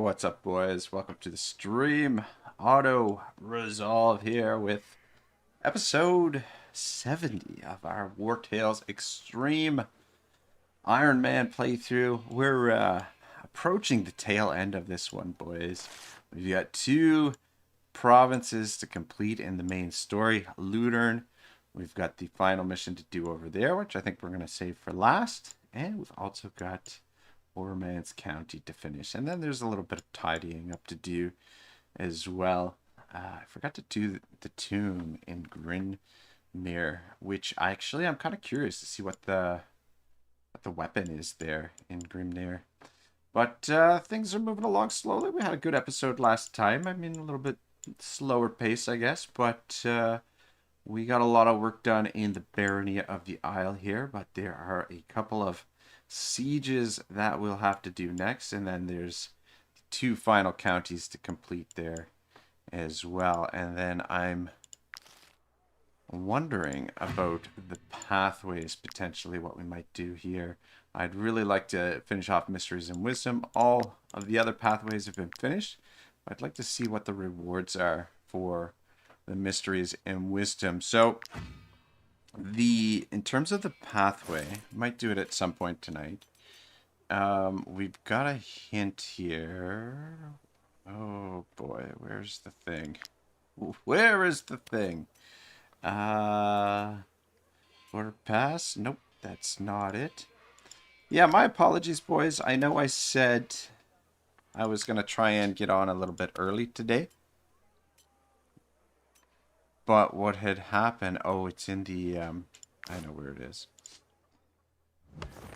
what's up, boys? Welcome to the stream. Auto Resolve here with episode 70 of our Wartales Extreme Ironman playthrough. We're approaching the tail end of this one, boys. We've got two provinces to complete in the main story, Ludern. We've got the final mission to do over there, which I think we're going to save for last. And we've also got Ormans County to finish. And then there's a little bit of tidying up to do as well. I forgot to do the tomb in Grinmere, which I'm kind of curious to see what the weapon is there in Grimnir. But things are moving along slowly. We had a good episode last time. I mean, a little bit slower pace, I guess. But we got a lot of work done in the barony of the Isle here. But there are a couple of sieges that we'll have to do next. And then there's two final counties to complete there as well. And then I'm wondering about the pathways, potentially what we might do here. I'd really like to finish off Mysteries and Wisdom. All of the other pathways have been finished. I'd like to see what the rewards are for the Mysteries and Wisdom. So, in terms of the pathway, might do it at some point tonight. We've got a hint here. Oh boy, where's the thing? Where is the thing? Border pass? Nope, that's not it. Yeah, my apologies, boys. I know I said I was going to try and get on a little bit early today. But what had happened... Oh, it's in the... I know where it is.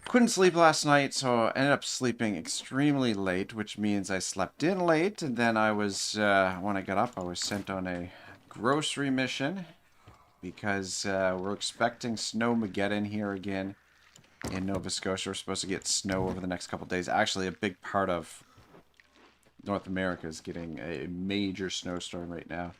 Couldn't sleep last night, so I ended up sleeping extremely late, which means I slept in late. And then I was... when I got up, I was sent on a grocery mission. Because we're expecting Snowmageddon here again in Nova Scotia. We're supposed to get snow over the next couple days. Actually, a big part of North America is getting a major snowstorm right now.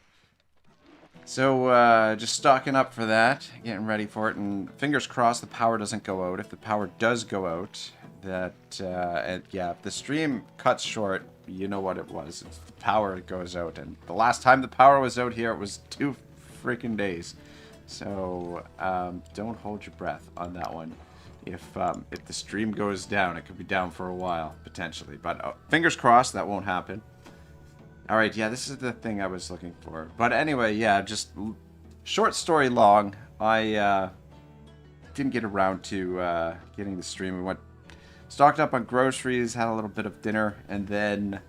So, just stocking up for that, getting ready for it, and fingers crossed the power doesn't go out. If the power does go out, yeah, if the stream cuts short, you know what it was. It's the power goes out, and the last time the power was out here, it was 2 freaking days. So, don't hold your breath on that one. If the stream goes down, it could be down for a while, potentially. But fingers crossed that won't happen. Alright, yeah, this is the thing I was looking for. But anyway, yeah, just short story long. I didn't get around to getting the stream. We went stocked up on groceries, had a little bit of dinner, and then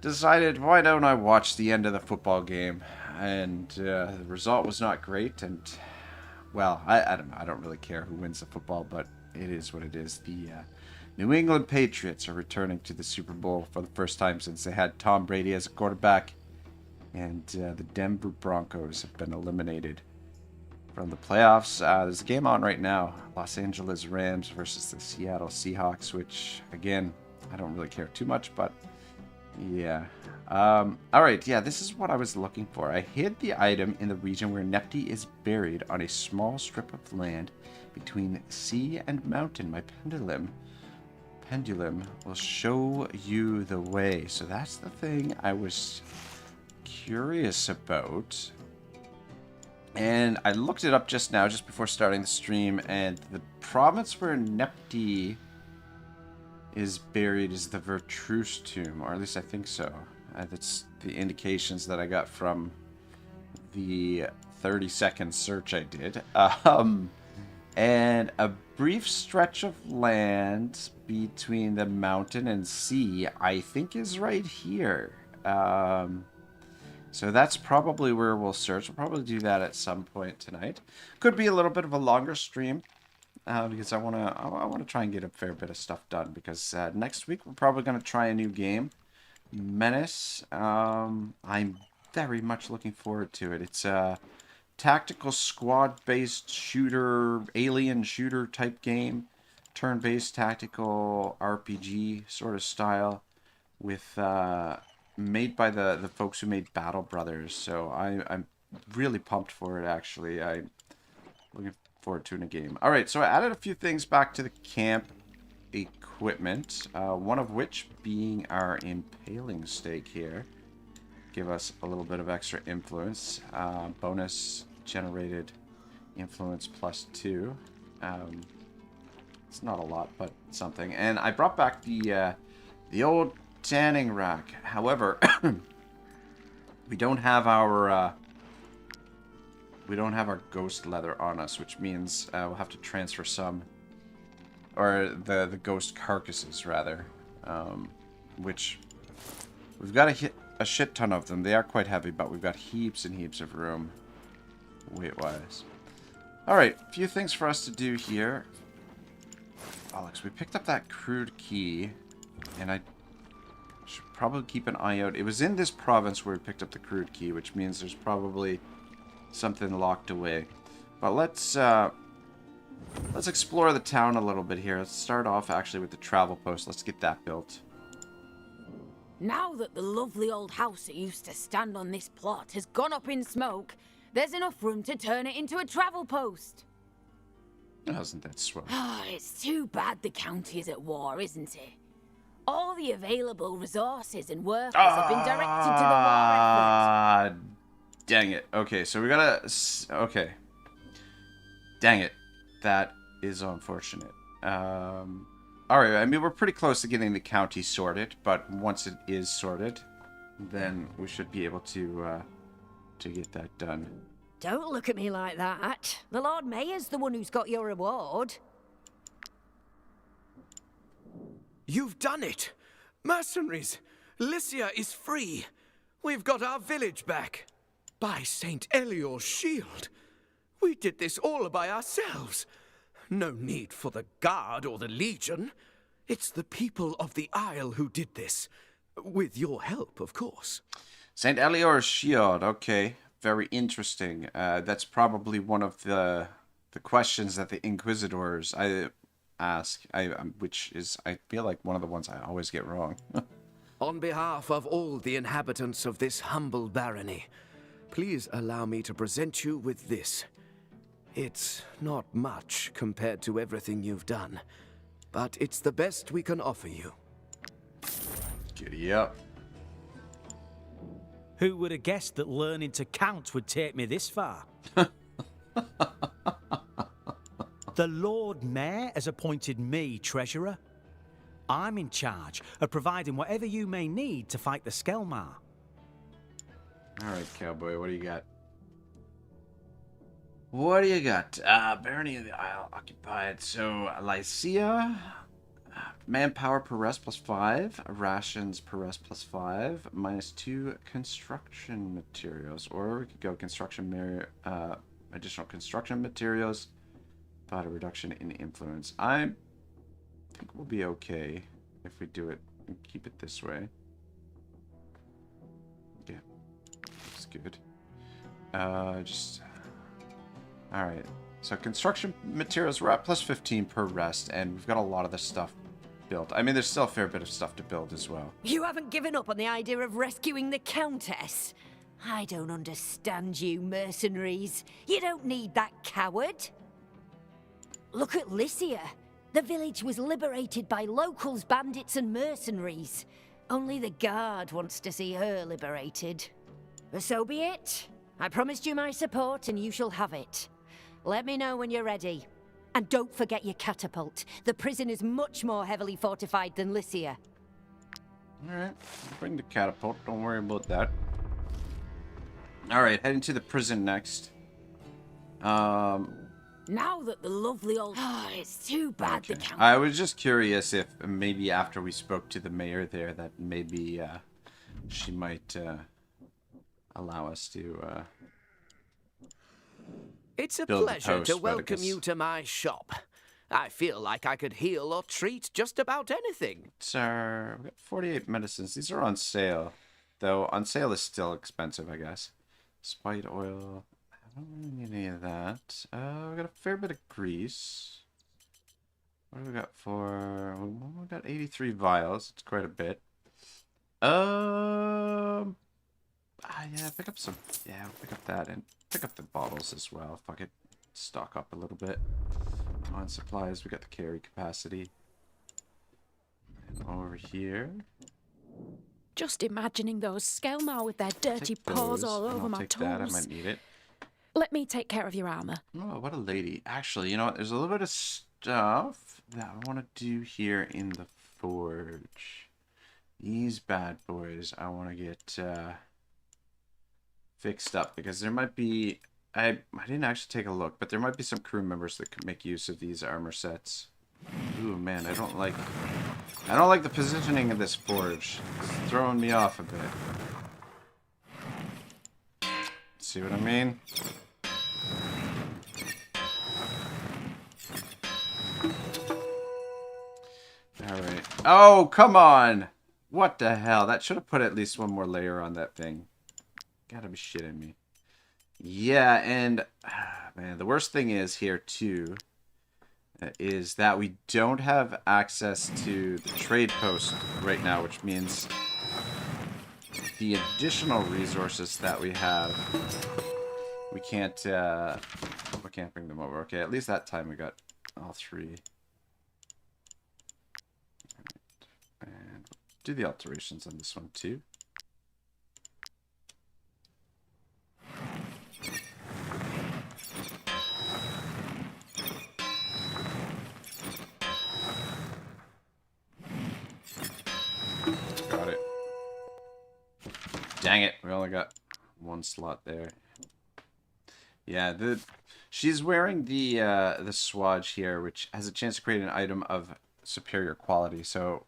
decided, why don't I watch the end of the football game? And the result was not great, and well, I don't know. I don't really care who wins the football, but it is what it is. The New England Patriots are returning to the Super Bowl for the first time since they had Tom Brady as a quarterback. And the Denver Broncos have been eliminated from the playoffs. There's a game on right now. Los Angeles Rams versus the Seattle Seahawks, which, again, I don't really care too much, but yeah. Alright, yeah, this is what I was looking for. I hid the item in the region where Nepti is buried on a small strip of land between sea and mountain. My pendulum will show you the way. So that's the thing I was curious about. And I looked it up just now, just before starting the stream, and the province where Nepti is buried is the Vertruse tomb, or at least I think so. That's the indications that I got from the 30-second search I did. And a brief stretch of land between the mountain and sea, I think, is right here. So that's probably where we'll search. We'll probably do that at some point tonight. Could be a little bit of a longer stream. Because I wanna try and get a fair bit of stuff done. Because next week we're probably gonna try a new game, Menace. I'm very much looking forward to it. It's a tactical squad-based shooter, alien shooter type game, turn-based tactical RPG sort of style, with made by the folks who made Battle Brothers. So I'm really pumped for it. Actually, I'm looking forward to in a game. Alright, so I added a few things back to the camp. A equipment, one of which being our impaling stake here. Give us a little bit of extra influence. Bonus generated influence +2. It's not a lot, but something. And I brought back the old tanning rack. However, we don't have our ghost leather on us, which means we'll have to transfer some, or the ghost carcasses rather, which we've got a shit ton of them. They are quite heavy, but we've got heaps and heaps of room weight-wise. All right, a few things for us to do here. Alex, we picked up that crude key, and I should probably keep an eye out. It was in this province where we picked up the crude key, which means there's probably something locked away. But let's explore the town a little bit here. Let's start off actually with the travel post. Let's get that built. Now that the lovely old house that used to stand on this plot has gone up in smoke, there's enough room to turn it into a travel post. Isn't that swell? It's too bad the county is at war, isn't it? All the available resources and workers have been directed to the war effort. Dang it. Okay, so we gotta... Okay. Dang it. That is unfortunate. Alright, I mean, we're pretty close to getting the county sorted, but once it is sorted, then we should be able to get that done. Don't look at me like that. The Lord Mayor's the one who's got your reward. You've done it! Mercenaries! Lycia is free! We've got our village back! By St. Elior's shield! We did this all by ourselves! No need for the Guard or the Legion. It's the people of the Isle who did this. With your help, of course. St. Elior's shield, okay. Very interesting. That's probably one of the questions that the Inquisitors ask, which is, I feel like, one of the ones I always get wrong. On behalf of all the inhabitants of this humble barony, please allow me to present you with this. It's not much compared to everything you've done, but it's the best we can offer you. Giddy up. Who would have guessed that learning to count would take me this far? The Lord Mayor has appointed me treasurer. I'm in charge of providing whatever you may need to fight the Skelmar. All right, cowboy, what do you got? What do you got? Barony of the Isle occupied. So, Lycia, manpower per rest +5, rations per rest +5, -2 construction materials. Or we could go additional construction materials, but a reduction in influence. I think we'll be okay if we do it and keep it this way. Yeah, that's good. Alright, so construction materials, we're at +15 per rest, and we've got a lot of this stuff built. I mean, there's still a fair bit of stuff to build as well. You haven't given up on the idea of rescuing the Countess? I don't understand you, mercenaries. You don't need that coward. Look at Lycia. The village was liberated by locals, bandits, and mercenaries. Only the Guard wants to see her liberated. So be it. I promised you my support, and you shall have it. Let me know when you're ready. And don't forget your catapult. The prison is much more heavily fortified than Lycia. Alright, bring the catapult. Don't worry about that. Alright, heading to the prison next. Now that the lovely old... it's too bad Okay. the county... I was just curious if maybe after we spoke to the mayor there that maybe she might allow us to It's a build the pleasure post, to but I welcome guess- you to my shop. I feel like I could heal or treat just about anything. Sir, we got 48 medicines. These are on sale, though. On sale is still expensive, I guess. Spite oil. I don't really need any of that. We got a fair bit of grease. What do we got for? We got 83 vials. It's quite a bit. Yeah, pick up some. Yeah, pick up that and pick up the bottles as well. Fuck it. Stock up a little bit. On supplies, we got the carry capacity. Over here. Just imagining those Skelmar with their dirty Take paws those, all and over I'll my take toes. that. I might need it. Let me take care of your armor. Oh, what a lady. Actually, you know what? There's a little bit of stuff that I want to do here in the forge. These bad boys I want to get fixed up because there might be... I didn't actually take a look, but there might be some crew members that could make use of these armor sets. Ooh, man, I don't like the positioning of this forge. It's throwing me off a bit. See what I mean? Alright. Oh, come on! What the hell? That should have put at least one more layer on that thing. Gotta be shitting me. Yeah, and... man, the worst thing is here, too, is that we don't have access to the trade post right now, which means the additional resources that we have, we can't bring them over. Okay, at least that time we got all three. And do the alterations on this one too. Got it. Dang it, we only got one slot there. Yeah, she's wearing the swatch here, which has a chance to create an item of superior quality. So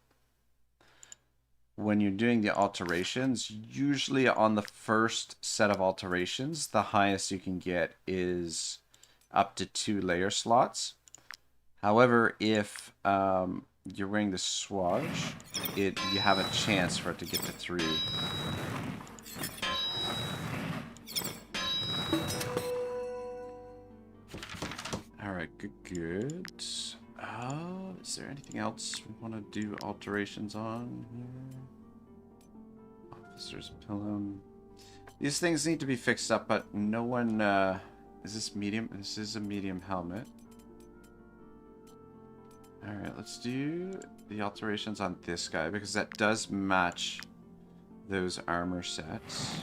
when you're doing the alterations, usually on the first set of alterations, the highest you can get is up to 2 layer slots. However, if you're wearing the swatch, you have a chance for it to get to 3. Alright, good. Is there anything else we want to do alterations on here? Officer's pillow. These things need to be fixed up, but no one... is this medium? This is a medium helmet. Alright, let's do the alterations on this guy, because that does match those armor sets.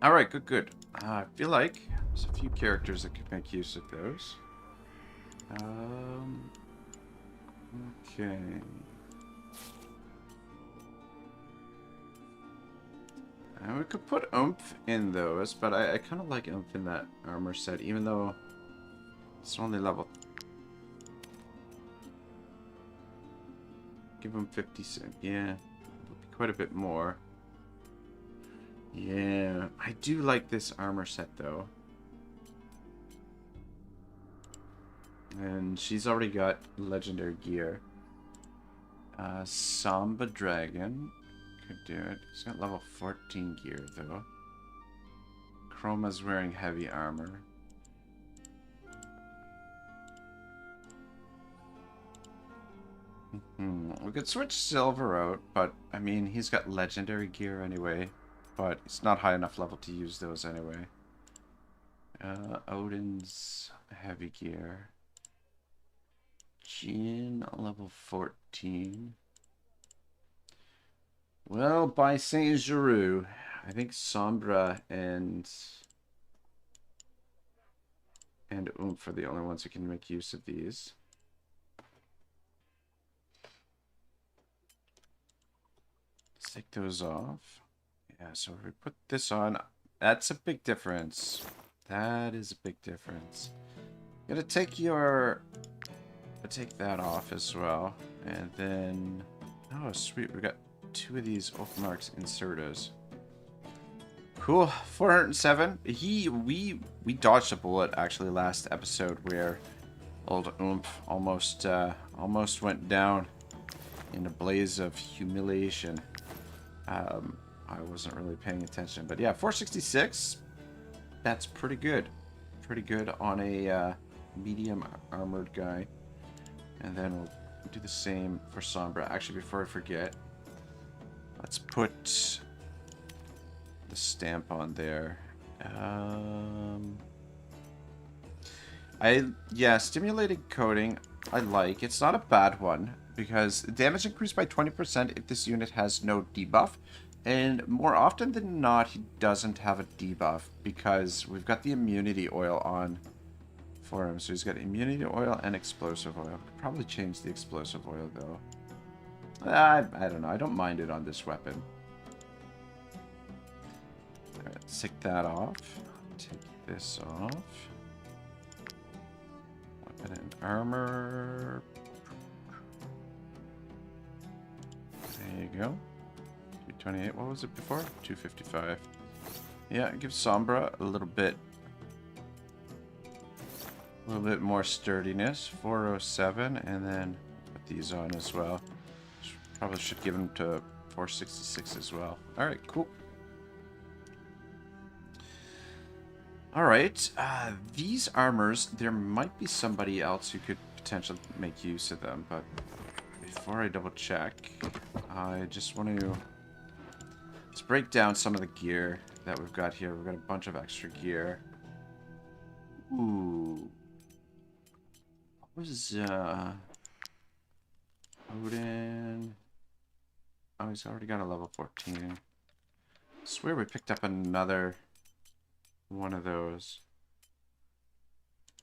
Alright, good. I feel like there's a few characters that could make use of those. Okay. We could put oomph in those, but I kind of like oomph in that armor set, even though it's only level. Give him 50%. Yeah, quite a bit more. Yeah, I do like this armor set though. And she's already got legendary gear. Samba Dragon could do it. He's got level 14 gear though. Chroma's wearing heavy armor. We could switch Silver out, but I mean, he's got legendary gear anyway. But it's not high enough level to use those anyway. Odin's heavy gear. Jean, level 14. Well, by Saint Giroux, I think Sombra and Oomph are the only ones who can make use of these. Let's take those off. Yeah, so if we put this on, that's a big difference. That is a big difference. Gonna take take that off as well, and then oh sweet, we got 2 of these oath marks inserters. Cool, 407. We dodged a bullet actually last episode where old Oomph almost went down in a blaze of humiliation. I wasn't really paying attention, but yeah, 466. That's pretty good. Pretty good on a medium armored guy. And then we'll do the same for Sombra. Actually, before I forget, let's put the stamp on there. Yeah, stimulating coating, I like. It's not a bad one, because damage increased by 20% if this unit has no debuff. And more often than not, he doesn't have a debuff, because we've got the immunity oil on for him. So he's got immunity oil and explosive oil. Could probably change the explosive oil, though. I don't know. I don't mind it on this weapon. Alright, let's take that off. Take this off. Weapon and armor. There you go. 228. What was it before? 255. Yeah, give Sombra a little bit more sturdiness. 407, and then put these on as well. Probably should give them to 466 as well. Alright, cool. Alright, these armors, there might be somebody else who could potentially make use of them, but before I double check, I just want to... Let's break down some of the gear that we've got here. We've got a bunch of extra gear. Ooh. What was, Odin... Oh, he's already got a level 14. I swear we picked up another one of those.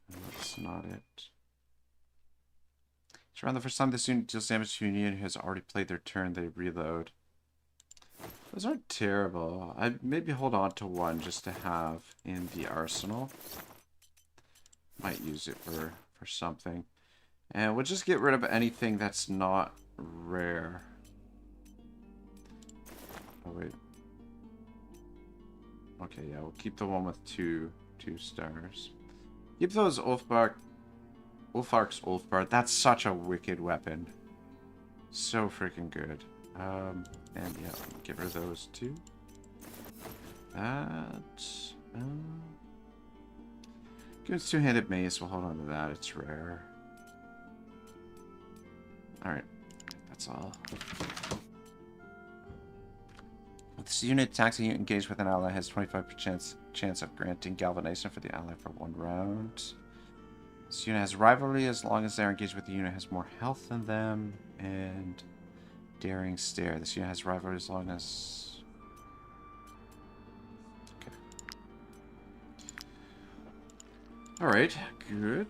That's not it. It's around the first time this unit deals damage to a unit who has already played their turn, they reload. Those aren't terrible. I'd maybe hold on to one just to have in the arsenal. Might use it for something. And we'll just get rid of anything that's not rare. Oh, wait. Okay, yeah, we'll keep the one with two stars. Keep those Ulfbark's Ulfbar. That's such a wicked weapon. So freaking good. And yeah, get rid of those two. That. Give us two-handed mace. We'll hold on to that. It's rare. Alright. That's all. This unit attacks a unit engaged with an ally has 25% chance of granting galvanization for the ally for 1 round. This unit has rivalry as long as they're engaged with the unit has more health than them. And daring stare. This unit has rivalry as long as... Okay. Alright, good.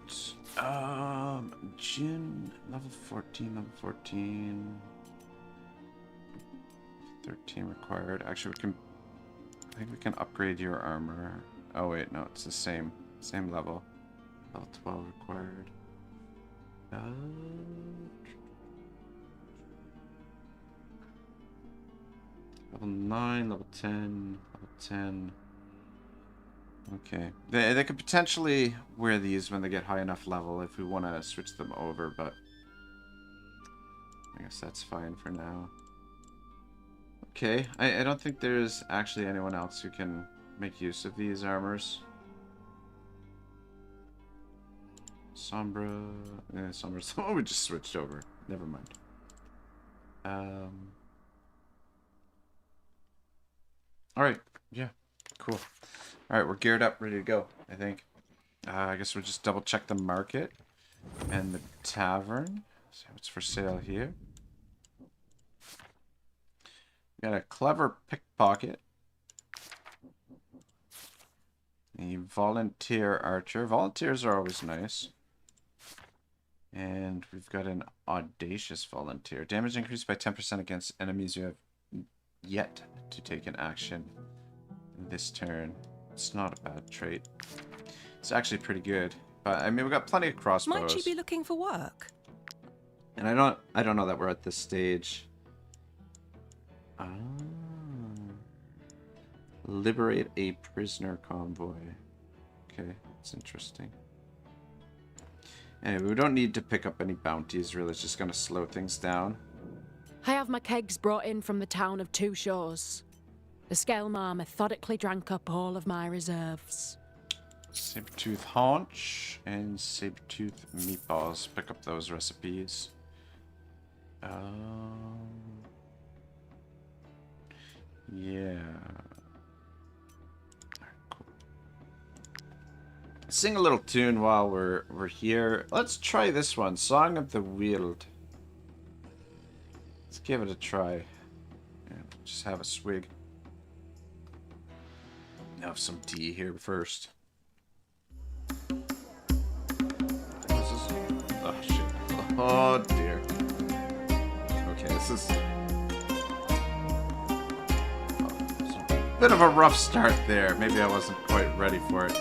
Jin, level 14, 13 required. Actually, we can... I think we can upgrade your armor. Oh wait, no, it's the same level. Level 12 required. Level 9, level 10, level 10. Okay. They could potentially wear these when they get high enough level if we want to switch them over, but I guess that's fine for now. Okay, I don't think there's actually anyone else who can make use of these armors. Sombra... Sombra's the one we just switched over. Never mind. Alright, yeah, cool. Alright, we're geared up, ready to go, I think. I guess we'll just double check the market and the tavern. See what's for sale here. We got a clever pickpocket. A volunteer archer. Volunteers are always nice. And we've got an audacious volunteer. Damage increased by 10% against enemies you have yet to take an action this turn. It's not a bad trait. It's actually pretty good. But I mean, we've got plenty of crossbows. Might you be looking for work? And I don't know that we're at this stage. Liberate a prisoner convoy. Okay, that's interesting. Anyway, we don't need to pick up any bounties, really. It's just going to slow things down. I have my kegs brought in from the town of Two Shores. The Skelmar methodically drank up all of my reserves. Sabertooth haunch and sabertooth meatballs. Pick up those recipes. Yeah. Sing a little tune while we're here. Let's try this one, Song of the Weald. Let's give it a try. Yeah, just have a swig. Have some tea here first. Oh shit. Oh dear. Okay, this is a bit of a rough start there. Maybe I wasn't quite ready for it.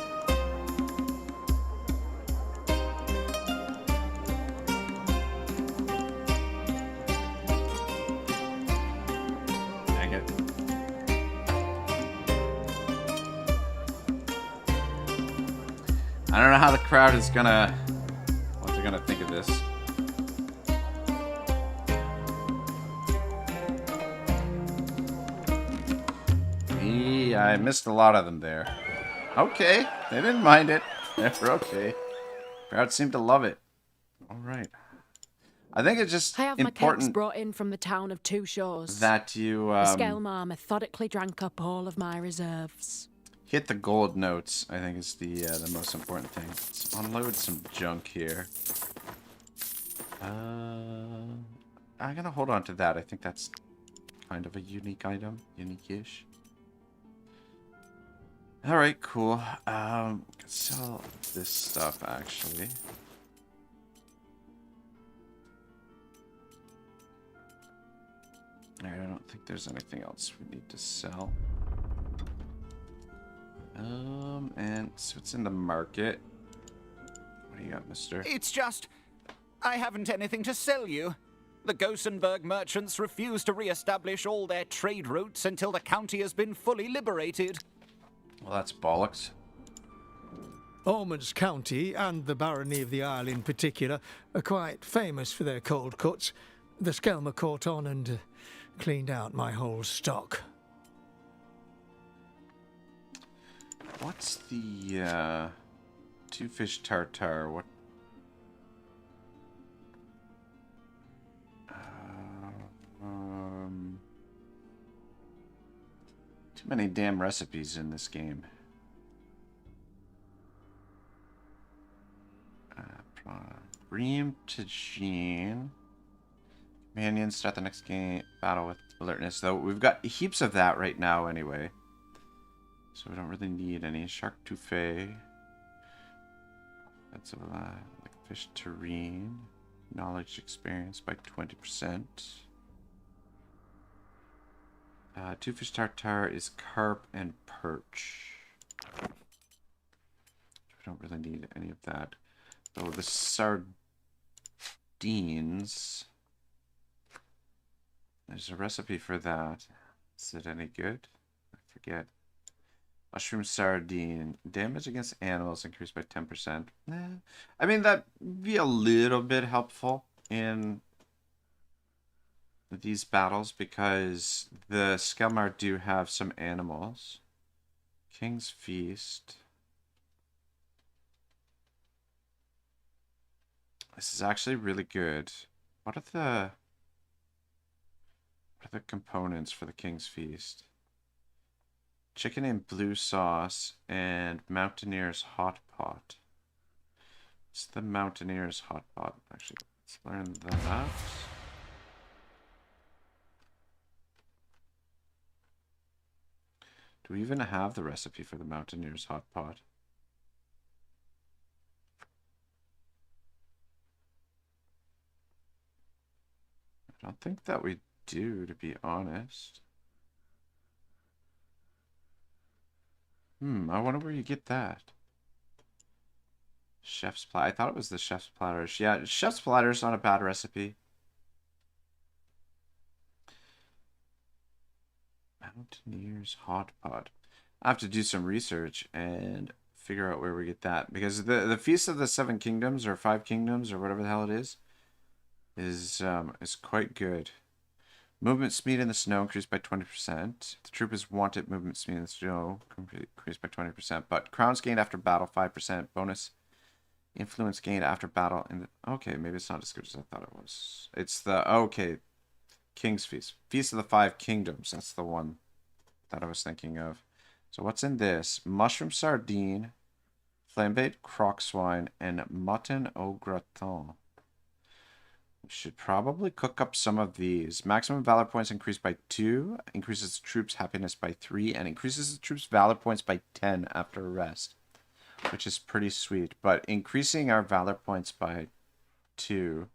Dang it. I don't know how the crowd is gonna... what they're gonna think of this. I missed a lot of them there. Okay, they didn't mind it. They're okay. Crowd seemed to love it. Alright. I think it's just I have my kegs brought in from the town of Two Shores. that you The Skelmar methodically drank up all of my reserves. hit the gold notes, I think is the most important thing. Let's unload some junk here. I'm gonna hold on to that. I think that's kind of a unique item. Unique-ish. Alright, cool. Can sell this stuff, actually. Alright, I don't think there's anything else we need to sell. And so it's in the market. What do you got, mister? It's just... I haven't anything to sell you. The Gossenberg merchants refuse to re-establish all their trade routes until the county has been fully liberated. Well, that's bollocks. Ormond's County, and the barony of the Isle in particular, are quite famous for their cold cuts. The Skelmar caught on and cleaned out my whole stock. What's the, two fish tartare? What? Too many damn recipes in this game. Ream to Jean. Companions start the next game battle with alertness. Though we've got heaps of that right now anyway. So we don't really need any. Shark Touffet. That's like fish terrine. Knowledge experience by 20%. Two fish tartare is carp and perch. We don't really need any of that. Though the sardines. There's a recipe for that. Is it any good? I forget. Mushroom sardine. Damage against animals increased by 10%. I mean, that'd be a little bit helpful in these battles because the Skelmar do have some animals. King's Feast. This is actually really good. What are the components for the King's Feast? Chicken in blue sauce and Mountaineer's hot pot. What's the Mountaineer's hot pot? Actually, let's learn that. Do we even have the recipe for the Mountaineer's hot pot? I don't think that we do, to be honest. I wonder where you get that. Chef's platter. I thought it was the chef's platter. Yeah, chef's platter is not a bad recipe. Mountaineer's hot pot. I have to do some research and figure out where we get that, because the Feast of the Seven Kingdoms or Five Kingdoms or whatever the hell it is quite good. Movement speed in the snow increased by 20%. The troopers wanted movement speed in the snow increased by 20%. But crowns gained after battle 5%. Bonus influence gained after battle in the... Okay, maybe it's not as good as I thought it was. It's the... Okay. King's Feast. Feast of the Five Kingdoms. That's the one that I was thinking of. So what's in this? Mushroom sardine. flambéed croc swine, and mutton au gratin. We should probably cook up some of these. Maximum valor points increased by 2, increases the troops' happiness by 3, and increases the troops' valor points by 10 after a rest, which is pretty sweet. But increasing our valor points by 2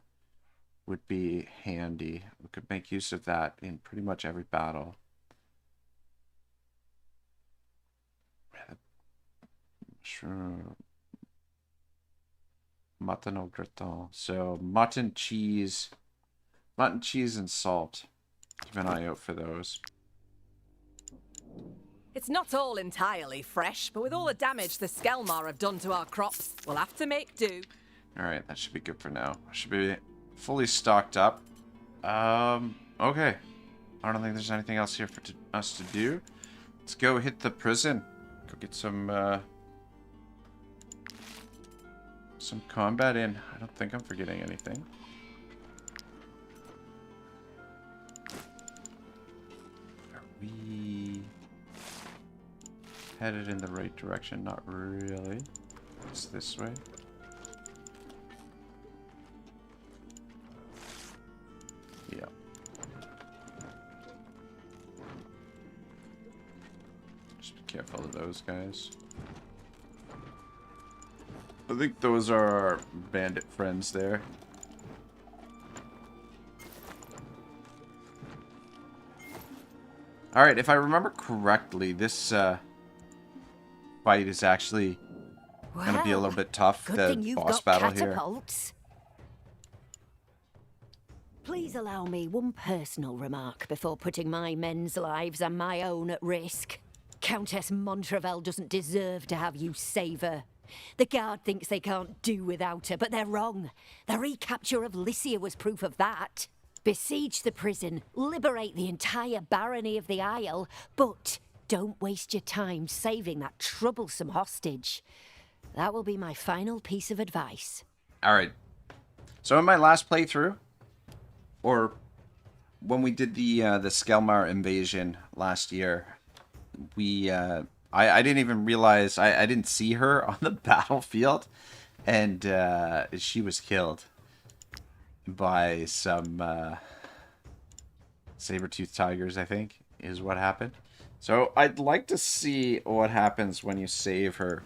would be handy. We could make use of that in pretty much every battle. Sure. Mutton au gratin. So mutton, cheese, and salt. Keep an eye out for those. It's not all entirely fresh, but with all the damage the Skelmar have done to our crops, we'll have to make do. Alright, that should be good for now. I should be fully stocked up. Okay. I don't think there's anything else here for us to do. Let's go hit the prison. Go get some combat in. I don't think I'm forgetting anything. Are we headed in the right direction? Not really. It's this way. Yeah. Just be careful of those guys. I think those are our bandit friends there. Alright, if I remember correctly, this fight is actually going to be a little bit tough. Good The thing you've boss got battle catapults. Please allow me one personal remark before putting my men's lives and my own at risk. Countess Montrevel doesn't deserve to have you save her. The guard thinks they can't do without her, but they're wrong. The recapture of Lycia was proof of that. Besiege the prison, liberate the entire barony of the Isle, but don't waste your time saving that troublesome hostage. That will be my final piece of advice. Alright. So in my last playthrough, or when we did the Skelmar invasion last year, we I didn't even realize, I didn't see her on the battlefield, and she was killed by some saber-toothed tigers, I think, is what happened. So I'd like to see what happens when you save her.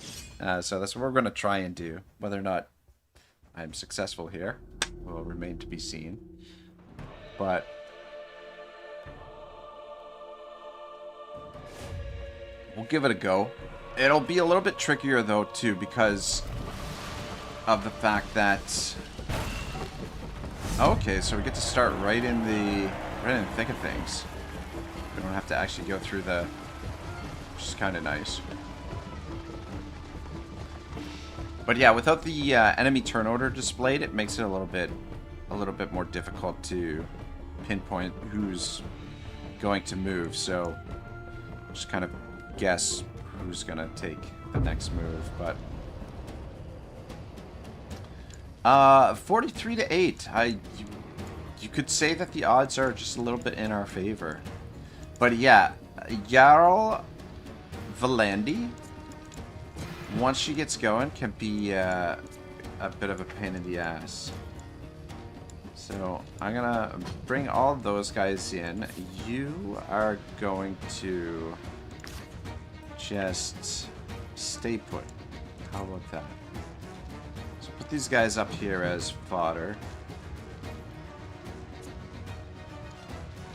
So that's what we're going to try and do. Whether or not I'm successful here will remain to be seen. But we'll give it a go. It'll be a little bit trickier though too, because of the fact that okay, so we get to start right in the thick of things. We don't have to actually go through the, which is kind of nice. But yeah, without the enemy turn order displayed, it makes it a little bit more difficult to pinpoint who's going to move. So just kind of guess who's gonna take the next move. But 43 to 8. You could say that the odds are just a little bit in our favor. But yeah, Jarl Valandi, once she gets going, can be a bit of a pain in the ass. So I'm gonna bring all those guys in. You are going to just stay put. How about that? So put these guys up here as fodder.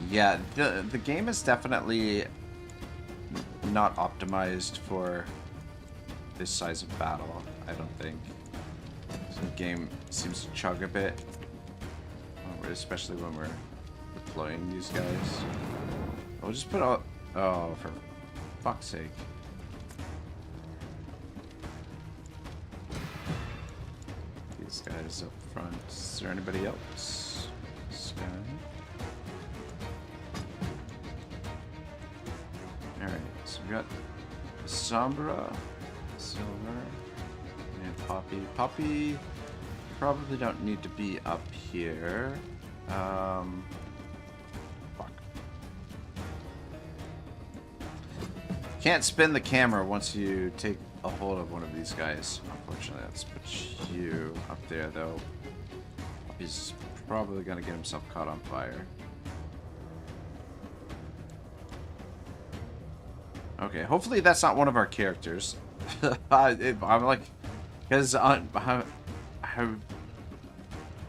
Yeah, the game is definitely not optimized for this size of battle, I don't think. So the game seems to chug a bit, especially when we're deploying these guys. We'll just put all... Oh, for fuck's sake. These guys up front. Is there anybody else? Sky. Alright, so we got Sombra, Silver, and Poppy. Poppy probably don't need to be up here. Fuck. Can't spin the camera once you take a hold of one of these guys. Unfortunately, let's put you up there, though. He's probably gonna get himself caught on fire. Okay, hopefully that's not one of our characters. I'm like, because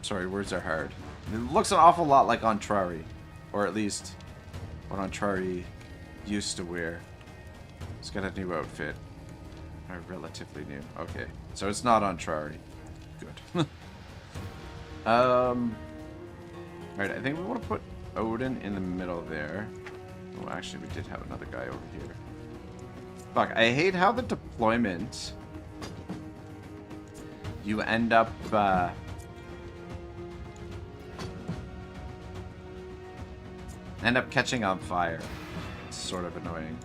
sorry, words are hard. It looks an awful lot like Ontrari, or at least what Ontrari used to wear. He's got a new outfit, or relatively new. Okay, so it's not Ontrari. Good. Alright, I think we want to put Odin in the middle there. Oh, actually, we did have another guy over here. Fuck, I hate how the deployment... You end up, catching on fire. It's sort of annoying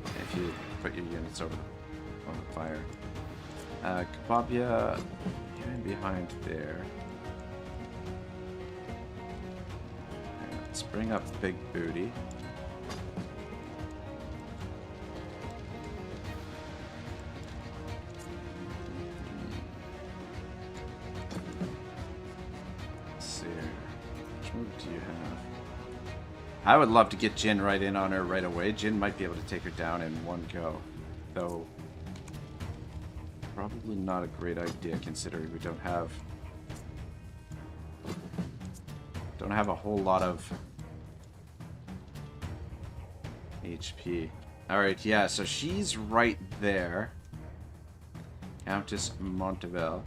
if you put your units over on the fire. Kababia, you're in behind there. Let's bring up Big Booty. Let's see here. Which move do you have? I would love to get Jin right in on her right away. Jin might be able to take her down in one go. Though, probably not a great idea considering we don't have a whole lot of HP. Alright, yeah, so she's right there. Countess Montevel.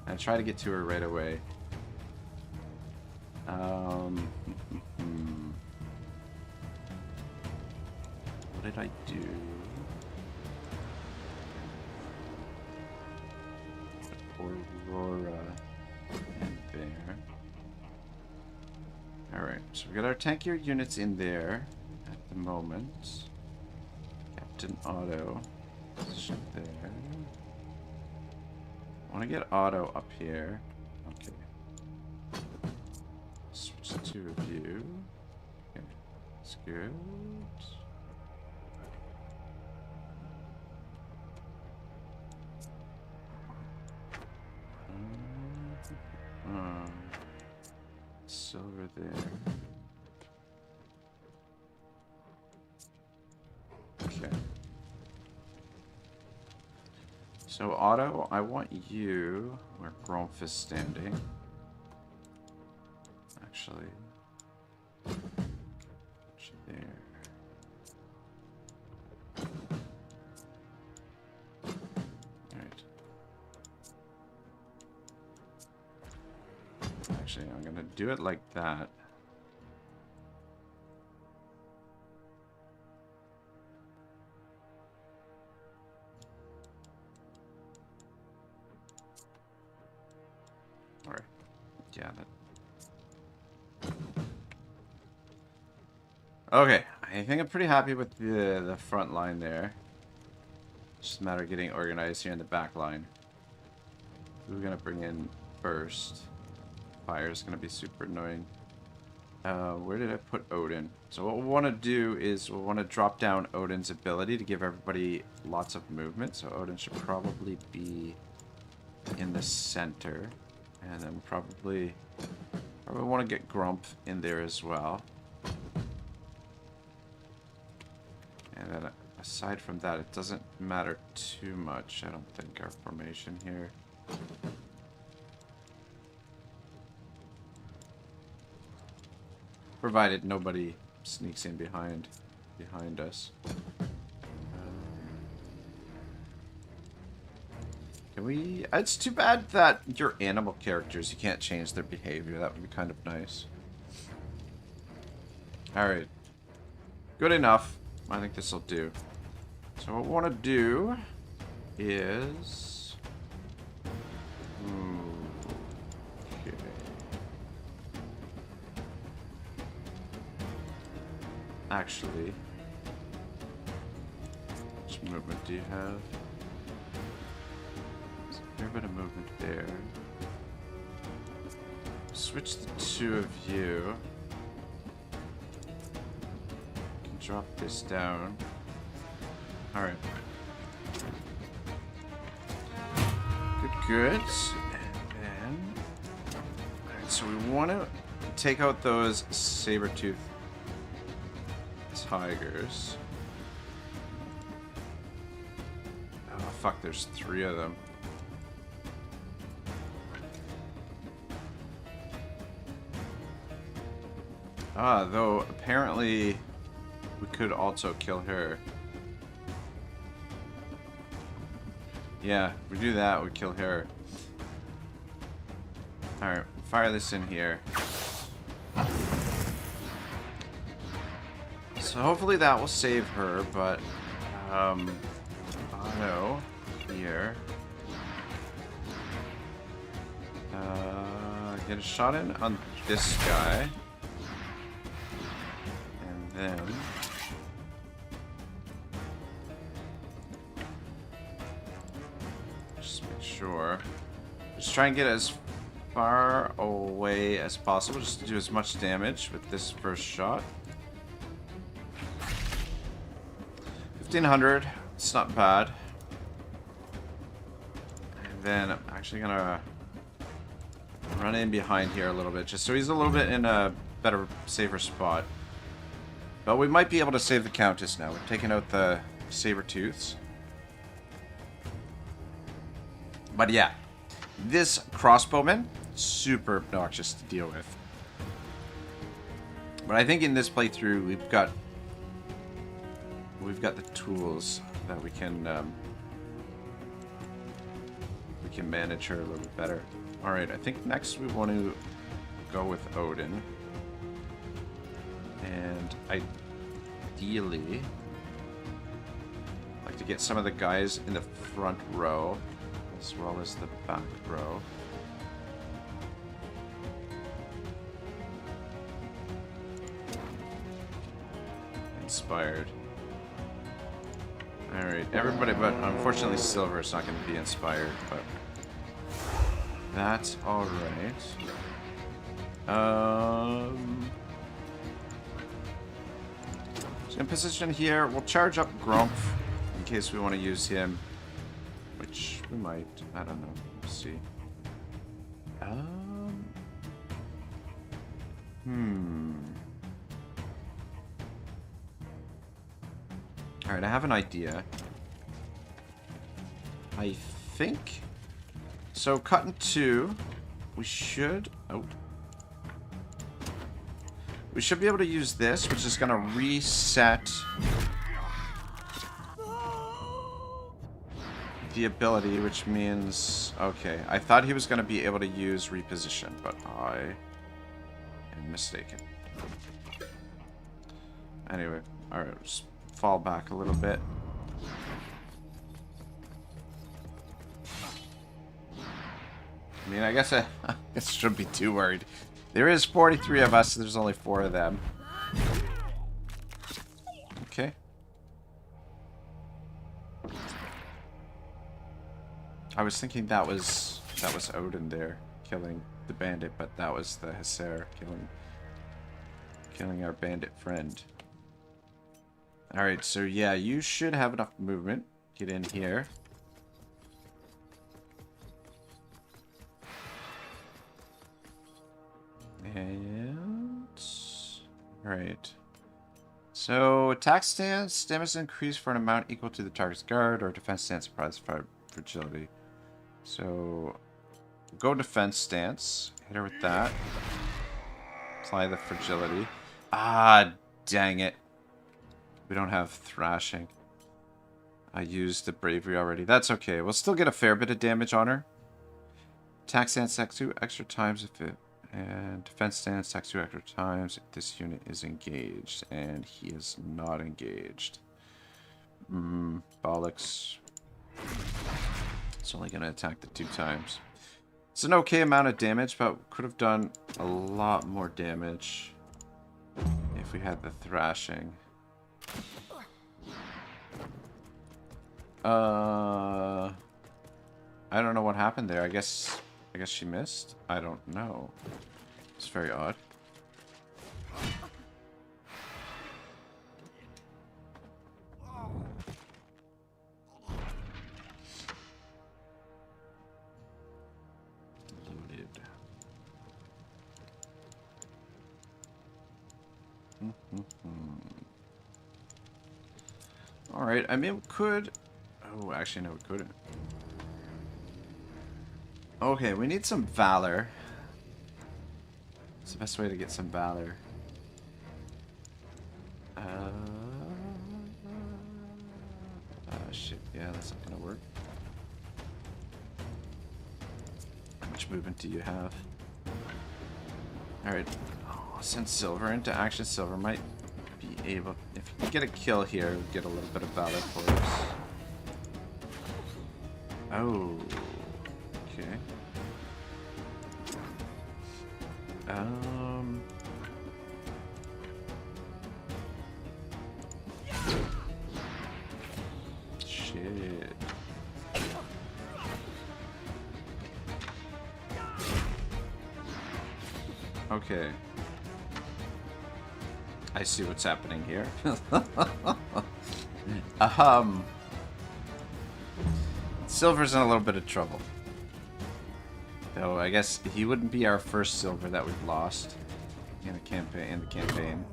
And try to get to her right away. What did I do? Aurora in there. Alright, so we got our tankier units in there at the moment. Captain Otto is there. I want to get Otto up here. Okay. Switch the two of you. Okay, that's good. Silver there. Okay. So Otto, I want you where Gromf is standing. Actually, put you there. Alright. Actually, I'm gonna do it like that. Alright. Yeah, that. Okay, I think I'm pretty happy with the front line there. Just a matter of getting organized here in the back line. Who are we gonna bring in first? Fire's gonna be super annoying. Where did I put Odin? So what we want to do is we want to drop down Odin's ability to give everybody lots of movement. So Odin should probably be in the center, and then probably want to get Grump in there as well. And then aside from that, it doesn't matter too much. I don't think our formation here. Provided nobody sneaks in behind us. Can we... It's too bad that your animal characters, you can't change their behavior. That would be kind of nice. Alright. Good enough. I think this will do. So what we want to do is... Okay. Actually, which movement do you have? There's a fair bit of movement there. Switch the two of you. Can drop this down. Alright. Good. And then... Alright, so we want to take out those saber-tooth tigers. Oh, fuck, there's 3 of them. Ah, though, apparently we could also kill her. Yeah, if we do that, we kill her. Alright, fire this in here. So hopefully that will save her, but Otto here. Get a shot in on this guy. And then just make sure. Just try and get as far away as possible, just to do as much damage with this first shot. 1500, it's not bad. And then I'm actually gonna run in behind here a little bit, just so he's a little bit in a better, safer spot. But we might be able to save the Countess now. We've taken out the saber-tooths. But yeah, this crossbowman, super obnoxious to deal with. But I think in this playthrough, we've got the tools that we can manage her a little bit better. All right, I think next we want to go with Odin, and ideally, I'd like to get some of the guys in the front row as well as the back row. Inspired. Alright, everybody but unfortunately Silver is not going to be inspired, but that's alright. So in position here, we'll charge up Grumpf in case we want to use him. Which we might. I don't know. Let's see. Alright, I have an idea. I think. So, cut in 2. We should. Oh. We should be able to use this, which is going to reset the ability, which means... Okay, I thought he was going to be able to use reposition, but I am mistaken. Anyway, alright, just fall back a little bit. I mean, I guess I shouldn't be too worried. There is 43 of us, so there's only 4 of them. Okay. I was thinking that was Odin there killing the bandit, but that was the Hussar killing our bandit friend. Alright, so yeah, you should have enough movement. Get in here. And... Alright. So, attack stance, damage increased for an amount equal to the target's guard, or defense stance surprise fragility. So, go defense stance. Hit her with that. Apply the fragility. Ah, dang it. We don't have thrashing. I used the bravery already. That's okay. We'll still get a fair bit of damage on her. Attack stance attacks 2 extra times if it... And defense stance attacks 2 extra times if this unit is engaged. And he is not engaged. Bollocks. It's only going to attack the 2 times. It's an okay amount of damage, but could have done a lot more damage if we had the thrashing. I don't know what happened there. I guess she missed. I don't know. It's very odd. Alright, I mean, we could... Oh, actually, no, we couldn't. Okay, we need some valor. What's the best way to get some valor? Shit, yeah, that's not gonna work. How much movement do you have? Alright, I'll send silver into action. Silver might be able... If you get a kill here, we'll get a little bit of valor for us. Oh, okay. Shit. Okay. I see what's happening here. Silver's in a little bit of trouble. Though I guess he wouldn't be our first silver that we've lost in the campaign.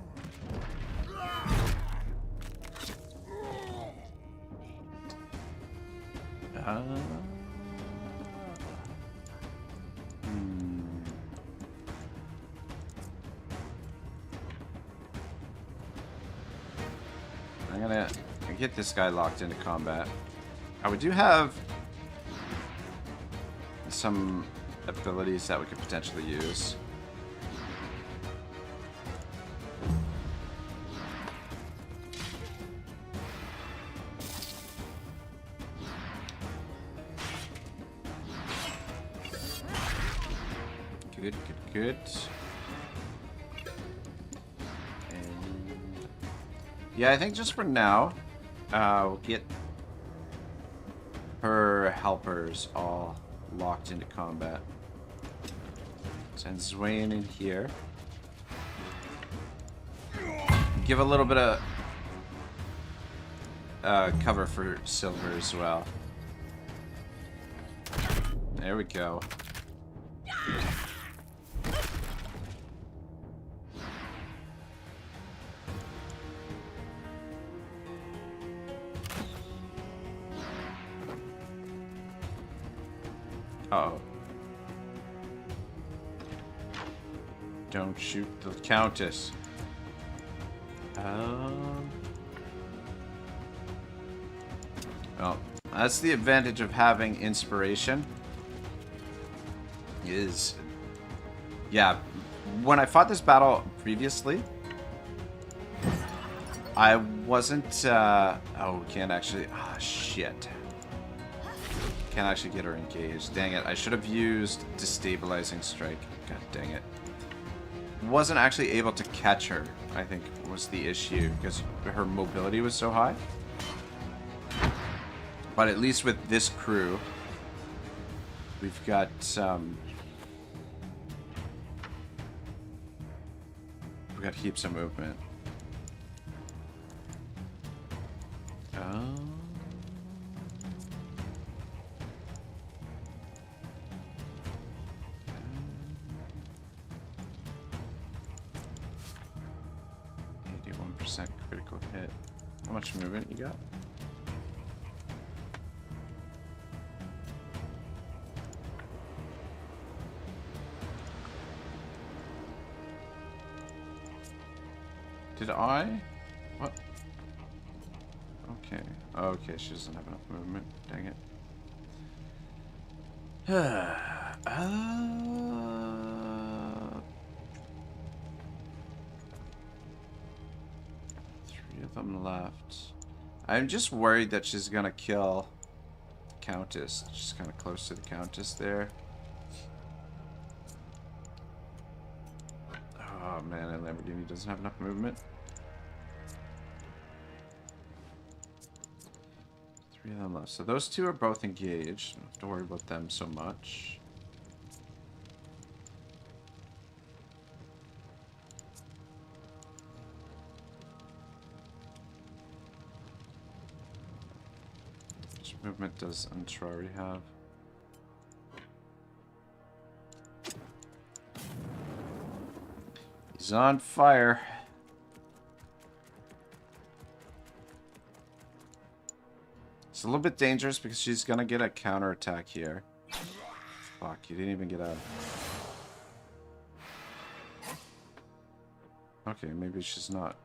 I'm gonna get this guy locked into combat. We do have some abilities that we could potentially use. Good, good, good. And yeah, I think just for now, we'll get her helpers all locked into combat. Send Zwain in here. Give a little bit of cover for Silver as well. There we go. Uh-oh. Don't shoot the Countess. Well, that's the advantage of having inspiration. Yeah, when I fought this battle previously, I wasn't, oh, we can't actually, shit. Can't actually get her engaged. Dang it, I should have used destabilizing strike. God dang it. Wasn't actually able to catch her, I think was the issue, because her mobility was so high. But at least with this crew, we've got heaps of movement. Critical hit. How much movement you got? Did I? What? Okay. Okay, she doesn't have enough movement. Dang it. Three of them left. I'm just worried that she's gonna kill the Countess. She's kind of close to the Countess there. Oh man, and Lamborghini doesn't have enough movement. Three of them left. So those two are both engaged. Don't have to worry about them so much. Which movement does Antrari have? He's on fire. It's a little bit dangerous because she's gonna get a counterattack here. Fuck, you didn't even get a... Okay, maybe she's not.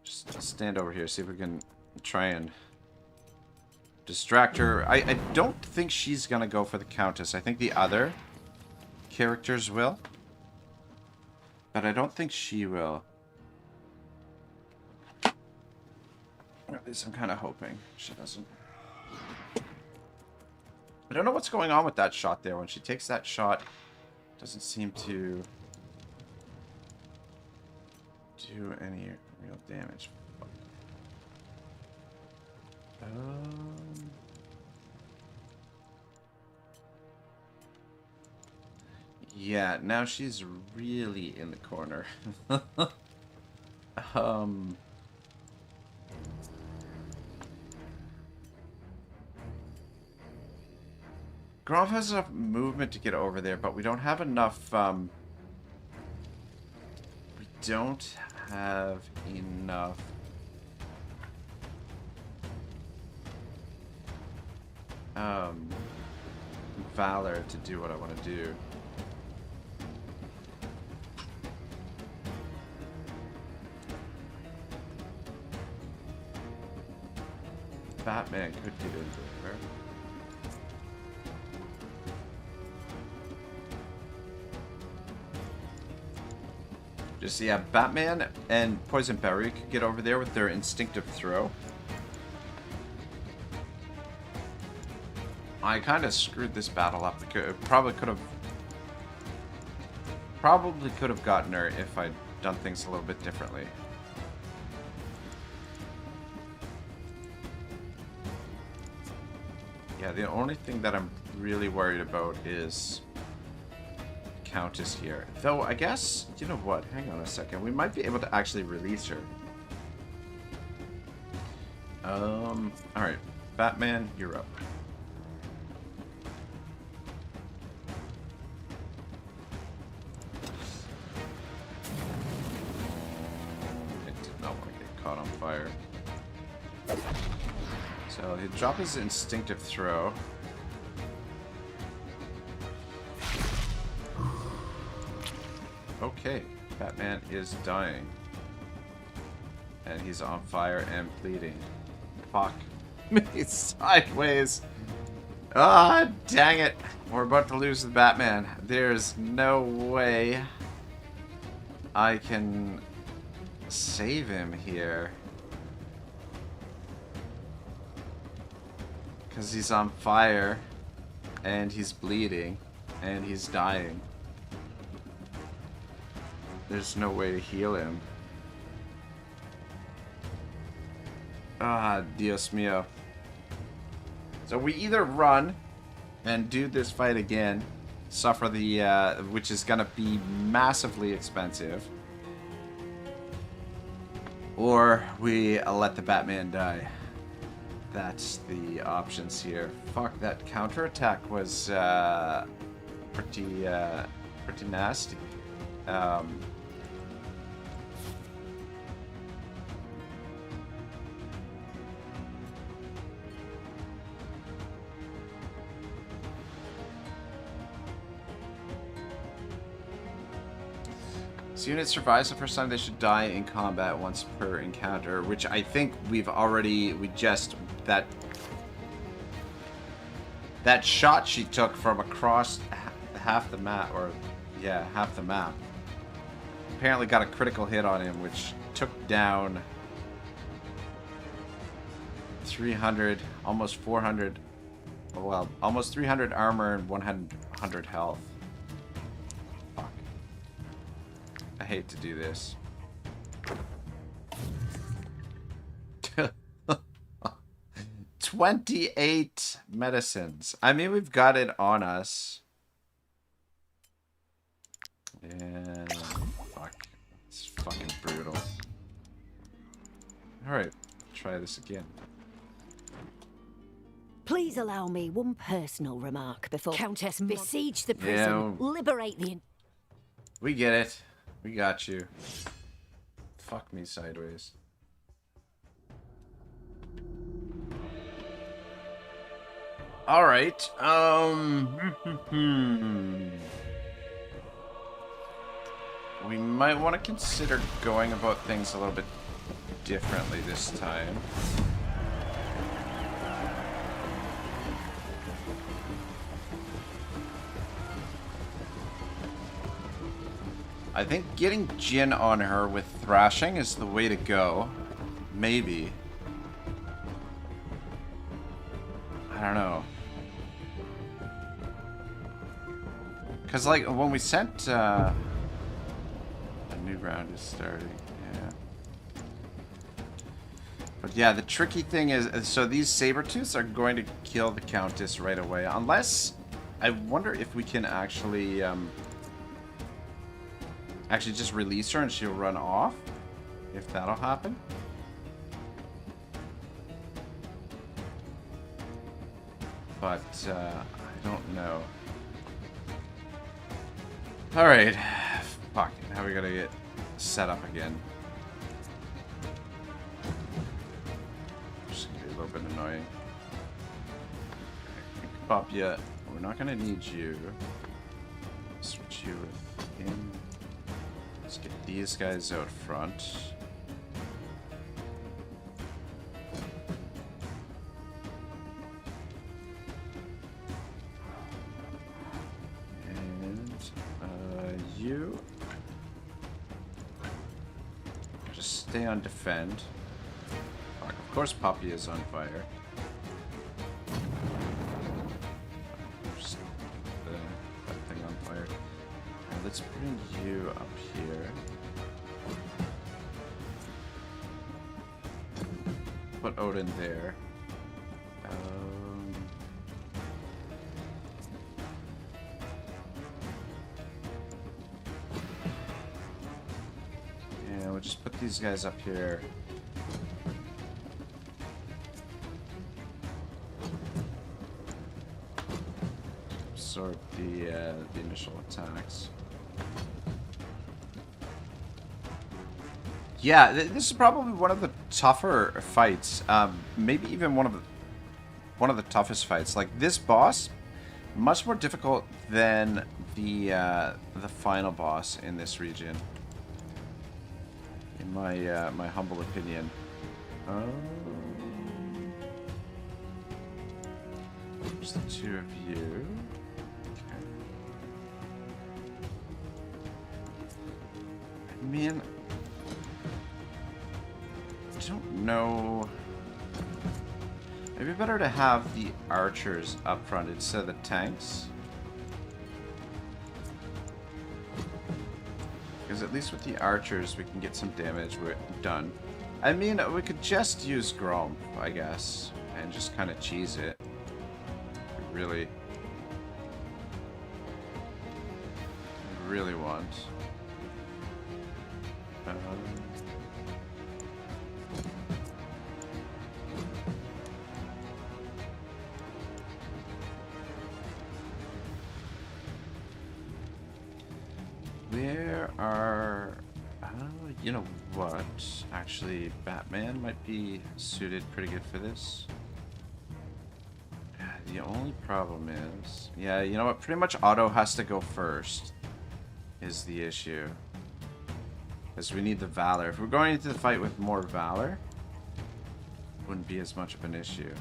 Just stand over here, see if we can try and distract her. I don't think she's gonna go for the Countess. I think the other characters will. But I don't think she will. At least I'm kind of hoping she doesn't. I don't know what's going on with that shot there. When she takes that shot, it doesn't seem to do any real damage. Yeah, now she's really in the corner. Gromp has enough movement to get over there, but we don't have enough, we don't have enough valor to do what I want to do. Batman could get into her. Just, yeah, Batman and Poison Berry could get over there with their instinctive throw. I kind of screwed this battle up. Probably could have gotten her if I'd done things a little bit differently. Yeah, the only thing that I'm really worried about is Countess here. Though, I guess, you know what? Hang on a second. We might be able to actually release her. Alright. Batman, you're up. I did not want to get caught on fire. So he'll drop his instinctive throw. Okay, Batman is dying. And he's on fire and bleeding. Fuck. He's sideways. Ah, dang it. We're about to lose the Batman. There's no way I can save him here. Because he's on fire, and he's bleeding, and he's dying. There's no way to heal him. Ah, Dios mío. So we either run and do this fight again, suffer the, which is gonna be massively expensive, or we let the Batman die. That's the options here. Fuck, that counterattack was pretty nasty. So unit survives the first time, they should die in combat once per encounter, which I think we've already, that shot she took from across half the map, or yeah, half the map, apparently got a critical hit on him, which took down 300, almost 400, well, almost 300 armor and 100 health. Fuck. I hate to do this. 28 medicines. I mean, we've got it on us. And fuck. It's fucking brutal. Alright, try this again. Please allow me one personal remark before Countess besiege the prison, liberate the... We get it. We got you. Fuck me sideways. All right. We might want to consider going about things a little bit differently this time. I think getting Jin on her with thrashing is the way to go. Maybe. I don't know. Because, like, when we sent, a new round is starting, yeah. But yeah, the tricky thing is, so these saber-tooths are going to kill the Countess right away. Unless, I wonder if we can actually, actually just release her and she'll run off. If that'll happen. But, I don't know. Alright. Fuck. Now we gotta get set up again. Just gonna be a little bit annoying. Pop ya. We're not gonna need you. Switch you with him. Let's get these guys out front. You just stay on defend. Fuck, of course Poppy is on fire. Just that thing on fire. Now let's bring you up here. Put Odin there. Just put these guys up here. Absorb the initial attacks. Yeah, this is probably one of the tougher fights. Maybe even one of the toughest fights. Like this boss, much more difficult than the final boss in this region. In my humble opinion. There's the two of you. Okay. I mean, I don't know. Maybe better to have the archers up front instead of the tanks. Because at least with the archers, we can get some damage done. I mean, we could just use Grom, I guess, and just kind of cheese it. We really want. Where are... you know what? Actually, Batman might be suited pretty good for this. The only problem is... Yeah, you know what? Pretty much Otto has to go first. Is the issue. Because we need the Valor. If we're going into the fight with more Valor, it wouldn't be as much of an issue.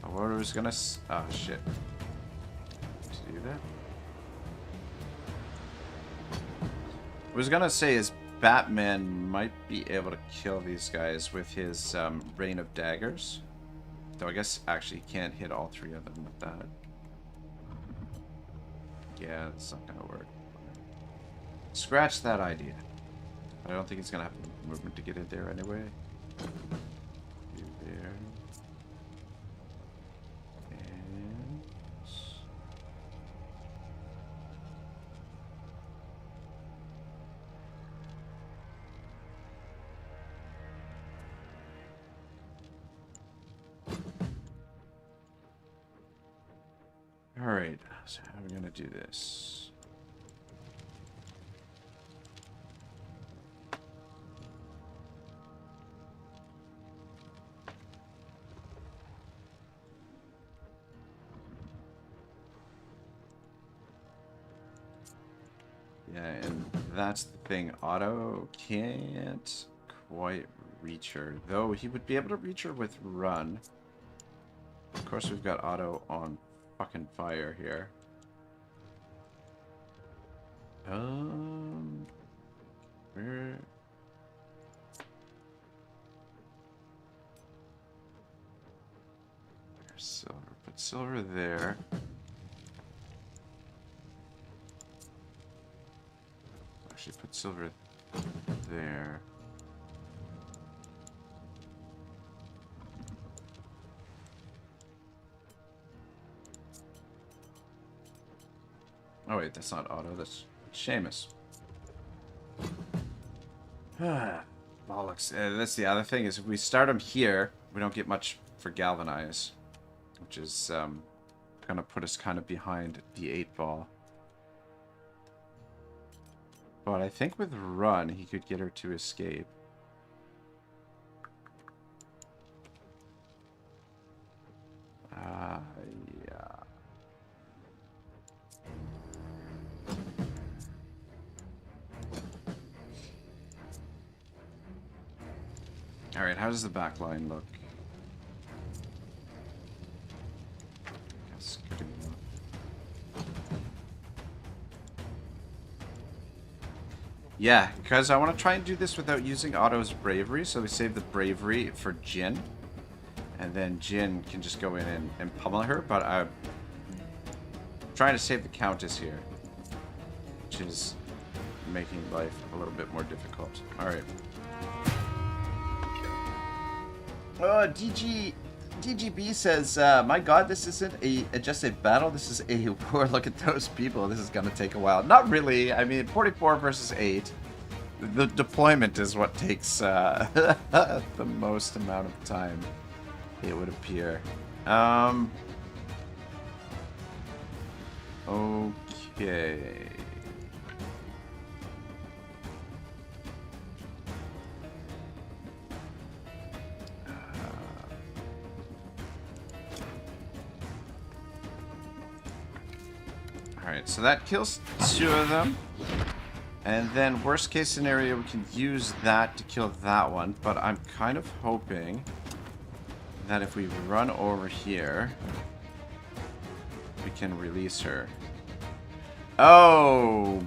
What I was gonna... Oh, shit. To do that? What I was gonna say is Batman might be able to kill these guys with his Rain of Daggers. Though I guess actually he can't hit all three of them with that. Yeah, it's not gonna work. Scratch that idea. I don't think he's gonna have the movement to get in there anyway. You there. And... Alright, so how are we gonna do this? And that's the thing. Otto can't quite reach her. Though he would be able to reach her with run. Of course, we've got Otto on fucking fire here. Where... There's silver. Put silver there. Actually, put silver there. Oh wait, that's not Otto, that's Seamus. Bollocks. That's the other thing, is if we start him here, we don't get much for Galvanize. Which is gonna put us kind of behind the 8 ball. But I think with Run, he could get her to escape. Yeah. Alright, how does the back line look? That's good enough. Yeah, because I want to try and do this without using Otto's bravery, so we save the bravery for Jin. And then Jin can just go in and pummel her, but I'm trying to save the Countess here. Which is making life a little bit more difficult. Alright. DGB says, my god, this isn't just a battle, this is a war. Look at those people, this is gonna take a while. Not really, I mean, 44 versus 8. The deployment is what takes the most amount of time, it would appear. Okay. Alright, so that kills 2 of them. And then worst case scenario, we can use that to kill that one. But I'm kind of hoping that if we run over here, we can release her. Oh!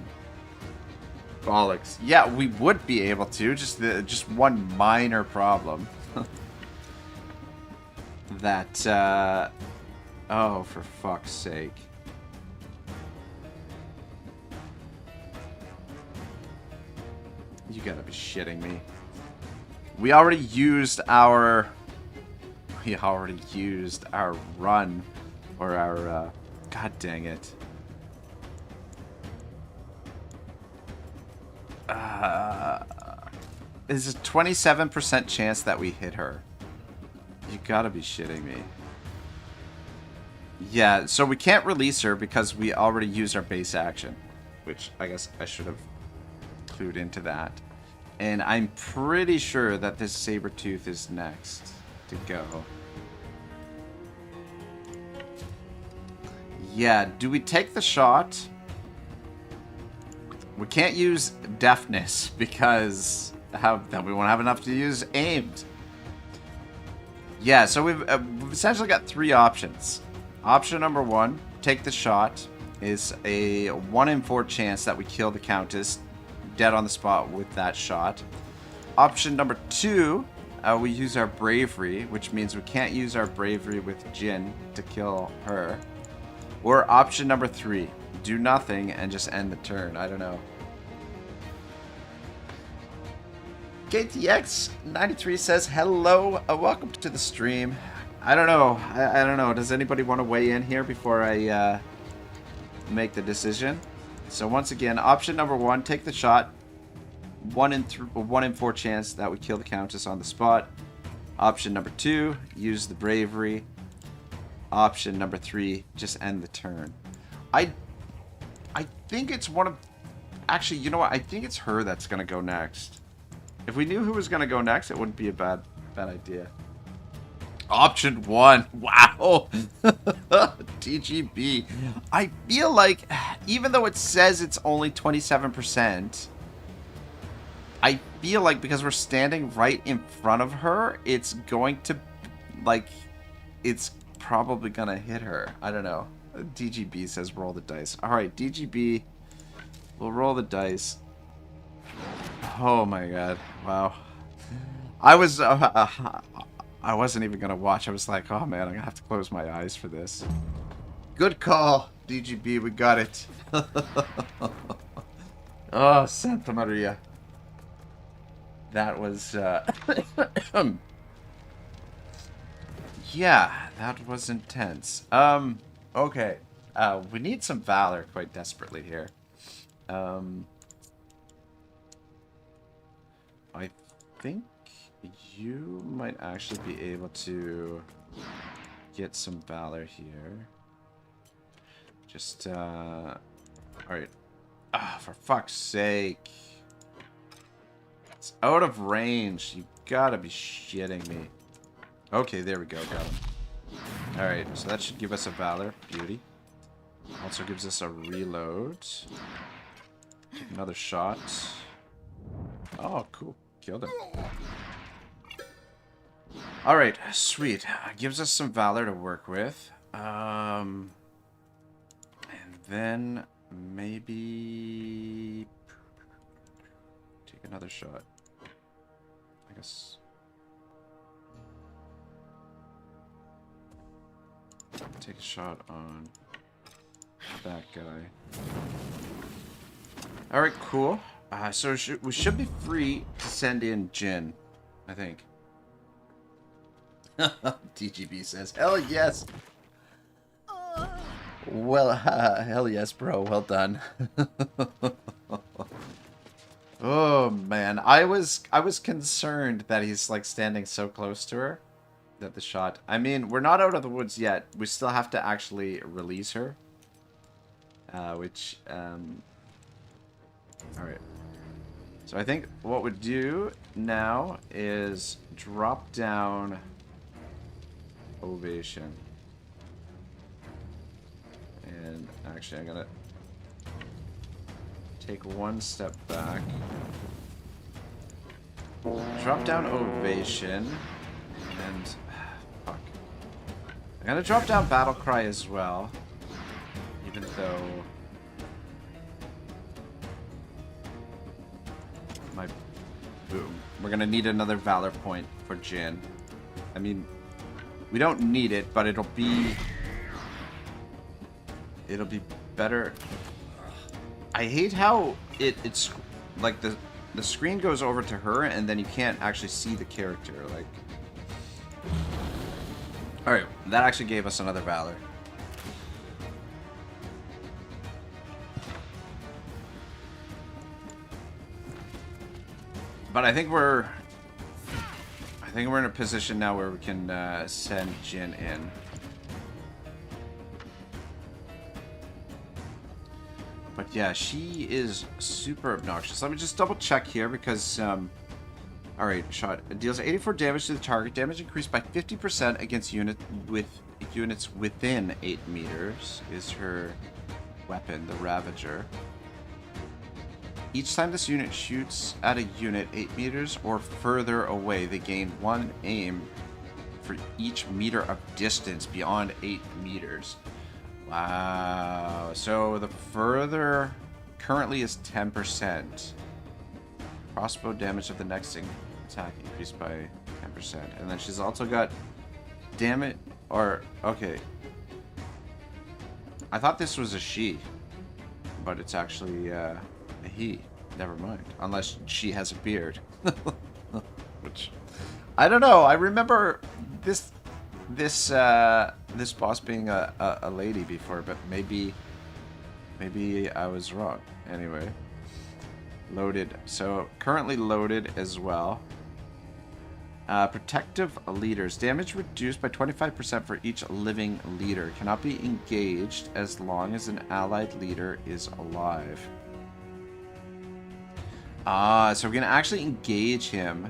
Bollocks. Yeah, we would be able to. Just one minor problem. That, oh, for fuck's sake. You gotta be shitting me. We already used our run. Or our, god dang it. There's a 27% chance that we hit her. You gotta be shitting me. Yeah, so we can't release her because we already used our base action. Which I guess I should have clued into that. And I'm pretty sure that this Sabertooth is next to go. Yeah, do we take the shot? We can't use deafness because then we won't have enough to use aimed. Yeah, so we've essentially got 3 options. Option number 1, take the shot, is a 1 in 4 chance that we kill the Countess dead on the spot with that shot. Option number 2, we use our bravery, which means we can't use our bravery with Jin to kill her. Or option number 3, do nothing and just end the turn. I don't know. KTX93 says, hello, welcome to the stream. I don't know. I don't know. Does anybody want to weigh in here before I make the decision? So once again, option number 1, take the shot. 1 in 4 chance that we kill the Countess on the spot. Option number 2, use the bravery. Option number 3, just end the turn. I think it's one of... Actually, you know what? I think it's her that's going to go next. If we knew who was going to go next, it wouldn't be a bad idea. Option 1. Wow. TGB. I feel like, even though it says it's only 27%, I feel like because we're standing right in front of her, it's going to, like, it's probably going to hit her. I don't know. DGB says roll the dice. Alright, DGB. We'll roll the dice. Oh my god. Wow. I wasn't even going to watch. I was like, oh man, I'm going to have to close my eyes for this. Good call, DGB. We got it. Oh, Santa Maria. That was, yeah, that was intense. Okay. We need some valor quite desperately here. I think you might actually be able to get some valor here. Just, alright. Ah, for fuck's sake. It's out of range. You gotta be shitting me. Okay, there we go. Got him. Alright, so that should give us a valor. Beauty. Also gives us a reload. Take another shot. Oh, cool. Killed him. Alright, sweet. Gives us some valor to work with. And then maybe take another shot. I guess. Take a shot on that guy. Alright, cool. So we should be free to send in Jin, I think. TGB says, hell yes. Well, hell yes, bro. Well done. Oh man, I was concerned that he's like standing so close to her that the shot. I mean, we're not out of the woods yet. We still have to actually release her. Alright. So I think what we do now is drop down Ovation. And actually, I'm gonna take one step back. Drop down Ovation. And fuck. I'm gonna drop down Battle Cry as well. Even though my boom. We're gonna need another Valor point for Jin. I mean, we don't need it, but it'll be better. I hate how it's like the screen goes over to her and then you can't actually see the character. Like, all right, that actually gave us another Valor. But I think we're in a position now where we can send Jin in. But yeah, she is super obnoxious. Let me just double check here because, alright, shot. It deals 84 damage to the target. Damage increased by 50% against units within 8 meters is her weapon, the Ravager. Each time this unit shoots at a unit 8 meters or further away, they gain 1 aim for each meter of distance beyond 8 meters. Wow. So the further currently is 10%. Crossbow damage of the next attack increased by 10%. And then she's also got damage, or, okay. I thought this was a she, but it's actually a he. Never mind. Unless she has a beard. Which, I don't know. I remember this boss being a lady before, but maybe I was wrong. Anyway, loaded. So currently loaded as well. Protective leaders. Damage reduced by 25% for each living leader. Cannot be engaged as long as an allied leader is alive. So we can actually engage him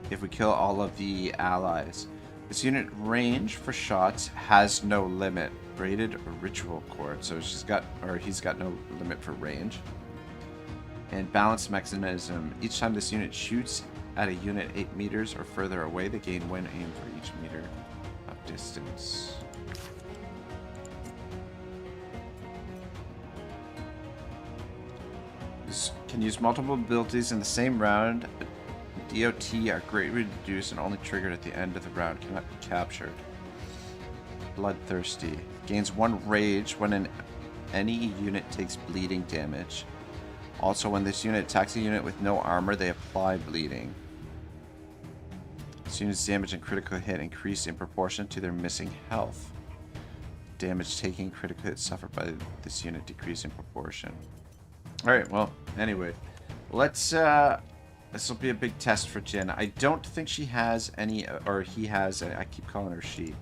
if we kill all of the allies. This unit range for shots has no limit. Braided ritual cord. So he's got no limit for range. And balance mechanism. Each time this unit shoots at a unit 8 meters or further away, they gain 1 aim for each meter of distance. Can use multiple abilities in the same round. DOT are greatly reduced and only triggered at the end of the round. Cannot be captured. Bloodthirsty. Gains 1 rage when any unit takes bleeding damage. Also, when this unit attacks a unit with no armor, they apply bleeding. This unit's damage and critical hit increase in proportion to their missing health. Damage taking critical hit suffered by this unit decrease in proportion. Alright, well, anyway. Let's, this will be a big test for Jin. I don't think she has any, or he has, I keep calling her she.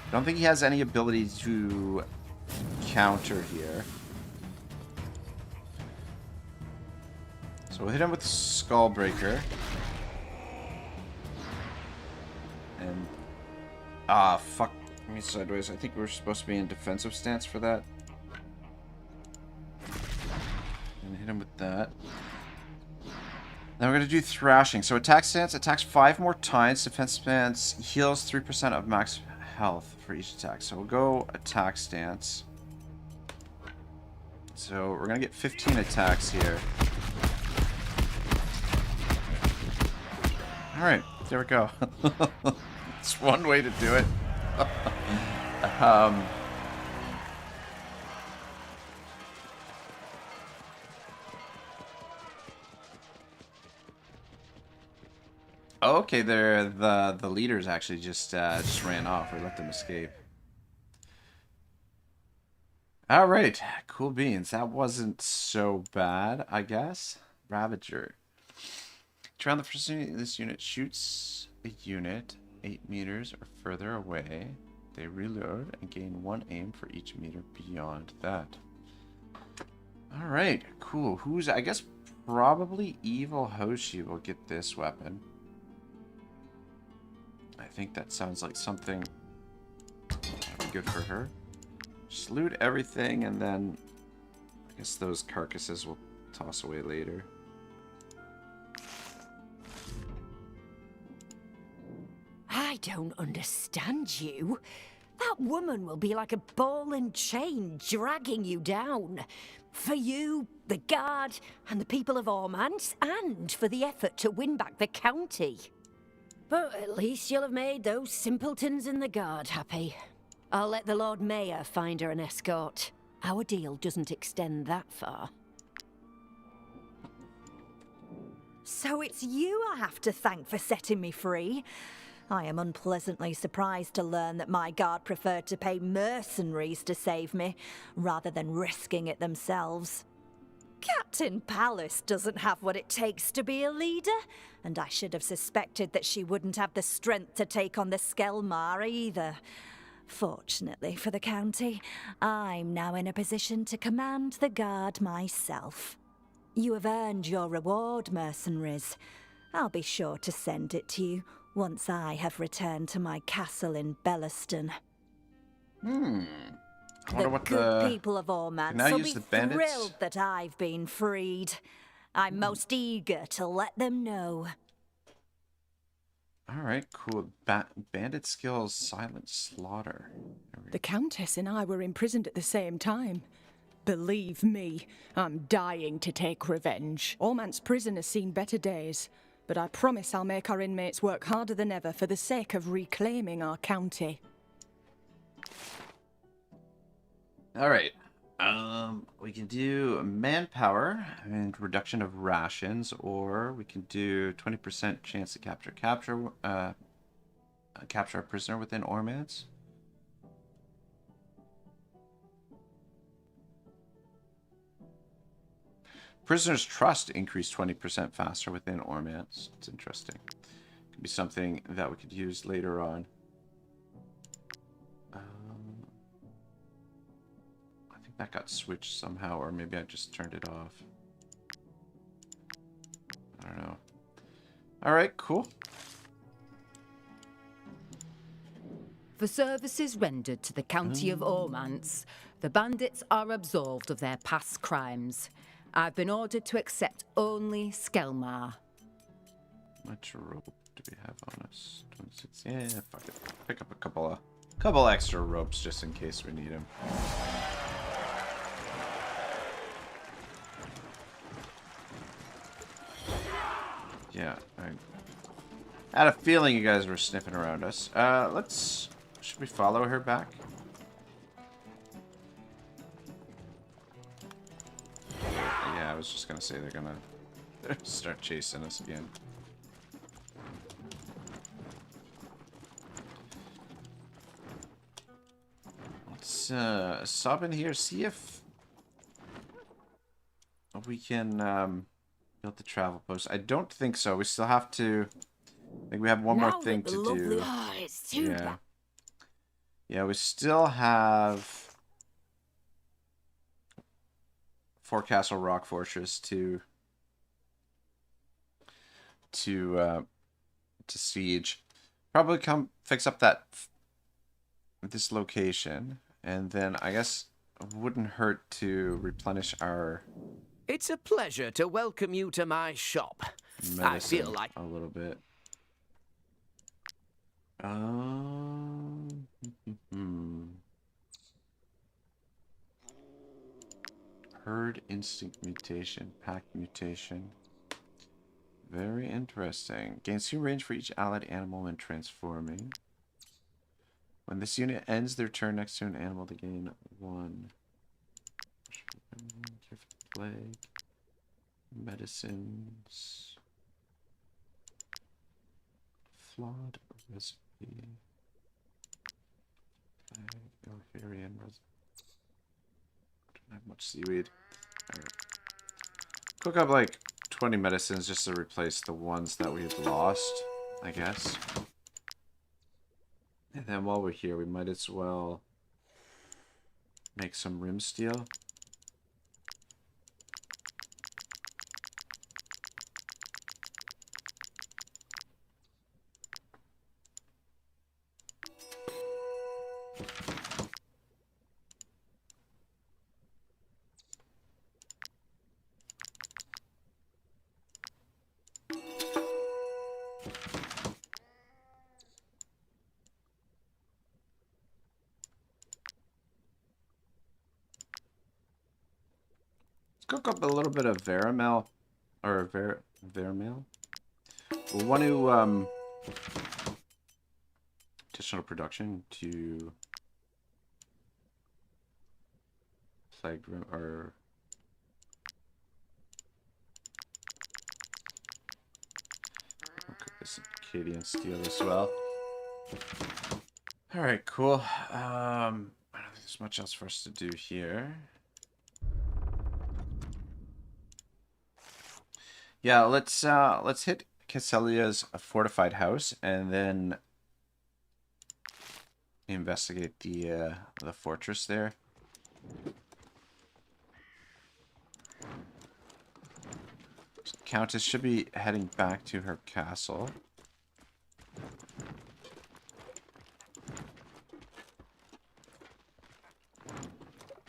I don't think he has any ability to counter here. So we'll hit him with the Skullbreaker. And... ah, fuck me sideways. I think we're supposed to be in defensive stance for that. And hit him with that. Then we're going to do Thrashing. So attack stance attacks 5 more times. Defense stance heals 3% of max health for each attack. So we'll go attack stance. So we're going to get 15 attacks here. Alright, there we go. It's one way to do it. Okay, the leaders actually just ran off or let them escape. All right, cool beans. That wasn't so bad, I guess. Ravager. Around the first unit, this unit shoots a unit 8 meters or further away. They reload and gain 1 aim for each meter beyond that. All right, cool. Who's, I guess, probably Evil Hoshi will get this weapon. I think that sounds like something that'd be good for her. Just loot everything, and then I guess those carcasses will toss away later. I don't understand you. That woman will be like a ball and chain dragging you down. For you, the guard, and the people of Ormance, and for the effort to win back the county. But at least you'll have made those simpletons in the guard happy. I'll let the Lord Mayor find her an escort. Our deal doesn't extend that far. So it's you I have to thank for setting me free. I am unpleasantly surprised to learn that my guard preferred to pay mercenaries to save me, rather than risking it themselves. Captain Palace doesn't have what it takes to be a leader, and I should have suspected that she wouldn't have the strength to take on the Skelmar either. Fortunately for the county, I'm now in a position to command the guard myself. You have earned your reward, mercenaries. I'll be sure to send it to you once I have returned to my castle in Bellaston. I wonder what good people of Ormance will be bandits? thrilled that I've been freed. I'm most eager to let them know. Alright, cool. Bandit skills, silent slaughter. The Countess and I were imprisoned at the same time. Believe me, I'm dying to take revenge. Ormance prison has seen better days, but I promise I'll make our inmates work harder than ever for the sake of reclaiming our county. Alright. We can do manpower and reduction of rations, or we can do 20% chance to capture a prisoner within Ormance. Prisoner's trust increased 20% faster within Ormance. It's interesting. Could be something that we could use later on. I think that got switched somehow, or maybe I just turned it off. I don't know. Alright, cool. For services rendered to the county of Ormance, the bandits are absolved of their past crimes. I've been ordered to accept only Skelmar. Much rope do we have on us? 26. Yeah, fuck it. Pick up a couple extra ropes just in case we need them. Yeah, I had a feeling you guys were sniffing around us. Should we follow her back? Yeah, I was just gonna say they're gonna start chasing us again. Let's stop in here, see if we can build the travel post. I don't think so. We still have to. I think we have one more thing to do. Oh, it's too bad. Yeah, we still have Forecastle Rock Fortress to siege. Probably come fix up this location, and then I guess it wouldn't hurt to replenish our. It's a pleasure to welcome you to my shop. I feel like a little bit. Herd instinct mutation, pack mutation. Very interesting. Gains 2 range for each allied animal when transforming. When this unit ends their turn next to an animal, they gain 1. Plague. Medicines. Flawed recipe. Ovarian recipe. Don't have much seaweed. Alright. Cook up like 20 medicines just to replace the ones that we had lost, I guess. And then while we're here, we might as well make some rim steel. Cook up a little bit of veramel, or veramel. We'll want to additional production to plague or I'll cook this in Acadian steel as well. All right, cool. I don't think there's much else for us to do here. Yeah, let's hit Casselia's fortified house and then investigate the fortress there. So Countess should be heading back to her castle.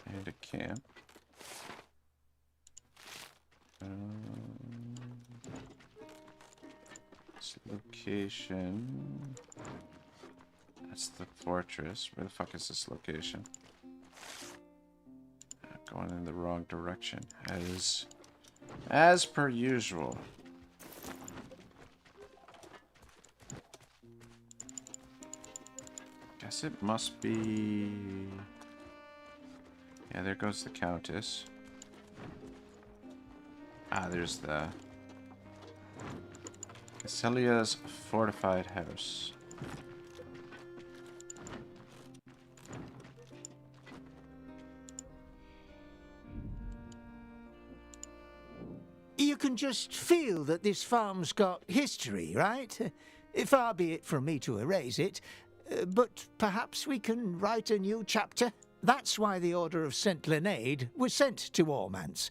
And a camp. This location. That's the fortress. Where the fuck is this location? Going in the wrong direction, as per usual. Guess it must be. Yeah, there goes the Countess. Ah, there's the Casselia's fortified house. You can just feel that this farm's got history, right? Far be it from me to erase it, but perhaps we can write a new chapter. That's why the Order of St. Leonard was sent to Ormance.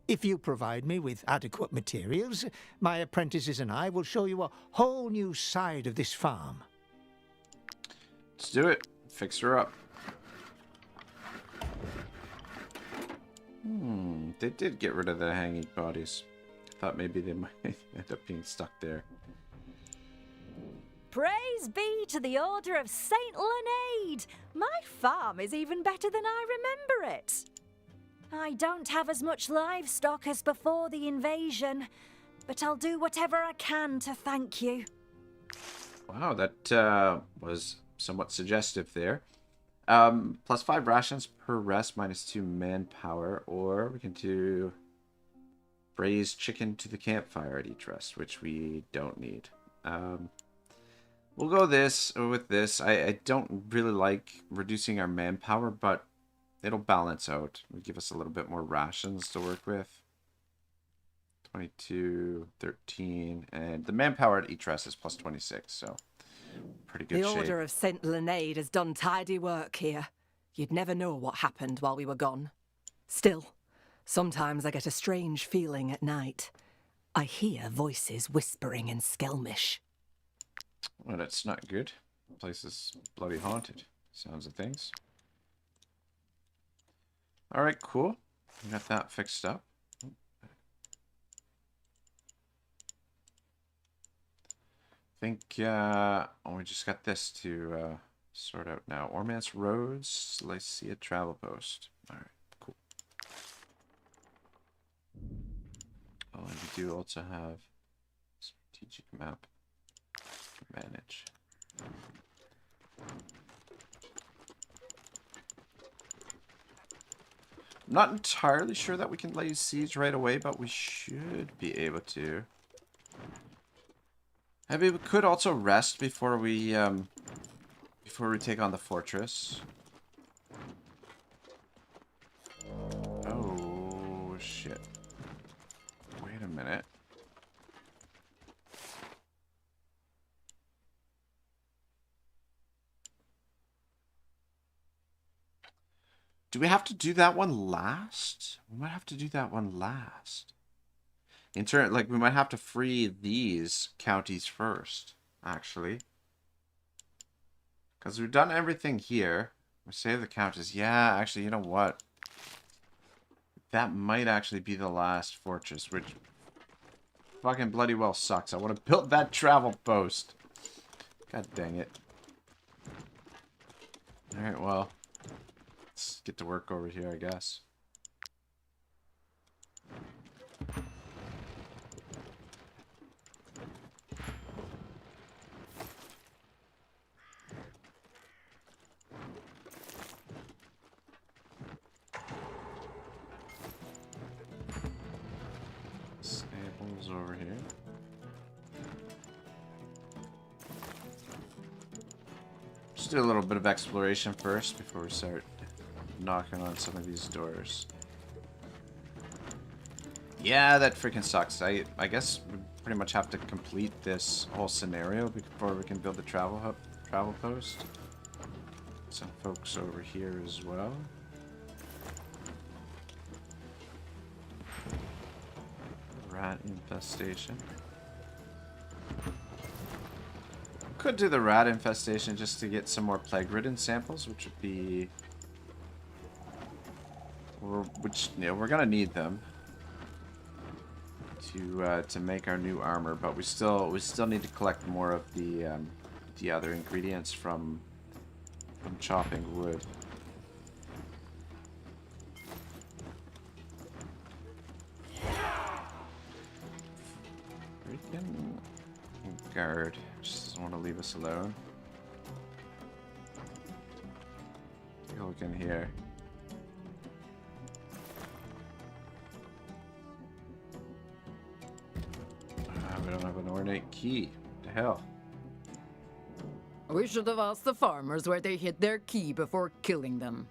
If you provide me with adequate materials, my apprentices and I will show you a whole new side of this farm. Let's do it. Fix her up. They did get rid of the hanging bodies. I thought maybe they might end up being stuck there. Praise be to the Order of Saint Leonard! My farm is even better than I remember it. I don't have as much livestock as before the invasion, but I'll do whatever I can to thank you. Wow, that was somewhat suggestive there. +5 rations per rest, -2 manpower, or we can do braised chicken to the campfire at each rest, which we don't need. We'll go with this. I don't really like reducing our manpower, but it'll balance out. It'll give us a little bit more rations to work with. 22, 13, and the manpower at each rest is +26, so pretty good The shape. Order of Saint Leonard has done tidy work here. You'd never know what happened while we were gone. Still, sometimes I get a strange feeling at night. I hear voices whispering in Skelmish. Well, that's not good. The place is bloody haunted. Sounds of things. Alright, cool. We got that fixed up. I think, we just got this to sort out now. Ormance Roads, Lycia Travel Post. Alright, cool. Oh, and we do also have strategic map to manage. I'm not entirely sure that we can lay siege right away, but we should be able to. Maybe we could also rest before we take on the fortress. Oh shit. Wait a minute. Do we have to do that one last? We might have to do that one last. In turn, like, we might have to free these counties first, actually. Because we've done everything here. We save the counties. Yeah, actually, you know what? That might actually be the last fortress, which fucking bloody well sucks. I want to build that travel post. God dang it. Alright, well. Let's get to work over here, I guess. Stables over here. Just do a little bit of exploration first before we start knocking on some of these doors. Yeah, that freaking sucks. I guess we pretty much have to complete this whole scenario before we can build the travel post. Some folks over here as well. Rat infestation. Could do the rat infestation just to get some more plague-ridden samples, which would be... we're gonna need them to make our new armor, but we still need to collect more of the other ingredients from chopping wood. Freaking guard just doesn't want to leave us alone. Take a look in here. We don't have an ornate key. What the hell? We should have asked the farmers where they hid their key before killing them.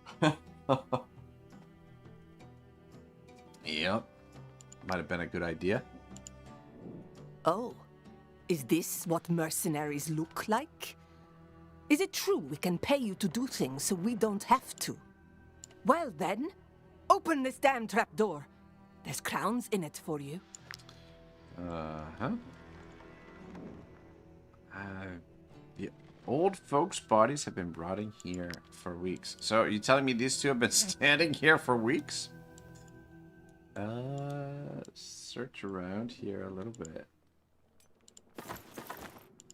Yep. Might have been a good idea. Oh, is this what mercenaries look like? Is it true we can pay you to do things so we don't have to? Well then, open this damn trapdoor. There's crowns in it for you. Uh-huh. Yeah. Old folks' bodies have been rotting here for weeks. So, are you telling me these two have been standing here for weeks? Search around here a little bit.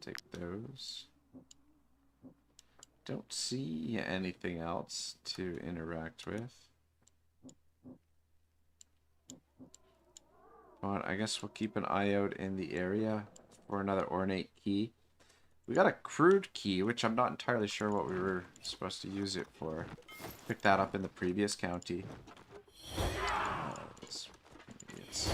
Take those. Don't see anything else to interact with. But I guess we'll keep an eye out in the area for another ornate key. We got a crude key, which I'm not entirely sure what we were supposed to use it for. Picked that up in the previous county. Idiots.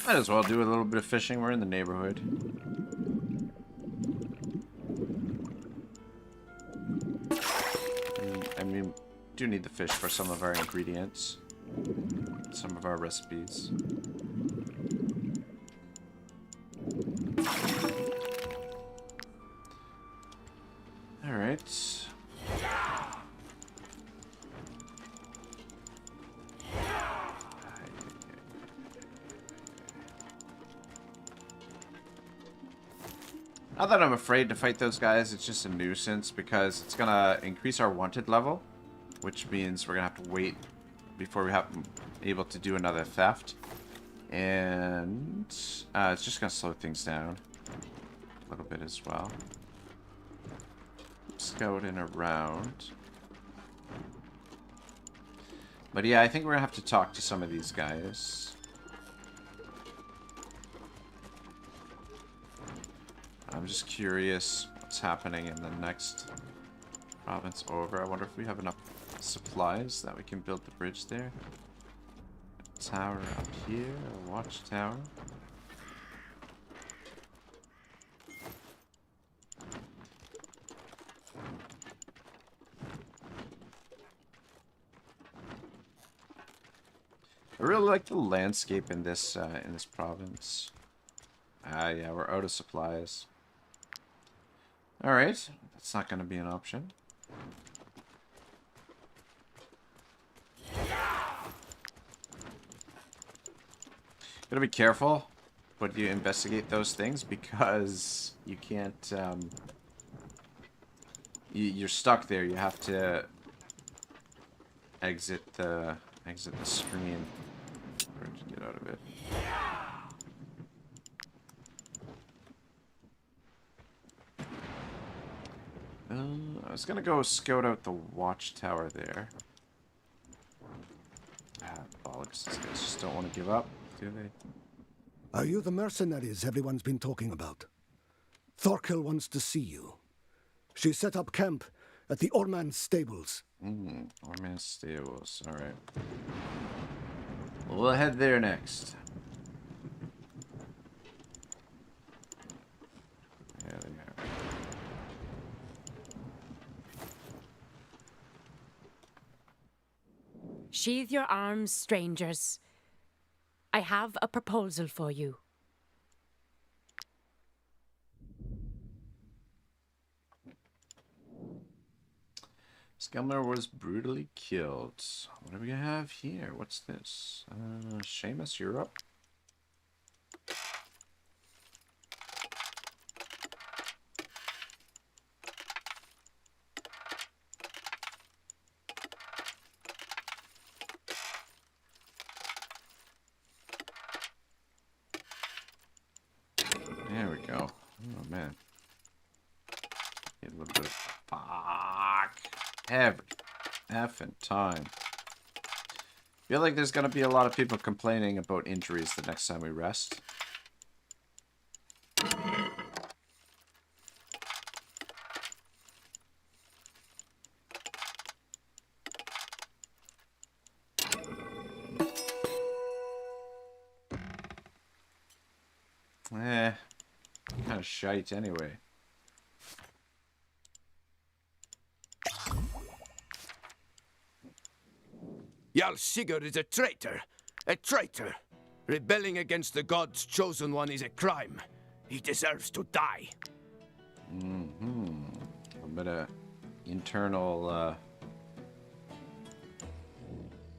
Might as well do a little bit of fishing. We're in the neighborhood. I mean, do need the fish for some of our ingredients, some of our recipes. All right. Not that I'm afraid to fight those guys, it's just a nuisance because it's gonna increase our wanted level, which means we're gonna have to wait before we have able to do another theft. And it's just gonna slow things down a little bit as well. Scouting around. But yeah, I think we're gonna have to talk to some of these guys. I'm just curious what's happening in the next province over. I wonder if we have enough supplies that we can build the bridge there. A tower up here, a watchtower. I really like the landscape in this province. Yeah, we're out of supplies. Alright, that's not going to be an option. Gotta be careful when you investigate those things because you can't, you're stuck there. You have to exit the screen or to get out of it. I was gonna go scout out the watchtower there. Bollocks, these guys just don't want to give up, do they? Are you the mercenaries everyone's been talking about? Thorkel wants to see you. She set up camp at the Orman stables. Orman stables, alright. We'll head there next. There they are. Sheathe your arms, strangers. I have a proposal for you. Skelmar was brutally killed. What do we have here? What's this? Seamus, you're up. There we go. Oh, man. Get a little bit of... Fuck. Every effing time. Feel like there's going to be a lot of people complaining about injuries the next time we rest. kind of shite anyway. Jarl Sigurd is a traitor. A traitor. Rebelling against the God's chosen one is a crime. He deserves to die. A bit of internal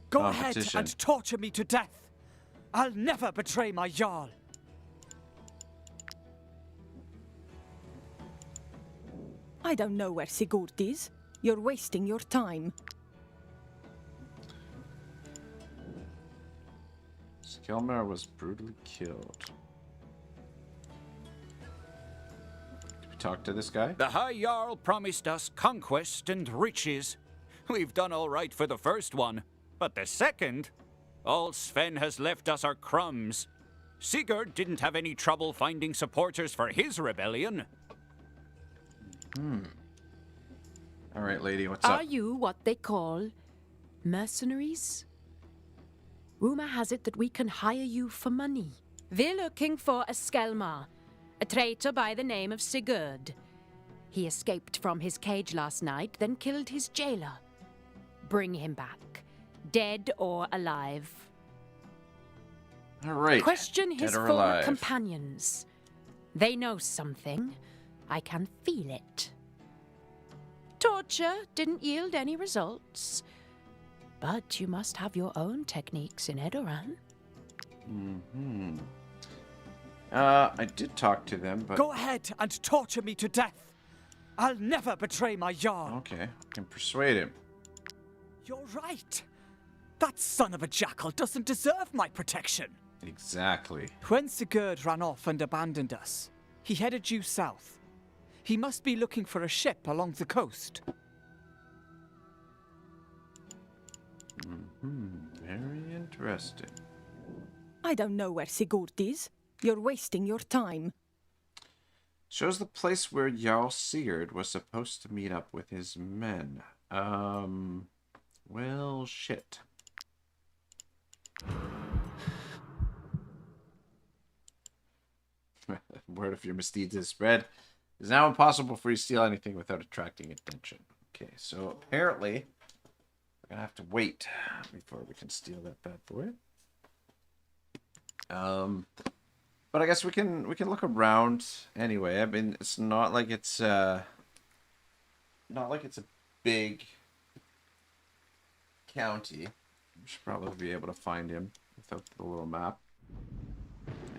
Go ahead competition. and torture me to death. I'll never betray my Jarl. I don't know where Sigurd is. You're wasting your time. Skelmar was brutally killed. Did we talk to this guy? The High Jarl promised us conquest and riches. We've done all right for the first one, but the second? All Sven has left us are crumbs. Sigurd didn't have any trouble finding supporters for his rebellion. All right, lady, what's Are up? you what they call mercenaries? Rumor has it that we can hire you for money. We're looking for a Skelmar, a traitor by the name of Sigurd. He escaped from his cage last night, then killed his jailer. Bring him back, dead or alive. All right. Question his dead or former alive. companions. They know something. I can feel it. Torture didn't yield any results. But you must have your own techniques in Edoran. I did talk to them, but... Go ahead and torture me to death. I'll never betray my Jarl. Okay, I can persuade him. You're right. That son of a jackal doesn't deserve my protection. Exactly. When Sigurd ran off and abandoned us, he headed due south. He must be looking for a ship along the coast. Very interesting. I don't know where Sigurd is. You're wasting your time. Shows the place where Jarl Sigurd was supposed to meet up with his men. Well, shit. Word of your misdeeds is spread. It is now impossible for you to steal anything without attracting attention. Okay, so apparently we're gonna have to wait before we can steal that bad boy. But I guess we can look around anyway. I mean, it's not like it's a big county. We should probably be able to find him without the little map.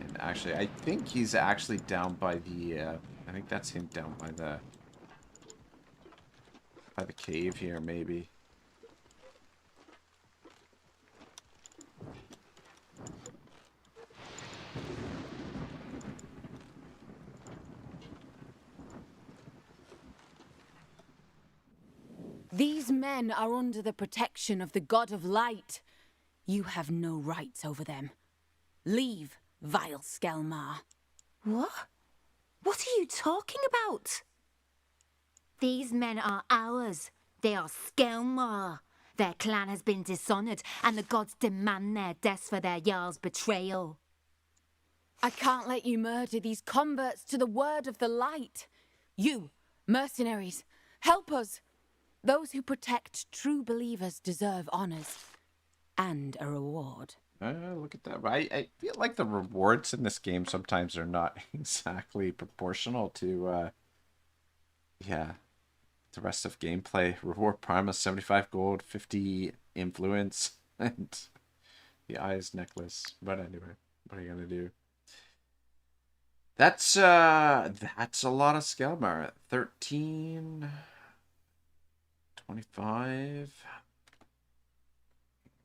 And actually, I think he's actually down by the. I think that's him down by the cave here, maybe. These men are under the protection of the God of Light. You have no rights over them. Leave, vile Skelmar. What? What are you talking about? These men are ours. They are Skelmar. Their clan has been dishonored, and the gods demand their deaths for their Jarl's betrayal. I can't let you murder these converts to the word of the light. You, mercenaries, help us. Those who protect true believers deserve honors and a reward. Look at that. I feel like the rewards in this game sometimes are not exactly proportional to, the rest of gameplay. Reward Primus, 75 gold, 50 influence, and the eyes necklace. But anyway, what are you gonna do? That's a lot of Skelmar. 13, 25...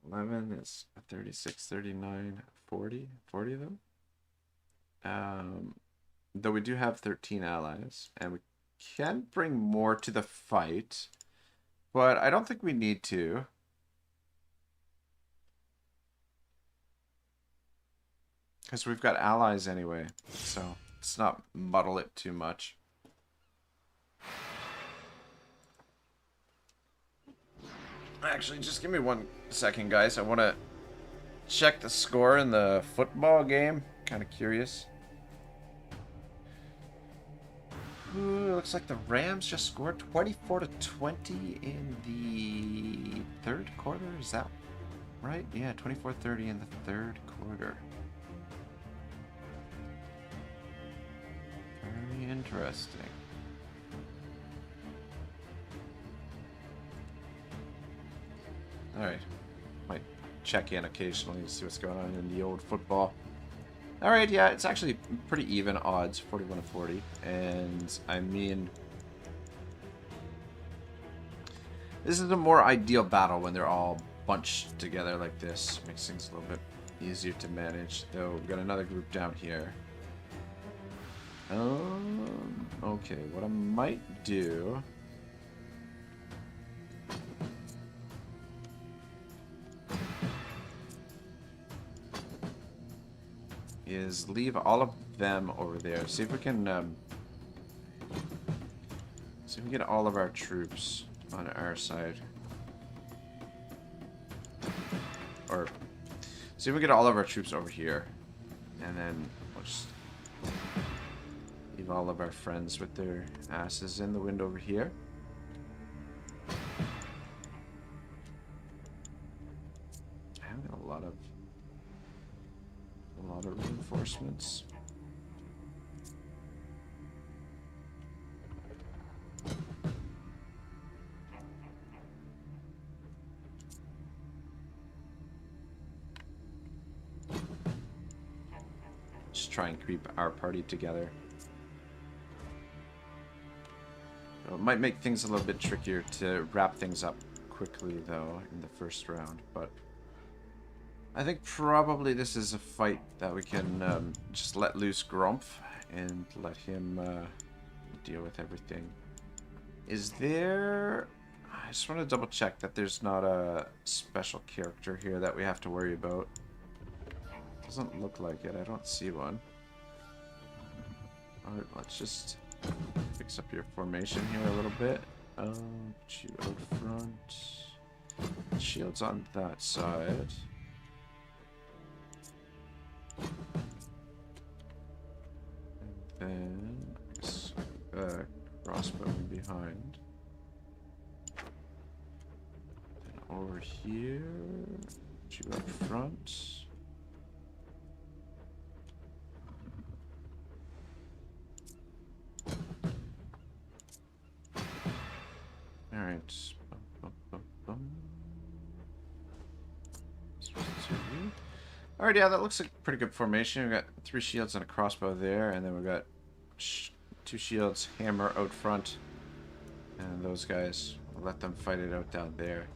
11 is 36, 39, 40. 40 of them. Though we do have 13 allies, and we can bring more to the fight, but I don't think we need to. Because we've got allies anyway, so let's not muddle it too much. Actually, just give me 1 second, guys. I want to check the score in the football game. Kind of curious. looks like the Rams just scored 24-20 in the third quarter. Is that right? Yeah, 24-30 in the third quarter. Very interesting. Alright. Might check in occasionally to see what's going on in the old football. Alright, yeah, it's actually pretty even odds, 41-40. And, I mean, this is a more ideal battle when they're all bunched together like this. Makes things a little bit easier to manage. Though, we've got another group down here. Okay, what I might do... is leave all of them over there. See if we can see if we get all of our troops on our side. Or see if we get all of our troops over here. And then we'll just leave all of our friends with their asses in the wind over here. I've got a lot of reinforcements. Just try and keep our party together. So it might make things a little bit trickier to wrap things up quickly, though, in the first round, but I think probably this is a fight that we can just let loose Grumpf and let him deal with everything. Is there... I just want to double check that there's not a special character here that we have to worry about. Doesn't look like it. I don't see one. Alright, let's just fix up your formation here a little bit. Shoot out front. Shields on that side. And then crossbow behind. Then over here, shoot up front. All right. Alright, yeah, that looks like a pretty good formation. We've got 3 shields and a crossbow there, and then we've got 2 shields, hammer out front, and those guys, we'll let them fight it out down there.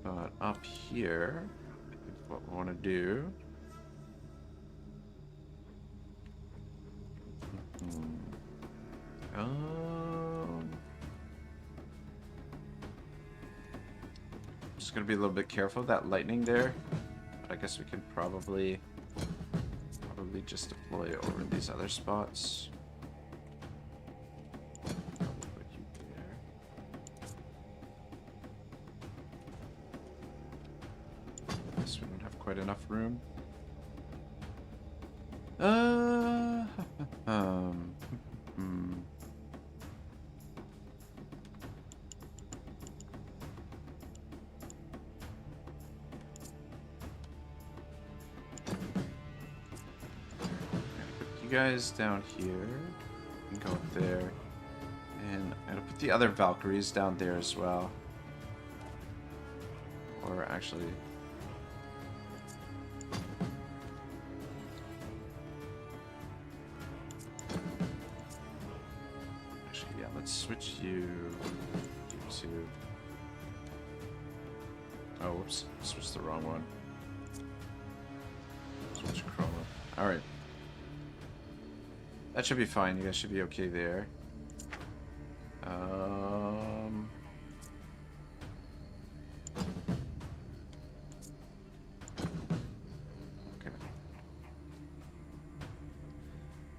But up here, I think what we want to do... just gonna be a little bit careful of that lightning there. I guess we can probably just deploy over these other spots. Probably put you there. Guess we don't have quite enough room. Guys down here and go up there, and I'm gonna put the other Valkyries down there as well, or actually yeah, let's switch you to oh whoops, switched the wrong one. Switch Chroma. Alright. That should be fine. You guys should be okay there. Okay.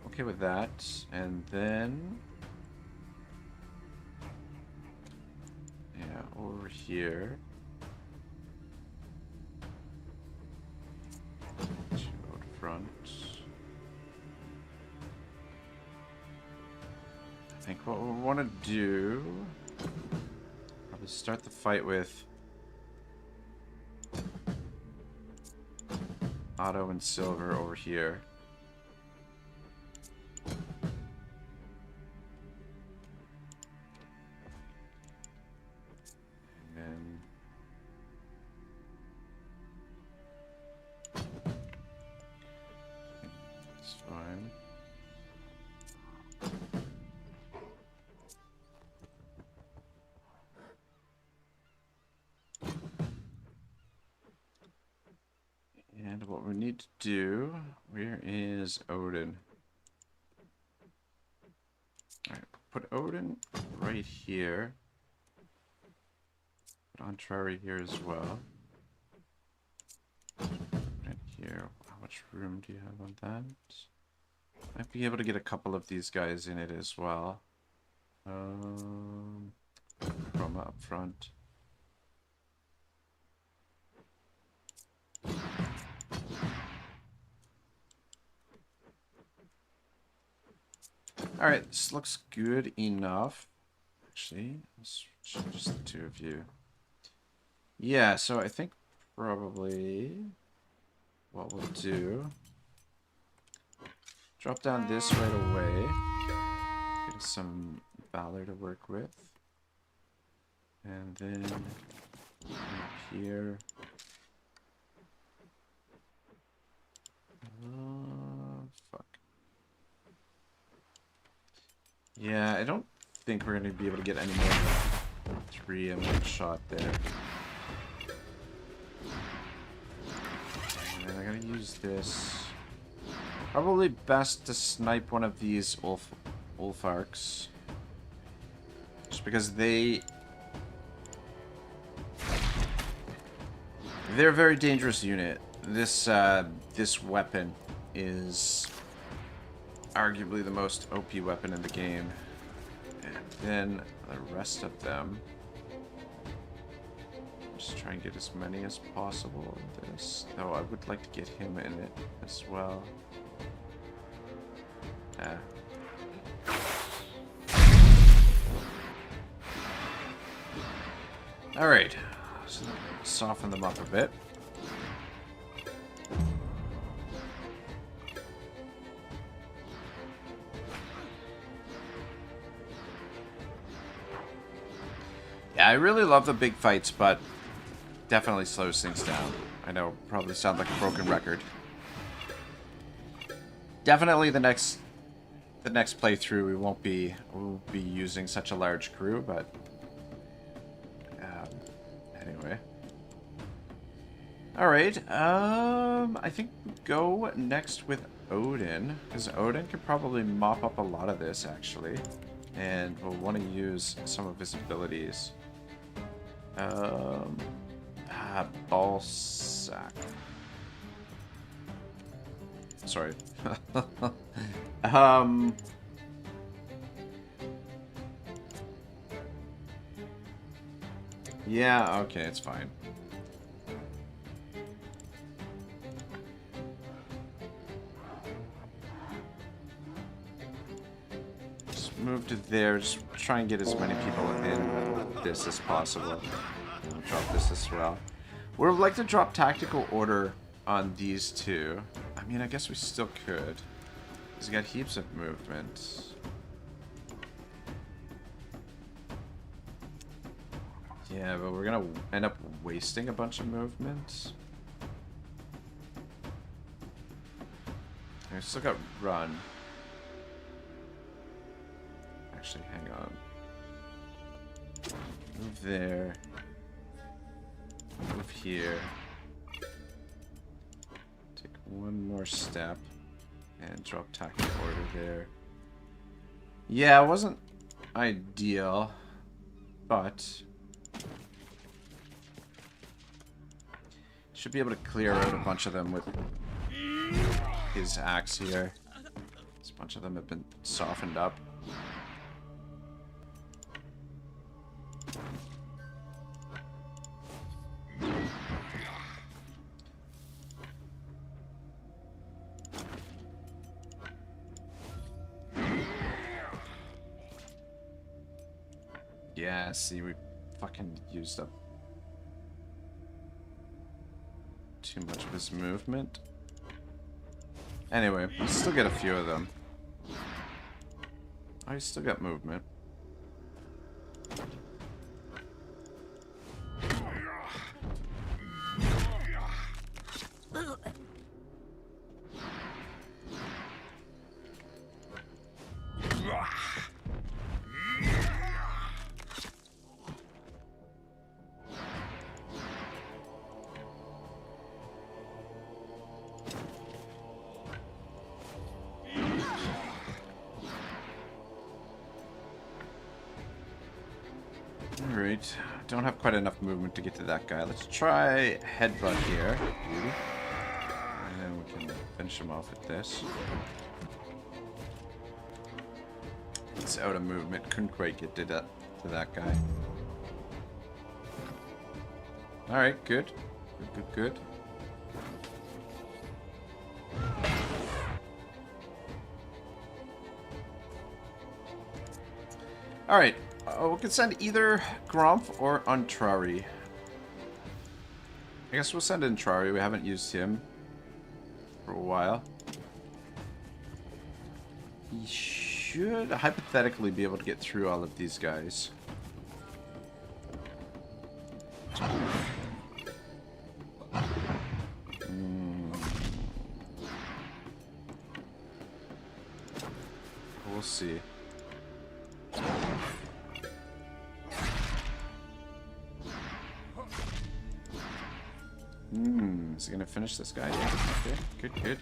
Okay with that. And then... yeah, over here. Out front. think what we want to do... probably start the fight with... Otto and Silver over here. And then... it's fine. And what we need to do, where is Odin? Alright, put Odin right here. Put Antrari here as well. Right here. How much room do you have on that? Might be able to get a couple of these guys in it as well. Chroma up front. Alright, this looks good enough. Actually, let's switch just the two of you. Yeah, so I think probably what we'll do... drop down this right away. Get us some valor to work with. And then up here... fuck. Yeah, I don't think we're going to be able to get any more than 3 in one shot there. And I gotta use this. Probably best to snipe one of these Ulfarks. Just because they're a very dangerous unit. This weapon is arguably the most OP weapon in the game. And then the rest of them, just try and get as many as possible in this. Though I would like to get him in it as well. Alright, so soften them up a bit. Yeah, I really love the big fights, but definitely slows things down. I know, probably sound like a broken record. Definitely the next playthrough we won't be using such a large crew, but anyway. Alright, I think we go next with Odin, because Odin could probably mop up a lot of this, actually. And we'll want to use some of his abilities. Ball sack. Sorry. Yeah, okay, it's fine. Just move to there, just try and get as many people in this as possible. I'll drop this as well. We would like to drop tactical order on these two. I mean, I guess we still could. He's got heaps of movement. Yeah, but we're gonna end up wasting a bunch of movement. We still got run. Actually, hang on. Move there. Move here. Take one more step. And drop tactical order there. Yeah, it wasn't ideal. But should be able to clear out a bunch of them with his axe here. A bunch of them have been softened up. Yeah, see, we fucking used up too much of his movement. Anyway, we still get a few of them. Oh, he's still got movement. Alright, don't have quite enough movement to get to that guy. Let's try headbutt here. And then we can finish him off with this. It's out of movement, couldn't quite get to that guy. Alright, good. Good. Alright. We can send either Gromp or Untrari. I guess we'll send Untrari. We haven't used him for a while. He should hypothetically be able to get through all of these guys. We'll see. Is he gonna finish this guy? Yeah. Okay. Good.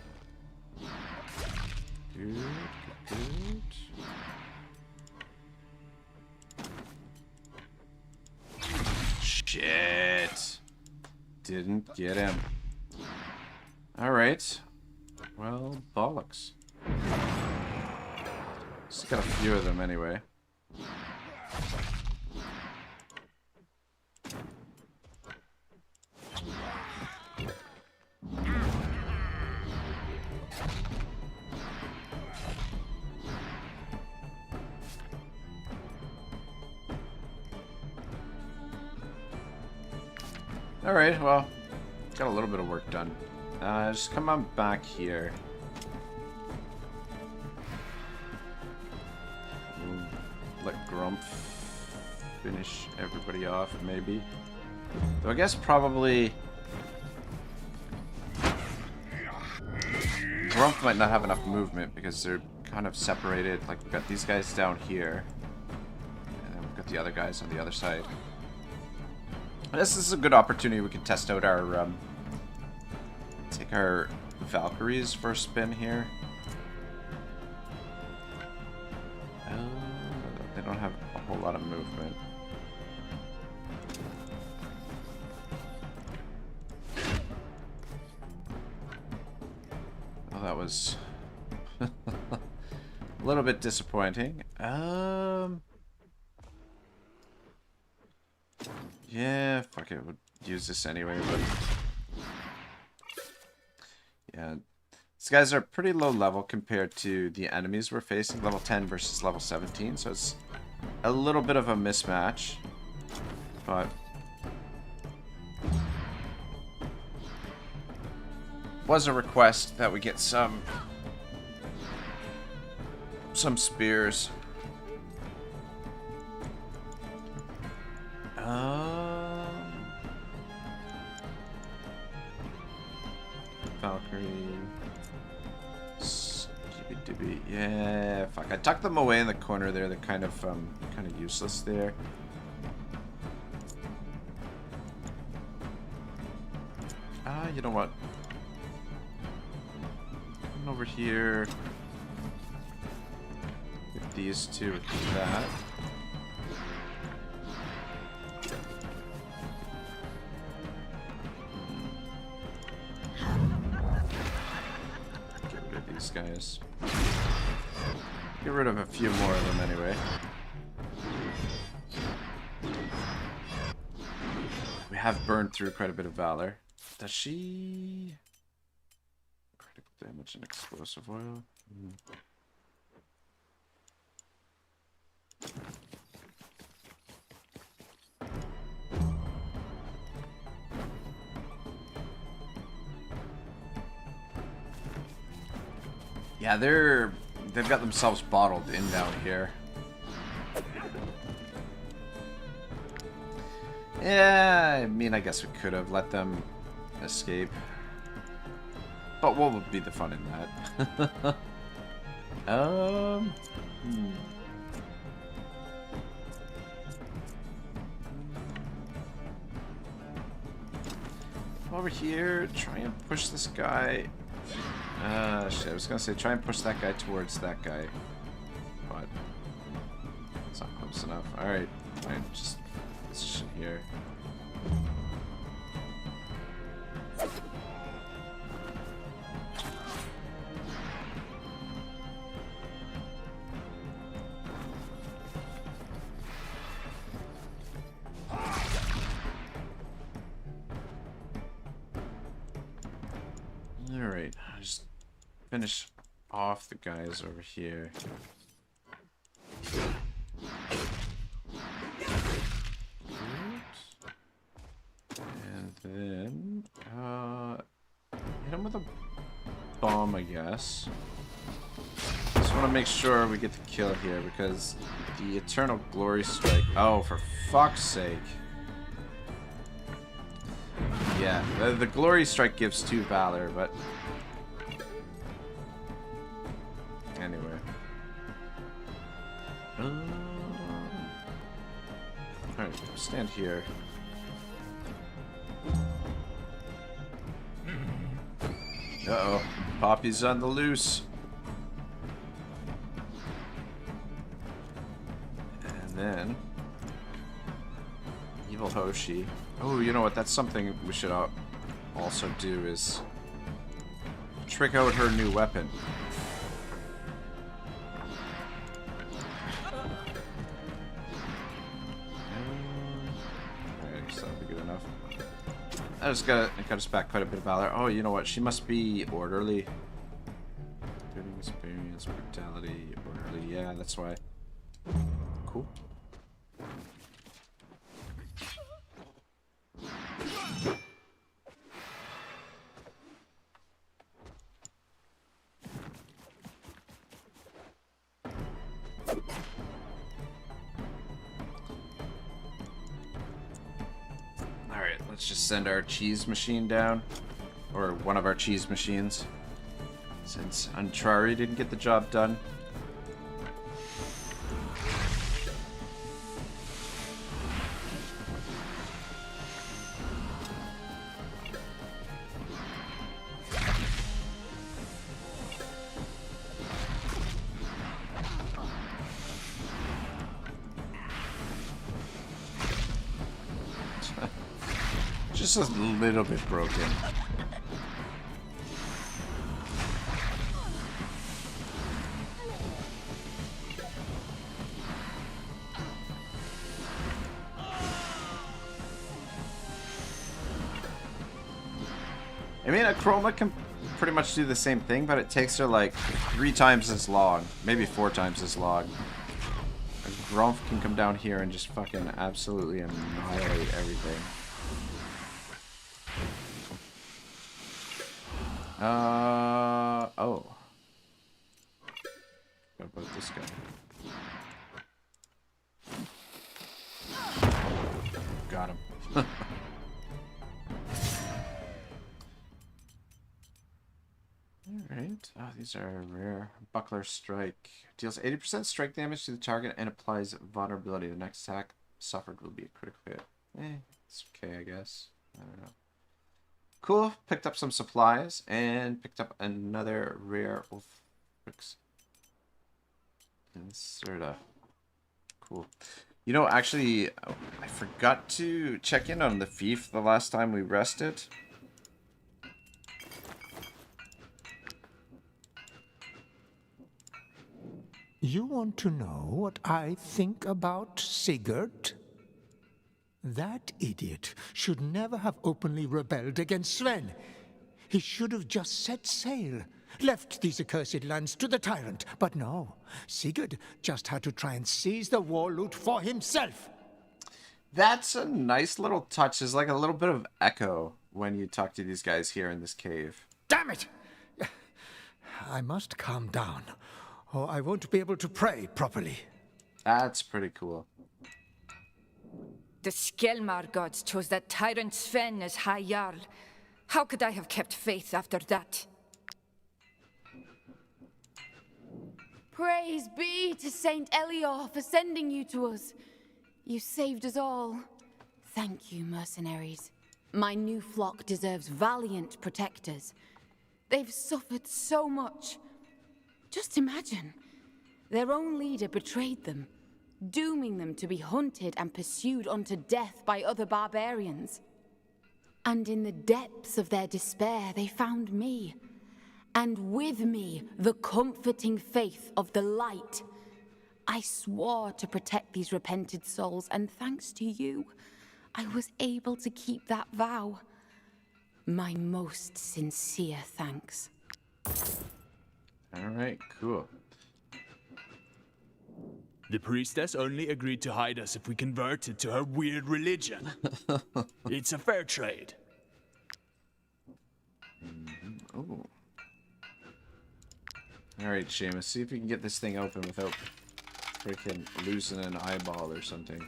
Shit. Didn't get him. Alright. Well, bollocks. Just got a few of them anyway. Alright, well, got a little bit of work done. Just come on back here. Let Grump finish everybody off, maybe. So I guess probably Grump might not have enough movement because they're kind of separated. Like, we've got these guys down here, and then we've got the other guys on the other side. I guess this is a good opportunity. We can test out our, take our Valkyries for a spin here. They don't have a whole lot of movement. Oh, that was a little bit disappointing. Yeah, fuck it, we'll use this anyway, but yeah, these guys are pretty low level compared to the enemies we're facing, level 10 versus level 17, so it's a little bit of a mismatch, but was a request that we get some spears. Valkyrie. Skibidi-dibby. Yeah, fuck. I tucked them away in the corner there. They're kind of useless there. You know what? Come over here. Get these two with that. Guys. Get rid of a few more of them anyway. We have burned through quite a bit of valor. Does she... Critical damage and explosive oil? Yeah, they've got themselves bottled in down here. Yeah, I mean, I guess we could have let them escape. But what would be the fun in that? Over here, try and push this guy. Shit, I was gonna say try and push that guy towards that guy. But it's not close enough. Alright, fine, just this shit here. Alright, I'll just finish off the guys over here. And then, hit him with a bomb, I guess. Just want to make sure we get the kill here because the Eternal Glory Strike. Oh, for fuck's sake. Yeah, the Glory Strike gives 2 Valor, but anyway. Alright, stand here. Uh-oh, Poppy's on the loose. And then Evil Hoshi. Oh, you know what? That's something we should also do is trick out her new weapon. Alright, so that'll be good enough. I just got us back quite a bit of valor. Oh, you know what? She must be orderly. Good experience, brutality, orderly. Yeah, that's why. Cool. Let's just send our cheese machine down. Or one of our cheese machines. Since Antrari didn't get the job done. Just a little bit broken. I mean, a Chroma can pretty much do the same thing, but it takes her like 3 times as long, maybe 4 times as long. A Grumph can come down here and just fucking absolutely annihilate everything. Oh. What about this guy? Got him. Alright. Oh, these are rare. Buckler Strike. Deals 80% strike damage to the target and applies vulnerability. The next attack suffered will be a critical hit. It's okay, I guess. I don't know. Cool. Picked up some supplies and picked up another rare wolf. Inserta. Cool. You know, actually, I forgot to check in on the thief the last time we rested. You want to know what I think about Sigurd? That idiot should never have openly rebelled against Sven. He should have just set sail, left these accursed lands to the tyrant. But no, Sigurd just had to try and seize the war loot for himself. That's a nice little touch. There's like a little bit of echo when you talk to these guys here in this cave. Damn it! I must calm down, or I won't be able to pray properly. That's pretty cool. The Skelmar gods chose that tyrant Sven as High Jarl. How could I have kept faith after that? Praise be to Saint Elior for sending you to us. You saved us all. Thank you, mercenaries. My new flock deserves valiant protectors. They've suffered so much. Just imagine. Their own leader betrayed them, dooming them to be hunted and pursued unto death by other barbarians. And in the depths of their despair, they found me. And with me, the comforting faith of the light. I swore to protect these repented souls, and thanks to you, I was able to keep that vow. My most sincere thanks. Alright, cool. The priestess only agreed to hide us if we converted to her weird religion. It's a fair trade. Oh. Alright, Seamus, see if you can get this thing open without freaking losing an eyeball or something.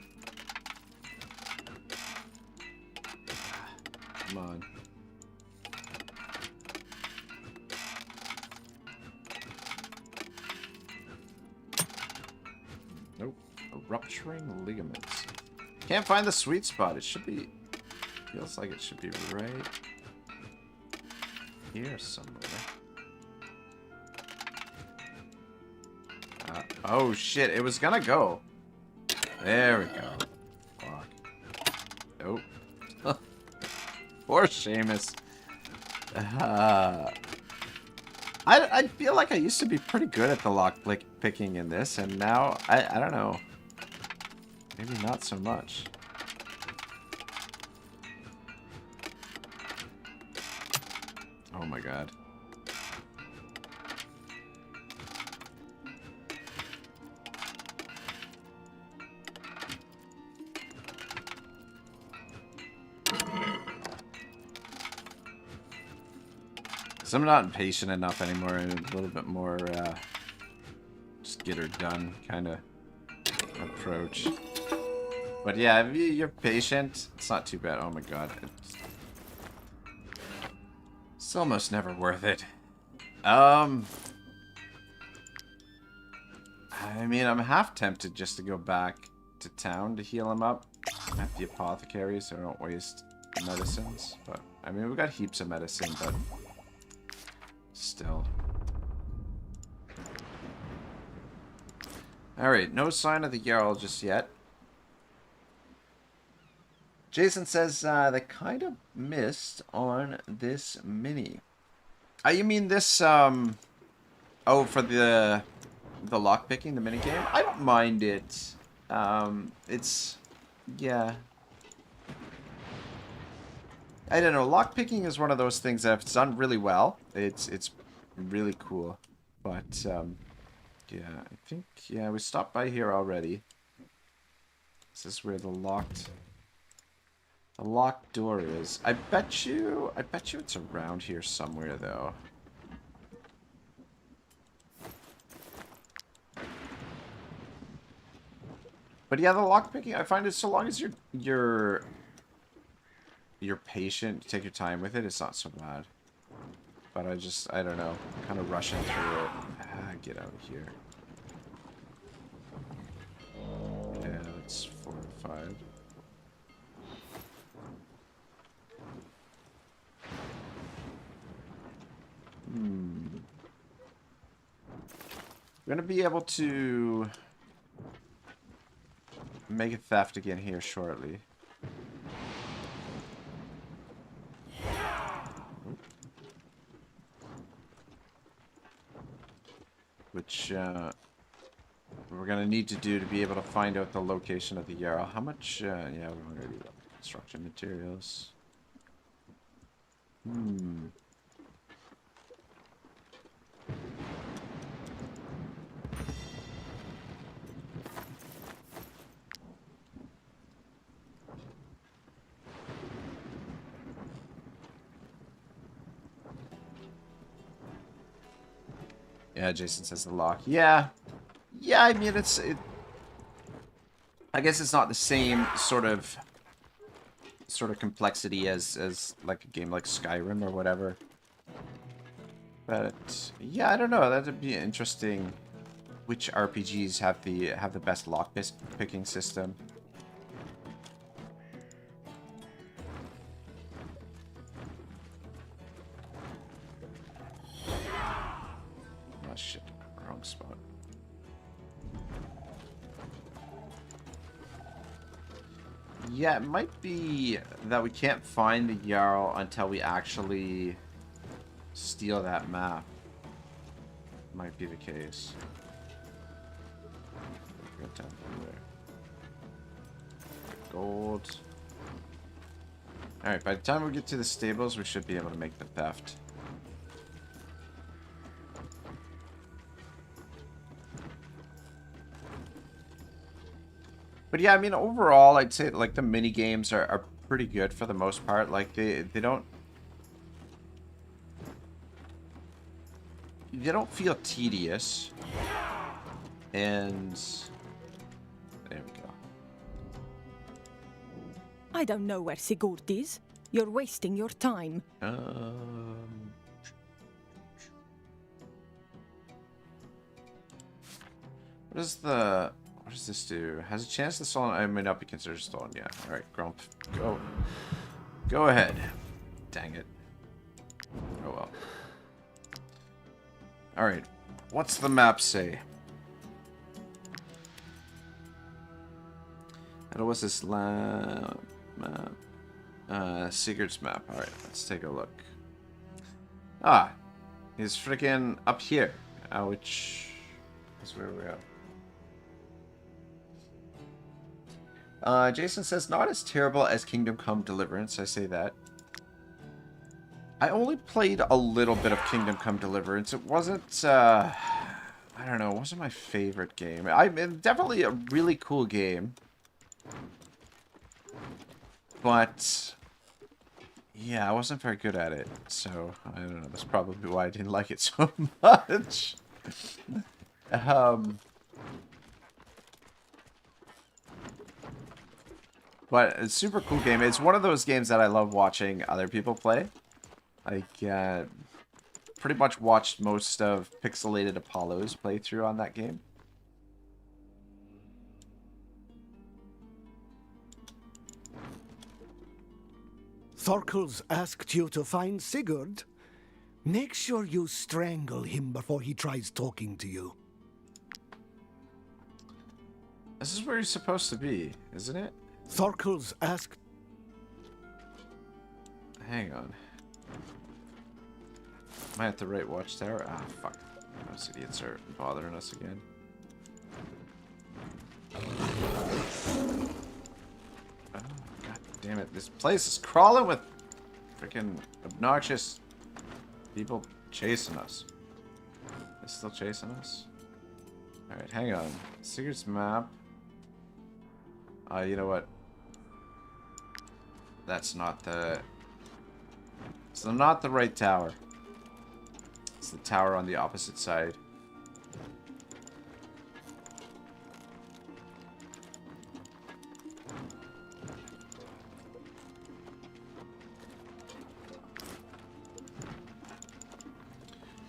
Come on. Nope. Rupturing ligaments. Can't find the sweet spot. It should be... Feels like it should be right here somewhere. Oh shit, it was gonna go. There we go. Fuck. Nope. Poor Seamus. I feel like I used to be pretty good at the lock picking in this, and now, I don't know. Maybe not so much. Oh my god. So I'm not impatient enough anymore, and a little bit more, just get her done kind of approach. But yeah, if you're patient, it's not too bad. Oh my god. It's almost never worth it. I mean, I'm half tempted just to go back to town to heal him up at the apothecary so I don't waste medicines. But, I mean, we've got heaps of medicine, but... Still. Alright, no sign of the Jarl just yet. Jason says they kind of missed on this mini. You mean this, oh, for the lockpicking, the minigame? I don't mind it. It's, yeah. I don't know, lockpicking is one of those things that if it's done really well, it's really cool. But, yeah, I think, yeah, we stopped by here already. This is where the locked door is. I bet you it's around here somewhere, though. But yeah, the lockpicking, I find it so long as you're patient, take your time with it, it's not so bad. But I don't know, kind of rushing through it. Get out of here. Yeah, that's 4 or 5. We're gonna be able to make a theft again here shortly. Which we're gonna need to do to be able to find out the location of the Jarl. How much? Yeah, we're gonna do construction materials. Yeah, Jason says the lock. Yeah. Yeah, I mean, I guess it's not the same sort of complexity as like a game like Skyrim or whatever. But yeah, I don't know. That'd be interesting. Which RPGs have the best lock picking system? Oh shit, wrong spot. Yeah, it might be that we can't find the Jarl until we actually steal that map. Might be the case. Get down there. Gold. Alright, by the time we get to the stables, we should be able to make the theft. But yeah, I mean, overall, I'd say like the mini games are pretty good for the most part. Like they don't feel tedious, and there we go. I don't know where Sigurd is. You're wasting your time. What does this do? Has a chance the stolen item may not be considered stolen. Yeah. All right, Grump, go ahead. Dang it. Oh well. All right. What's the map say? And what's this map? Sigurd's map. All right, let's take a look. Ah, he's freaking up here, which is where we are. Jason says, not as terrible as Kingdom Come Deliverance. I say that. I only played a little bit of Kingdom Come Deliverance. It wasn't, I don't know, it wasn't my favorite game. Definitely a really cool game. But, yeah, I wasn't very good at it. So, I don't know, that's probably why I didn't like it so much. But it's a super cool game. It's one of those games that I love watching other people play. Like, pretty much watched most of Pixelated Apollo's playthrough on that game. Thorkel's asked you to find Sigurd. Make sure you strangle him before he tries talking to you. This is where he's supposed to be, isn't it? Thorkel's asked... Hang on. Am I at the right watchtower? Ah, fuck. Those idiots are bothering us again. Oh, god damn it. This place is crawling with freaking obnoxious people chasing us. They're still chasing us? Alright, hang on. Sigurd's map. You know what? That's not the... It's not the right tower. It's the tower on the opposite side.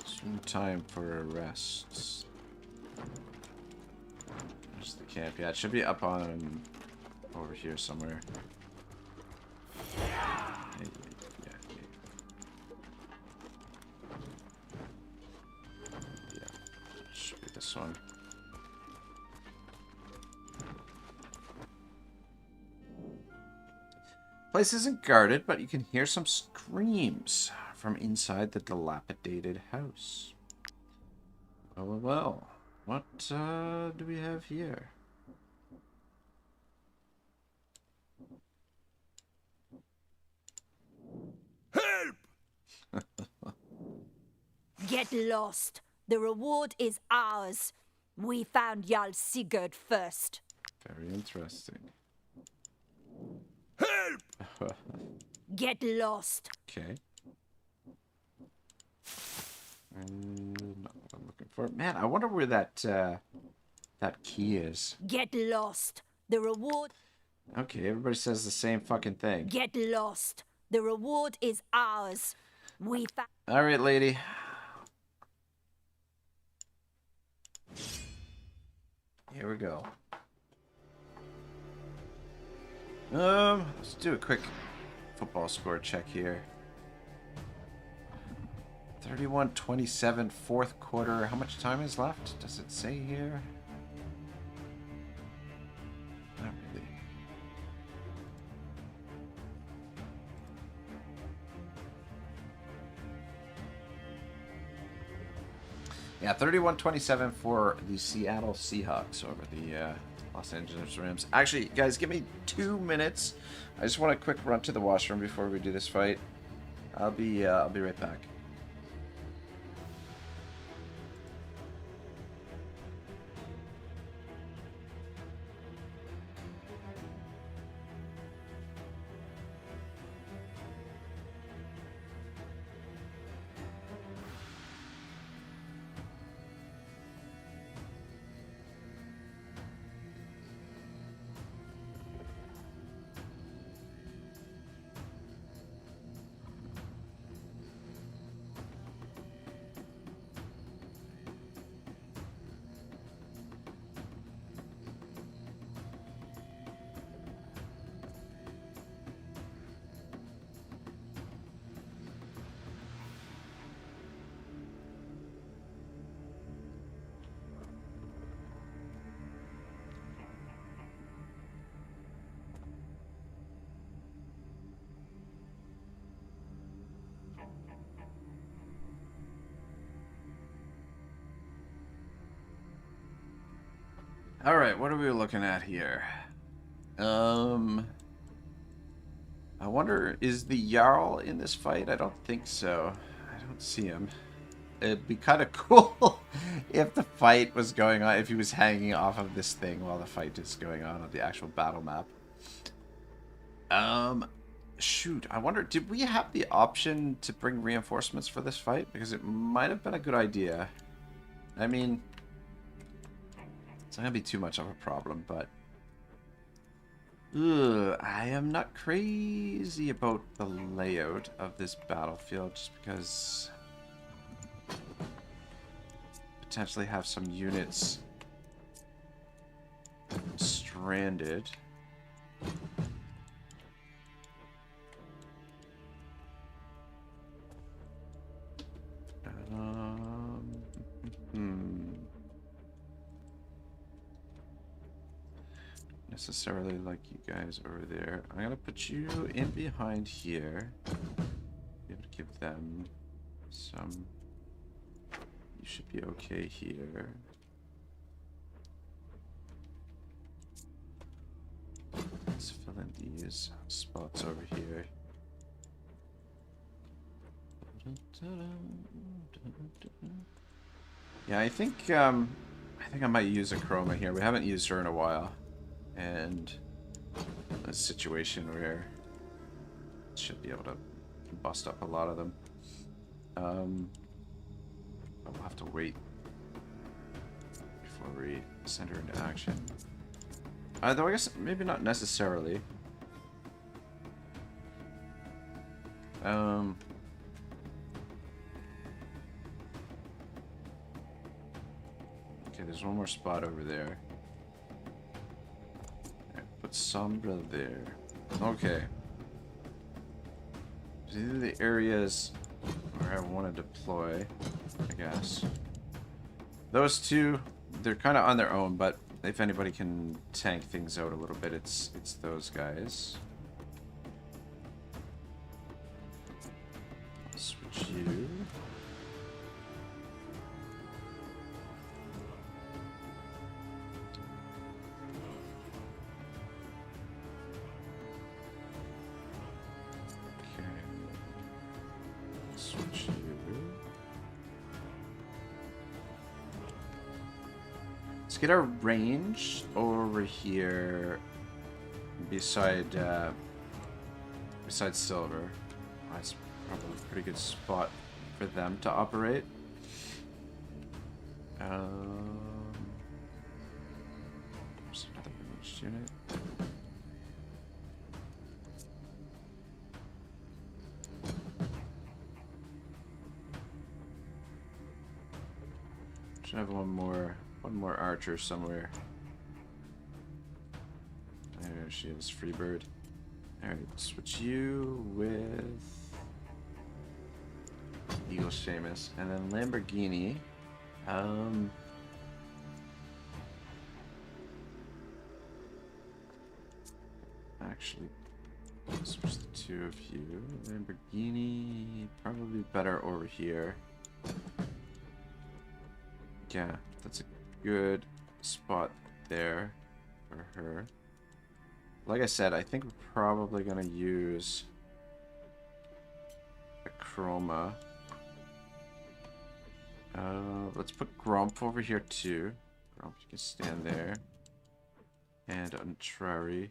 Soon time for a rest. There's the camp. Yeah, it should be up on... over here somewhere. One. Place isn't guarded, but you can hear some screams from inside the dilapidated house. Well. What do we have here? Help! Get lost. The reward is ours. We found Jarl Sigurd first. Very interesting. Help! Get lost. Okay. Not what I'm looking for. Man, I wonder where that that key is. Get lost. The reward... Okay, everybody says the same fucking thing. Get lost. The reward is ours. We All right, lady. Here we go. Let's do a quick football score check here. 31-27, fourth quarter. How much time is left? Does it say here? Not really. Yeah, 31-27 for the Seattle Seahawks over the Los Angeles Rams. Actually, guys, give me 2 minutes. I just want a quick run to the washroom before we do this fight. I'll be right back. All right, what are we looking at here? I wonder, is the Jarl in this fight? I don't think so. I don't see him. It'd be kind of cool if the fight was going on, if he was hanging off of this thing while the fight is going on the actual battle map. Shoot, I wonder, did we have the option to bring reinforcements for this fight? Because it might have been a good idea. I mean, it's not gonna be too much of a problem, but I am not crazy about the layout of this battlefield, just because potentially have some units stranded. Necessarily like you guys over there. I'm gonna put you in behind here. Be able to give them some. You should be okay here. Let's fill in these spots over here. Yeah, I think I might use a chroma here. We haven't used her in a while. And a situation where should be able to bust up a lot of them. But we'll have to wait before we send her into action. Though I guess maybe not necessarily. Okay, there's one more spot over there. Put Sombra there. Okay. These are the areas where I want to deploy, I guess. Those two, they're kind of on their own, but if anybody can tank things out a little bit, it's those guys. I'll switch you. Get our range over here beside silver. That's probably a pretty good spot for them to operate. There's another ranged unit. Should have one more archer somewhere. There she is, Freebird. Alright, switch you with Eagle Seamus. And then Lamborghini. Actually, switch the two of you. Lamborghini, probably better over here. Yeah, that's a good spot there for her. Like I said, I think we're probably going to use a chroma. Let's put Grump over here too. Grump, you can stand there. And Untrari.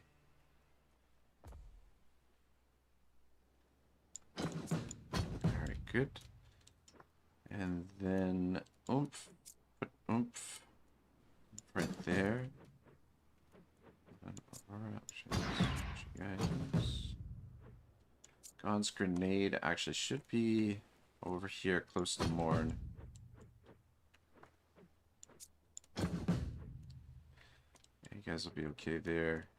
Alright, good. And then Oomph. Put Oomph right there. Gon's grenade actually should be over here close to Morn. Yeah, you guys will be okay there.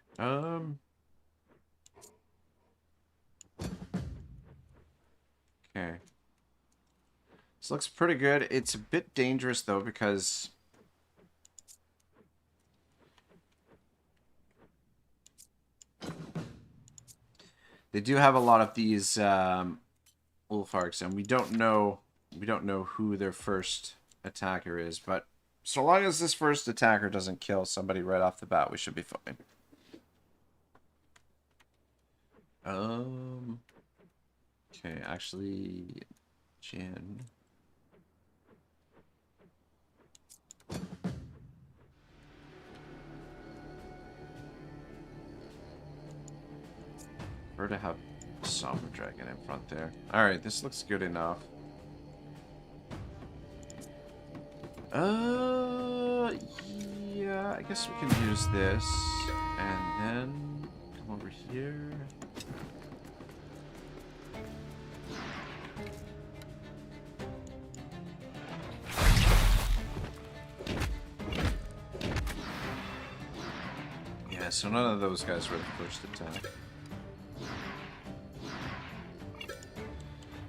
Okay. This looks pretty good. It's a bit dangerous though because they do have a lot of these Ulfarks, and we don't know who their first attacker is, but so long as this first attacker doesn't kill somebody right off the bat, we should be fine. Okay, actually, Jen. Prefer to have Somber Dragon in front there. Alright, this looks good enough. Yeah, I guess we can use this. And then come over here. Yeah, so none of those guys were the first attack.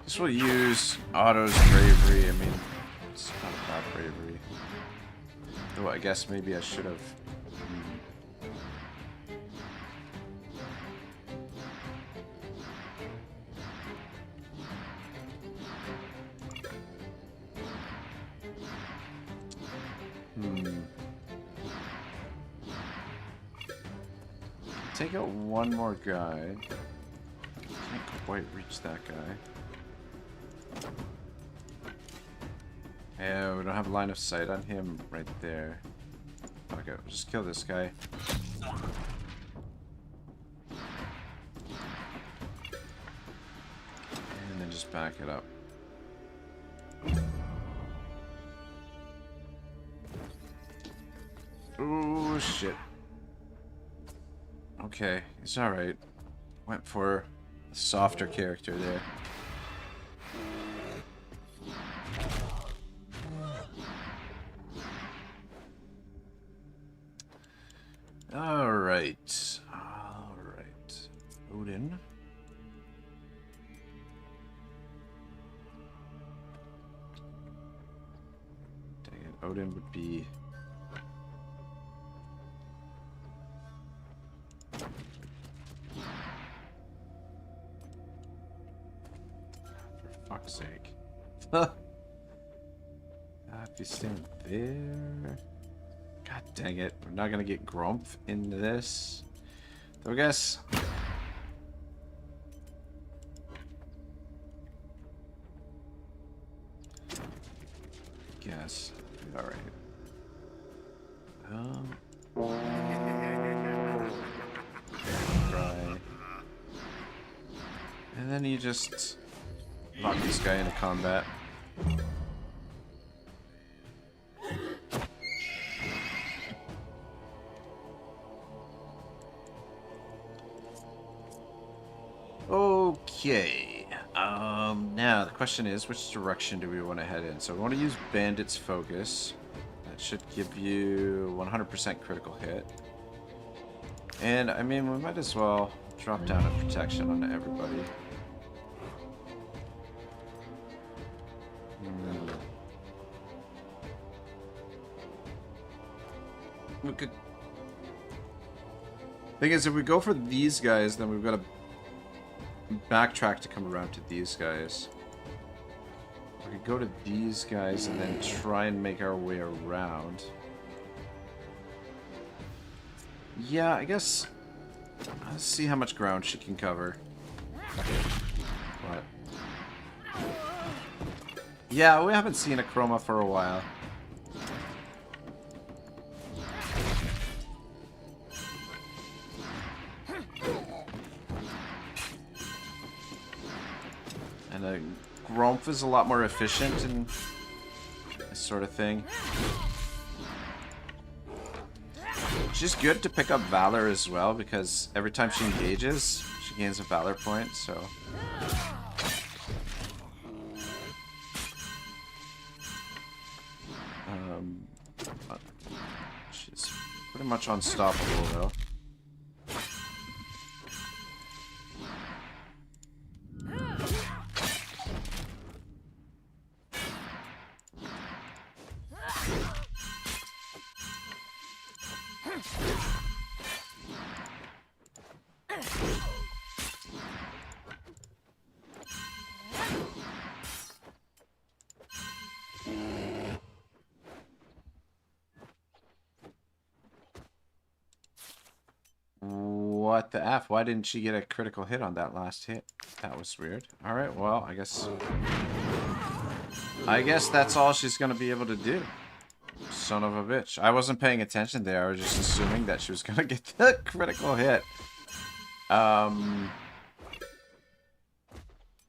This will use Otto's bravery. I mean, it's not bad bravery. Though I guess maybe I should have. Take out one more guy. Can't quite reach that guy. Yeah, we don't have line of sight on him right there. Okay, we'll just kill this guy. And then just back it up. Oh shit. Okay, it's alright. Went for a softer character there. Alright. Alright. Odin. Dang it, Odin would be... For fuck's sake. If you stand there... God dang it, we're not gonna get Grump into this. Though I guess... Alright. Try. And then you just lock this guy into combat. Okay. Now the question is, which direction do we want to head in? So we want to use Bandit's Focus. That should give you 100% critical hit. And I mean, we might as well drop down a protection on everybody. We could. Thing is, if we go for these guys, then we've got to backtrack to come around to these guys. We could go to these guys and then try and make our way around. Yeah, I guess. Let's see how much ground she can cover. What? Yeah, we haven't seen a Chroma for a while. And Grumph is a lot more efficient in this sort of thing. She's good to pick up Valor as well, because every time she engages, she gains a Valor point, so... she's pretty much unstoppable, though. What the F? Why didn't she get a critical hit on that last hit? That was weird. Alright, well, I guess that's all she's gonna be able to do. Son of a bitch. I wasn't paying attention there. I was just assuming that she was gonna get the critical hit.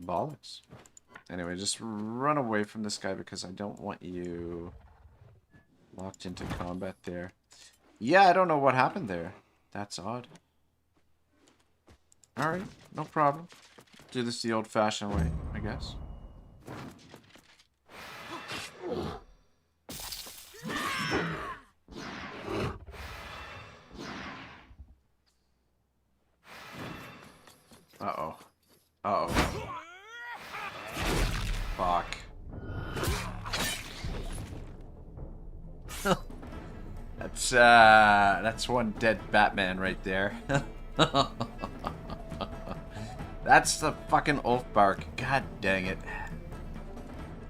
Bollocks. Anyway, just run away from this guy because I don't want you locked into combat there. Yeah, I don't know what happened there. That's odd. Alright, no problem. Do this the old-fashioned way, I guess. Uh-oh. Uh-oh. Fuck. That's one dead Batman right there. That's the fucking Ulfbark. God dang it.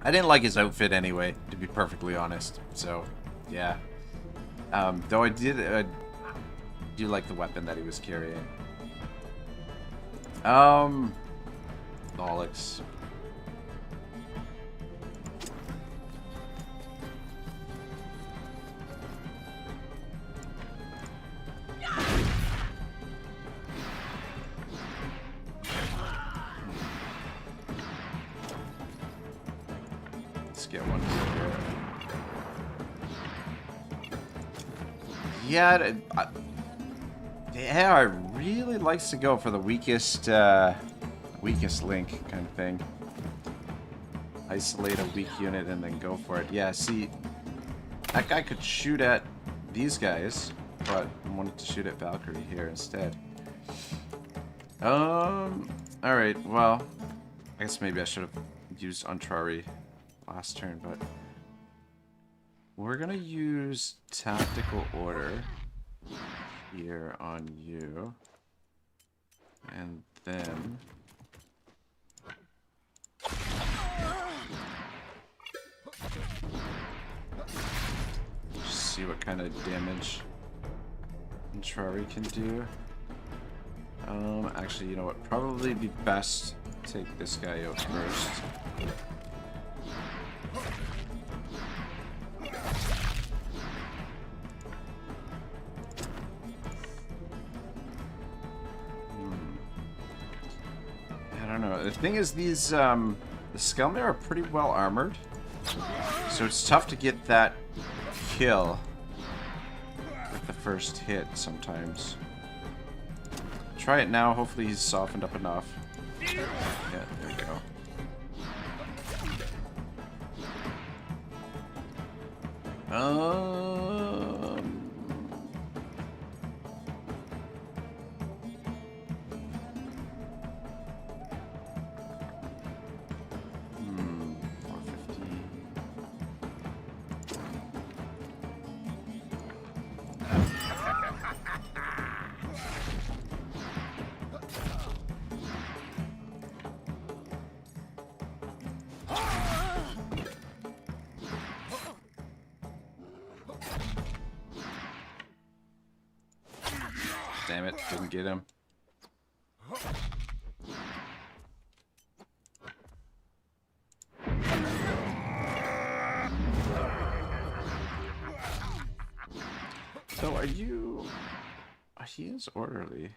I didn't like his outfit anyway, to be perfectly honest. So, yeah. Though I do like the weapon that he was carrying. Bollocks. Get one here. Yeah, it really likes to go for the weakest link kind of thing. Isolate a weak unit and then go for it. Yeah, see, that guy could shoot at these guys, but I wanted to shoot at Valkyrie here instead. Alright, well, I guess maybe I should have used Untrari last turn, but we're gonna use tactical order here on you, and then just see what kind of damage Untrari can do. Actually, you know what? Probably be best to take this guy out first. I don't know. The thing is, these the Skelmar are pretty well armored, so it's tough to get that kill with the first hit sometimes. Try it now. Hopefully he's softened up enough. Damn it, didn't get him. So are you... He is orderly.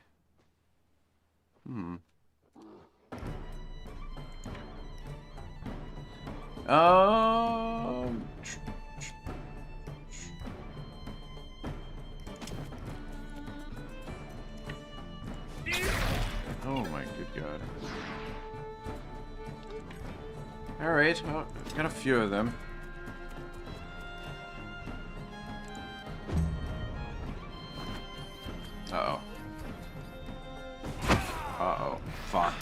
Oh my good god. Alright, well, got a few of them. Uh-oh. Uh-oh. Fuck.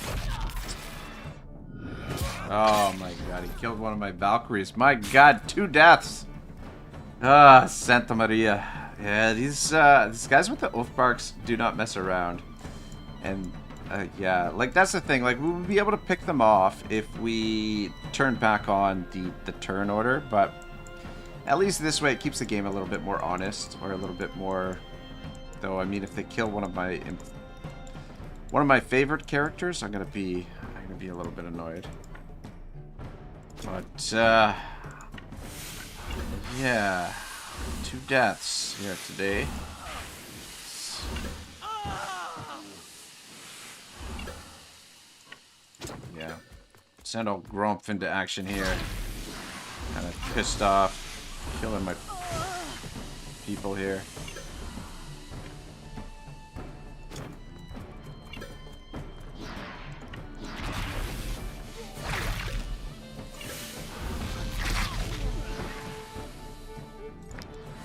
Oh my god, he killed one of my Valkyries. My god, 2 deaths! Ah, Santa Maria. Yeah, these guys with the Oathbarks do not mess around. And, yeah, like, that's the thing. Like, we would be able to pick them off if we turned back on the turn order, but at least this way it keeps the game a little bit more honest, or a little bit more... Though, I mean, if they kill one of my favorite characters, I'm gonna be a little bit annoyed. But, yeah, 2 deaths here today. Yeah, send old Grumpf into action here. Kind of pissed off, killing my people here.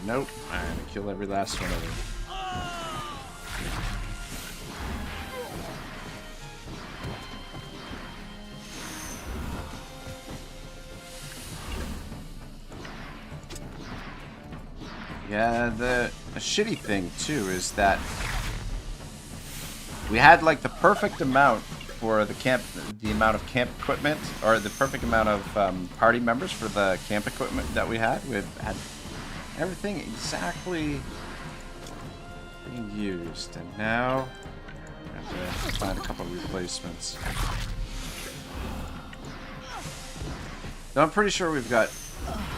Nope, I'm gonna kill every last one of them. Yeah, the shitty thing too is that we had like the perfect amount for the amount of camp equipment, or the perfect amount of party members for the camp equipment that we had. We had everything exactly being used, and now I have to find a couple of replacements. Though I'm pretty sure we've got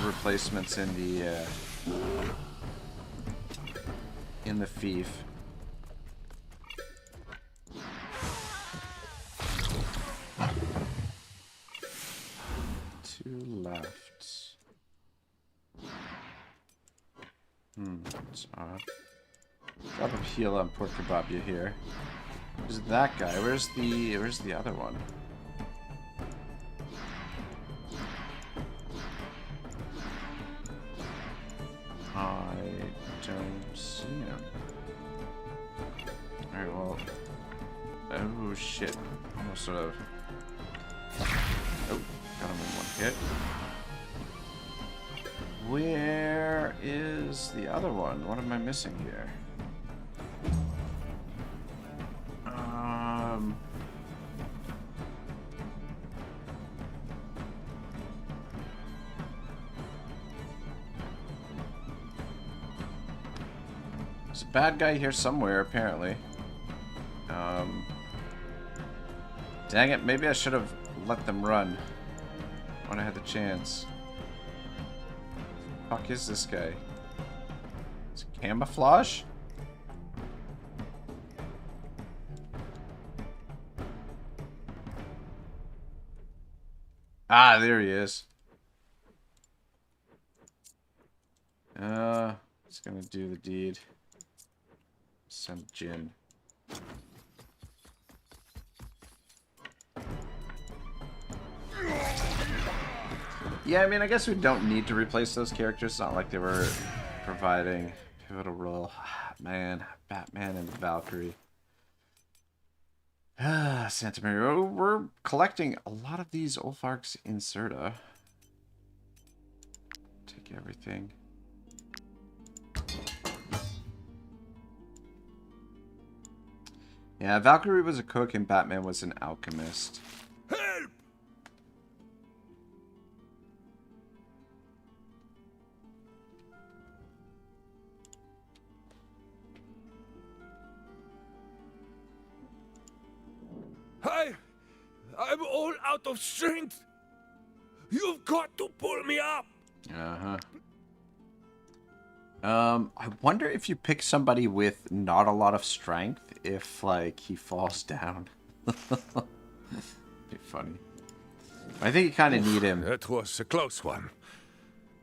replacements in the fief. 2 left. It's odd. Drop a heal on Port Kebabia here. Where's that guy? Where's the other one? I don't see him. Alright, well... Oh shit. Almost sort of... Oh, got him in 1 hit. Where is the other one? What am I missing here? There's a bad guy here somewhere, apparently. Dang it, maybe I should have let them run when I had the chance. Fuck is this guy? Is it camouflage? Ah, there he is. He's gonna do the deed. Send Jin. Yeah, I mean, I guess we don't need to replace those characters. It's not like they were providing pivotal role. Man, Batman and Valkyrie. Santa Maria. Oh, we're collecting a lot of these Ulfarks Inserta. Take everything. Yeah, Valkyrie was a cook and Batman was an alchemist. Help! I'm all out of strength. You've got to pull me up. Uh-huh. I wonder if you pick somebody with not a lot of strength, if, like, he falls down. Be funny. I think you kind of need him. That was a close one.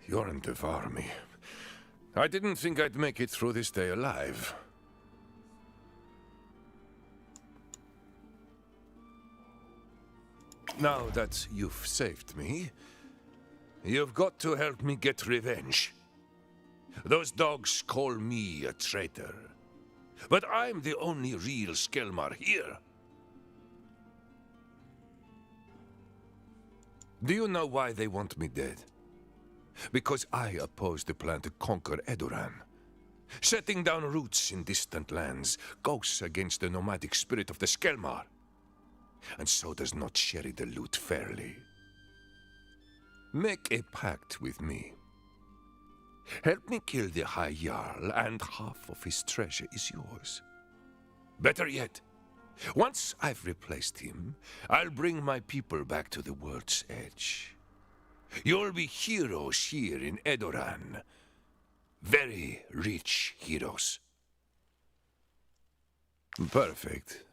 You're in the army. I didn't think I'd make it through this day alive. Now that you've saved me, you've got to help me get revenge. Those dogs call me a traitor, but I'm the only real Skelmar here. Do you know why they want me dead? Because I oppose the plan to conquer Edoran. Setting down roots in distant lands goes against the nomadic spirit of the Skelmar, and so does not share the loot fairly. Make a pact with me. Help me kill the High Jarl, and half of his treasure is yours. Better yet, once I've replaced him, I'll bring my people back to the world's edge. You'll be heroes here in Edoran. Very rich heroes. Perfect.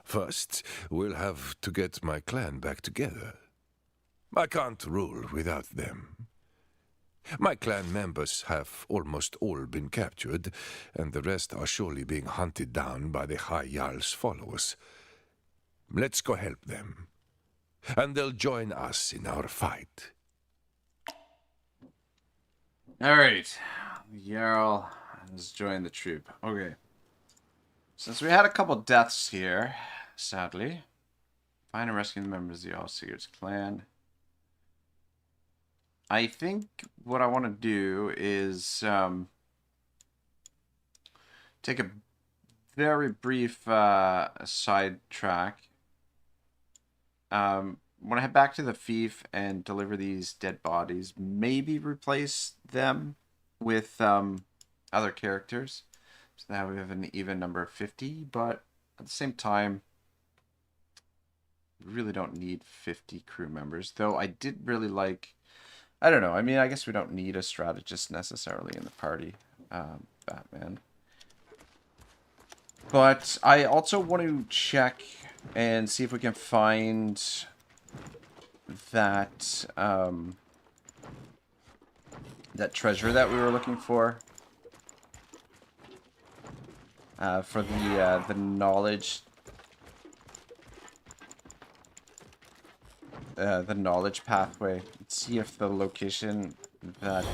First, we'll have to get my clan back together. I can't rule without them. My clan members have almost all been captured, and the rest are surely being hunted down by the High Jarl's followers. Let's go help them, and they'll join us in our fight. Alright. Jarl has joined the troop. Okay. Since we had a couple deaths here, sadly. Find and rescue the members of the All-Seers clan. I think what I want to do is take a very brief sidetrack. Want to head back to the fief and deliver these dead bodies. Maybe replace them with other characters, so that we have an even number of 50. But at the same time, we really don't need 50 crew members. Though I did really like. I don't know. I mean, I guess we don't need a strategist necessarily in the party, Batman. But I also want to check and see if we can find that that treasure that we were looking for the knowledge. The knowledge pathway. Let's see if the location that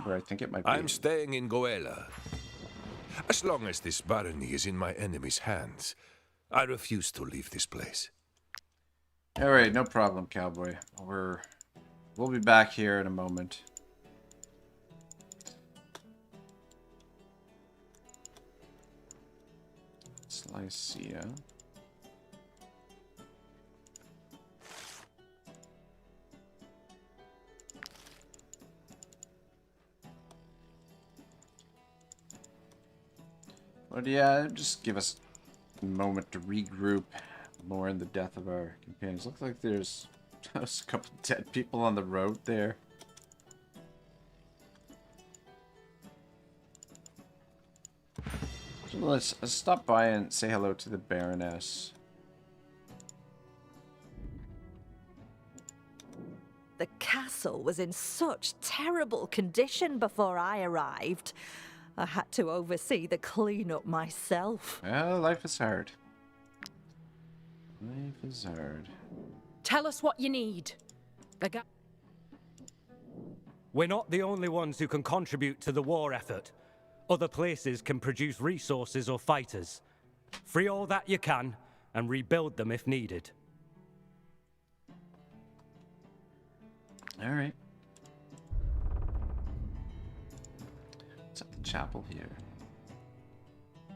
where I think it might be. I'm staying in Goela. As long as this barony is in my enemy's hands, I refuse to leave this place. All right, no problem, cowboy. We'll be back here in a moment. It's Lycia. But yeah, just give us a moment to regroup, mourn the death of our companions. Looks like there's just a couple dead people on the road there. So let's stop by and say hello to the Baroness. The castle was in such terrible condition before I arrived. I had to oversee the cleanup myself. Well, life is hard. Life is hard. Tell us what you need. The guy. We're not the only ones who can contribute to the war effort. Other places can produce resources or fighters. Free all that you can, and rebuild them if needed. Alright. What's at the chapel here?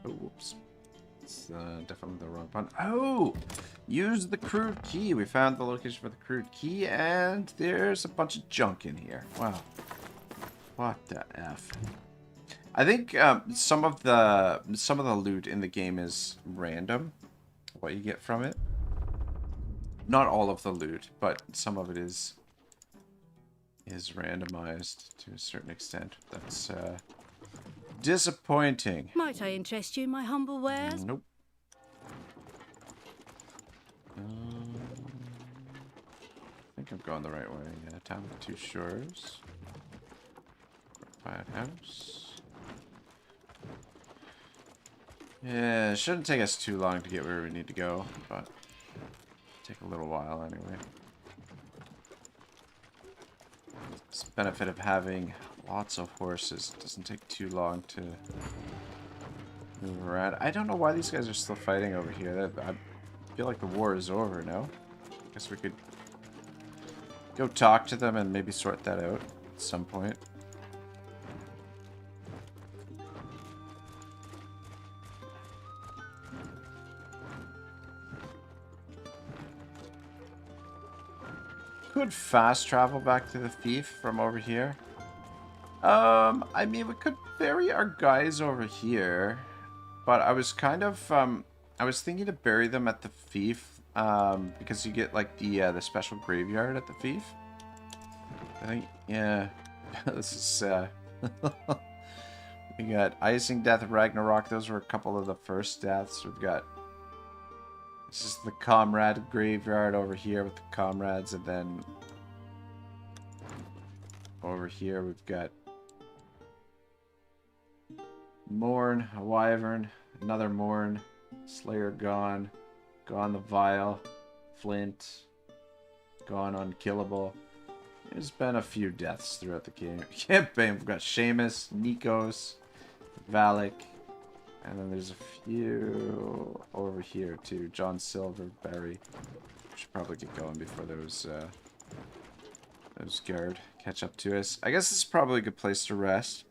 Oh, whoops. It's definitely the wrong button. Oh! Use the crude key. We found the location for the crude key, and there's a bunch of junk in here. Wow. What the F? I think some of the loot in the game is random. What you get from it. Not all of the loot, but some of it is randomized to a certain extent. That's disappointing. Might I interest you in my humble wares? Nope. I think I'm going the right way. Yeah, town with 2 shores. Quiet house. Yeah, it shouldn't take us too long to get where we need to go, but take a little while anyway. It's the benefit of having lots of horses. It doesn't take too long to move around. I don't know why these guys are still fighting over here. I feel like the war is over now. I guess we could go talk to them and maybe sort that out at some point. Could fast travel back to the thief from over here. I mean, we could bury our guys over here, but I was kind of, I was thinking to bury them at the thief, because you get like the special graveyard at the thief. I think, yeah, this is, we got Icing Death, Ragnarok. Those were a couple of the first deaths. We've got, this is the comrade graveyard over here with the comrades, and then over here we've got Mourn, a Wyvern, another Mourn, Slayer gone, Gone the Vile, Flint, Gone Unkillable. There's been a few deaths throughout the campaign. We've got Seamus, Nikos, Valak, and then there's a few over here too. John Silverberry. Should probably get going before those guard catch up to us. I guess this is probably a good place to rest.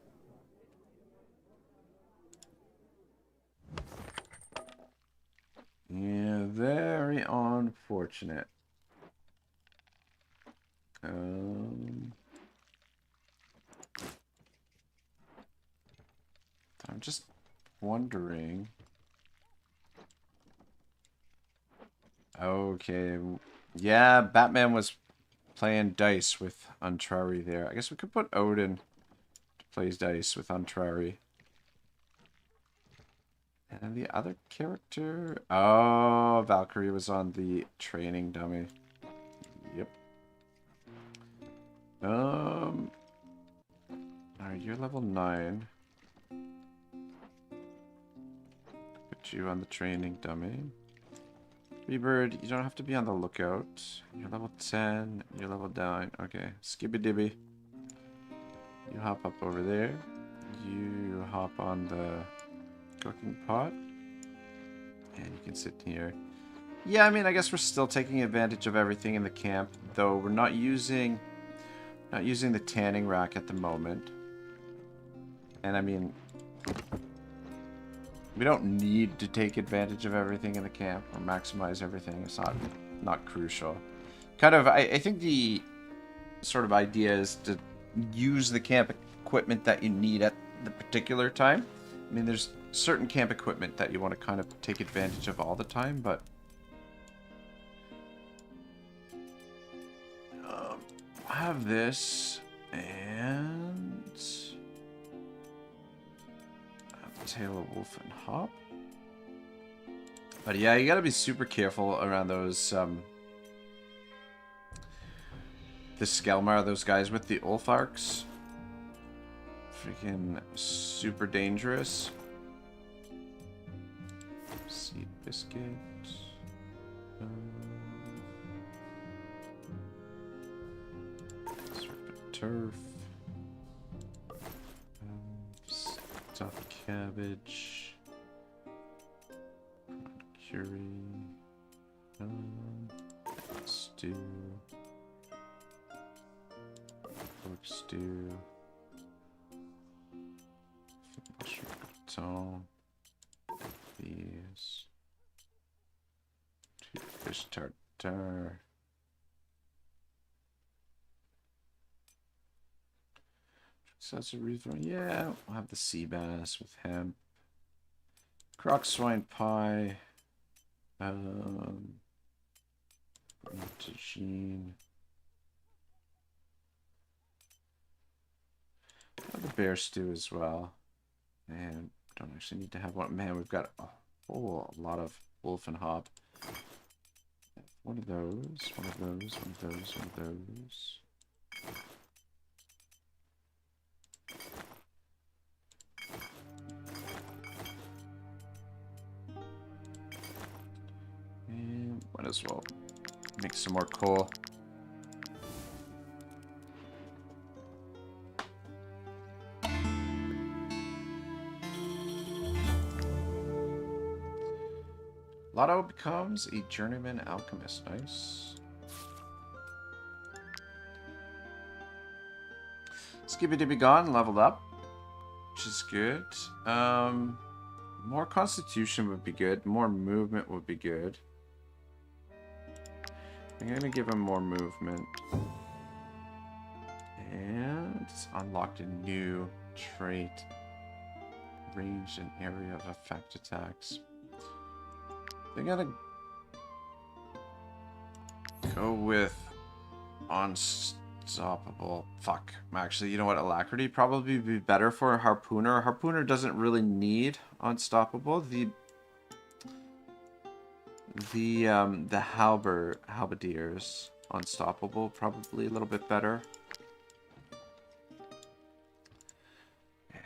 Yeah, very unfortunate. I'm just wondering. Okay, yeah, Batman was playing dice with Untrari there. I guess we could put Odin to play dice with Untrari. And the other character... Oh, Valkyrie was on the training dummy. Yep. Alright, you're level 9. Put you on the training dummy. Freebird, you don't have to be on the lookout. You're level 10, you're level 9. Okay, skibby dibby. You hop up over there. You hop on the cooking pot. And you can sit here. Yeah, I mean, I guess we're still taking advantage of everything in the camp, though we're not using the tanning rack at the moment. And I mean, we don't need to take advantage of everything in the camp or maximize everything. It's not crucial. Kind of, I think the sort of idea is to use the camp equipment that you need at the particular time. I mean, there's certain camp equipment that you want to kind of take advantage of all the time, but I have this and I have Tail of Wolf and Hop. But yeah, you gotta be super careful around those the Skelmar, those guys with the Ulfarks. Freaking super dangerous. Seed biscuit. Turf. Cabbage. Curry. Stew. Pork stew. Mushroom gratin. These. 2 fish tartare. Accessories. Yeah, we'll have the sea bass with hemp. Crock swine pie. Tagine. Have the bear stew as well. And don't actually need to have one. Man, we've got a whole lot of wolf and hop. One of those, one of those, one of those, one of those. And might as well make some more coal. Otto becomes a journeyman alchemist. Nice. Skibidi Gone leveled up, which is good. More constitution would be good. More movement would be good. I'm gonna give him more movement. And it's unlocked a new trait. Range and area of effect attacks. They're gonna go with unstoppable. Fuck. Actually, you know what? Alacrity probably be better for a harpooner. A harpooner doesn't really need unstoppable. The halberdiers unstoppable probably a little bit better.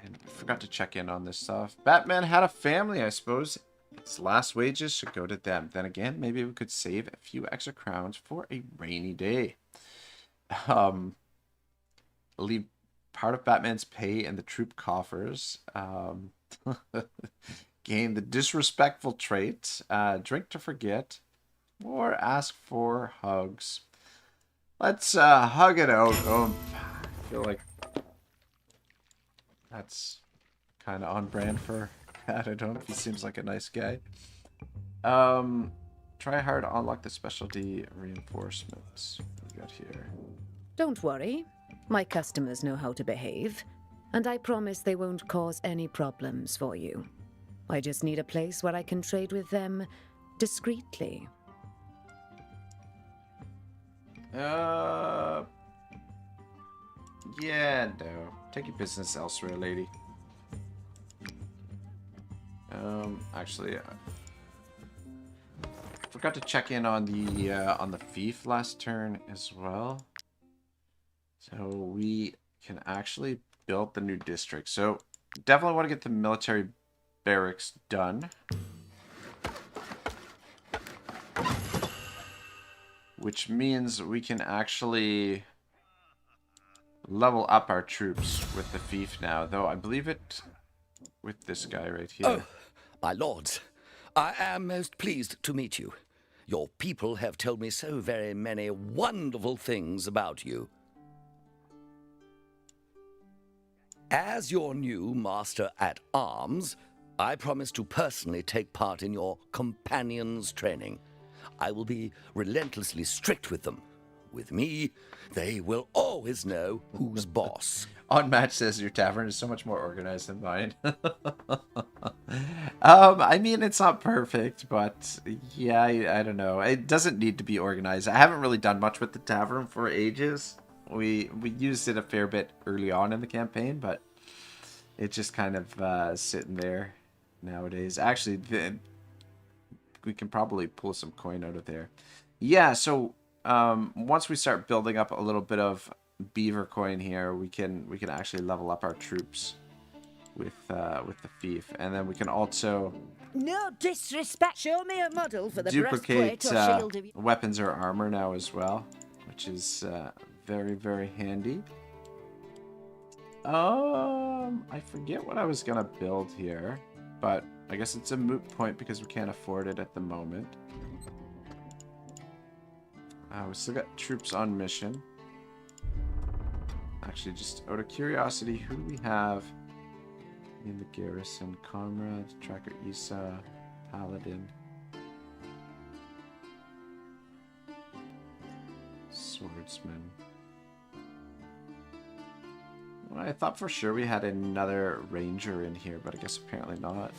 And I forgot to check in on this stuff. Batman had a family, I suppose. His last wages should go to them. Then again, maybe we could save a few extra crowns for a rainy day. Leave part of Batman's pay in the troop coffers. Gain the disrespectful trait. Drink to forget. Or ask for hugs. Let's hug it out. I feel like that's kind of on brand for I don't know if he seems like a nice guy. Try hard to unlock the specialty reinforcements. What we got here? Don't worry. My customers know how to behave. And I promise they won't cause any problems for you. I just need a place where I can trade with them discreetly. Yeah, no. Take your business elsewhere, lady. Actually, I forgot to check in on the fief last turn as well. So we can actually build the new district. So definitely want to get the military barracks done. Which means we can actually level up our troops with the fief now. Though I believe it with this guy right here. Oh, my lords, I am most pleased to meet you. Your people have told me so very many wonderful things about you. As your new master-at-arms, I promise to personally take part in your companions' training. I will be relentlessly strict with them. With me, they will always know who's boss. Unmatched says your tavern is so much more organized than mine. I mean, it's not perfect, but yeah, I don't know. It doesn't need to be organized. I haven't really done much with the tavern for ages. We used it a fair bit early on in the campaign, but it's just kind of sitting there nowadays. Actually, we can probably pull some coin out of there. Yeah, so once we start building up a little bit of beaver coin here, we can actually level up our troops with the fief, and then we can also No disrespect. Show me a model for the duplicate breastplate or shield of weapons or armor now as well, which is very, very handy. I forget what I was gonna build here, but I guess it's a moot point because we can't afford it at the moment. We still got troops on mission. Actually, just out of curiosity, who do we have in the garrison? Comrade, Tracker Isa, Paladin, Swordsman. Well, I thought for sure we had another ranger in here, but I guess apparently not.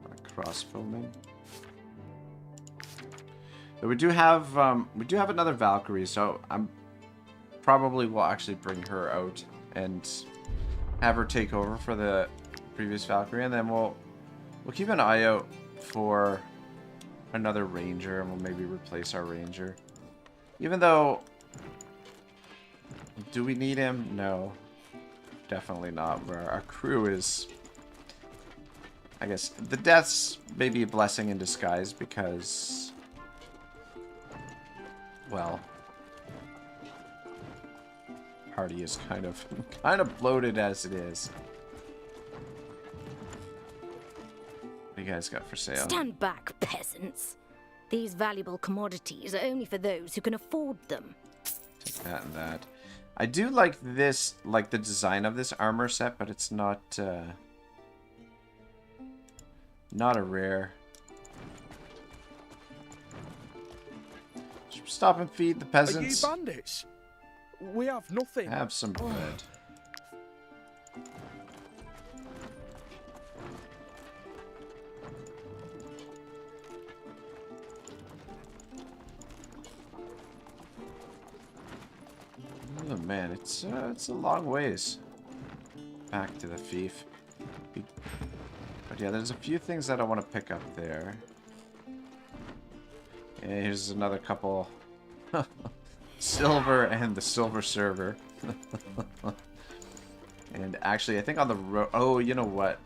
A crossbowman. But we do have another Valkyrie, so I'm probably will actually bring her out and have her take over for the previous Valkyrie, and then we'll keep an eye out for another ranger, and we'll maybe replace our ranger. Even though, do we need him? No, definitely not. Where our crew is, I guess the deaths may be a blessing in disguise because, well, party is kind of bloated as it is. What do you guys got for sale? Stand back, peasants. These valuable commodities are only for those who can afford them. Take that and that. I do like this, like the design of this armor set, but it's not a rare. Stop and feed the peasants. Are you bandits? We have nothing. Have some bread. Oh man, it's a long ways back to the fief. But yeah, there's a few things that I want to pick up there. And here's another couple. Silver and the silver server. And actually, I think on the road... Oh, you know what?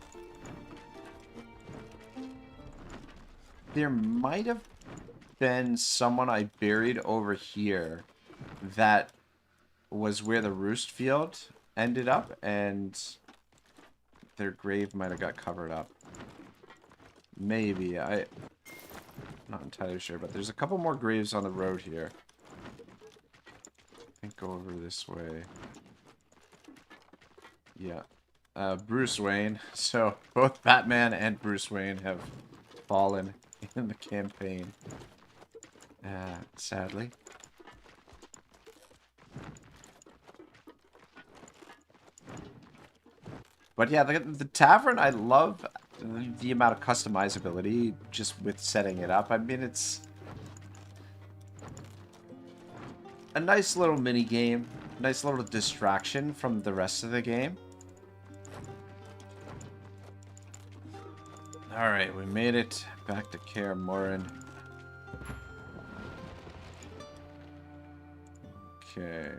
There might have been someone I buried over here that was where the roost field ended up, and their grave might have got covered up. Maybe. I'm not entirely sure, but there's a couple more graves on the road here. Go over this way. Yeah. Bruce Wayne. So both Batman and Bruce Wayne have fallen in the campaign. Sadly. But yeah, the tavern, I love the amount of customizability just with setting it up. I mean, it's a nice little mini game, nice little distraction from the rest of the game. All right, we made it back to Kaer Morhen. Okay.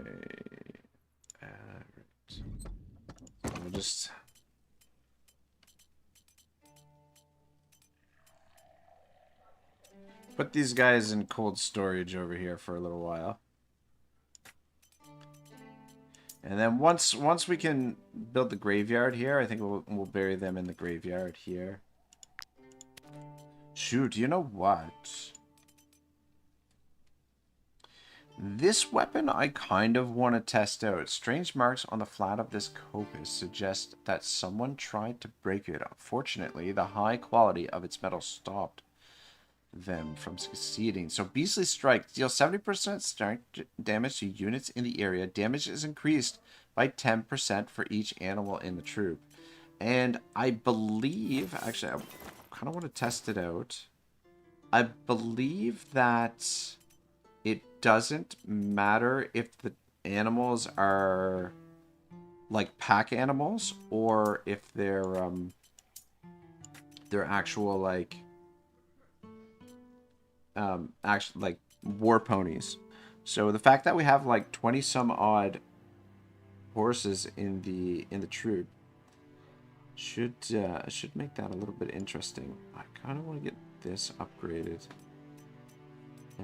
We'll just put these guys in cold storage over here for a little while. And then once we can build the graveyard here, I think we'll bury them in the graveyard here. Shoot, you know what? This weapon I kind of want to test out. Strange marks on the flat of this coppice suggest that someone tried to break it. Unfortunately, the high quality of its metal stopped them from succeeding. So Beastly Strike deals 70% strike damage to units in the area. Damage is increased by 10% for each animal in the troop. And I believe, actually, I kind of want to test it out. I believe that it doesn't matter if the animals are like pack animals or if they're actual like actually like war ponies. So the fact that we have like 20 some odd horses in the troop should make that a little bit interesting. I kind of want to get this upgraded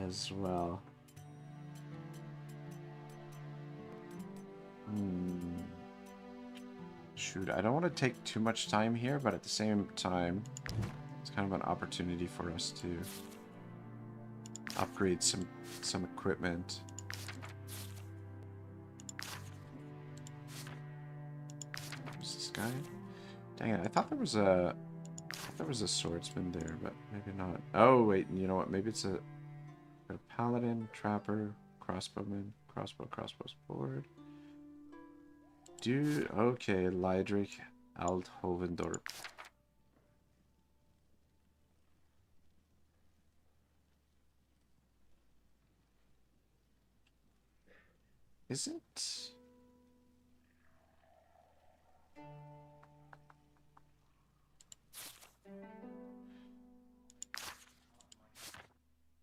as well. Shoot, I don't want to take too much time here, but at the same time, it's kind of an opportunity for us to upgrade some equipment. Who's this guy? Dang it! I thought there was a swordsman there, but maybe not. Oh wait, you know what? Maybe it's a paladin, trapper, crossbowman, crossbows forward. Dude, okay, Lydric Althovendorp. Isn't...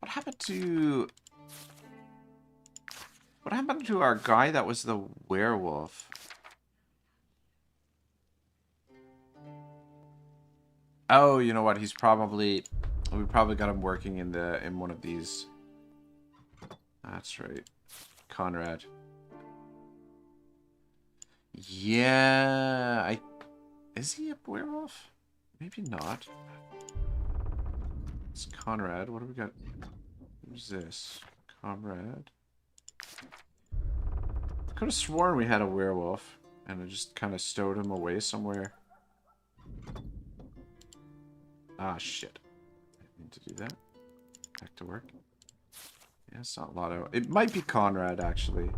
What happened to our guy that was the werewolf? Oh, you know what? We probably got him working in one of these. That's right. Conrad. Yeah, is he a werewolf? Maybe not. It's Conrad. What do we got? Who's this? Conrad. I could have sworn we had a werewolf, and I just kind of stowed him away somewhere. Ah, shit. I need to do that. Back to work. Yeah, it's not Lotto. It might be Conrad, actually.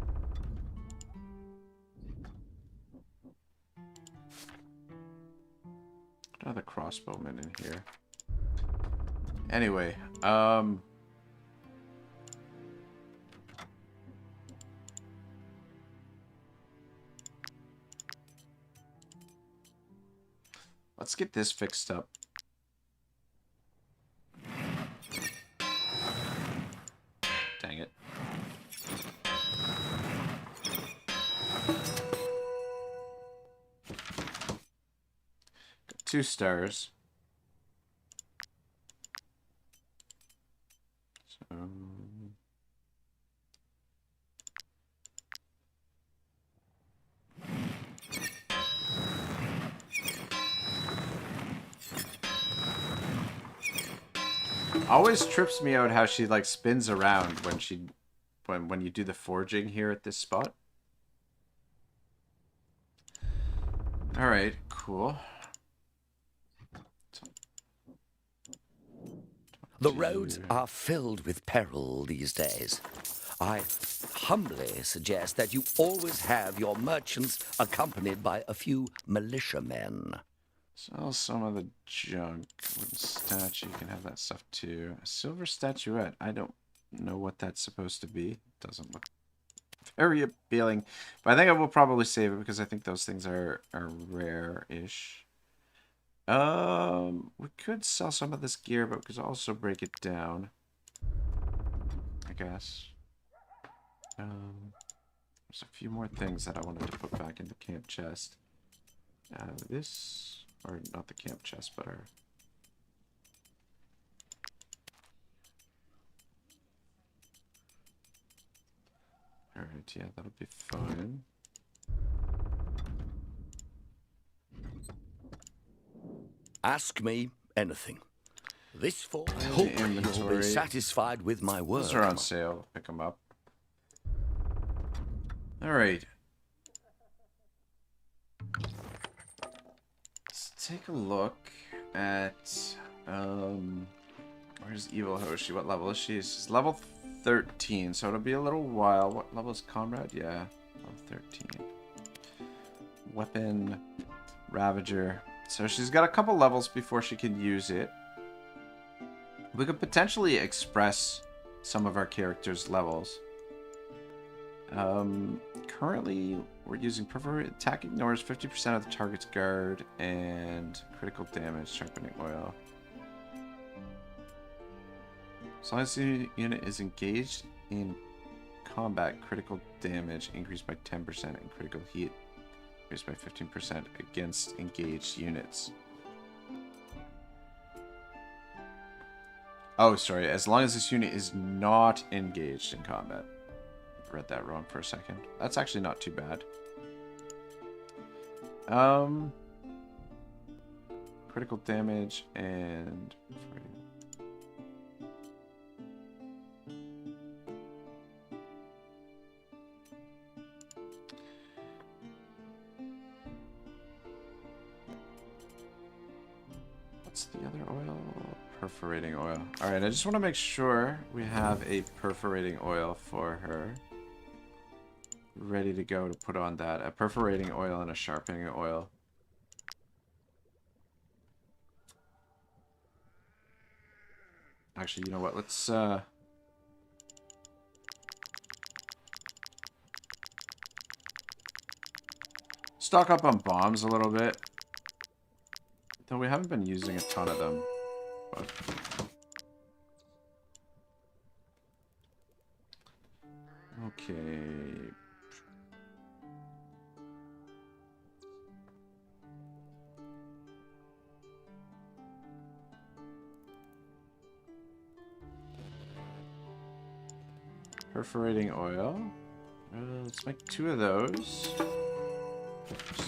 Another crossbowman in here. Anyway, let's get this fixed up. Dang it. Got 2 stars. So... Always trips me out how she like spins around when you do the forging here at this spot. All right, cool. The roads are filled with peril these days. I humbly suggest that you always have your merchants accompanied by a few militiamen. Sell some of the junk. Wooden statue, you can have that stuff too. A silver statuette. I don't know what that's supposed to be. Doesn't look very appealing. But I think I will probably save it because I think those things are rare-ish. We could sell some of this gear, but we could also break it down, I guess. There's a few more things that I wanted to put back in the camp chest. This... Or not the camp chest, but our... Alright, yeah, that'll be fine. Ask me anything. This fall, I hope you'll be satisfied with my work. Those are on sale. Pick them up. Alright. Take a look at where's Evil Hoshi? What level is she? She's level 13, so it'll be a little while. What level is Conrad? Yeah, level 13. Weapon, Ravager. So she's got a couple levels before she can use it. We could potentially express some of our characters' levels. Currently, we're using preferred attack ignores 50% of the target's guard and critical damage, sharpening oil. As long as the unit is engaged in combat, critical damage increased by 10% and critical heat increased by 15% against engaged units. Oh, sorry. As long as this unit is not engaged in combat. Read that wrong for a second. That's actually not too bad. Critical damage and... What's the other oil? Perforating oil. Alright, I just want to make sure we have a perforating oil for her. Ready to go to put on that. A perforating oil and a sharpening oil. Actually, you know what? Let's stock up on bombs a little bit. Though we haven't been using a ton of them. But... Okay. Perforating oil. Let's make 2 of those.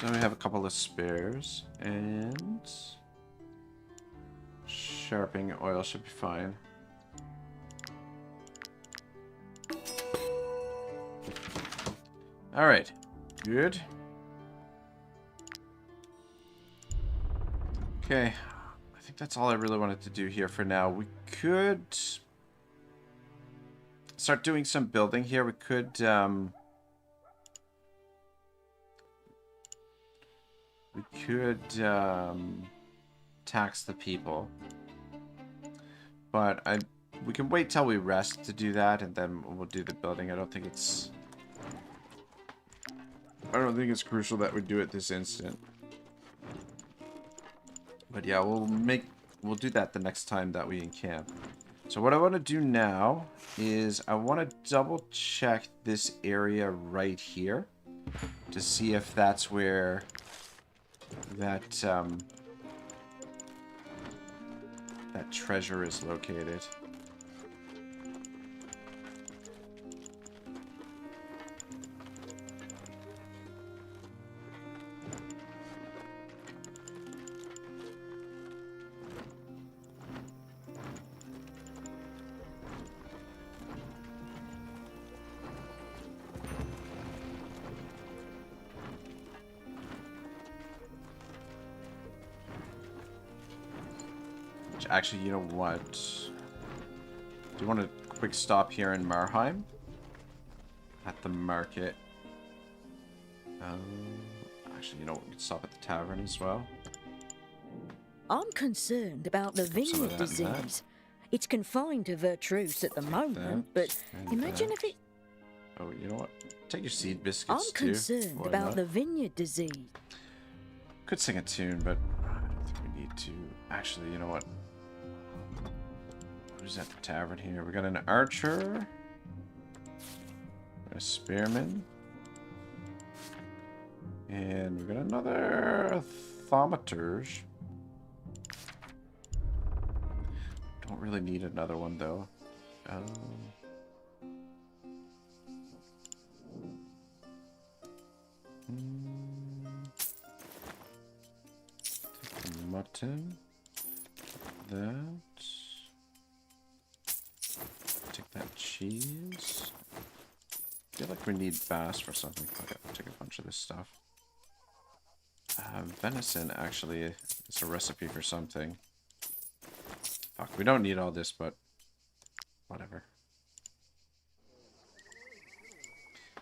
So we have a couple of spares. And... sharpening oil should be fine. Alright. Good. Okay. I think that's all I really wanted to do here for now. We could... start doing some building here. We could tax the people, but we can wait till we rest to do that, and then we'll do the building. I don't think it's crucial that we do it this instant. But yeah, we'll do that the next time that we encamp. So what I want to do now is I want to double check this area right here to see if that's where that that treasure is located. Actually, you know what? Do you want a quick stop here in Marheim? At the market. Actually, you know what? We can stop at the tavern as well. I'm concerned about the vineyard disease. It's confined to Vertruse at the moment, but imagine if it... Oh, you know what? Take your seed biscuits I'm concerned about the vineyard disease. Could sing a tune, but I don't think we need to. Actually, you know what? Who's at the tavern here? We got an archer, a spearman, and we got another thaumaturge. Don't really need another one though. Take the mutton. That. Take that cheese. I feel like we need bass for something. Okay, take a bunch of this stuff. Venison actually is a recipe for something. Fuck, we don't need all this, but whatever.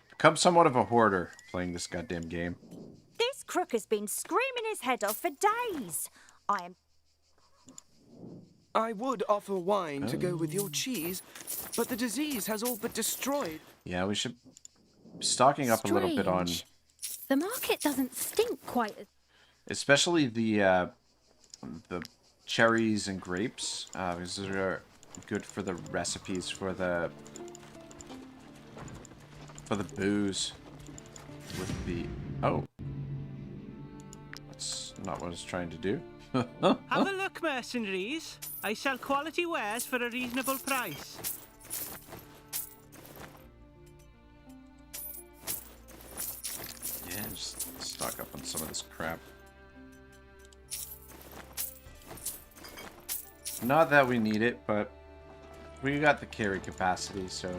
Become somewhat of a hoarder playing this goddamn game. This crook has been screaming his head off for days. I would offer wine to go with your cheese, but the disease has all but destroyed. Yeah, we should be stocking up a little bit on... The market doesn't stink quite as... Especially the cherries and grapes, because those are good for the recipes for the booze with the... Oh. That's not what I was trying to do. Have a look, mercenaries. I sell quality wares for a reasonable price. Yeah, just stock up on some of this crap. Not that we need it, but we got the carry capacity, so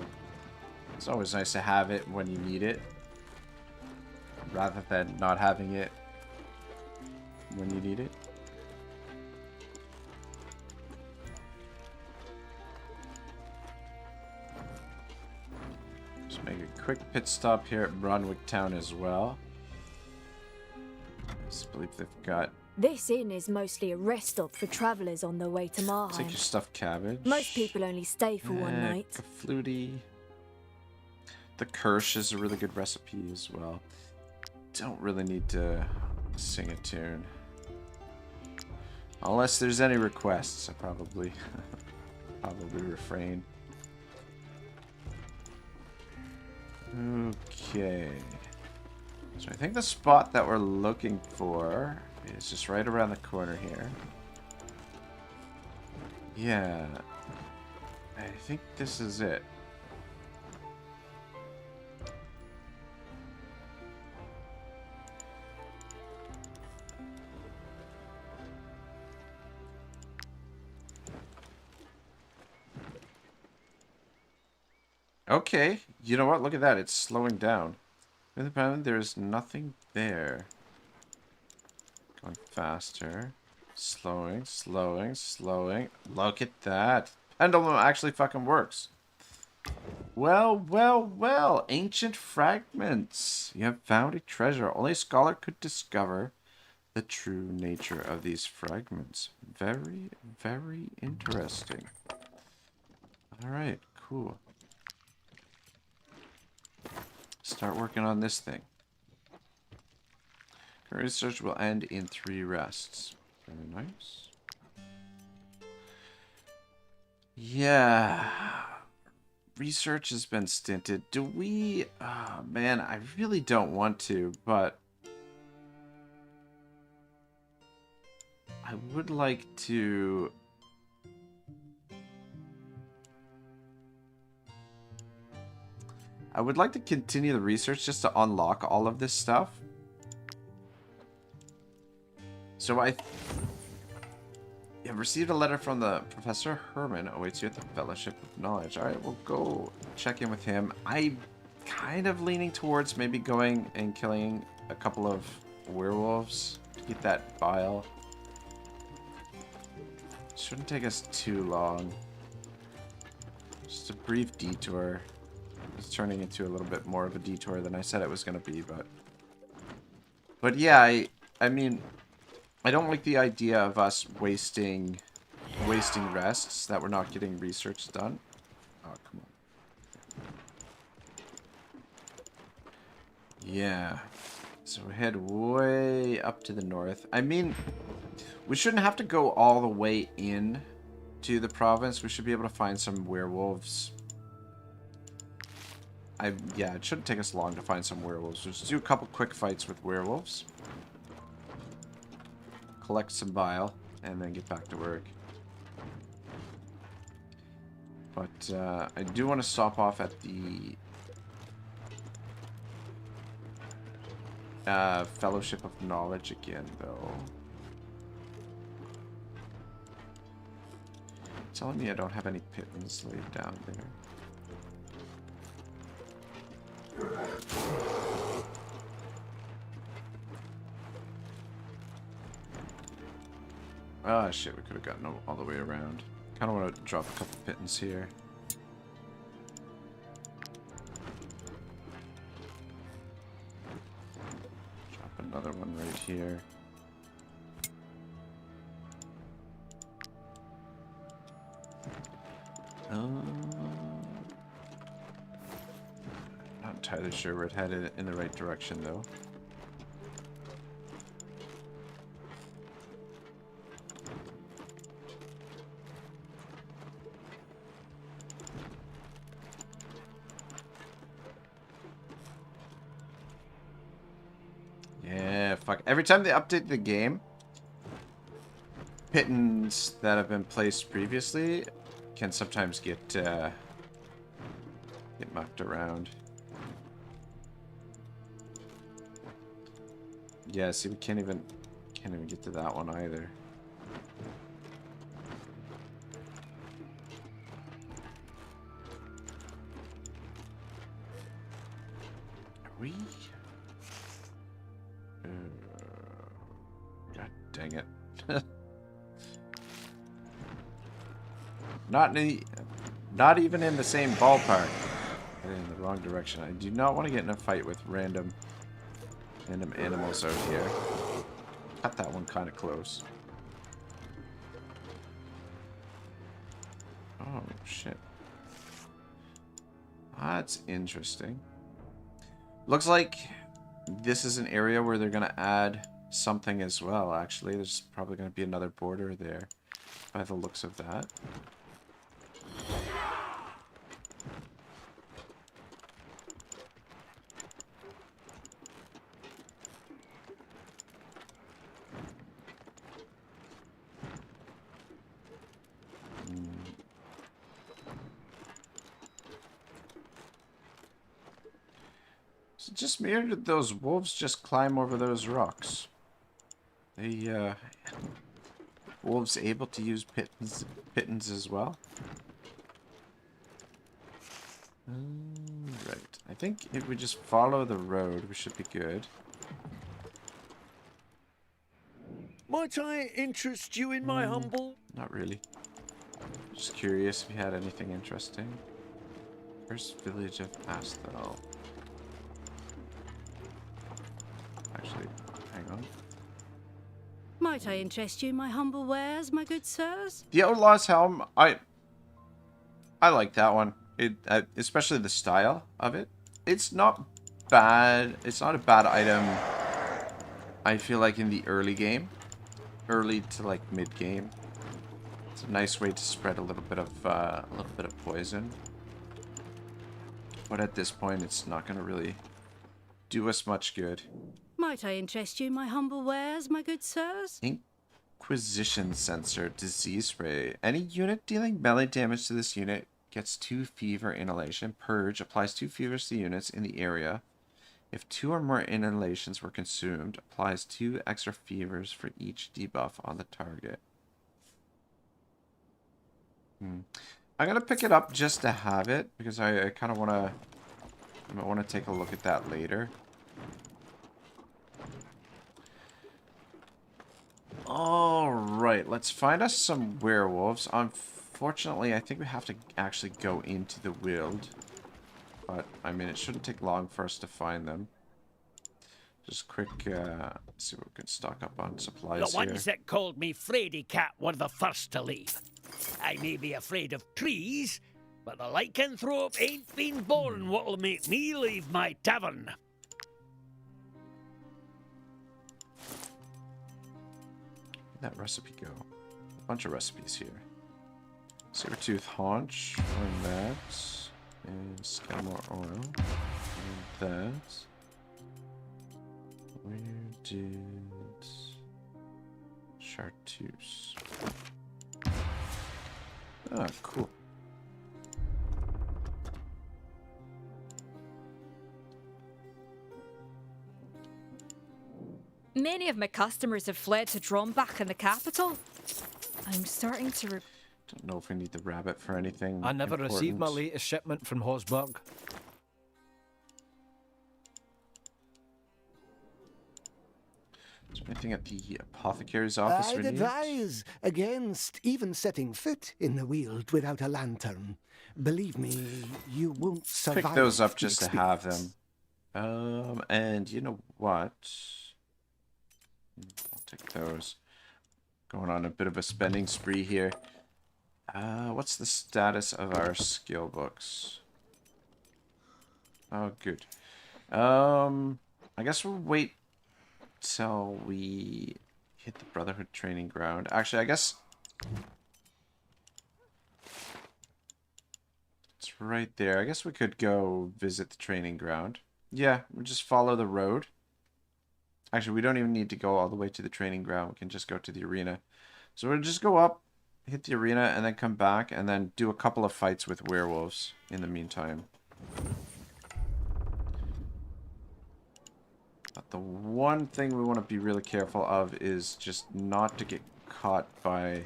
it's always nice to have it when you need it, rather than not having it when you need it. Just make a quick pit stop here at Brunwick Town as well. I just believe they've got... This inn is mostly a rest stop for travellers on their way to Marheim. Take your stuffed cabbage. Most people only stay for one night. A flutie. The Kirsch is a really good recipe as well. Don't really need to sing a tune. Unless there's any requests, I probably refrain. Okay. So I think the spot that we're looking for is just right around the corner here. Yeah. I think this is it. Okay, you know what? Look at that. It's slowing down. There's nothing there. Going faster. Slowing, slowing, slowing. Look at that. Pendulum actually fucking works. Well, well, well. Ancient fragments. You have found a treasure. Only a scholar could discover the true nature of these fragments. Very, very interesting. Alright, cool. Start working on this thing. Current research will end in 3 rests. Very nice. Yeah. Research has been stinted. Do we... Oh, man, I really don't want to, but... I would like to... I would like to continue the research just to unlock all of this stuff. So I have received a letter from the Professor Herman awaits you at the Fellowship of Knowledge. Alright, we'll go check in with him. I'm kind of leaning towards maybe going and killing a couple of werewolves to get that bile. Shouldn't take us too long. Just a brief detour. It's turning into a little bit more of a detour than I said it was going to be, but yeah, I mean, I don't like the idea of us wasting rests that we're not getting research done. Oh, come on. Yeah. So we head way up to the north. I mean, we shouldn't have to go all the way in to the province. We should be able to find some werewolves. Yeah, it shouldn't take us long to find some werewolves. Just do a couple quick fights with werewolves. Collect some bile, and then get back to work. But I do want to stop off at the Fellowship of Knowledge again, though. It's telling me I don't have any pittance laid down there. Ah, shit, we could have gotten all the way around. Kind of want to drop a couple pittance here. Drop another one right here. Not entirely sure we're headed in the right direction, though. Yeah, fuck. Every time they update the game, pittance that have been placed previously can sometimes get mucked around. Yeah, see, we can't even get to that one either. Are we? God dang it! Not even in the same ballpark. Heading in the wrong direction. I do not want to get in a fight with random animals out here. Cut that one kind of close. Oh, shit. That's interesting. Looks like this is an area where they're going to add something as well, actually. There's probably going to be another border there, by the looks of that. Is it just me, or did those wolves just climb over those rocks? They, wolves able to use pittons as well? Right. I think if we just follow the road, we should be good. Might I interest you in my humble... Not really. Just curious if you had anything interesting. First village of Asthel. Actually, hang on. Might I interest you in my humble wares, my good sirs? The Outlaw's Helm, I like that one. It especially the style of it. It's not bad. It's not a bad item. I feel like in the early game, early to like mid game. It's a nice way to spread a little bit of poison. But at this point, it's not going to really do us much good. Might I interest you in my humble wares, my good sirs? Inquisition Sensor, Disease Spray. Any unit dealing melee damage to this unit gets 2 fever inhalation. Purge applies 2 fevers to units in the area. If 2 or more inhalations were consumed, applies 2 extra fevers for each debuff on the target. I'm gonna pick it up just to have it, because I kind of want to take a look at that later. Alright, let's find us some werewolves. Unfortunately, I think we have to actually go into the wild. But, I mean, it shouldn't take long for us to find them. Just quick, see what we can stock up on supplies The ones that called me Fraidy Cat were the first to leave. I may be afraid of trees, but the lycanthrope ain't been born what'll make me leave my tavern. Where'd that recipe go? A bunch of recipes here. Sabertooth haunch, and that. And Skelmar oil. And that. Where did Chartreuse? Ah, cool. Many of my customers have fled to Drombach in the capital. I'm starting to... Don't know if we need the rabbit for anything. I never received my important. latest shipment from Hosburg. Is there anything at the apothecary's office we I'd need? advise against even setting foot in the Weald without a lantern. Believe me, you won't survive. Pick those up the just to have them. And you know what? I'll take those. Going on a bit of a spending spree here. What's the status of our skill books? Oh, good. I guess we'll wait till we hit the Brotherhood training ground. Actually, I guess it's right there. I guess we could go visit the training ground. Yeah, we'll just follow the road. Actually, we don't even need to go all the way to the training ground. We can just go to the arena. So we'll just go up, hit the arena, and then come back, and then do a couple of fights with werewolves in the meantime. Thought The one thing we want to be really careful of is just not to get caught by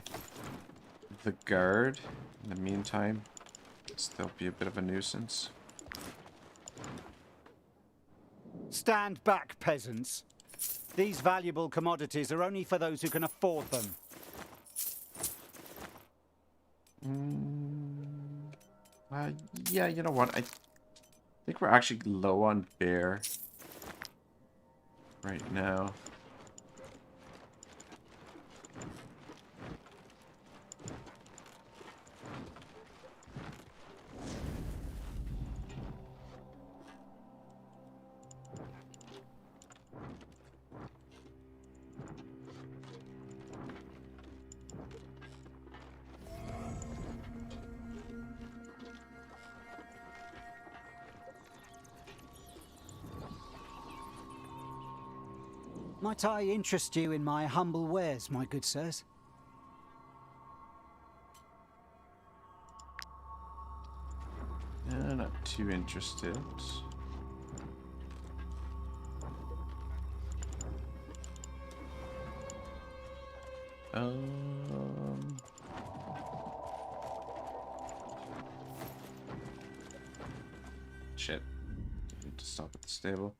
the guard. In the meantime, still be a bit of a nuisance. Stand back, peasants. These valuable commodities are only for those who can afford them. Yeah, you know what? I think we're actually low on bear right now. Might I interest you in my humble wares, my good sirs? Not too interested. Shit. Need to stop at the stable.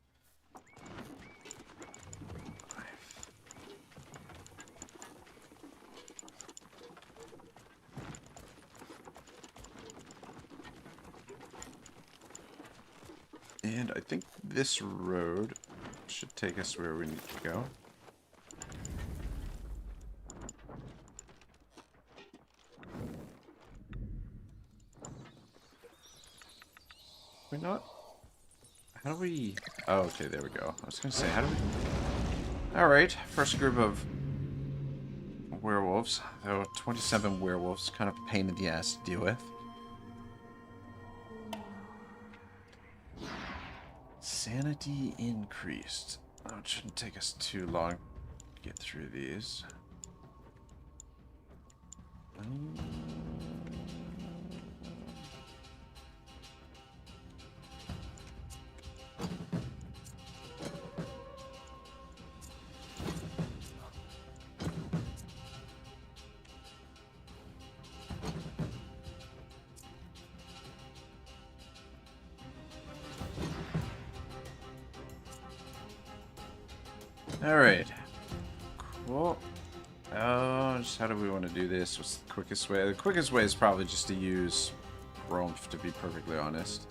And I think this road should take us where we need to go. We're not... How do we... Oh, okay, there we go. I was going to say, how do we... Alright, first group of werewolves. Though 27 werewolves, kind of a pain in the ass to deal with. Sanity increased. Oh, it shouldn't take us too long to get through these. Alright. Cool. Just how do we want to do this? What's the quickest way? The quickest way is probably just to use Rumpf, to be perfectly honest.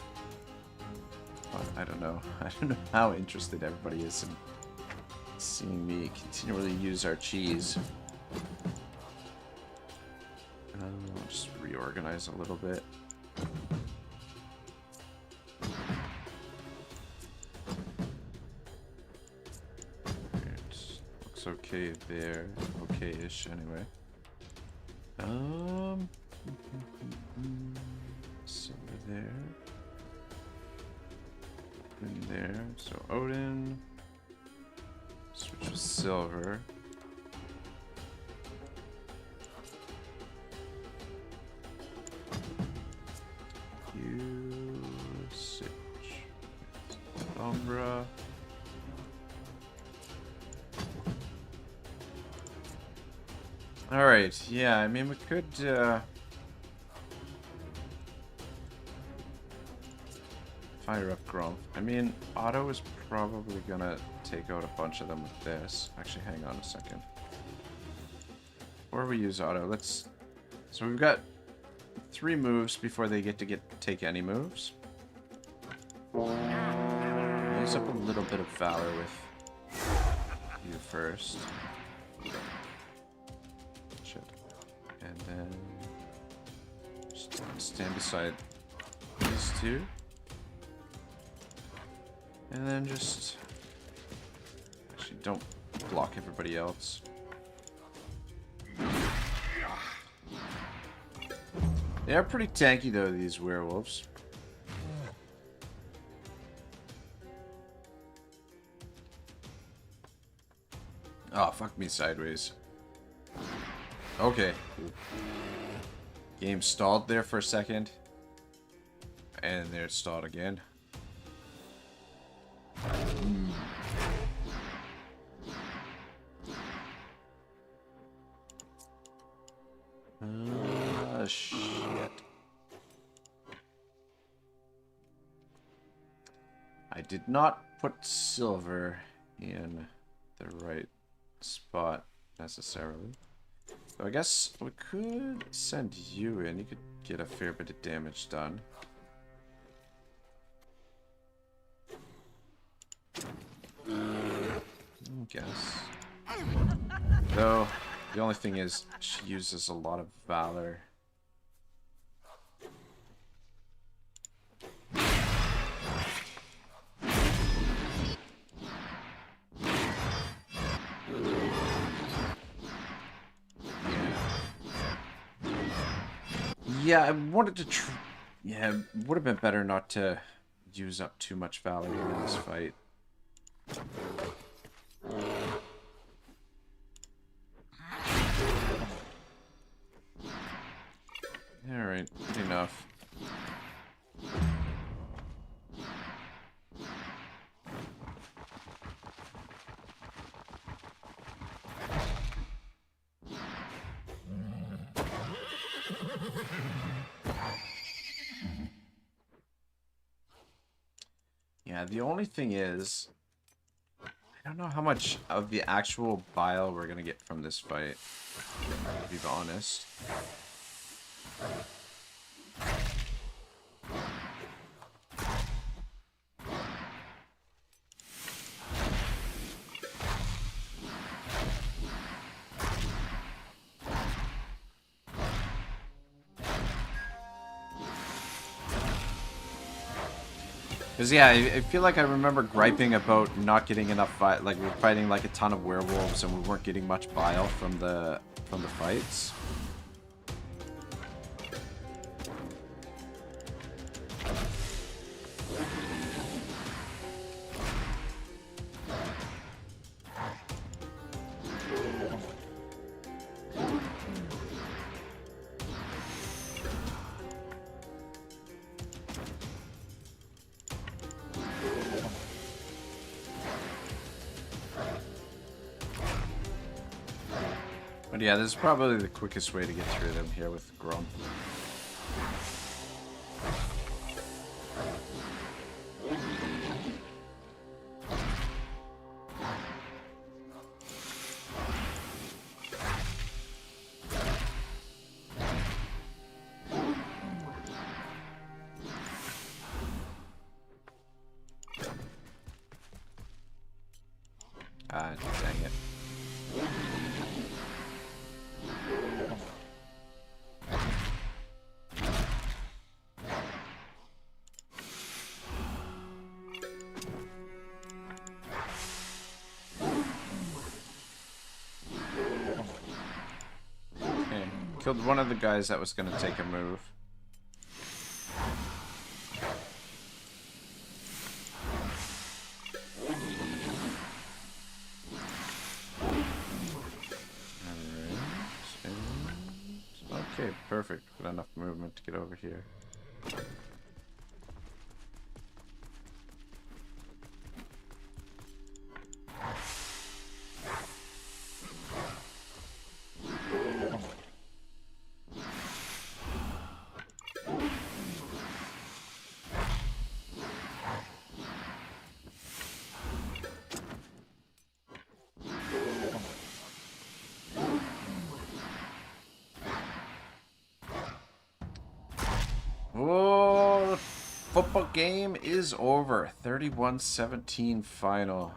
But I don't know. I don't know how interested everybody is in seeing me continually use our cheese. I'll just reorganize a little bit. Okay there. Okay-ish anyway. Silver there. In there. So Odin. Switch with silver. Usage. Umbra. Alright, yeah, I mean, we could, fire up Grumpf. I mean, Otto is probably gonna take out a bunch of them with this. Actually, hang on a second. Before we use Otto, let's... So we've got 3 moves before they get to take any moves. Use up a little bit of Valor with you first. And then just stand beside these 2. And then just... Actually, don't block everybody else. They are pretty tanky, though, these werewolves. Oh, fuck me sideways. Okay. Game stalled there for a second. And there it stalled again. Shit. I did not put silver in the right spot necessarily. So I guess we could send you in. You could get a fair bit of damage done. I guess. Though, the only thing is, she uses a lot of valor. Yeah, I wanted to yeah, it would have been better not to use up too much valor in this fight. Alright, good enough. Yeah, the only thing is, I don't know how much of the actual bile we're gonna get from this fight, to be honest. Because, yeah, I feel like I remember griping about not getting enough like, we're fighting, like, a ton of werewolves and we weren't getting much bile from the fights. But yeah, this is probably the quickest way to get through them here with Grom. Ah, dang it. Killed one of the guys that was going to take a move. Okay, perfect. Got enough movement to get over here. Oh, the football game is over. 31-17 final.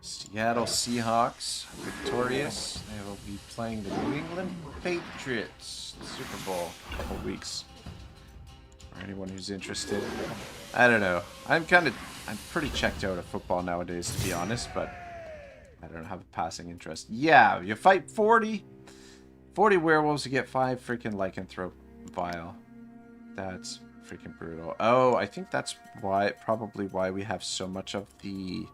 Seattle Seahawks victorious. They will be playing the New England Patriots. Super Bowl in a couple weeks. For anyone who's interested. I don't know. I'm pretty checked out of football nowadays, to be honest, but I don't have a passing interest. Yeah, you fight 40 werewolves, you get 5 freaking lycanthrope vial. That's freaking brutal. Oh, I think that's probably why we have so much of the...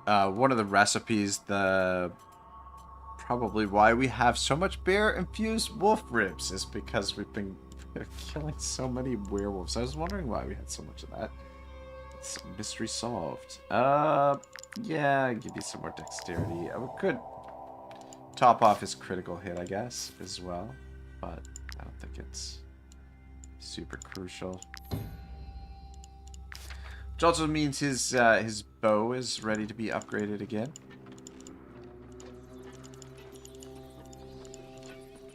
one of the recipes, probably why we have so much bear-infused wolf ribs is because we've been killing so many werewolves. I was wondering why we had so much of that. It's mystery solved. Yeah, give you some more dexterity. We could top off his critical hit, I guess, as well. But I don't think it's super crucial. Which also means his bow is ready to be upgraded again.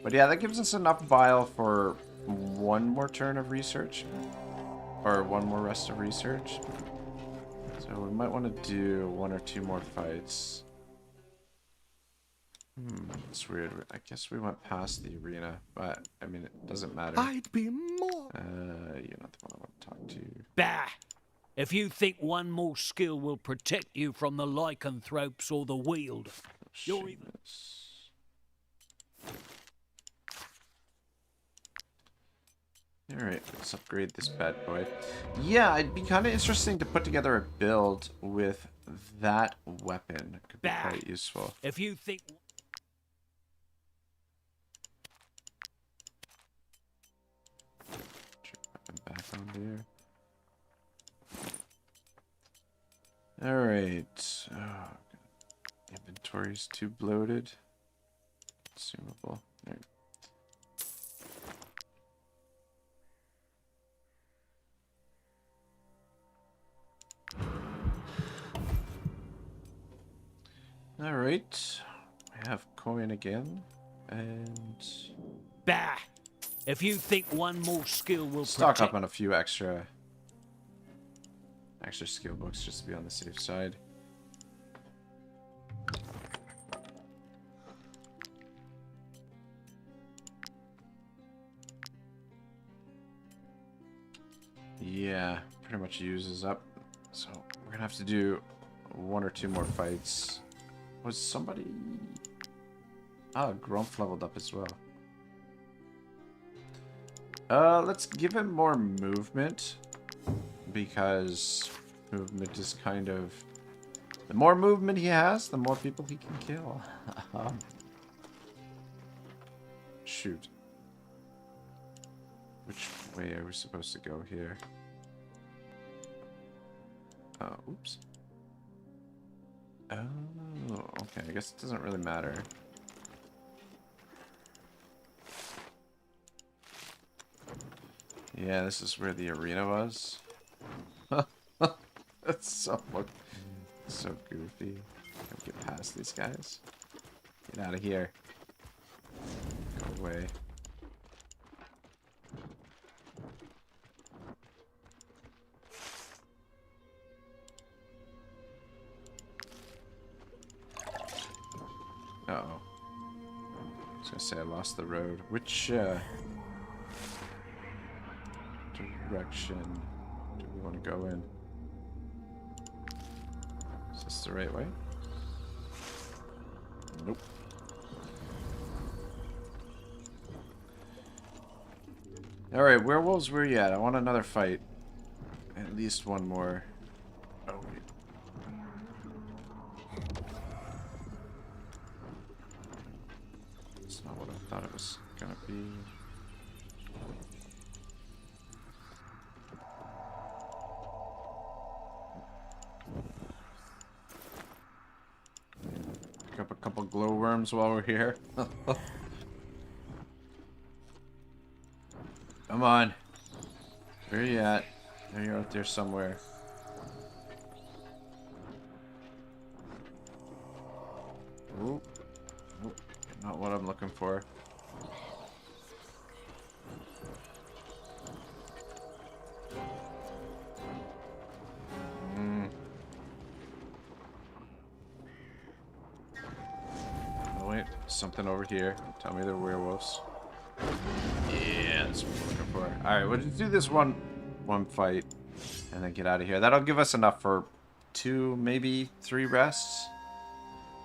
But yeah, that gives us enough bile for one more turn of research. Or one more rest of research. So we might want to do 1 or 2 more fights. It's weird. I guess we went past the arena, but I mean, it doesn't matter. I'd be more. You're not the one I want to talk to. Bah! If you think one more skill will protect you from the lycanthropes or the wield, you're even... Alright, let's upgrade this bad boy. Yeah, it'd be kind of interesting to put together a build with that weapon. It could be quite useful. If you think... Weapon back on there. Alright. Oh, inventory's too bloated. Consumable. There. Alright, we have coin again, and... Bah! If you think one more skill will stock protect... up on a few extra skill books just to be on the safe side. Yeah, pretty much uses up, so we're gonna have to do 1 or 2 more fights. Was somebody... Ah, Grumpf leveled up as well. Let's give him more movement. Because movement is kind of... The more movement he has, the more people he can kill. Shoot. Which way are we supposed to go here? Oops. Oh, okay. I guess it doesn't really matter. Yeah, this is where the arena was. That's so goofy. Gotta get past these guys. Get out of here. Go away. Uh-oh. I was gonna say I lost the road. Which, direction do we want to go in? Is this the right way? Nope. Alright, werewolves, where you at? I want another fight. At least one more. Oh, wait. It's not what I thought it was gonna be. Pick up a couple glowworms while we're here. Come on. Where are you at? There you're out there somewhere. Ooh. Ooh. Not what I'm looking for. Oh wait, something over here. Tell me they're werewolves. Yeah, that's what we're looking for. Alright, we'll just do this one fight and then get out of here. That'll give us enough for 2, maybe 3 rests.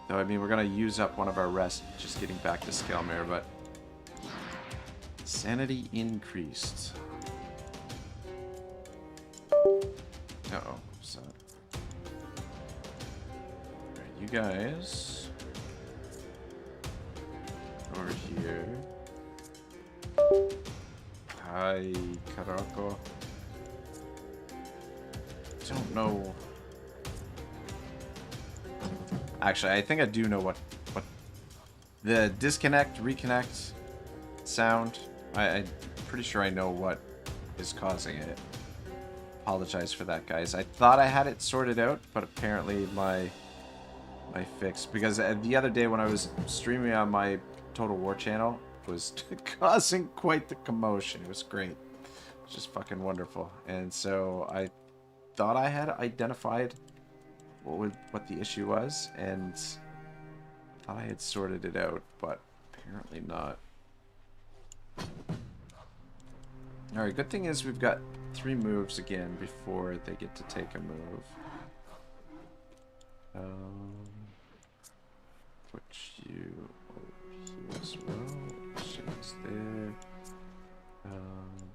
Though, I mean, we're going to use up one of our rests just getting back to Skelmar, but... Sanity increased. Uh-oh. So... Alright, you guys... Over here. Hi, Karako. Don't know Actually, I think I do know what the disconnect, reconnect sound. I'm pretty sure I know what is causing it. Apologize for that, guys. I thought I had it sorted out, but apparently my fix, because the other day when I was streaming on my Total War channel, it was causing quite the commotion. It was great. It was just fucking wonderful. And so I thought I had identified what the issue was, and thought I had sorted it out, but apparently not. Alright, good thing is we've got 3 moves again before they get to take a move. Put you over here as well. She's there.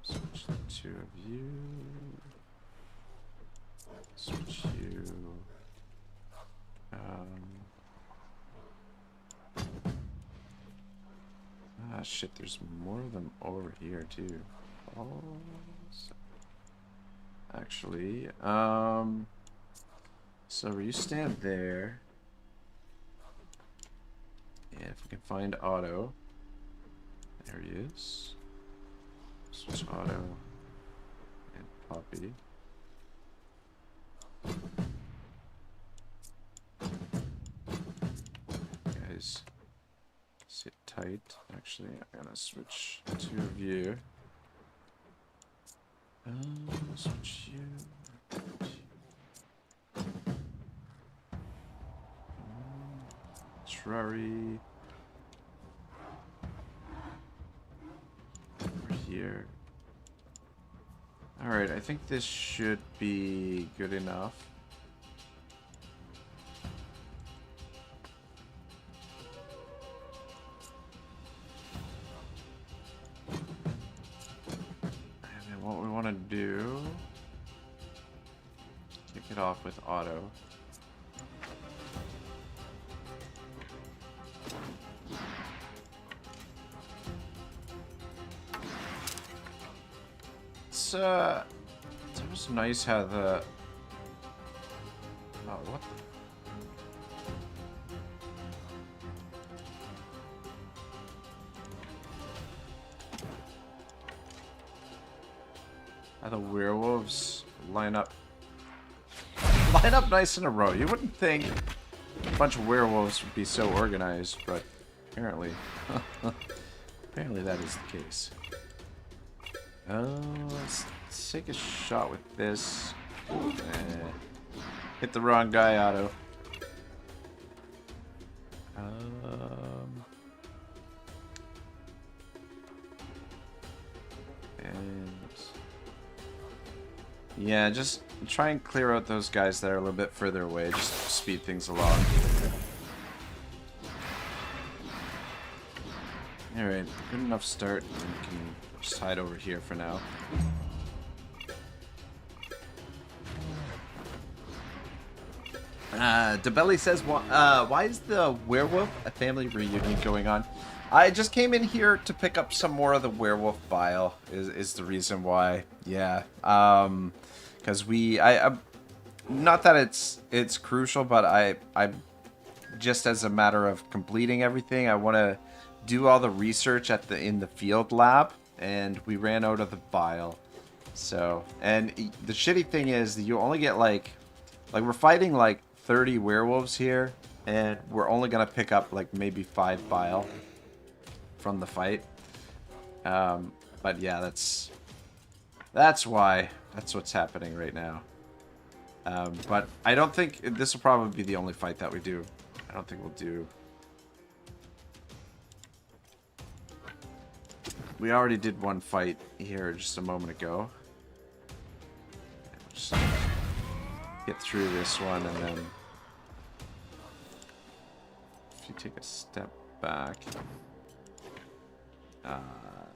Switch the 2 of you. Switch you. Shit, there's more of them over here too. Oh, actually, so you stand there, and if we can find Otto, there he is. Switch Otto and Poppy. Guys, sit tight. Actually, I'm gonna switch 2 of you. Switch you. Trari. Over here. Alright, I think this should be good enough. What we want to do, kick it off with Otto. It's almost nice how the, oh, what the, how the werewolves line up nice in a row. You wouldn't think a bunch of werewolves would be so organized, but apparently, apparently that is the case. Let's take a shot with this. Hit the wrong guy, Otto. Yeah, just try and clear out those guys that are a little bit further away, just to speed things along. Alright, good enough start. We can just hide over here for now. Debelly says, why is the werewolf a family reunion going on? I just came in here to pick up some more of the werewolf bile, is the reason why. Yeah. Because not that it's crucial, but I just as a matter of completing everything, I want to do all the research in the field lab, and we ran out of the bile. So, and the shitty thing is that you only get like we're fighting like 30 werewolves here, and we're only gonna pick up like maybe 5 bile from the fight. But yeah, that's why. That's what's happening right now. But I don't think this will probably be the only fight that we do. I don't think we'll do. We already did one fight here just a moment ago. Just get through this one, and then if you take a step back.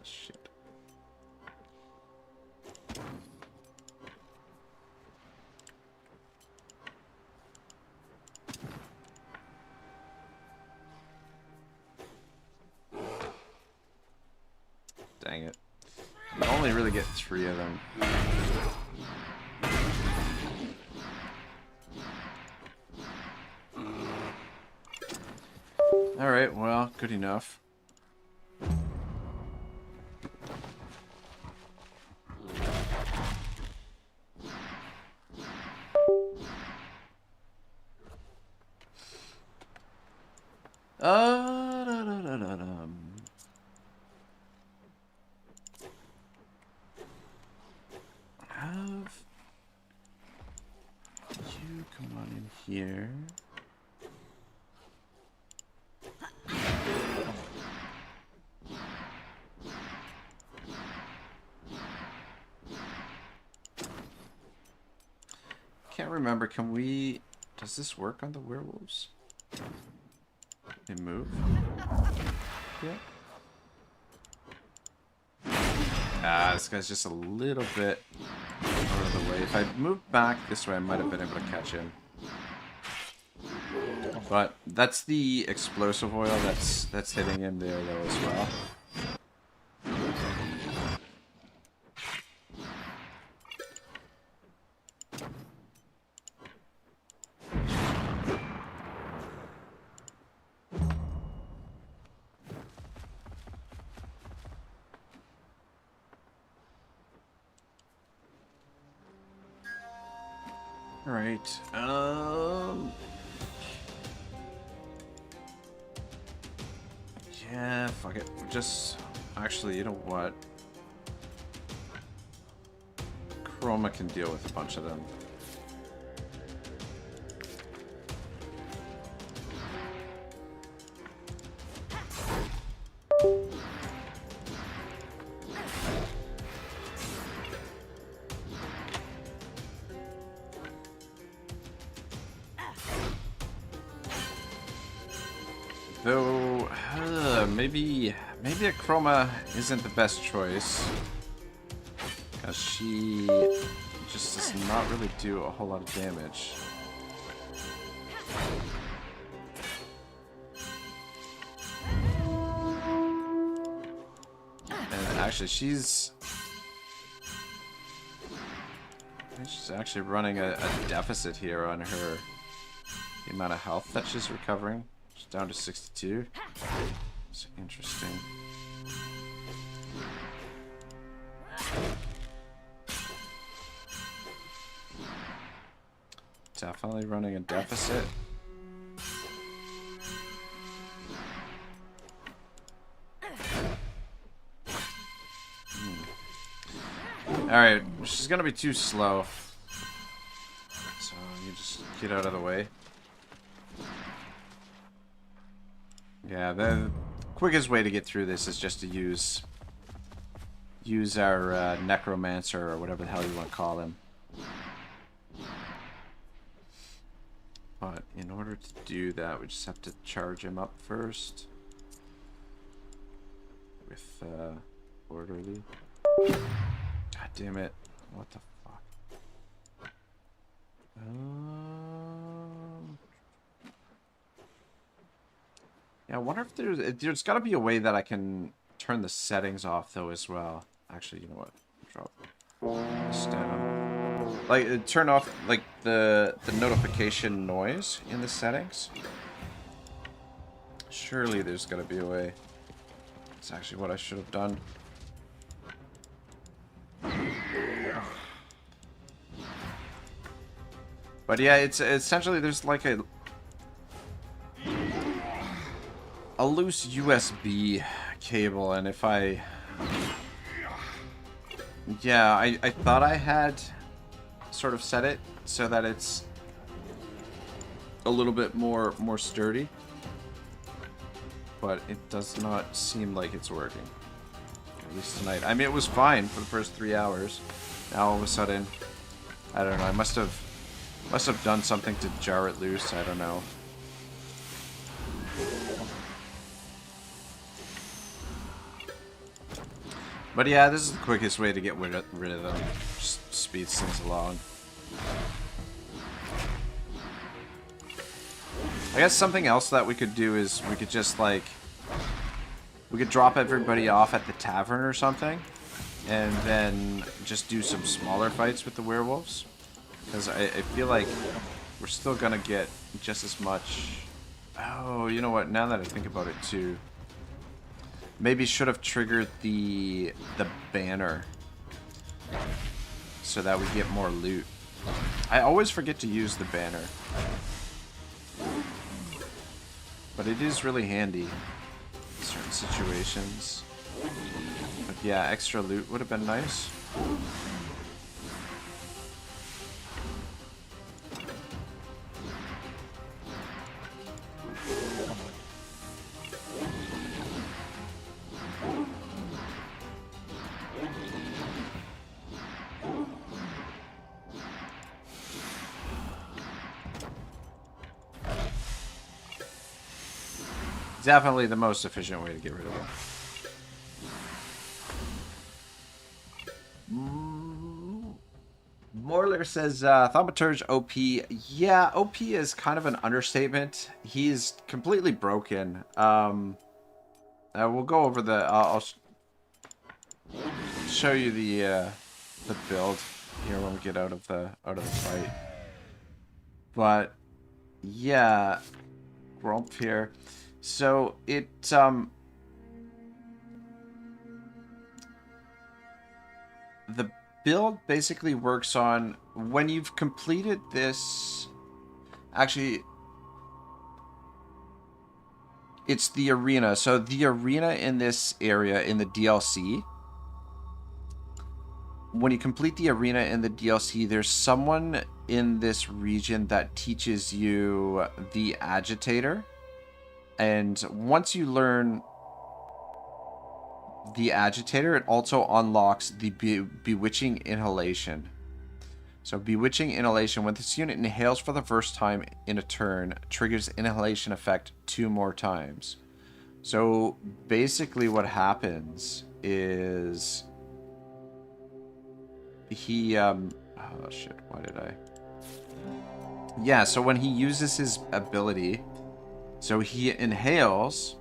Shit. Dang it. You only really get 3 of them. Alright, well, good enough. Have you come on in here? Can't remember. Can we? Does this work on the werewolves? They move? Yeah. Ah, this guy's just a little bit out of the way. If I moved back this way, I might have been able to catch him. But that's the explosive oil that's hitting him there though as well. Alright, yeah, fuck it. Just, actually, you know what? Chroma can deal with a bunch of them. Though, maybe a Chroma isn't the best choice. Because she just does not really do a whole lot of damage. And actually, she's actually running a deficit here on her, the amount of health that she's recovering. Down to 62. It's interesting. Definitely running a deficit. Alright, she's gonna be too slow. So you just get out of the way. Yeah, the quickest way to get through this is just to use our necromancer or whatever the hell you want to call him. But in order to do that, we just have to charge him up first with orderly. God damn it! What the fuck? Yeah, I wonder if there's got to be a way that I can turn the settings off though as well. Actually, you know what? Drop this down. Like turn off like the notification noise in the settings. Surely there's got to be a way. It's actually what I should have done. But yeah, it's essentially there's like a loose USB cable, and if I... Yeah, I thought I had sort of set it so that it's a little bit more sturdy, but it does not seem like it's working. At least tonight. I mean, it was fine for the first 3 hours. Now all of a sudden, I don't know, I must have done something to jar it loose, I don't know. But yeah, this is the quickest way to get rid of them. Just speeds things along. I guess something else that we could do is we could just like... We could drop everybody off at the tavern or something. And then just do some smaller fights with the werewolves. Because I feel like we're still gonna get just as much Oh, you know what? Now that I think about it too, maybe should have triggered the banner so that we get more loot. I always forget to use the banner, but it is really handy in certain situations. But yeah, extra loot would have been nice. Definitely the most efficient way to get rid of it. Morler says, Thaumaturge OP. Yeah, OP is kind of an understatement. He's completely broken. We'll go over the... I'll show you the build here when we get out of the fight. But, yeah, Grump here. So, the build basically works on when you've completed this. Actually, it's the arena. So the arena in this area in the DLC, when you complete the arena in the DLC, there's someone in this region that teaches you the agitator. And once you learn the agitator, it also unlocks the bewitching inhalation. So bewitching inhalation, when this unit inhales for the first time in a turn, triggers inhalation effect 2 more times. So basically what happens is he oh shit, why did I? Yeah, so when he uses his ability, so he inhales,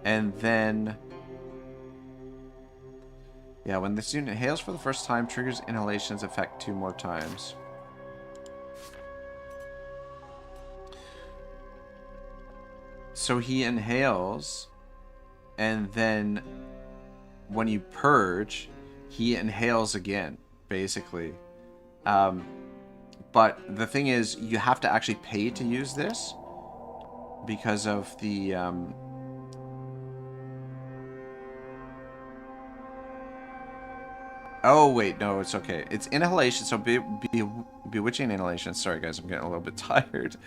and then, yeah, when this unit inhales for the first time, triggers inhalation's effect 2 more times. So he inhales, and then when you purge, he inhales again, basically. But the thing is, you have to actually pay to use this because of the... Oh, wait, no, it's okay. It's inhalation, so bewitching inhalation. Sorry, guys, I'm getting a little bit tired.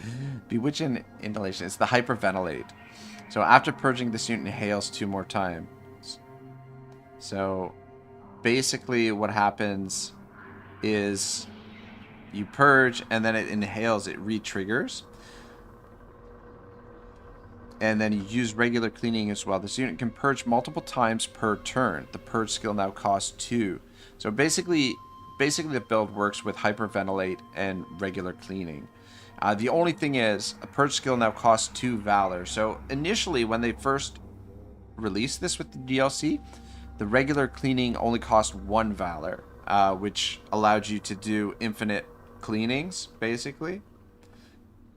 Bewitching inhalation. It's the hyperventilate. So after purging, this unit inhales 2 more times. So basically what happens is you purge, and then it inhales, it re-triggers. And then you use regular cleaning as well. This unit can purge multiple times per turn. The purge skill now costs 2. So basically the build works with hyperventilate and regular cleaning. The only thing is, a purge skill now costs 2 valor. So initially, when they first released this with the DLC, the regular cleaning only cost 1 valor, which allowed you to do infinite cleanings, basically.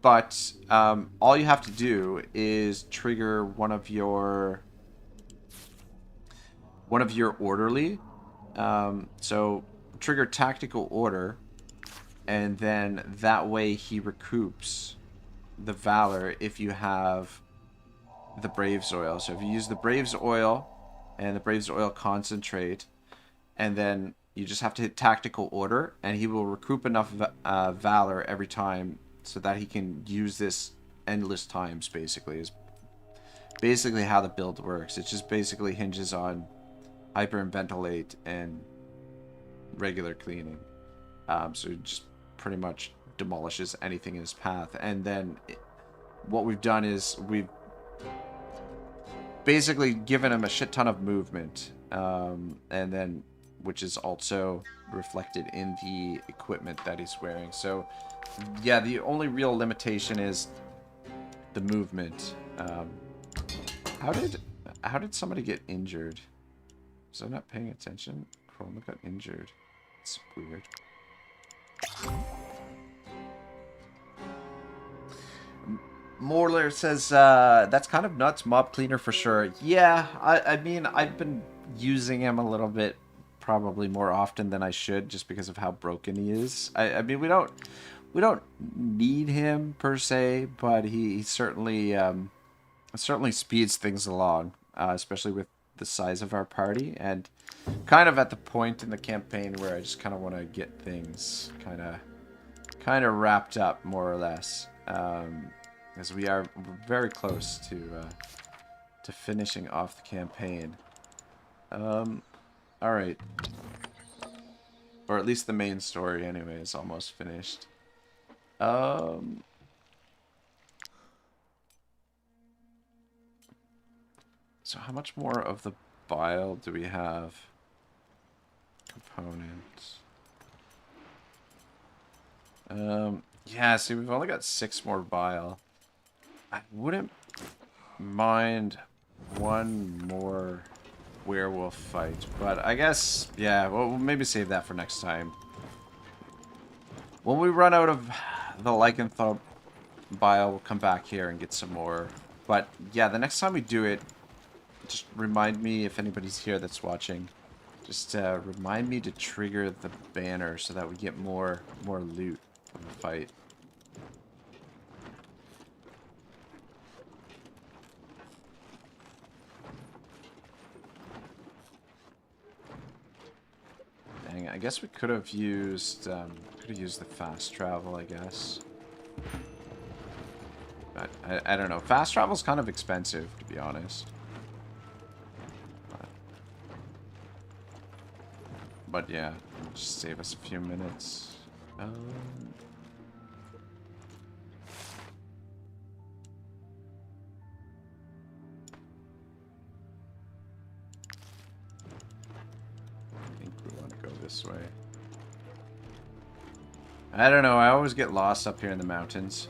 But all you have to do is trigger one of your orderly. So trigger tactical order, and then that way he recoups the valor if you have the Brave's oil. So if you use the Brave's oil and the Brave's oil concentrate, and then you just have to hit tactical order, and he will recoup enough valor every time so that he can use this endless times, basically. Is basically how the build works. It just basically hinges on hyperventilate and regular cleaning. So it just pretty much demolishes anything in his path. And then what we've done is we've basically given him a shit ton of movement, and then which is also reflected in the equipment that he's wearing. So yeah, the only real limitation is the movement. How did somebody get injured? Was I not paying attention? Chroma got injured. It's weird. Morler says, that's kind of nuts, mob cleaner for sure. Yeah, I mean, I've been using him a little bit, probably more often than I should, just because of how broken he is. I mean, we don't need him per se, but he certainly certainly speeds things along, especially with the size of our party, and kind of at the point in the campaign where I just kind of want to get things kind of wrapped up, more or less, as we're very close to finishing off the campaign. All right, or at least the main story anyway is almost finished. So how much more of the bile do we have? Components. Yeah, see, we've only got 6 more bile. I wouldn't mind one more werewolf fight, but I guess, yeah, we'll maybe save that for next time. When we run out of the lycanthrope bile, we'll come back here and get some more. But yeah, the next time we do it, just remind me, if anybody's here that's watching, just remind me to trigger the banner so that we get more loot from the fight. Dang, I guess we could have used the fast travel, I guess. But I don't know. Fast travel's kind of expensive, to be honest. But yeah, just save us a few minutes. I think we want to go this way. I don't know, I always get lost up here in the mountains.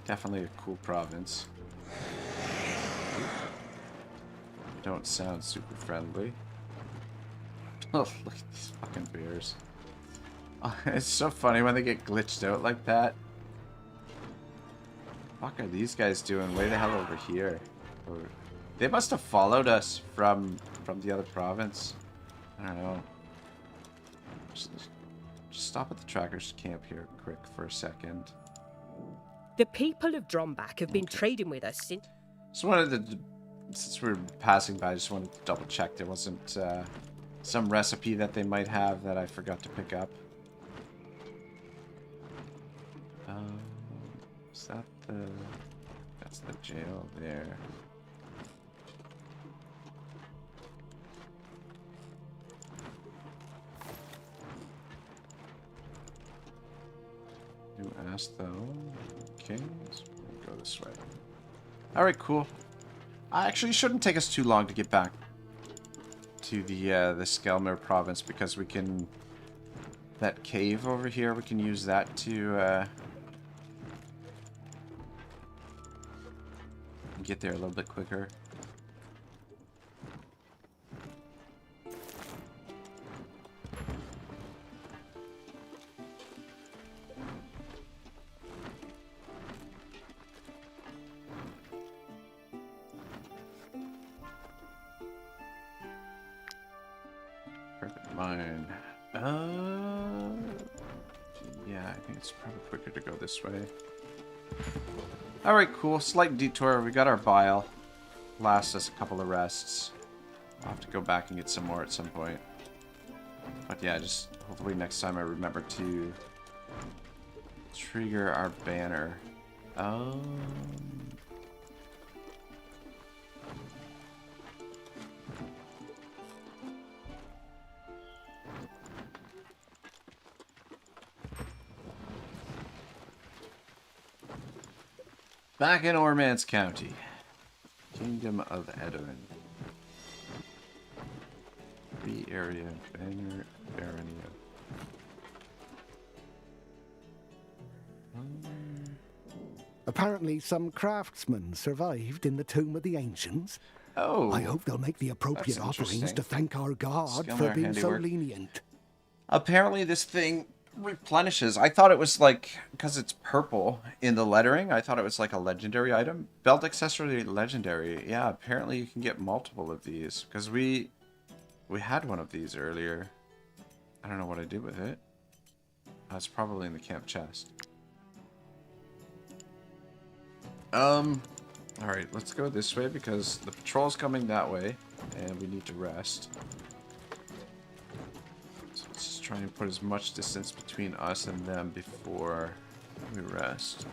Definitely a cool province. Don't sound super friendly. Oh, look at these fucking bears. Oh, it's so funny when they get glitched out like that. What are these guys doing way the hell over here? Or, they must have followed us from the other province. I don't know. Just stop at the trackers camp here quick for a second. The people of Dromback have been trading with us since... Just wanted to... Since we're passing by, I just wanted to double check there wasn't some recipe that they might have that I forgot to pick up. Is that the... That's the jail there. New ass though. Okay, let's go this way. Alright, cool. Actually, it shouldn't take us too long to get back to the Skelmar province, because we can... That cave over here, we can use that to get there a little bit quicker. Mine. Yeah, I think it's probably quicker to go this way. Alright, cool. Slight detour. We got our bile. Lasts us a couple of rests. I'll have to go back and get some more at some point. But yeah, just hopefully next time I remember to trigger our banner. Back in Ormance County, Kingdom of Edoin. Free area, banner, Baronia. Apparently some craftsmen survived in the Tomb of the Ancients. Oh. I hope they'll make the appropriate that's offerings interesting. to thank our god Skelmar for being handiwork. so lenient. Apparently this thing replenishes. I thought it was like, because it's purple in the lettering, I thought it was like a legendary item. Belt accessory legendary. Yeah, apparently you can get multiple of these. Because we had one of these earlier. I don't know what I did with it. It's probably in the camp chest. Alright, let's go this way because the patrol's coming that way. And we need to rest. So let's just try and put as much distance between us and them before we rest.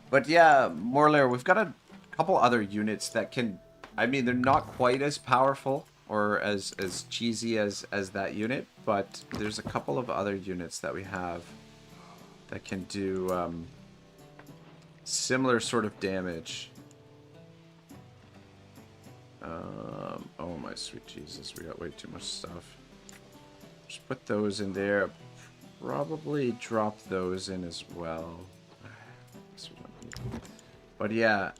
But yeah, Morlair, we've got a couple other units that can... I mean, they're not quite as powerful or as cheesy as that unit, but there's a couple of other units that we have that can do similar sort of damage. Oh my sweet Jesus, we got way too much stuff. Just put those in there. Probably drop those in as well. But yeah,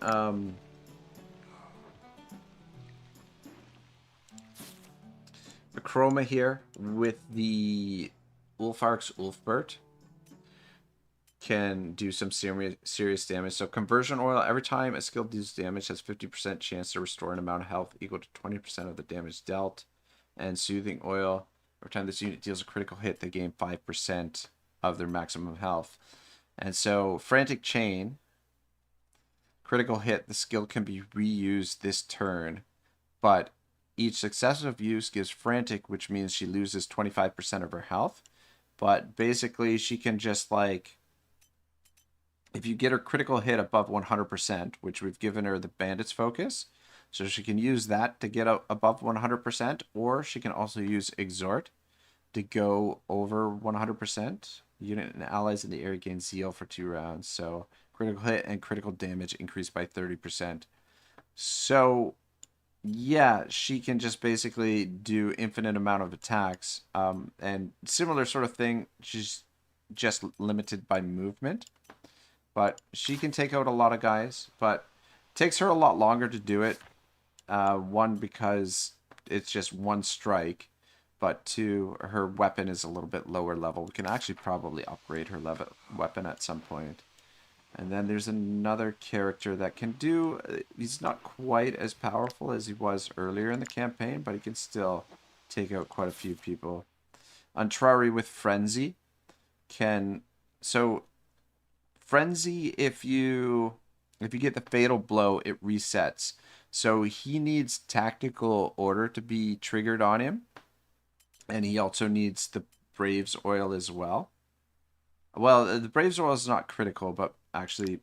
the chroma here with the Ulfark's Ulfbert can do some serious damage. So conversion oil, every time a skill deals damage, has 50% chance to restore an amount of health equal to 20% of the damage dealt. And soothing oil, every time this unit deals a critical hit, they gain 5% of their maximum health. And so frantic chain, critical hit, the skill can be reused this turn, but each successive use gives frantic, which means she loses 25% of her health. But basically she can just like, if you get her critical hit above 100%, which we've given her the bandit's focus, so she can use that to get above 100%, or she can also use exhort to go over 100%. Unit and allies in the area gain zeal for 2 rounds. So critical hit and critical damage increased by 30%. So yeah, she can just basically do infinite amount of attacks. And similar sort of thing, she's just limited by movement. But she can take out a lot of guys, but it takes her a lot longer to do it. One, because it's just one strike, but two, her weapon is a little bit lower level. We can actually probably upgrade her weapon at some point. And then there's another character that can do... He's not quite as powerful as he was earlier in the campaign, but he can still take out quite a few people. Antrari with Frenzy can... So, Frenzy, if you get the Fatal Blow, it resets. So he needs Tactical Order to be triggered on him. And he also needs the Brave's Oil as well. Well, the Brave's Oil is not critical, but actually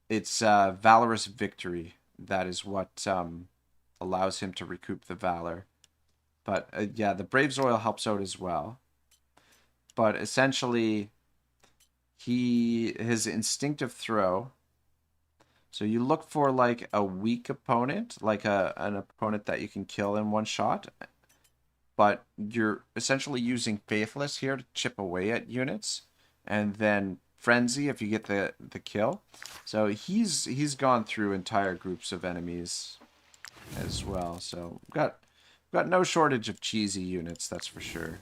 it's Valorous Victory. That is what allows him to recoup the Valor. But yeah, the Brave's Oil helps out as well. But essentially, his Instinctive Throw. So you look for like a weak opponent, like an opponent that you can kill in one shot. But you're essentially using Faithless here to chip away at units. And then Frenzy if you get the kill. So he's gone through entire groups of enemies as well. So we've got no shortage of cheesy units, that's for sure.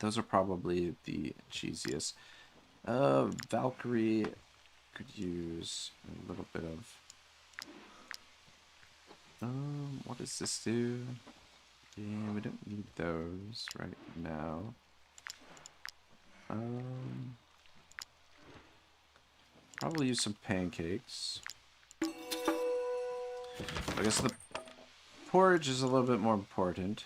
Those are probably the cheesiest. Valkyrie could use a little bit of... what does this do? Yeah, we don't need those right now. Probably use some pancakes. I guess the porridge is a little bit more important.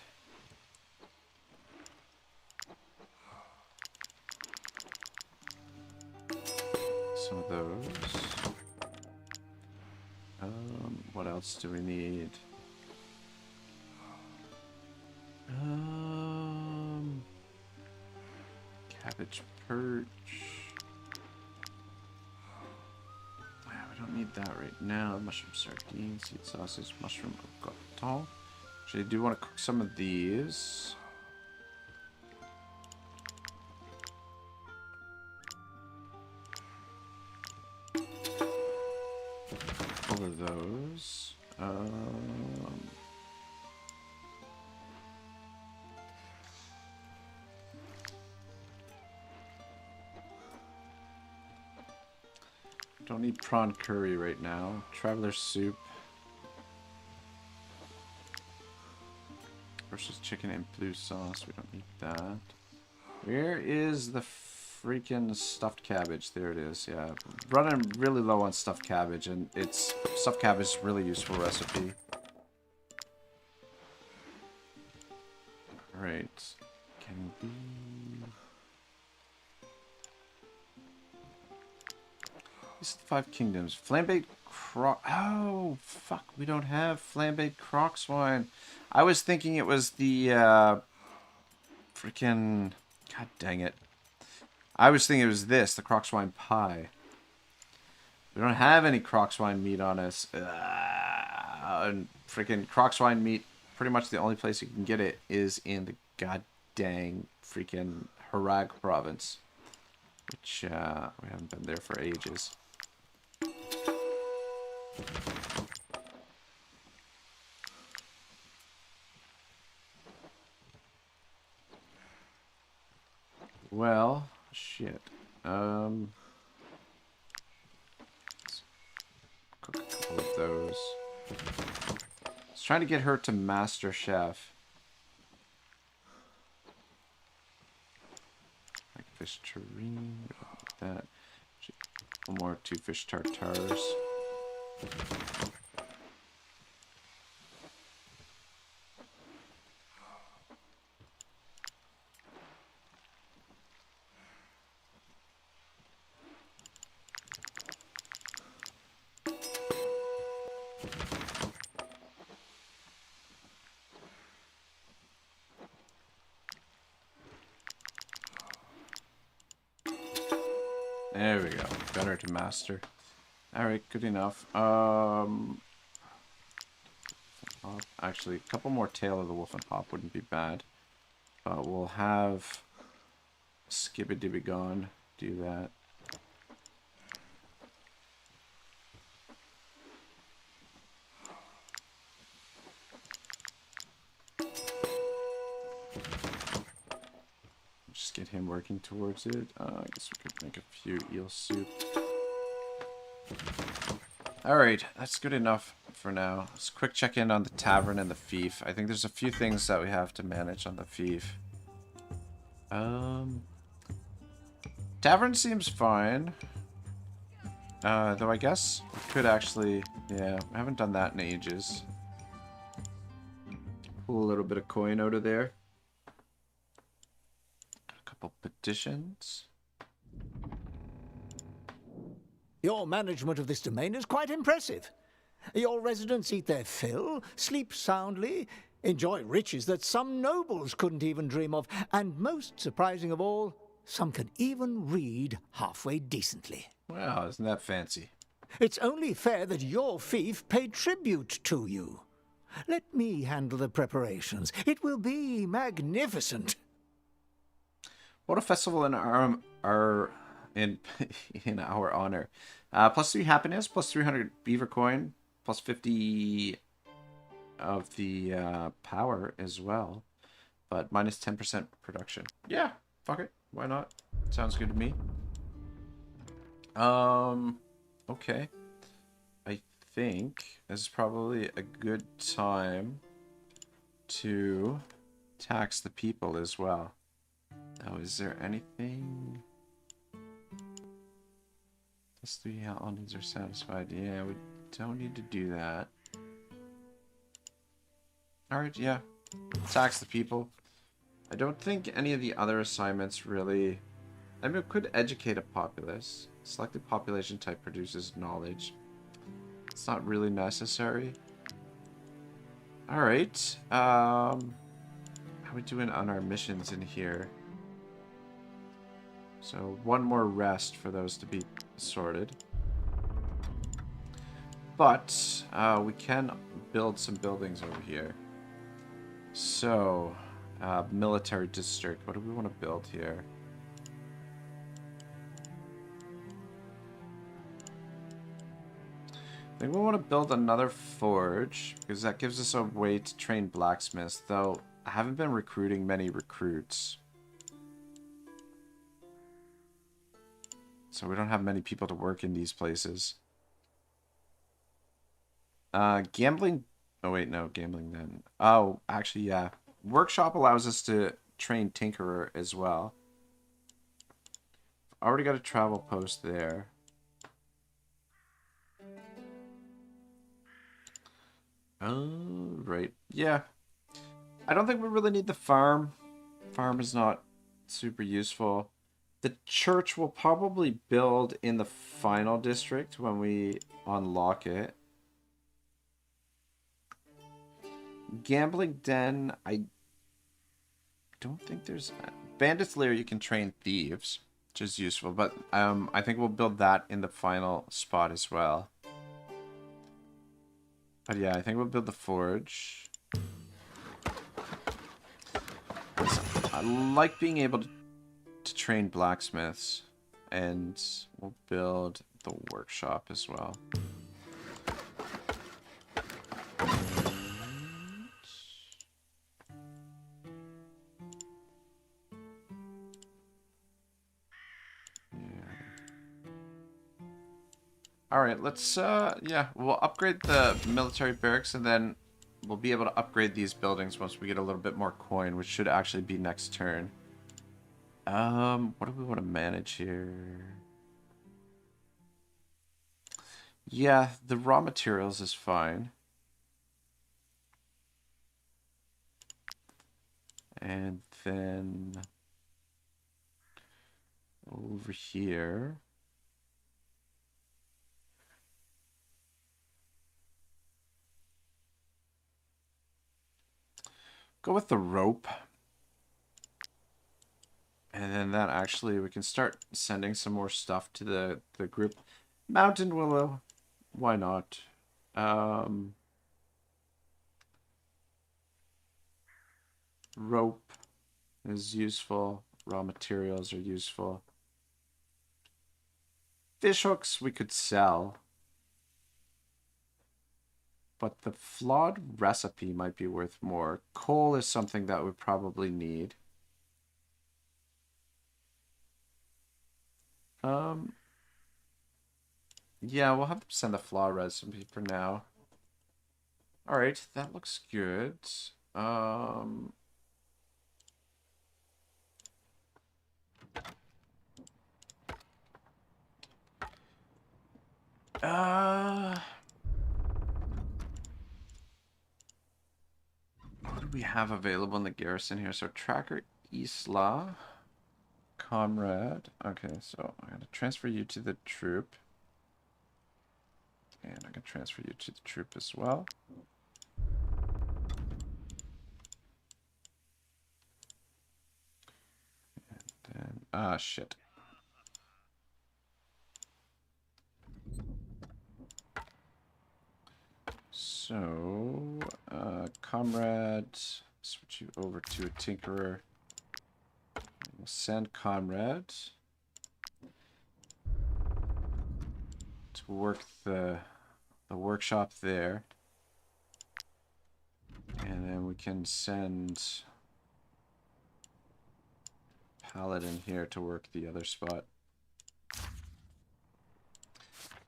Some of those. What else do we need? Cabbage perch. We don't need that right now. Mushroom sardine, seed sausage, mushroom au gratin. Actually, I do want to cook some of these. All of those. Don't need prawn curry right now. Traveler soup. Versus chicken and blue sauce. We don't need that. Where is the freaking stuffed cabbage? There it is. Yeah, running really low on stuffed cabbage, and stuffed cabbage is a really useful recipe. All right, can be. These are the 5 kingdoms. Flambéed croc. Oh fuck, we don't have flambéed croc swine. I was thinking it was the freaking. God dang it. I was thinking it was this, the croc swine pie. We don't have any croc swine meat on us. And freaking croc swine meat, pretty much the only place you can get it is in the god dang freaking Harag province. Which, we haven't been there for ages. Well, shit. Let's cook a couple of those. I was trying to get her to Master Chef. Like fish terrine, like that. One more 2 fish tartars. There we go. Got her to master. Alright, good enough. Actually, a couple more Tail of the Wolf and Hop wouldn't be bad. But we'll have Skibidibby gone do that. Just get him working towards it. I guess we could make a few eel soup. Alright, that's good enough for now. Let's quick check in on the tavern and the fief. I think there's a few things that we have to manage on the fief. Tavern seems fine. Though I guess we could actually... Yeah, I haven't done that in ages. Pull a little bit of coin out of there. A couple petitions. Your management of this domain is quite impressive. Your residents eat their fill, sleep soundly, enjoy riches that some nobles couldn't even dream of, and most surprising of all, some can even read halfway decently. Wow, isn't that fancy? It's only fair that your fief pay tribute to you. Let me handle the preparations. It will be magnificent. What a festival in our in our honor. +3 happiness, +300 beaver coin, +50 of the power as well, but -10% production. Yeah, fuck it. Why not? Sounds good to me. Okay. I think this is probably a good time to tax the people as well. Now, is there anything... +3, all needs are satisfied. Yeah, we don't need to do that. Alright, yeah. Tax the people. I don't think any of the other assignments really... I mean, we could educate a populace. Selected population type produces knowledge. It's not really necessary. Alright. How are we doing on our missions in here? So, one more rest for those to be sorted. But, we can build some buildings over here. So, military district. What do we want to build here? I think we want to build another forge, because that gives us a way to train blacksmiths, though I haven't been recruiting many recruits. So we don't have many people to work in these places. Gambling... Oh, wait, no. Gambling then. Oh, actually, yeah. Workshop allows us to train Tinkerer as well. Already got a travel post there. Oh, right. Yeah. I don't think we really need the farm. Farm is not super useful. The church will probably build in the final district when we unlock it. Gambling den, I don't think there's... Bandit's Lair, you can train thieves, which is useful, but I think we'll build that in the final spot as well. But yeah, I think we'll build the forge. I like being able to train blacksmiths, and we'll build the workshop as well. Alright, let's, yeah, we'll upgrade the military barracks, and then we'll be able to upgrade these buildings once we get a little bit more coin, which should actually be next turn. What do we want to manage here? Yeah, the raw materials is fine. And then over here... Go with the rope. And then that actually, we can start sending some more stuff to the group. Mountain Willow. Why not? Rope is useful. Raw materials are useful. Fish hooks we could sell. But the flawed recipe might be worth more. Coal is something that we probably need. Yeah, we'll have to send the flawed recipe for now. Alright, that looks good. What do we have available in the garrison here? So Tracker Isla, Comrade. Okay, so I'm going to transfer you to the troop. And I can transfer you to the troop as well. And then, shit. So, Comrade, switch you over to a Tinkerer. We'll send Comrade to work the workshop there. And then we can send Paladin here to work the other spot.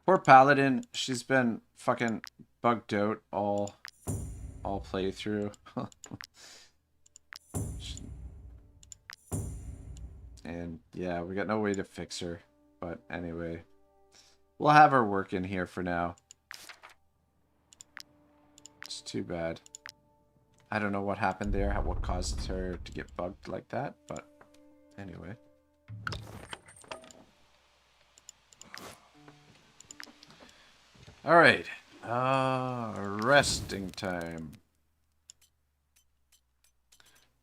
Poor Paladin, she's been fucking bugged out all playthrough. And yeah, we got no way to fix her. But anyway, we'll have her work in here for now. It's too bad. I don't know what happened there, what caused her to get bugged like that, but anyway. Alright. Resting time.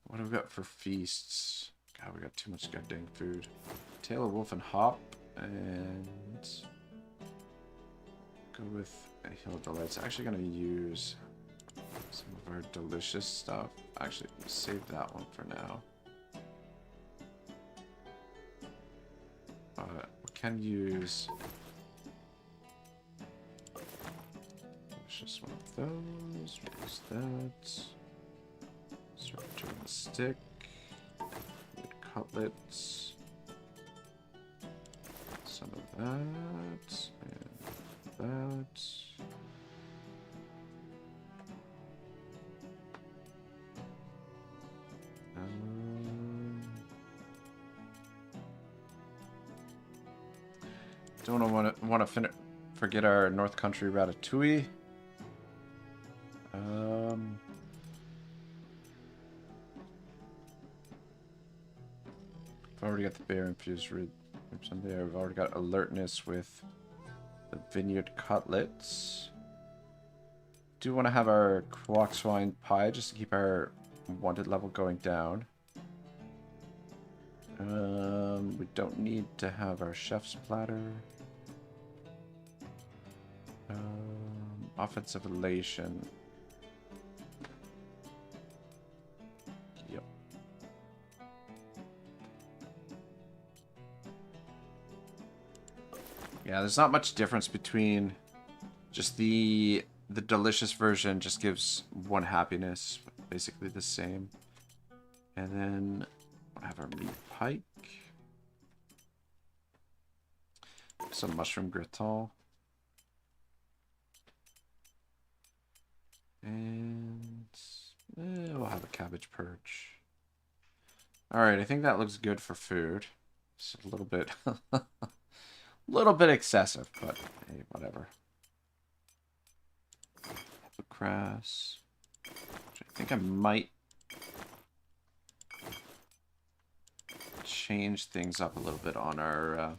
What do we got for feasts? God, we got too much goddamn food. Tail of Wolf and Hop, and go with a Hill Delights. Actually gonna use some of our delicious stuff. Actually, save that one for now. We can use just one of those. Use that. Return the stick. Wood cutlets. Some of that. And that. Don't want to forget our North Country ratatouille. I've already got the bear infused ribs on there. I've already got alertness with the vineyard cutlets. Do want to have our quack swine pie just to keep our wanted level going down. We don't need to have our chef's platter. Offensive elation. Yep. Yeah, there's not much difference between just the delicious version just gives 1 happiness, basically the same. And then I have our meat pike. Some mushroom gratin. And we'll have a cabbage perch. Alright, I think that looks good for food. It's a little bit excessive, but hey, whatever. Cress. I think I might change things up a little bit on our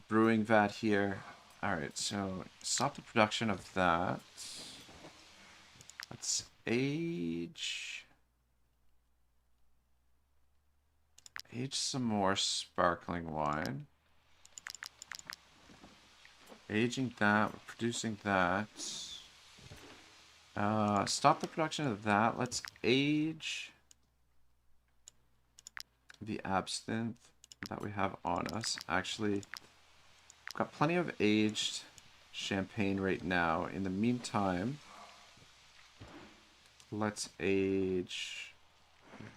brewing vat here. Alright, so stop the production of that. Let's age some more sparkling wine. Aging that, we're producing that. Stop the production of that. Let's age the absinthe that we have on us. Actually, we've got plenty of aged champagne right now. In the meantime, let's age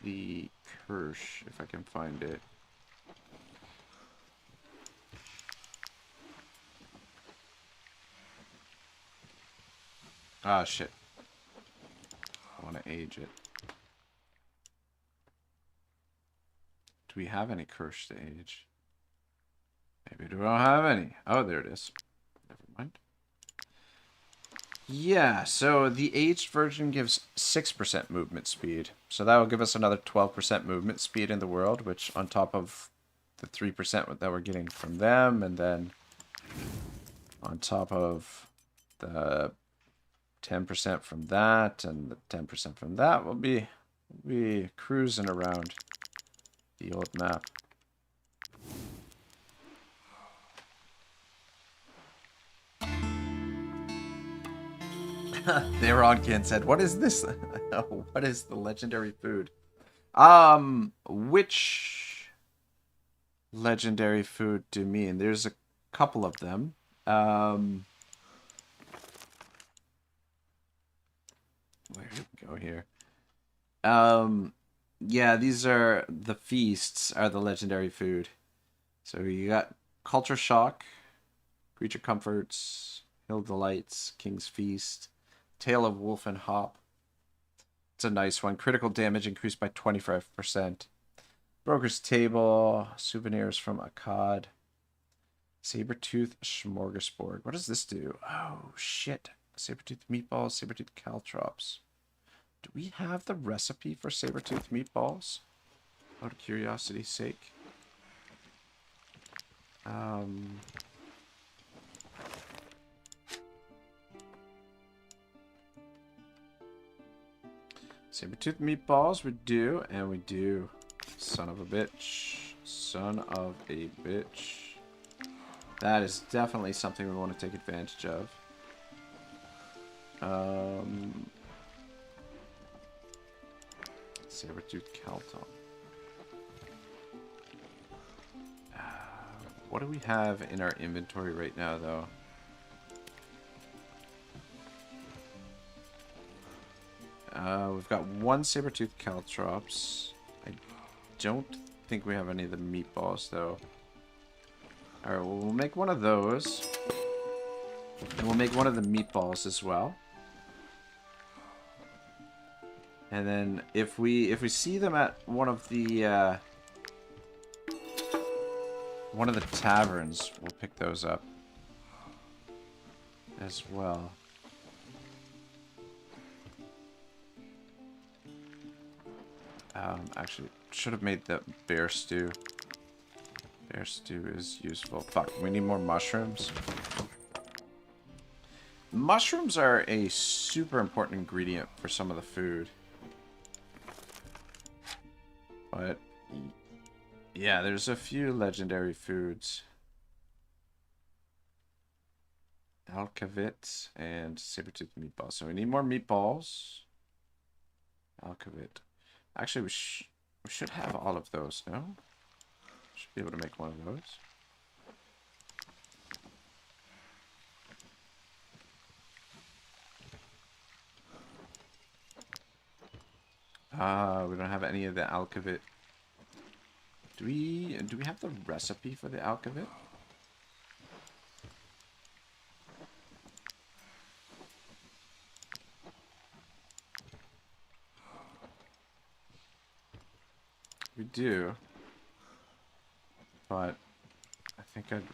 the Kirsch, if I can find it. Ah, shit. I want to age it. Do we have any Kirsch to age? Maybe we don't have any. Oh, there it is. Never mind. Yeah, so the aged version gives 6% movement speed. So that will give us another 12% movement speed in the world, which on top of the 3% that we're getting from them, and then on top of the 10% from that, and the 10% from that, we'll be cruising around the old map. Theronkin said, "What is this? What is the legendary food?" Which legendary food do you mean? There's a couple of them. Where did we go here? Yeah, these are the feasts are the legendary food. So you got Culture Shock, Creature Comforts, Hill Delights, King's Feast, Tale of Wolf and Hop. It's a nice one. Critical damage increased by 25%. Broker's Table, Souvenirs from Akkad, Sabertooth Smorgasbord. What does this do? Oh, shit. Sabertooth meatballs, Sabertooth caltrops. Do we have the recipe for Sabertooth meatballs? Out of curiosity's sake. Sabertooth meatballs we do, and we do. Son of a bitch. Son of a bitch. That is definitely something we want to take advantage of. Sabertooth Calton. What do we have in our inventory right now, though? We've got one saber-tooth caltrops. I don't think we have any of the meatballs, though. Alright, well, we'll make one of those. And we'll make one of the meatballs as well. And then if we see them at one of the taverns, we'll pick those up as well. Actually, should have made the bear stew. Bear stew is useful. Fuck, we need more mushrooms. Mushrooms are a super important ingredient for some of the food. But, yeah, there's a few legendary foods. Alcavit and saber-tooth meatballs. So we need more meatballs. Alcavit. Actually, we should have all of those, no? Should be able to make one of those. We don't have any of the alcavit. Do we have the recipe for the alcavit? We do. But I think I'd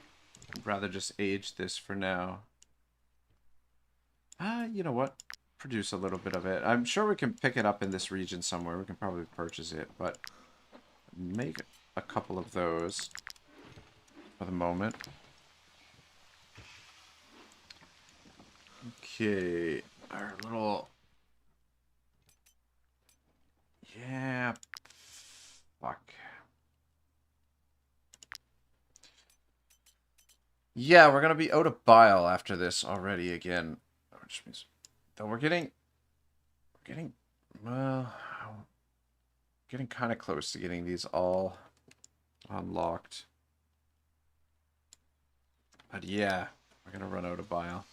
rather just age this for now. You know what? Produce a little bit of it. I'm sure we can pick it up in this region somewhere. We can probably purchase it, but make a couple of those for the moment. Okay, our little... Yeah, fuck. Yeah, we're gonna be out of bile after this already again. Which means, though we're getting kind of close to getting these all unlocked. But yeah, we're gonna run out of bile.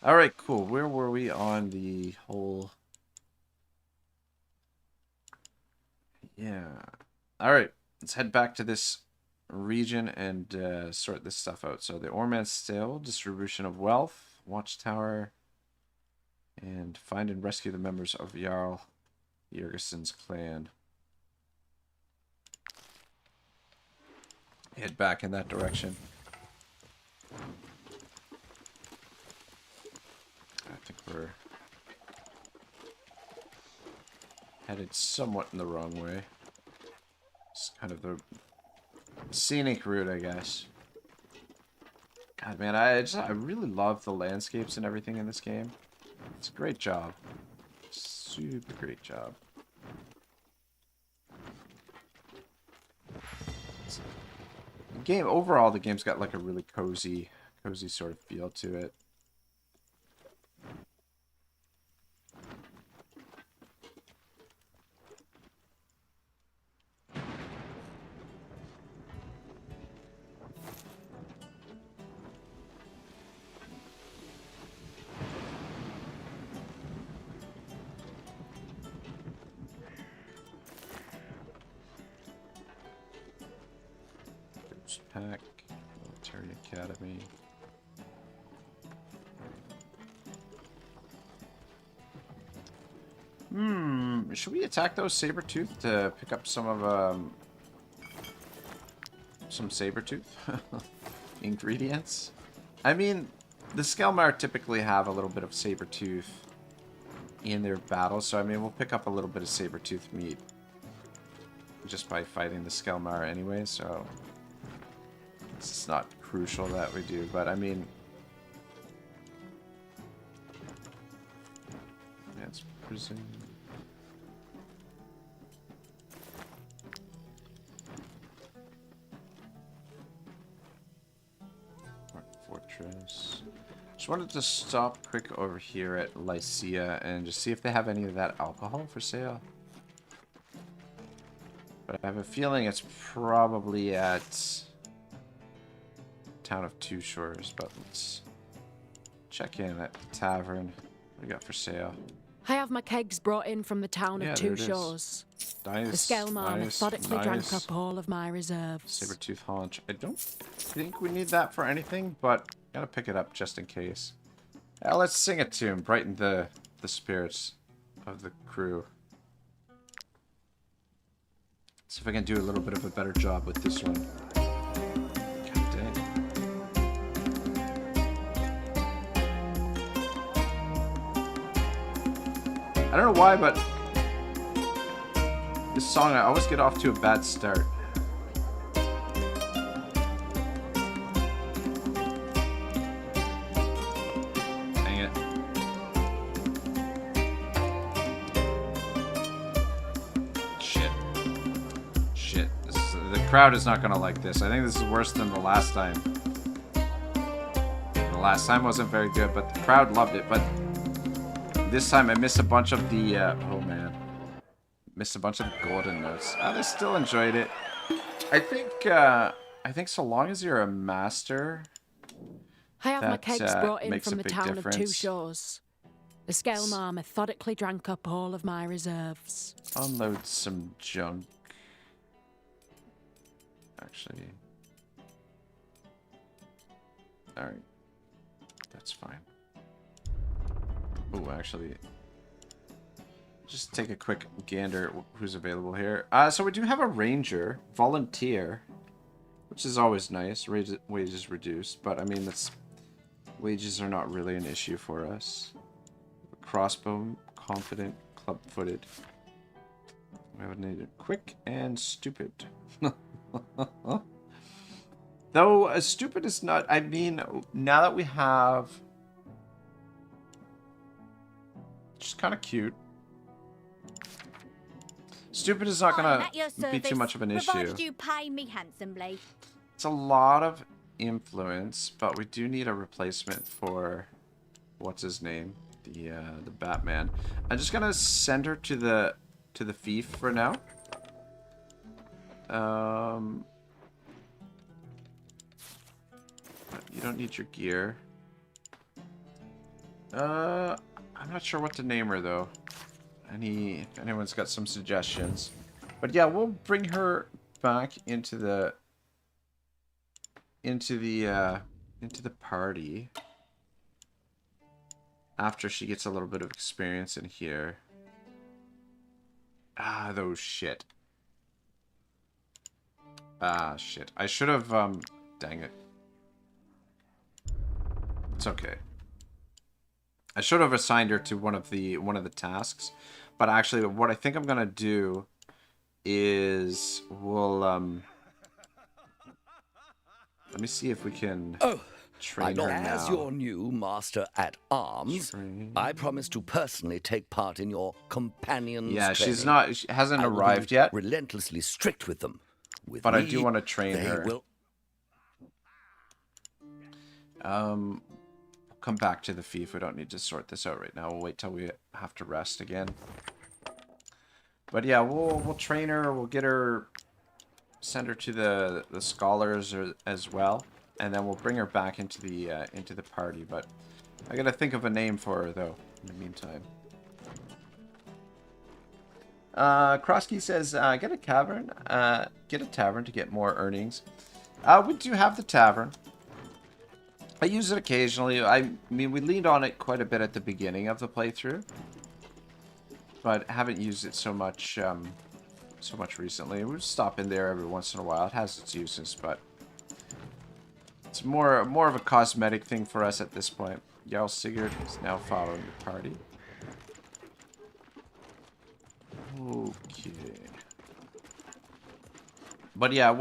All right, cool. Where were we on the whole? Yeah. All right, let's head back to this region and sort this stuff out. So the Orman's Still, distribution of wealth, watchtower, and find and rescue the members of Jarl Jurgensen's clan. Head back in that direction. I think we're headed somewhat in the wrong way. It's kind of the scenic route, I guess. God, man, I really love the landscapes and everything in this game. It's a great job. Super great job. Overall, the game's got like a really cozy sort of feel to it. Pack, Military Academy. Should we attack those saber-tooth to pick up some of some saber-tooth ingredients? I mean, the Skelmar typically have a little bit of saber-tooth in their battles, so I mean, we'll pick up a little bit of saber-tooth meat just by fighting the Skelmar anyway, so it's not crucial that we do, but I mean, that's prison. Fortress. Just wanted to stop quick over here at Lycia and just see if they have any of that alcohol for sale. But I have a feeling it's probably at Town of Two Shores, but let's check in at the tavern. What do we got for sale? I have my kegs brought in from the town Yeah, of there Two it is. Shores. Nice, The Skelmar nice, methodically drank nice. up all of my reserves. Saber-tooth haunch. I don't think we need that for anything, but gotta pick it up just in case. Let's sing a tune, brighten the spirits of the crew. See if I can do a little bit of a better job with this one. God dang. I don't know why, but this song, I always get off to a bad start. Dang it. Shit. Shit. The crowd is not gonna like this. I think this is worse than the last time. The last time wasn't very good, but the crowd loved it. But this time I missed a bunch of the, oh man. Missed a bunch of golden notes. They still enjoyed it. I think so long as you're a master, I have my kegs brought in makes from a the big town of Two difference. Shores. The Skelmar methodically drank up all of my reserves. Unload some junk. Actually. Alright. That's fine. Oh, actually. Just take a quick gander at who's available here. So we do have a ranger, volunteer, which is always nice. Wages reduced, but I mean, wages are not really an issue for us. Crossbow, confident, club-footed. We would need it quick and stupid. Though stupid is not. I mean, now that we have, just kind of cute. Stupid is not gonna be too much of an issue. Provided you pay me handsomely. It's a lot of influence, but we do need a replacement for what's his name, the Batman. I'm just gonna send her to the fief for now. You don't need your gear. I'm not sure what to name her though. If anyone's got some suggestions. But yeah, we'll bring her back into the party after she gets a little bit of experience in here. Those shit. Shit. I should have dang it. It's okay. I should have assigned her to one of the tasks, but actually, what I think I'm gonna do is we'll let me see if we can train her now. As your new master at arms, I promise to personally take part in your companions. Yeah, training. she hasn't I will arrived be yet. Relentlessly strict with them. With But I me, do want to train they her. will- Come back to the fief. We don't need to sort this out right now. We'll wait till we have to rest again. But yeah, we'll train her. We'll get her, send her to the scholars as well, and then we'll bring her back into the party. But I gotta think of a name for her though. In the meantime, Krosky says, get a tavern. Get a tavern to get more earnings. We do have the tavern. I use it occasionally. I mean, we leaned on it quite a bit at the beginning of the playthrough, but haven't used it so much recently. We stop in there every once in a while. It has its uses, but it's more of a cosmetic thing for us at this point. Jarl Sigurd is now following the party. Okay. But yeah, it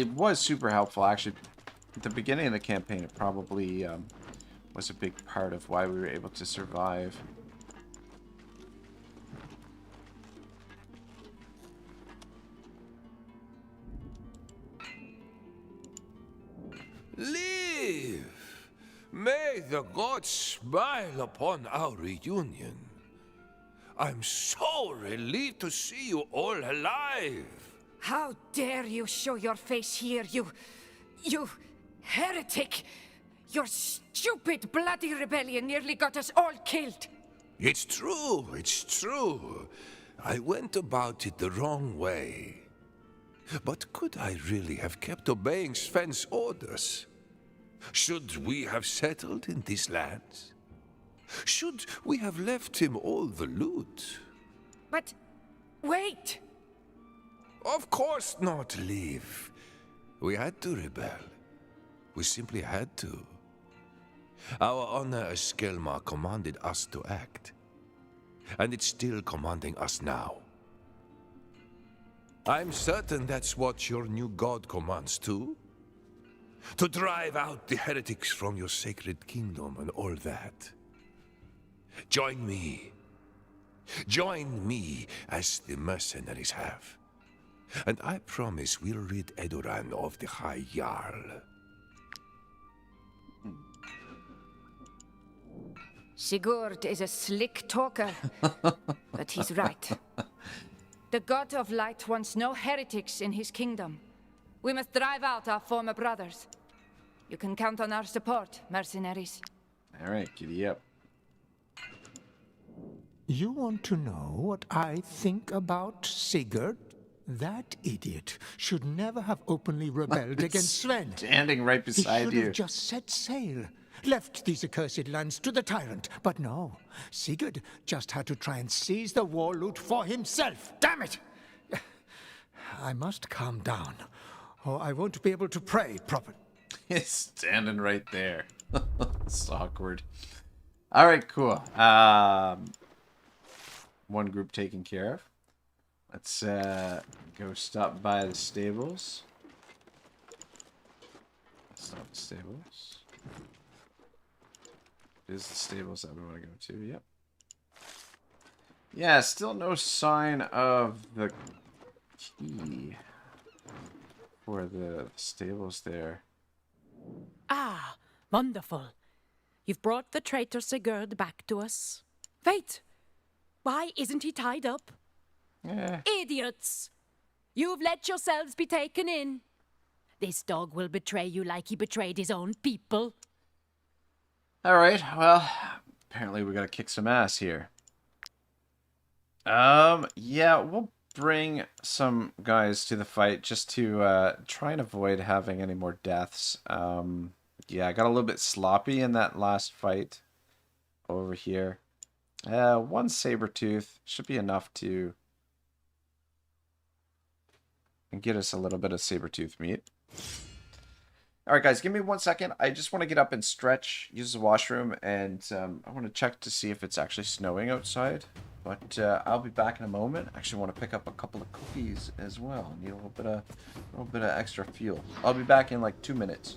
was super helpful actually. At the beginning of the campaign, it probably was a big part of why we were able to survive. Live! May the gods smile upon our reunion. I'm so relieved to see you all alive. How dare you show your face here, you heretic! Your stupid bloody rebellion nearly got us all killed. It's true, it's true. I went about it the wrong way. But could I really have kept obeying Sven's orders? Should we have settled in these lands? Should we have left him all the loot? But wait! Of course not, Liv. We had to rebel. We simply had to. Our honor as Skelmar commanded us to act. And it's still commanding us now. I'm certain that's what your new god commands too. To drive out the heretics from your sacred kingdom and all that. Join me. Join me as the mercenaries have. And I promise we'll rid Edoran of the High Jarl. Sigurd is a slick talker, but he's right. The God of Light wants no heretics in his kingdom. We must drive out our former brothers. You can count on our support, mercenaries. All right, giddy up. You want to know what I think about Sigurd? That idiot should never have openly rebelled against Sven. Standing right beside he should you. have just set sail, left these accursed lands to the tyrant. But no, Sigurd just had to try and seize the war loot for himself. Damn it! I must calm down, or I won't be able to pray properly. He's standing right there. It's awkward. All right, cool. One group taken care of. Let's go stop by the stables. That's not the stables. It is the stables that we want to go to, yep. Yeah, still no sign of the key for the stables there. Ah, wonderful. You've brought the traitor Sigurd back to us. Wait! Why isn't he tied up? Yeah. Idiots! You've let yourselves be taken in. This dog will betray you like he betrayed his own people. Alright, well, apparently we gotta kick some ass here. Yeah, we'll bring some guys to the fight just to try and avoid having any more deaths. Yeah, I got a little bit sloppy in that last fight over here. One saber-tooth should be enough to get us a little bit of saber-tooth meat. Alright guys, give me 1 second. I just want to get up and stretch, use the washroom, and I want to check to see if it's actually snowing outside. But I'll be back in a moment. I actually want to pick up a couple of cookies as well. Need a little bit of extra fuel. I'll be back in like 2 minutes.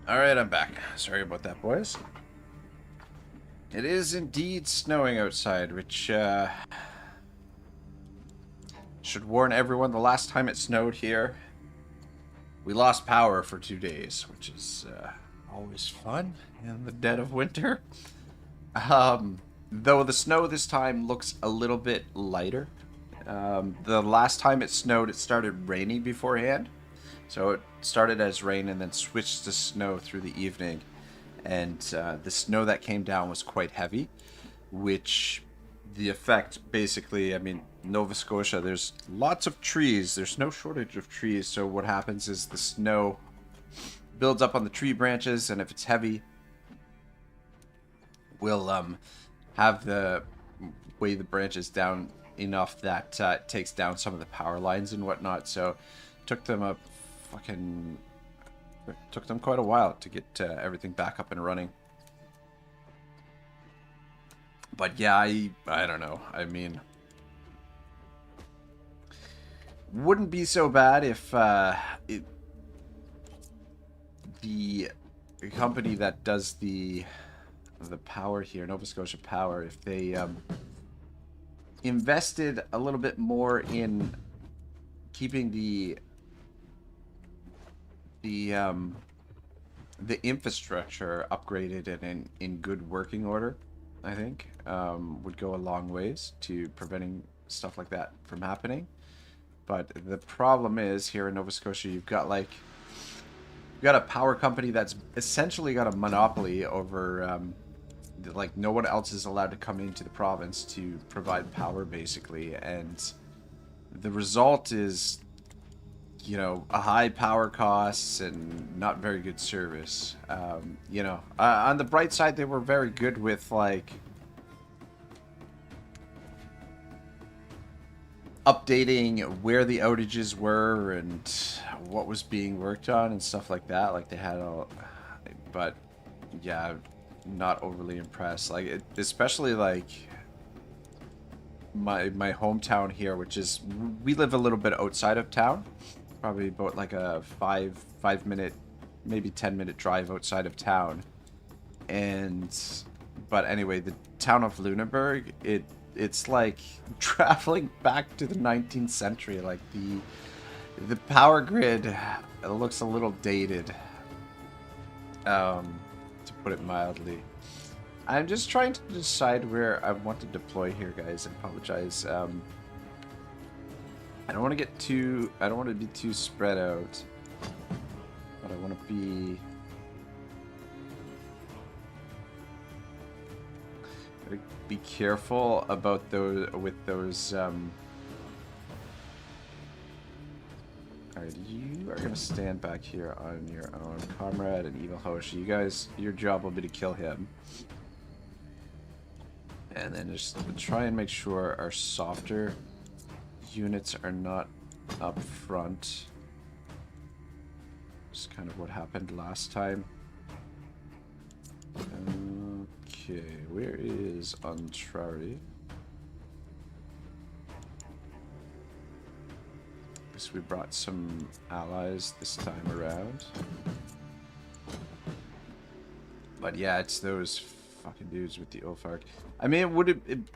Alright, I'm back. Sorry about that, boys. It is indeed snowing outside, which should warn everyone the last time it snowed here, we lost power for 2 days, which is always fun in the dead of winter. Though the snow this time looks a little bit lighter. The last time it snowed, it started raining beforehand. So it started as rain and then switched to snow through the evening. And the snow that came down was quite heavy, which the effect basically, I mean, Nova Scotia, there's lots of trees. There's no shortage of trees. So what happens is the snow builds up on the tree branches, and if it's heavy, we'll have the weigh the branches down enough that it takes down some of the power lines and whatnot. So it took them took them quite a while to get everything back up and running. But yeah, I don't know. I mean, wouldn't be so bad if the company that does the power here, Nova Scotia Power, if they invested a little bit more in keeping the infrastructure upgraded and in good working order, I think, would go a long ways to preventing stuff like that from happening. But the problem is, here in Nova Scotia, you've got a power company that's essentially got a monopoly over, like, no one else is allowed to come into the province to provide power, basically. And the result is, you know, a high power costs and not very good service. You know, on the bright side, they were very good with, like, updating where the outages were and what was being worked on and stuff like that. Like, they had all, but yeah, not overly impressed. Like, especially like my hometown here, which is, we live a little bit outside of town. Probably about like a 5 minute, maybe 10-minute drive outside of town. But anyway, the town of Lunenburg, it's like traveling back to the 19th century. Like, the power grid, it looks a little dated, to put it mildly. I'm just trying to decide where I want to deploy here, guys. I apologize. I don't want to be too spread out, but I want to be, gotta be careful about those, with those, alright, you are gonna stand back here on your own. Comrade and Evil Hosh, you guys, your job will be to kill him. And then just try and make sure our softer units are not up front. Just kind of what happened last time. Okay, where is Antrari? Guess we brought some allies this time around. But yeah, it's those fucking dudes with the Ulfark. I mean, it's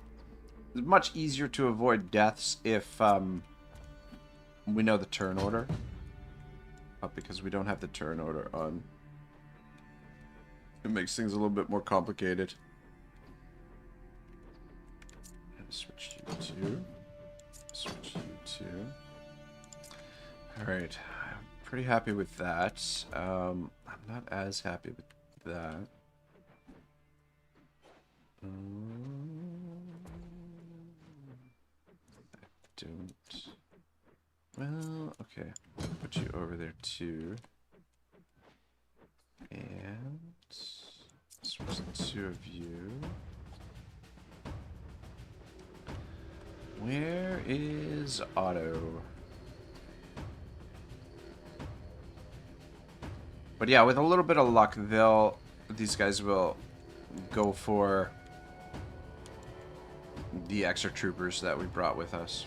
much easier to avoid deaths if we know the turn order. But because we don't have the turn order on, it makes things a little bit more complicated. Switch you to. Switch you to. Alright. I'm pretty happy with that. I'm not as happy with that. I don't. Well, okay. I'll put you over there too. And switch the two of you. Where is Otto? But yeah, with a little bit of luck, these guys will go for the extra troopers that we brought with us.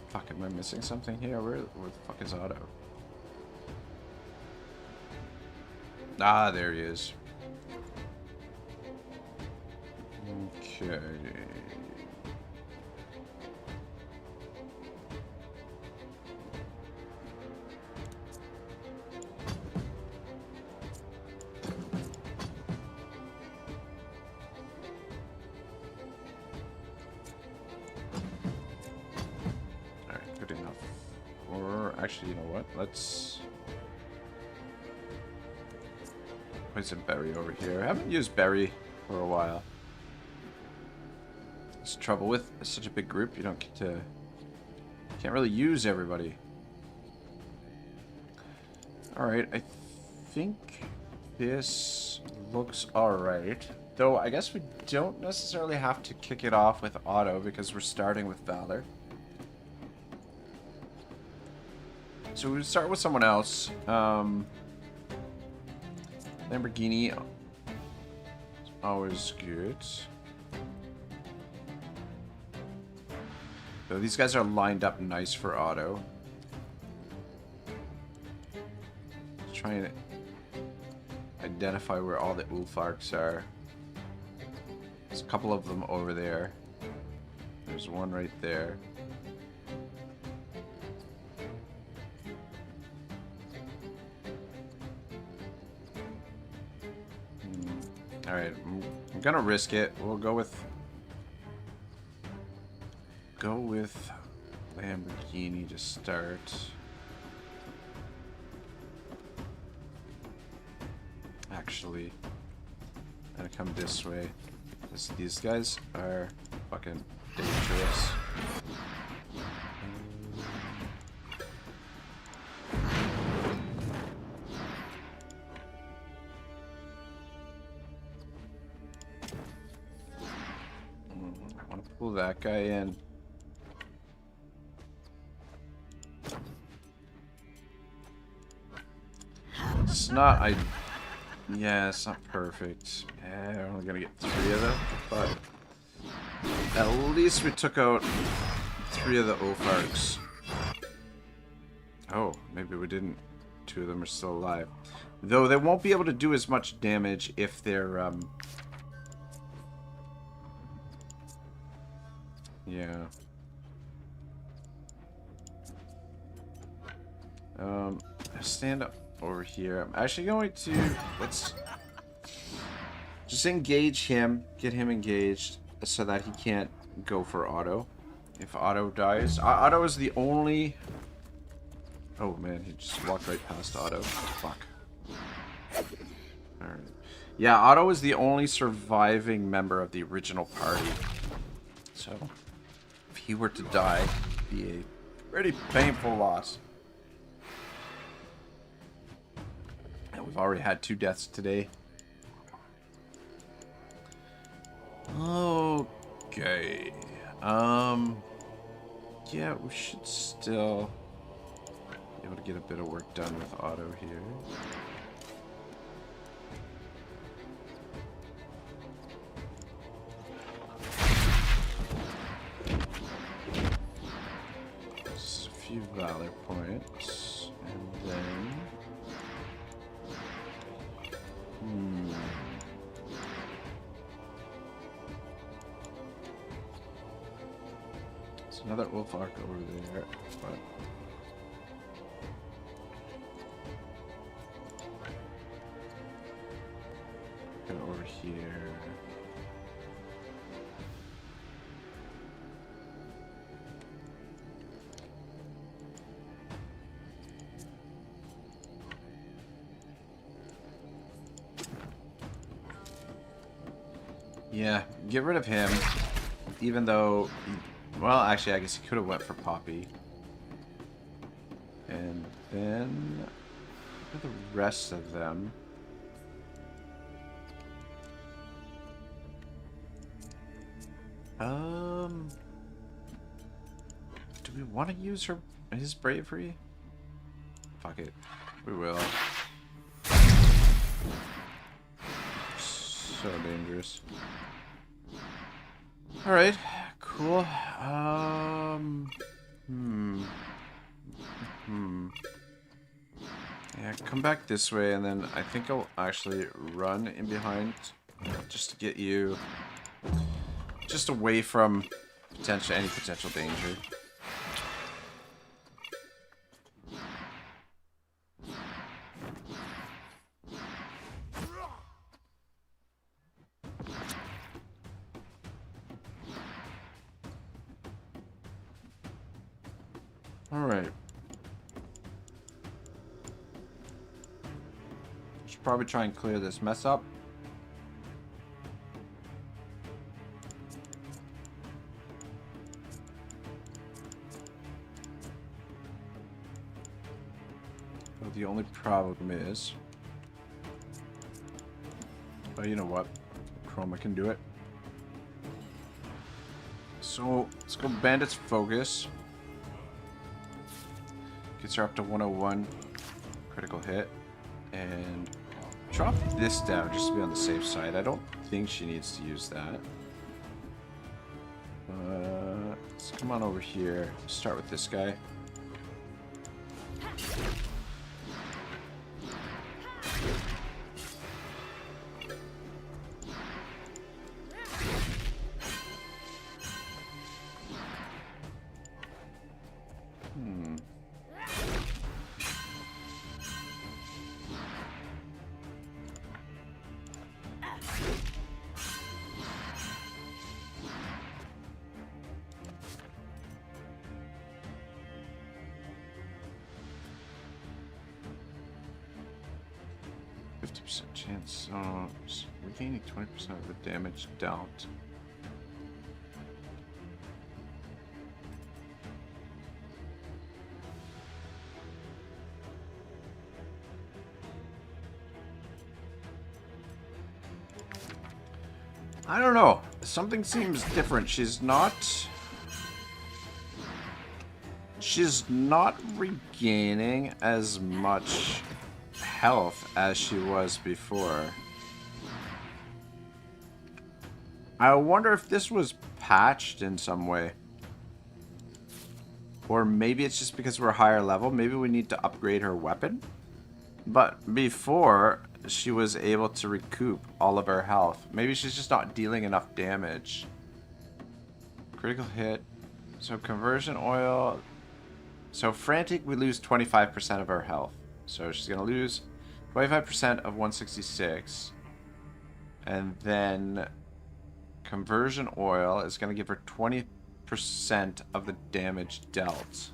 Fuck, am I missing something here? Where the fuck is Otto? Ah, there he is. Okay. Alright, good enough. Or actually, you know what? Let's put some berry over here. I haven't used berry for a while. It's trouble with such a big group, you don't get to... Can't really use everybody. Alright, I think this looks alright. Though, I guess we don't necessarily have to kick it off with Otto, because we're starting with Valor. So we start with someone else. Lamborghini. Always good. So these guys are lined up nice for Otto. Trying to identify where all the Ulfarks are. There's a couple of them over there. There's one right there. Alright, I'm gonna risk it. We'll go with Lamborghini to start. Actually, I'm gonna come this way. These guys are fucking dangerous. I want to pull that guy in. It's not, yeah, it's not perfect. Yeah, we're only gonna get 3 of them, but at least we took out 3 of the Ulfarks. Oh, maybe we didn't. 2 of them are still alive. Though they won't be able to do as much damage if they're, yeah. Stand up over here. I'm actually going to, let's just engage him, get him engaged so that he can't go for Otto. If Otto dies, Otto is the only, oh man, he just walked right past Otto. Fuck. Alright. Yeah, Otto is the only surviving member of the original party. So, if he were to die, it'd be a pretty painful loss. And we've already had 2 deaths today. Okay. Yeah, we should still be able to get a bit of work done with Otto here. Just a few valor points, and then there's another Ulfark over there, but go over here. Yeah, get rid of him. Even though, well, actually, I guess he could have went for Poppy. And then for the rest of them. Do we want to use his bravery? Fuck it, we will. So dangerous. All right, cool. Yeah, come back this way, and then I think I'll actually run in behind just to get you just away from any potential danger. All right. Should probably try and clear this mess up. But the only problem is, oh, you know what? Chroma can do it. So let's go Bandit's Focus. Gets her up to 101 critical hit, and drop this down just to be on the safe side. I don't think she needs to use that. Let's come on over here. Start with this guy. Chance of regaining 20% of the damage dealt. I don't know. Something seems different. She's not regaining as much health as she was before. I wonder if this was patched in some way. Or maybe it's just because we're higher level. Maybe we need to upgrade her weapon. But before, she was able to recoup all of her health. Maybe she's just not dealing enough damage. Critical hit. So conversion oil. So frantic, we lose 25% of her health. So she's going to lose 25% of 166. And then conversion oil is going to give her 20% of the damage dealt.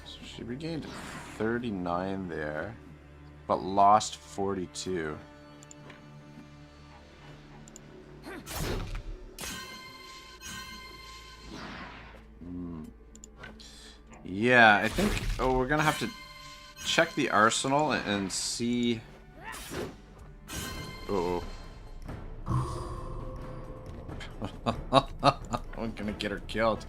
So she regained 39 there, but lost 42. Yeah, I think we're gonna have to check the arsenal and see. Uh-oh. I'm gonna get her killed.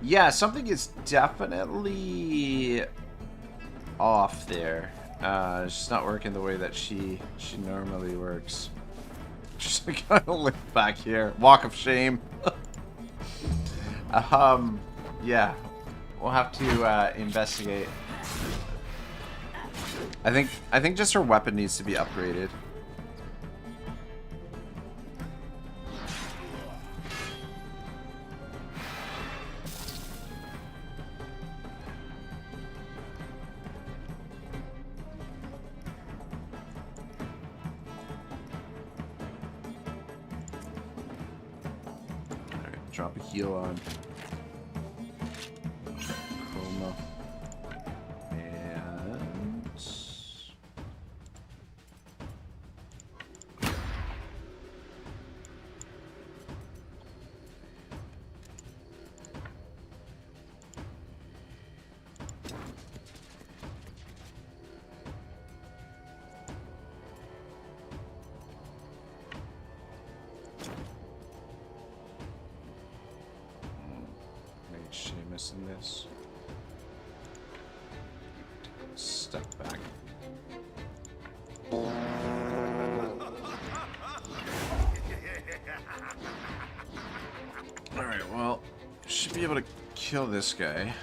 Yeah, something is definitely off there. She's not working the way that she normally works. Just like, I don't look back here. Walk of shame. Yeah, we'll have to investigate. I think just her weapon needs to be upgraded. Alright, drop a heal on Chroma. And Seamus in this. Step back. kill this guy.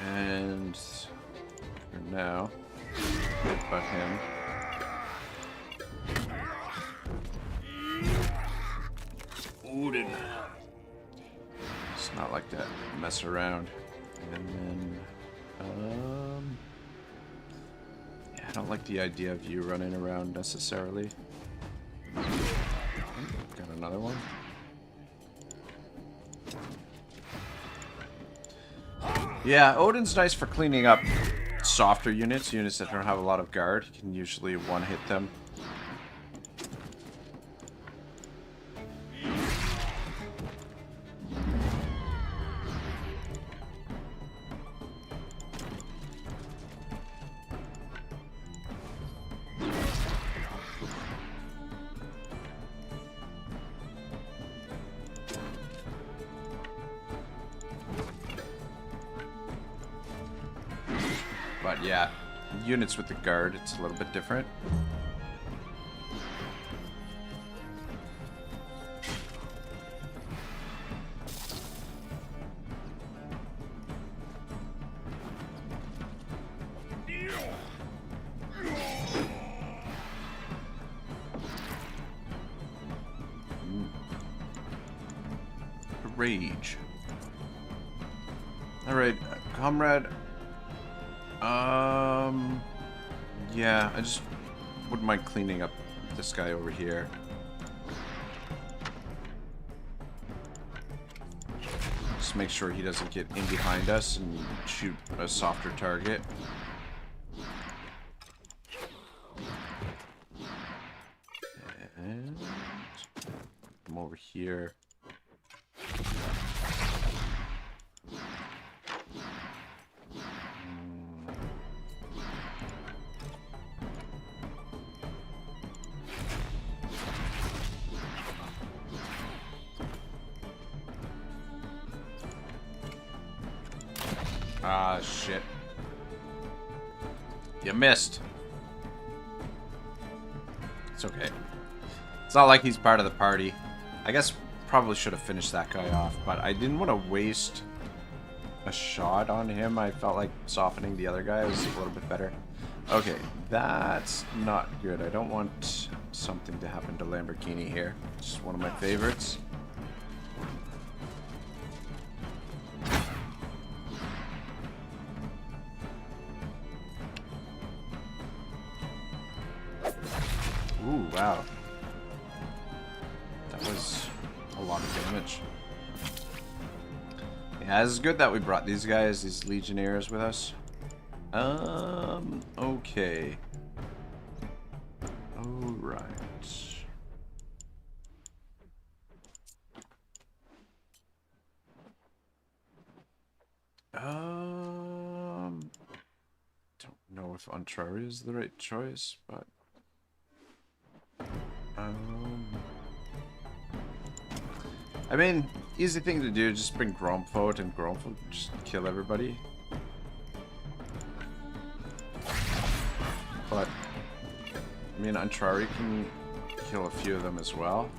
And for now, but him. Odin. It's not like that. Mess around. And then, yeah, I don't like the idea of you running around necessarily. Got another one. Yeah, Odin's nice for cleaning up softer units, units that don't have a lot of guard. You can usually one-hit them. But yeah, units with the guard, it's a little bit different. Rage. Alright, comrade. Yeah, I just wouldn't mind cleaning up this guy over here. Just make sure he doesn't get in behind us and shoot a softer target. And come over here. Ah, shit. You missed. It's okay. It's not like he's part of the party. I guess probably should have finished that guy off, but I didn't want to waste a shot on him. I felt like softening the other guy was a little bit better. Okay, that's not good. I don't want something to happen to Lamborghini here. It's one of my favorites. Ooh, wow. That was a lot of damage. Yeah, it's good that we brought these guys, these legionnaires with us. Okay. Alright. Don't know if Ontario is the right choice, but I mean, easy thing to do, just bring Gromfot and Gromfot just kill everybody. But I mean, Antrari can kill a few of them as well.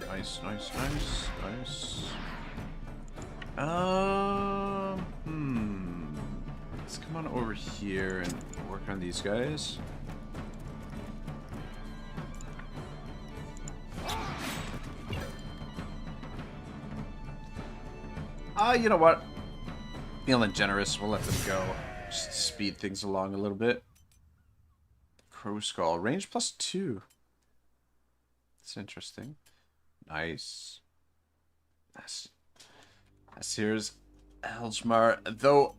Nice, nice, nice, nice. Let's come on over here and work on these guys. You know what? Feeling generous, we'll let them go. Just speed things along a little bit. Crow Skull. Range +2. That's interesting. Nice. That's here's Elgmar. Though,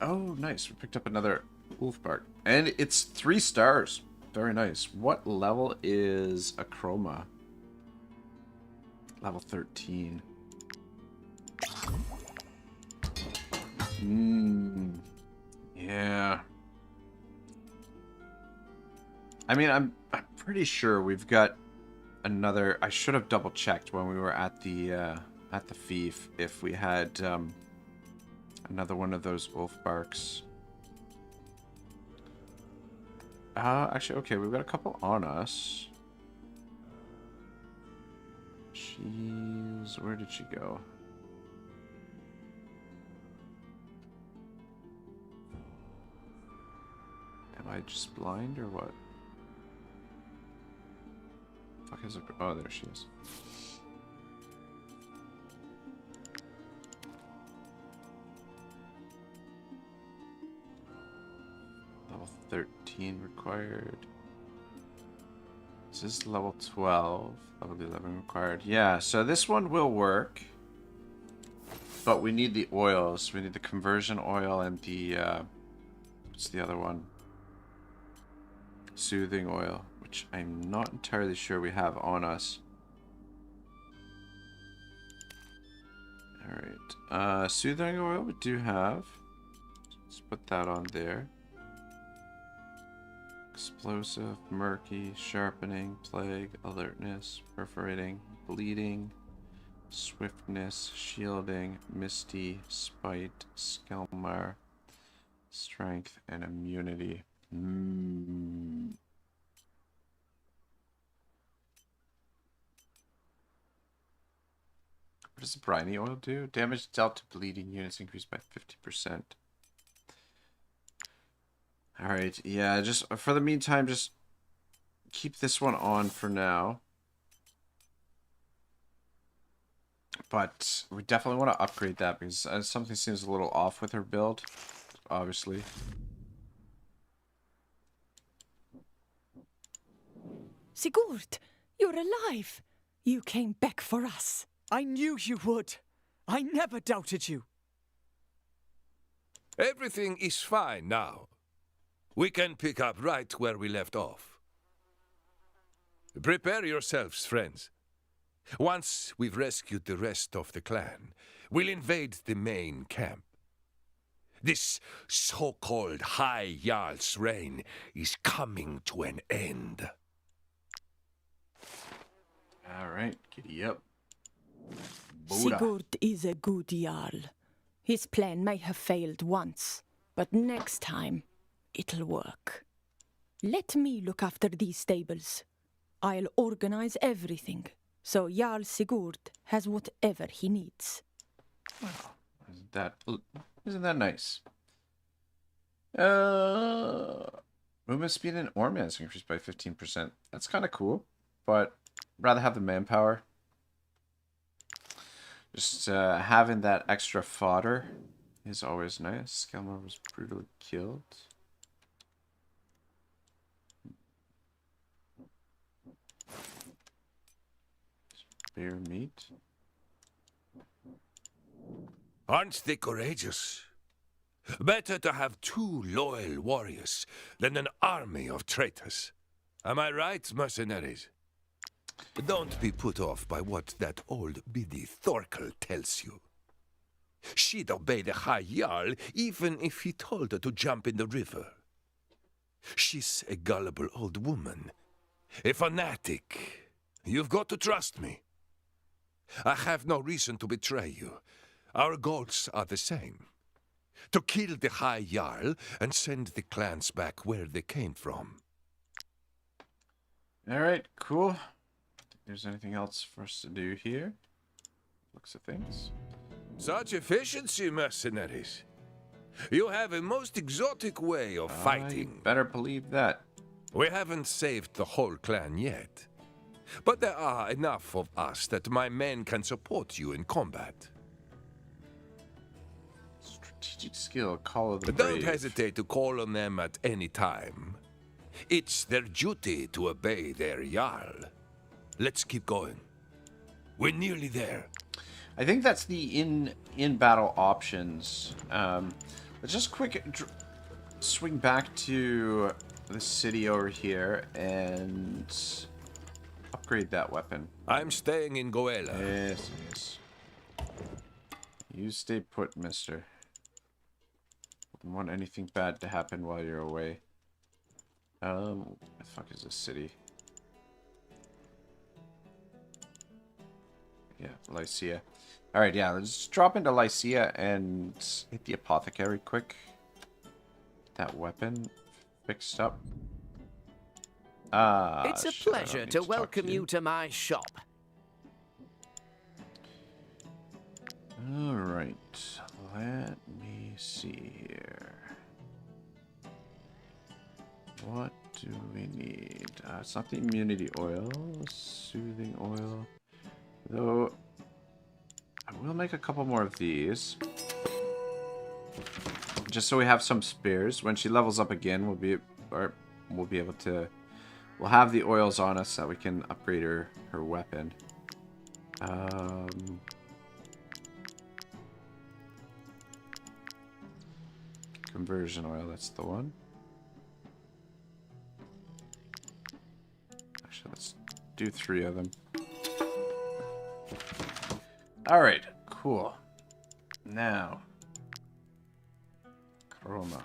oh, nice. We picked up another Wolfbark. And it's 3 stars. Very nice. What level is Acroma? Level 13. Yeah. I mean, I'm pretty sure we've got another. I should have double checked when we were at the fief if we had Another one of those wolf barks. Actually, okay, we've got a couple on us. Where did she go? Am I just blind or what? Fuck is it? Oh, there she is. Level 13 required. This is level 12. Level 11 required. Yeah, so this one will work. But we need the oils. We need the conversion oil and the... what's the other one? Soothing oil, which I'm not entirely sure we have on us. Alright. Soothing oil we do have. Let's put that on there. Explosive, murky, sharpening, plague, alertness, perforating, bleeding, swiftness, shielding, misty, spite, Skelmar, strength, and immunity. What does the briny oil do? Damage dealt to bleeding units increased by 50%. Alright, yeah, just for the meantime, just keep this one on for now. But we definitely want to upgrade that because something seems a little off with her build, obviously. Sigurd, you're alive. You came back for us. I knew you would. I never doubted you. Everything is fine now. We can pick up right where we left off. Prepare yourselves, friends. Once we've rescued the rest of the clan, we'll invade the main camp. This so-called High Jarl's reign is coming to an end. Alright, giddy up. Sigurd is a good Jarl. His plan may have failed once, but next time, it'll work. Let me look after these stables. I'll organize everything, so Jarl Sigurd has whatever he needs. Well, isn't that nice? Movement speed and Orman is increased by 15%. That's kind of cool, but rather have the manpower. Just having that extra fodder is always nice. Skelmar was brutally killed. Bear meat. Aren't they courageous? Better to have 2 loyal warriors than an army of traitors. Am I right, mercenaries? Don't be put off by what that old biddy Thorkel tells you. She'd obey the High Jarl even if he told her to jump in the river. She's a gullible old woman, a fanatic. You've got to trust me. I have no reason to betray you. Our goals are the same. To kill the High Jarl and send the clans back where they came from. Alright, cool. There's anything else for us to do here? Looks of things. Such efficiency, mercenaries. You have a most exotic way of fighting. Better believe that. We haven't saved the whole clan yet. But there are enough of us that my men can support you in combat. Strategic skill, Call of the Brave. Don't hesitate to call on them at any time. It's their duty to obey their Jarl. Let's keep going. We're nearly there. I think that's the in-battle options. Let's just quick swing back to the city over here and upgrade that weapon. I'm staying in Goela. Yes, yes. You stay put, mister. Don't want anything bad to happen while you're away. What the fuck is this city? Yeah, Lycia. Alright, yeah, let's drop into Lycia and hit the apothecary quick. Get that weapon fixed up. It's a pleasure to welcome you to my shop. Alright, let me see here. What do we need? It's not the immunity oil, soothing oil. Though, I will make a couple more of these. Just so we have some spares. When she levels up again, we'll be able to... We'll have the oils on us so that we can upgrade her weapon. Conversion oil, that's the one. Actually, let's do 3 of them. Alright, cool. Now, Chroma.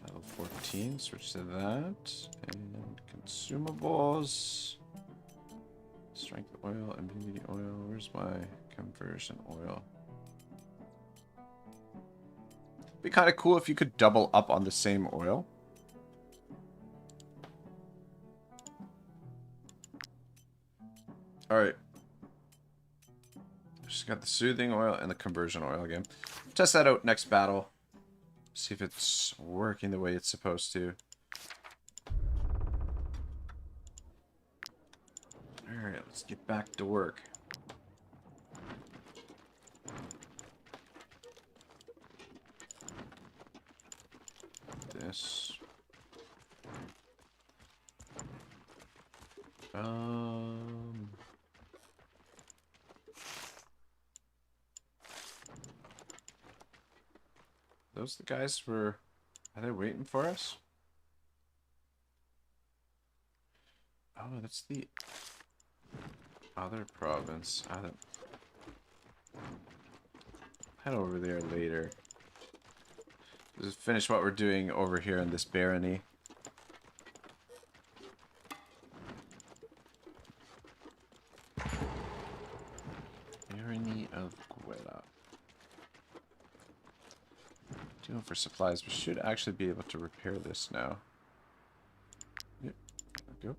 Level 14, switch to that. And consumables. Strength oil, immunity oil. Where's my conversion oil? Be kind of cool if you could double up on the same oil. Alright. Just got the soothing oil and the conversion oil again. Test that out next battle. See if it's working the way it's supposed to. Alright, let's get back to work. This. Those the guys are they waiting for us? Oh, that's the other province. Head over there later. Just finish what we're doing over here in this barony. Barony of Guela. Doing for supplies. We should actually be able to repair this now. Yep, there we go.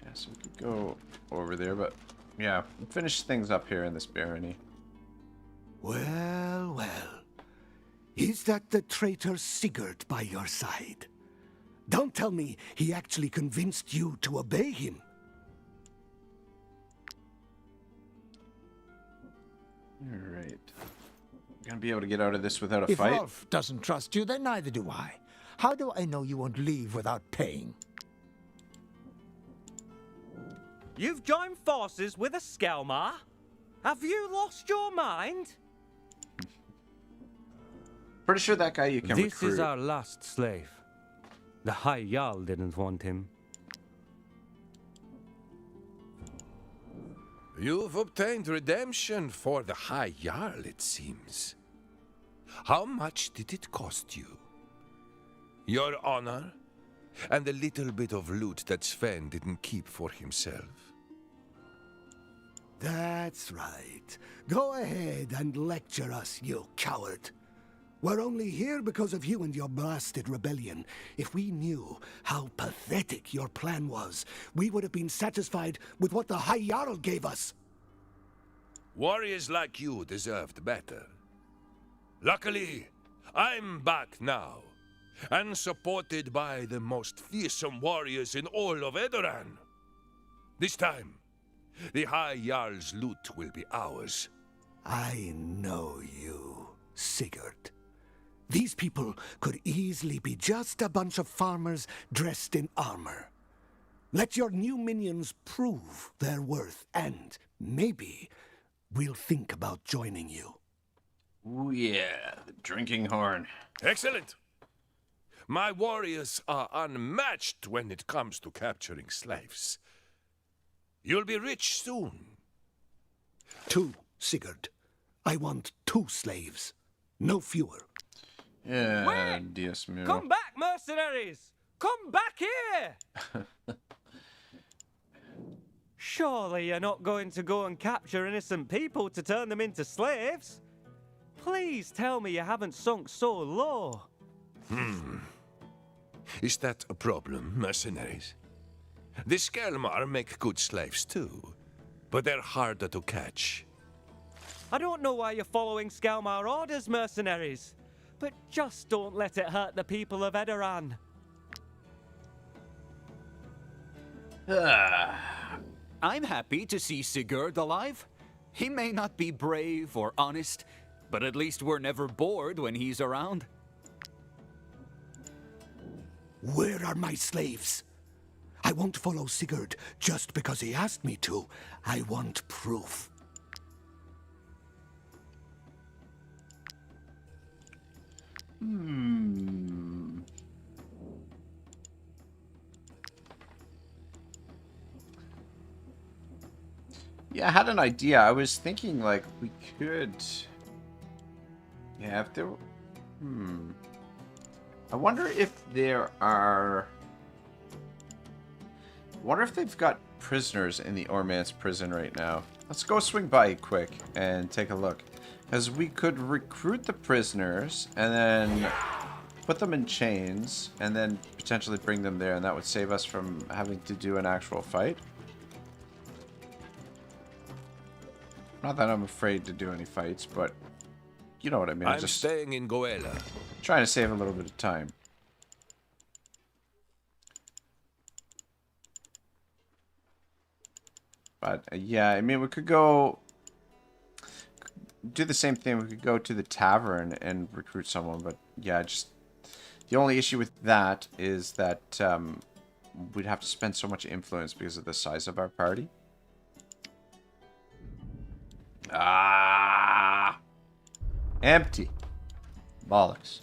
Yeah, so we could go over there, but yeah, finish things up here in this barony. Well, well. Is that the traitor Sigurd by your side? Don't tell me he actually convinced you to obey him. Alright. Gonna be able to get out of this without a If fight? Rolf doesn't trust you, then neither do I. How do I know you won't leave without paying? You've joined forces with a Skelmar? Have you lost your mind? Pretty sure that guy you can This recruit. is our last slave. The High Jarl didn't want him. You've obtained redemption for the High Jarl, it seems. How much did it cost you? Your honor? And the little bit of loot that Sven didn't keep for himself? That's right. Go ahead and lecture us, you coward. We're only here because of you and your blasted rebellion. If we knew how pathetic your plan was, we would have been satisfied with what the High Jarl gave us. Warriors like you deserved better. Luckily, I'm back now, and supported by the most fearsome warriors in all of Edoran. This time, the High Jarl's loot will be ours. I know you, Sigurd. These people could easily be just a bunch of farmers dressed in armor. Let your new minions prove their worth, and maybe we'll think about joining you. Ooh yeah, the drinking horn. Excellent! My warriors are unmatched when it comes to capturing slaves. You'll be rich soon. 2, Sigurd. I want 2 slaves. No fewer. Yeah, Wait! Dios mío. Come back, mercenaries! Come back here! Surely you're not going to go and capture innocent people to turn them into slaves? Please tell me you haven't sunk so low. Is that a problem, mercenaries? The Skelmar make good slaves too, but they're harder to catch. I don't know why you're following Skelmar orders, mercenaries, but just don't let it hurt the people of Edoran. I'm happy to see Sigurd alive. He may not be brave or honest, but at least we're never bored when he's around. Where are my slaves? I won't follow Sigurd just because he asked me to. I want proof. Yeah, I had an idea. I was thinking, like, we could... Yeah, if there... I wonder if there are... I wonder if they've got prisoners in the Ormance prison right now. Let's go swing by quick and take a look. Because we could recruit the prisoners and then put them in chains and then potentially bring them there, and that would save us from having to do an actual fight. Not that I'm afraid to do any fights, but you know what I mean. I'm just staying in Goela. trying to save a little bit of time. But yeah, I mean, we could go do the same thing. We could go to the tavern and recruit someone, but yeah, just the only issue with that is that we'd have to spend so much influence because of the size of our party. Ah, empty. Bollocks.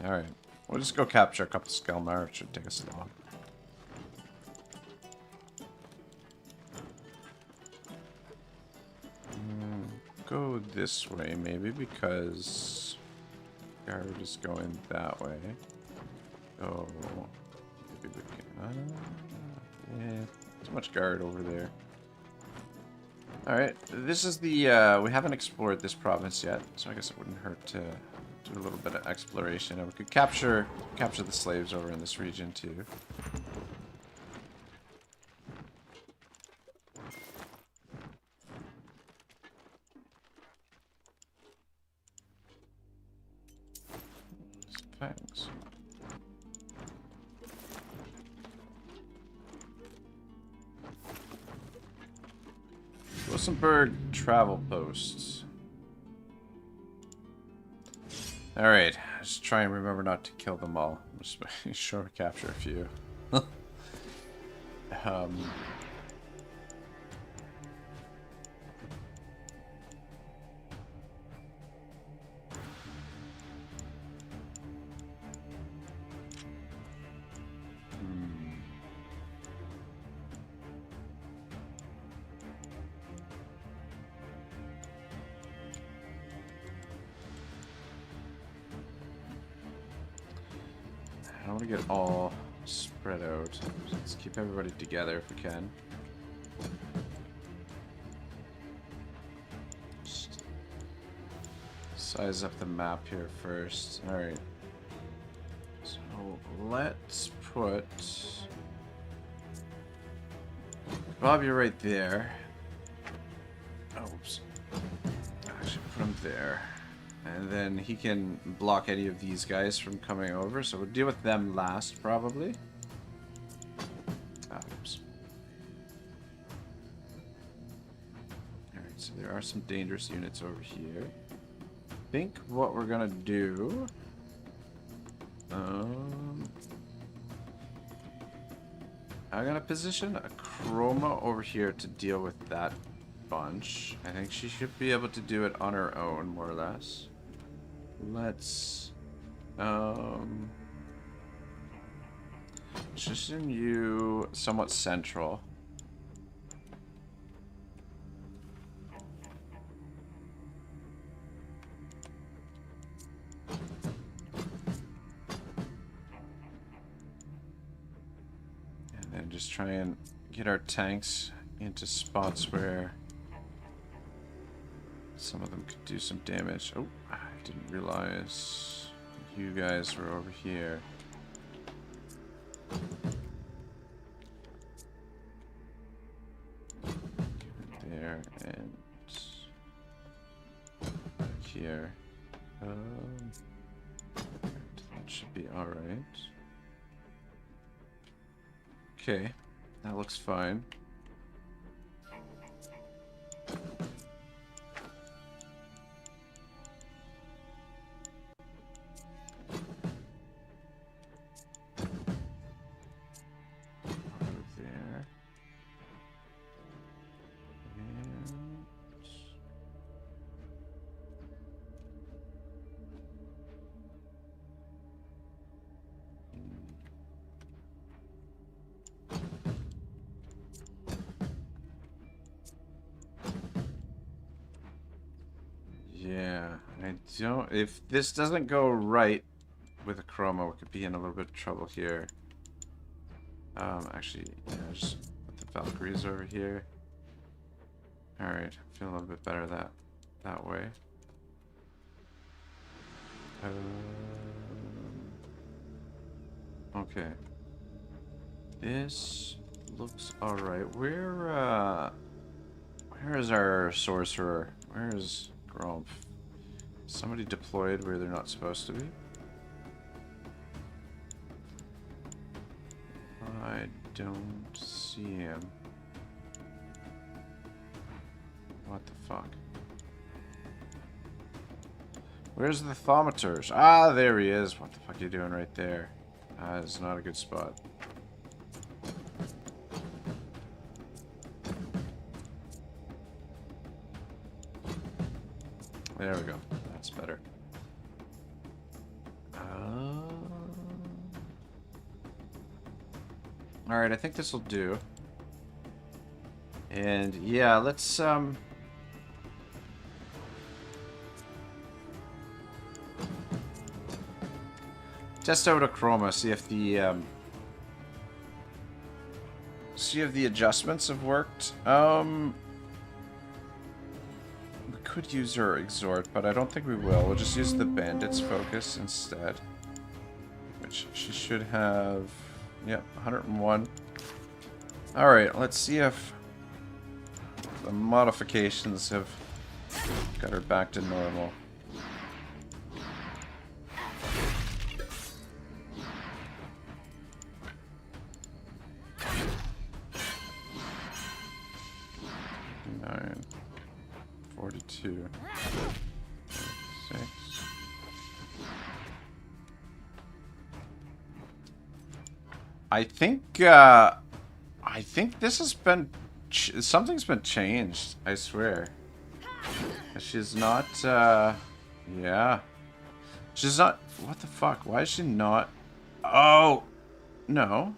All right, we'll just go capture a couple Skelmar. It should take us long. Go this way, maybe, because guard is going that way. Oh, maybe we can. Yeah, too much guard over there. All right, this is the. We haven't explored this province yet, so I guess it wouldn't hurt to do a little bit of exploration. And we could capture the slaves over in this region too. Thanks. Wilsonburg travel posts. Alright, just try and remember not to kill them all. Just make sure we capture a few. I don't want to get all spread out. Let's keep everybody together if we can. Just size up the map here first. Alright. So let's put Bobby right there. Oops. Actually put him there. And then he can block any of these guys from coming over. So we'll deal with them last, probably. Oops. Alright, so there are some dangerous units over here. I think what we're gonna do... I'm gonna position a Chroma over here to deal with that bunch. I think she should be able to do it on her own, more or less. Let's position you somewhat central. And And just try and get our tanks into spots where some of them could do some damage. Oh, I didn't realize you guys were over here. There and back here. That should be alright. Okay, that looks fine. There. Yeah, I don't... If this doesn't go right with a chroma, we could be in a little bit of trouble here. Actually, yeah, just put the Valkyries over here. Alright, I feel a little bit better that way. Okay. This looks alright. Where is our sorcerer? Where is Grump? Somebody deployed where they're not supposed to be? I don't see him. What the fuck? Where's the thaumaturs? Ah, there he is. What the fuck are you doing right there? It's not a good spot. There we go. That's better. Alright, I think this will do. And yeah, let's test out a chroma, see if the adjustments have worked. We could use her exhort, but I don't think we will. We'll just use the bandits focus instead. Which she should have, yep, 101. Alright, let's see if the modifications have got her back to normal. Nine, 42, 6. I think this has been something's been changed. I swear. She's not. Yeah. She's not. What the fuck? Why is she not? Oh, no.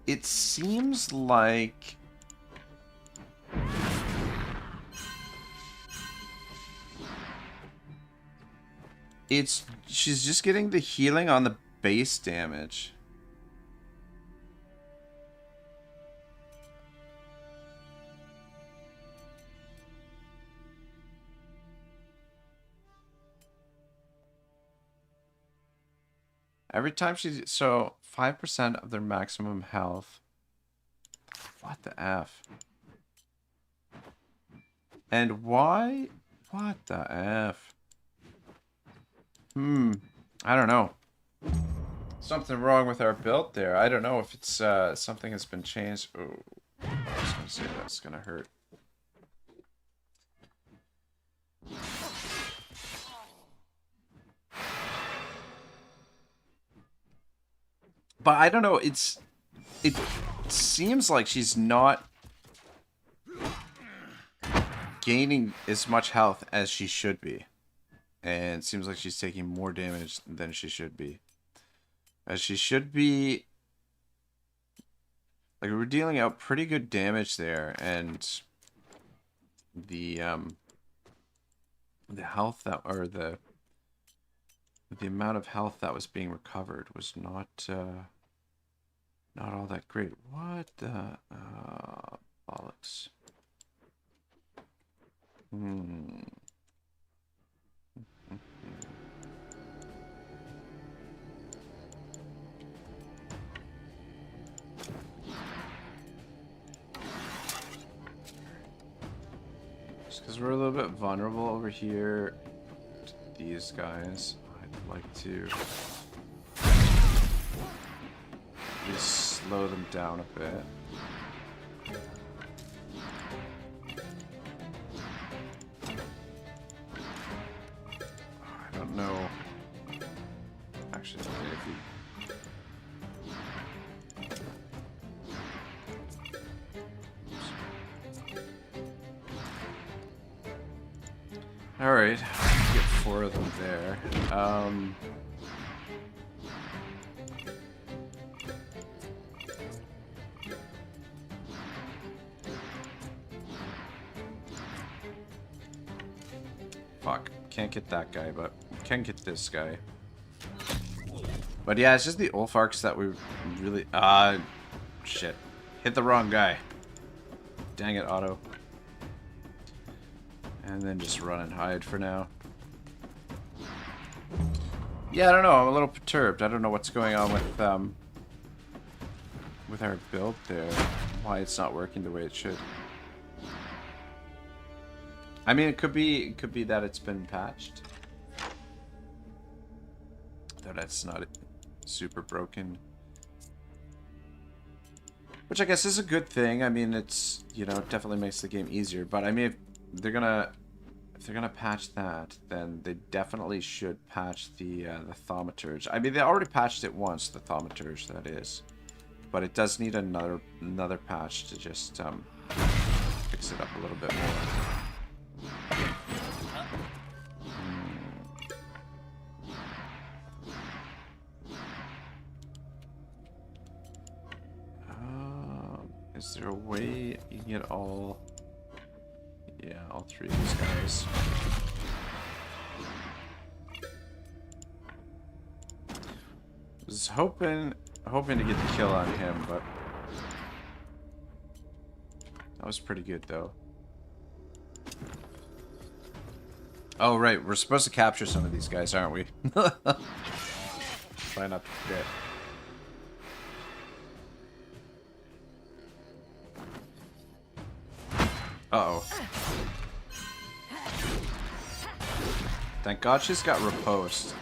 It seems like she's just getting the healing on the base damage. Every time so 5% of their maximum health. What the F? And why? What the F? I don't know. Something wrong with our build there. I don't know if it's something has been changed. Oh, I was gonna say that's gonna hurt. But I don't know, it seems like she's not gaining as much health as she should be. And it seems like she's taking more damage than she should be. As she should be... Like, we're dealing out pretty good damage there, and the health that, or the the amount of health that was being recovered was not all that great. What the bollocks? Just because we're a little bit vulnerable over here to these guys, I'd like to at least slow them down a bit. I don't know. Actually, okay, if you... Alright, get 4 of them there. Fuck, can't get that guy, but can get this guy. But yeah, it's just the Ulfarks that we really... shit. Hit the wrong guy. Dang it, Otto. And then just run and hide for now. Yeah, I don't know. I'm a little perturbed. I don't know what's going on with our build there. Why it's not working the way it should. I mean, it could be that it's been patched. That it's not super broken. Which I guess is a good thing. I mean, it's, you know, it definitely makes the game easier. But I mean, if they're gonna patch that, then they definitely should patch the thaumaturge. I mean, they already patched it once, the thaumaturge, that is. But it does need another patch to just fix it up a little bit more. Is there a way you can get all... Yeah, all 3 of these guys. Was hoping to get the kill on him, but that was pretty good though. Oh right, we're supposed to capture some of these guys, aren't we? Try not to forget. Uh-oh. Thank God she's got riposte.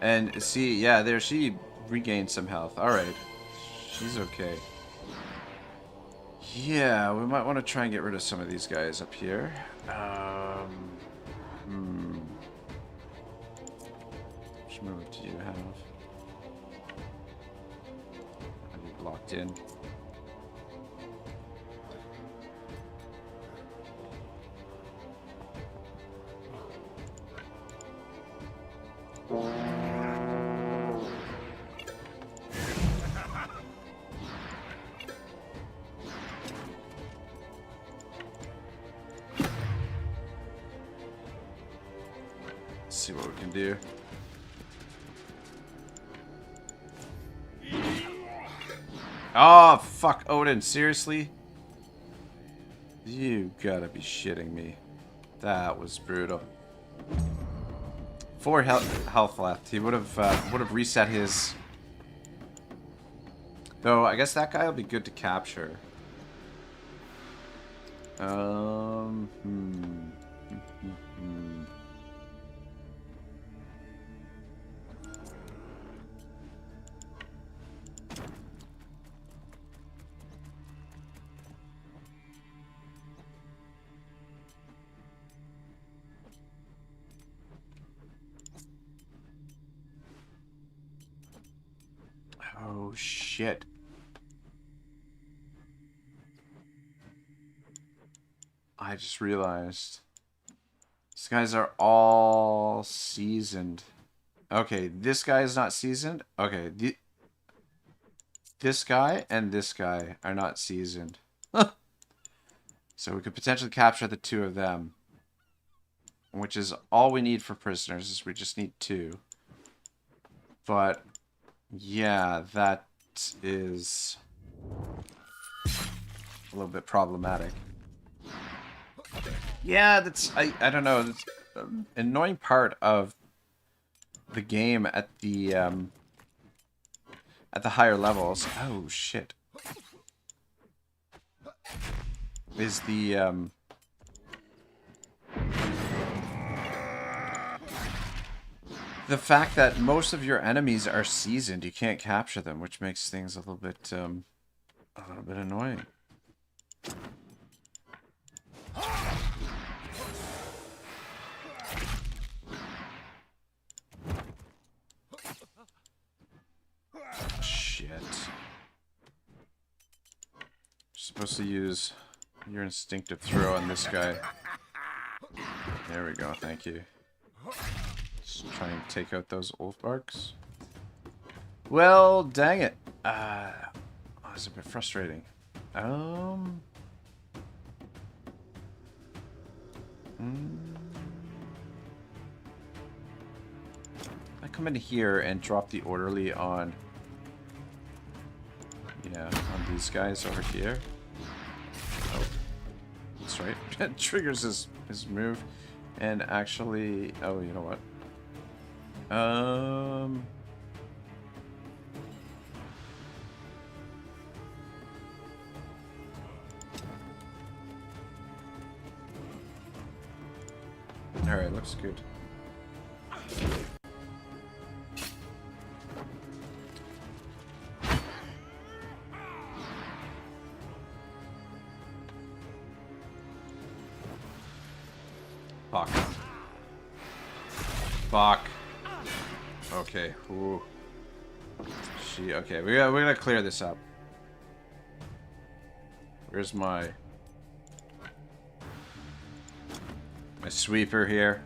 And see, yeah, there she regained some health. Alright. She's okay. Yeah, we might want to try and get rid of some of these guys up here. Which move do you have? I need locked in. Let's see what we can do. Oh, fuck, Odin, seriously? You gotta be shitting me. That was brutal. 4 health left. He would have reset his. Though I guess that guy will be good to capture. Oh shit. I just realized these guys are all seasoned. Okay, this guy is not seasoned. Okay, this guy and this guy are not seasoned. So we could potentially capture the 2 of them, which is all we need for prisoners. Is we just need 2. But yeah, that is a little bit problematic. Yeah, that's I don't know. It's an annoying part of the game at the higher levels. Oh shit. Is the fact that most of your enemies are seasoned. You can't capture them, which makes things a little bit annoying. Shit. You're supposed to use your instinctive throw on this guy. There we go, thank you. Just try and take out those Ulfbarks. Well, dang it. It's a bit frustrating. I come in here and drop the orderly on, yeah, on these guys over here. Oh, that's right. It triggers his move, and actually, oh, you know what? All right, looks good. Fuck. Fuck. Okay. Ooh. Okay, we're gonna clear this up. Where's my sweeper here?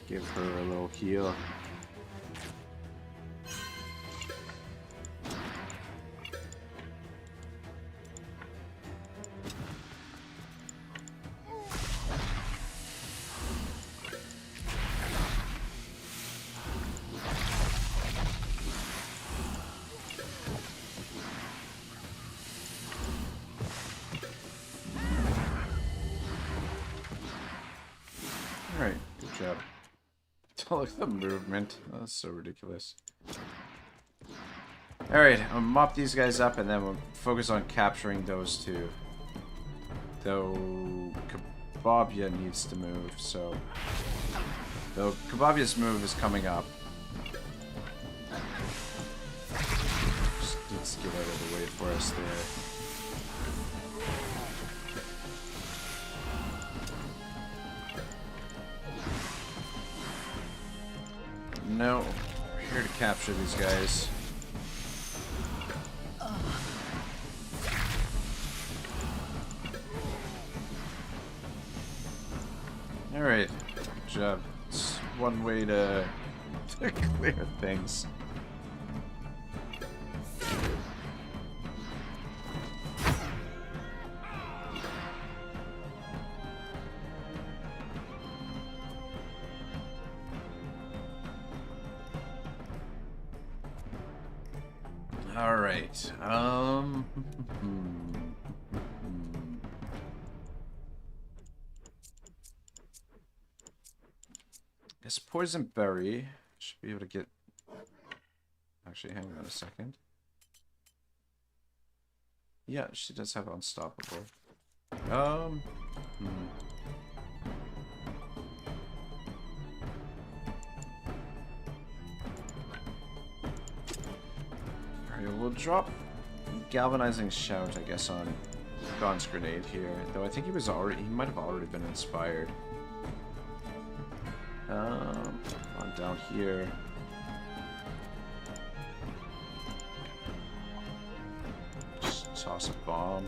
Give her a little heal. All right, good job. Look at the movement. Oh, that's so ridiculous. Alright, I'll mop these guys up and then we'll focus on capturing those two. Though Kababia needs to move, so... Though Kababia's move is coming up. Just needs to get out of the way for us there. No, we're here to capture these guys. Alright, good job. It's one way to clear things. Alright, Guess Poison Berry should be able to get... Actually, hang on a second. Yeah, she does have Unstoppable. Alright, we'll drop Galvanizing Shout, I guess, on Gon's Grenade here. Though I think he might have already been inspired. On down here. Toss a bomb.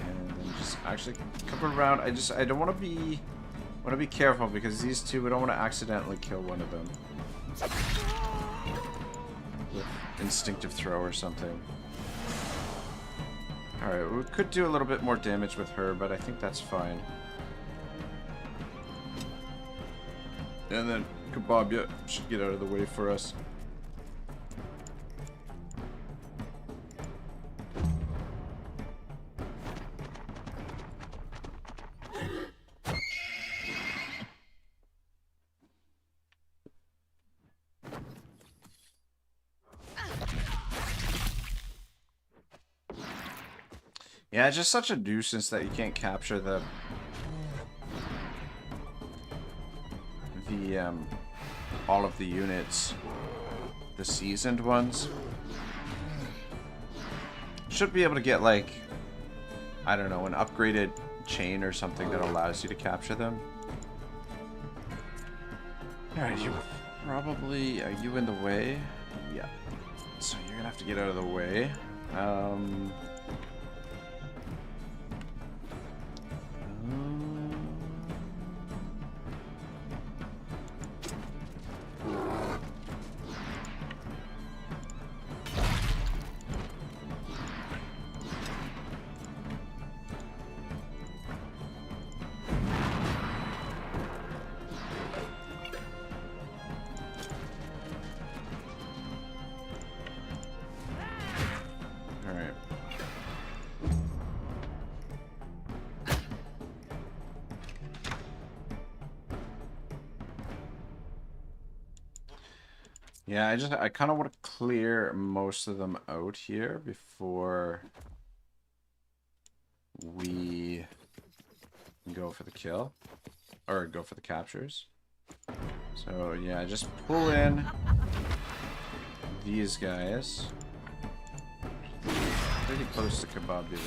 And then just actually come around. I don't want to be careful because these two, we don't want to accidentally kill one of them. With instinctive throw or something. Alright, we could do a little bit more damage with her, but I think that's fine. And then Kebab should get out of the way for us. Yeah, it's just such a nuisance that you can't capture the all of the units, the seasoned ones. Should be able to get, like, I don't know, an upgraded chain or something that allows you to capture them. Alright, you probably, are you in the way? Yeah. So you're gonna have to get out of the way. Yeah, I kind of want to clear most of them out here before we go for the kill, or go for the captures. So yeah, just pull in these guys. Pretty close to Kebab there.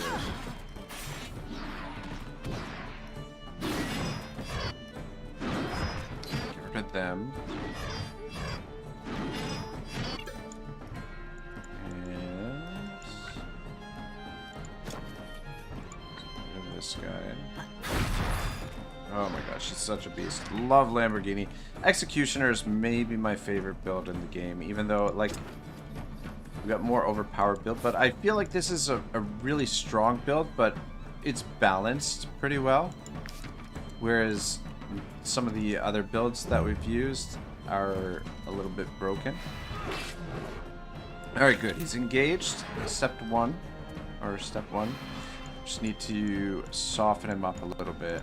Get rid of them. This guy. Oh my gosh, she's such a beast. Love Lamborghini. Executioner is maybe my favorite build in the game, even though, like, we got more overpowered build, but I feel like this is a really strong build, but it's balanced pretty well. Whereas some of the other builds that we've used are a little bit broken. Alright, good. He's engaged. Step one. Just need to soften him up a little bit.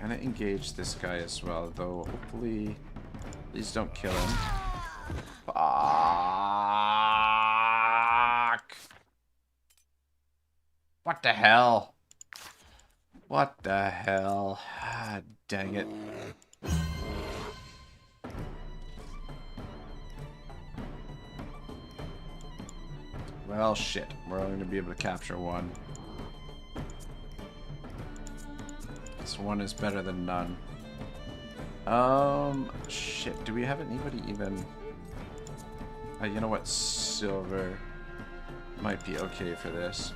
I'm gonna engage this guy as well, though hopefully, please don't kill him. Fuck! What the hell? What the hell? Ah, dang it. Well, shit. We're only going to be able to capture one. This one is better than none. Shit. Do we have anybody even... you know what? Silver might be okay for this.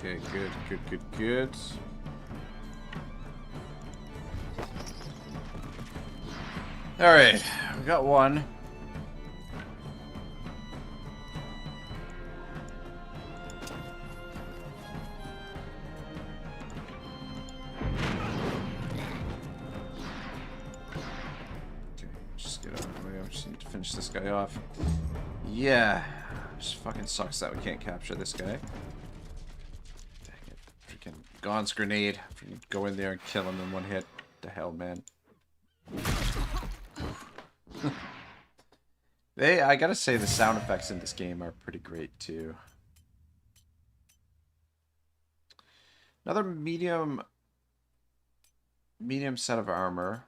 Okay, good. Alright, we got one. Okay, just get out of the way. I just need to finish this guy off. Yeah, just fucking sucks that we can't capture this guy. Gaunt's grenade. Go in there and kill him in one hit. The hell, man. I gotta say, the sound effects in this game are pretty great, too. Another medium set of armor.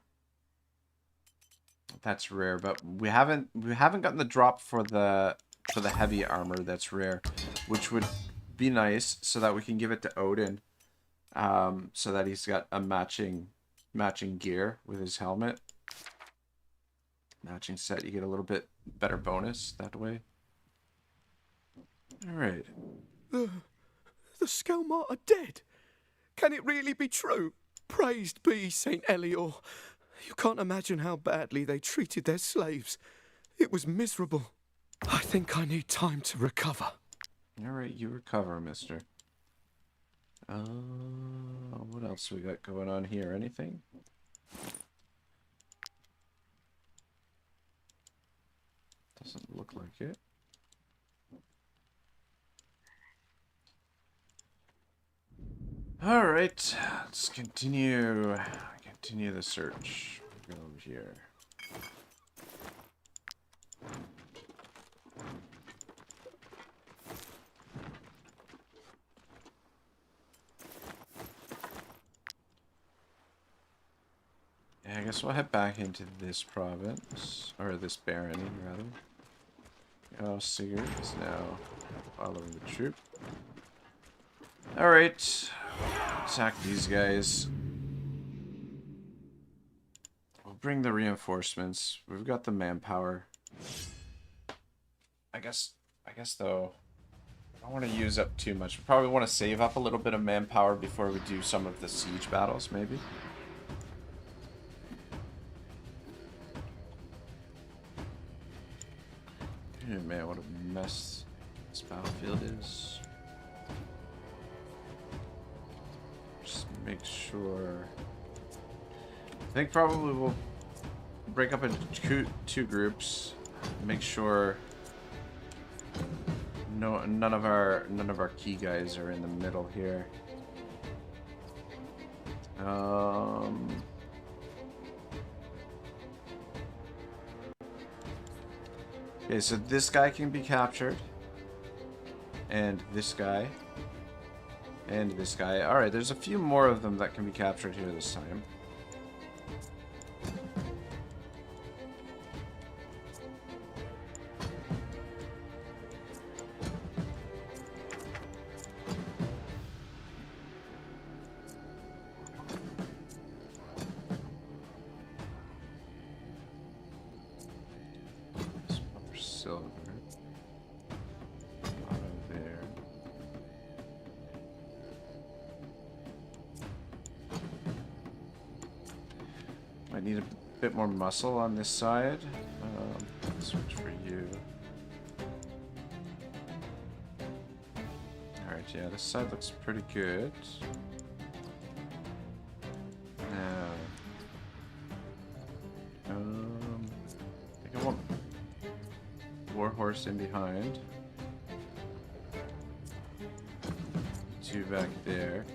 That's rare, but we haven't gotten the drop for the heavy armor that's rare, which would be nice so that we can give it to Odin, so that he's got a matching gear with his helmet. Matching set, you get a little bit better bonus that way. All right. The Skelmar are dead. Can it really be true? Praised be Saint Elior. You can't imagine how badly they treated their slaves. It was miserable. I think I need time to recover. All right, you recover, mister. What else we got going on here? Anything? Doesn't look like it. All right, let's continue the search. Go over here. Yeah, I guess we'll head back into this province, or this barony, rather. Oh, Sigurd is now following the troop. Alright, attack these guys. We'll bring the reinforcements. We've got the manpower. I guess though, I don't want to use up too much. We probably want to save up a little bit of manpower before we do some of the siege battles, maybe. Oh, man, what a mess this battlefield is. Just make sure. I think probably we'll break up into two groups. Make sure none of our key guys are in the middle here. Okay, so this guy can be captured. And this guy. And this guy. Alright, there's a few more of them that can be captured here this time. Might need a bit more muscle on this side. Switch for you. Alright, yeah, this side looks pretty good. Now, I think I want Warhorse in behind. Two back there.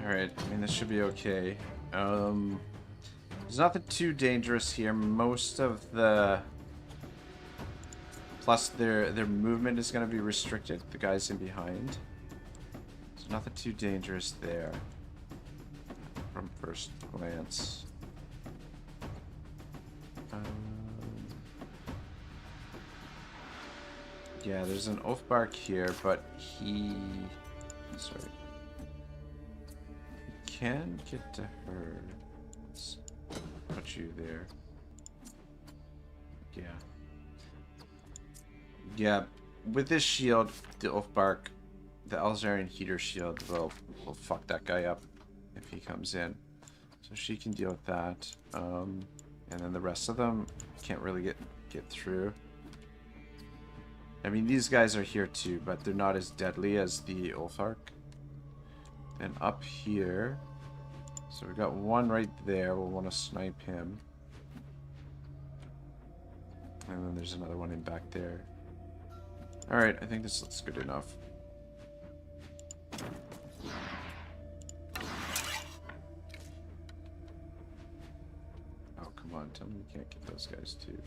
Alright, I mean, this should be okay. There's nothing too dangerous here. Most of the... Plus, their movement is going to be restricted. The guys in behind. There's nothing too dangerous there. From first glance. Yeah, there's an Oathbark here, but he... Sorry. Can get to her. Let's put you there. Yeah. Yeah, with this shield, the Oathbark, the Alzarian heater shield will fuck that guy up if he comes in. So she can deal with that. And then the rest of them can't really get through. I mean, these guys are here too, but they're not as deadly as the Oathbark. And up here, so we got one right there. We'll want to snipe him. And then there's another one in back there. Alright, I think this looks good enough. Oh, come on. Tell me you can't get those guys too.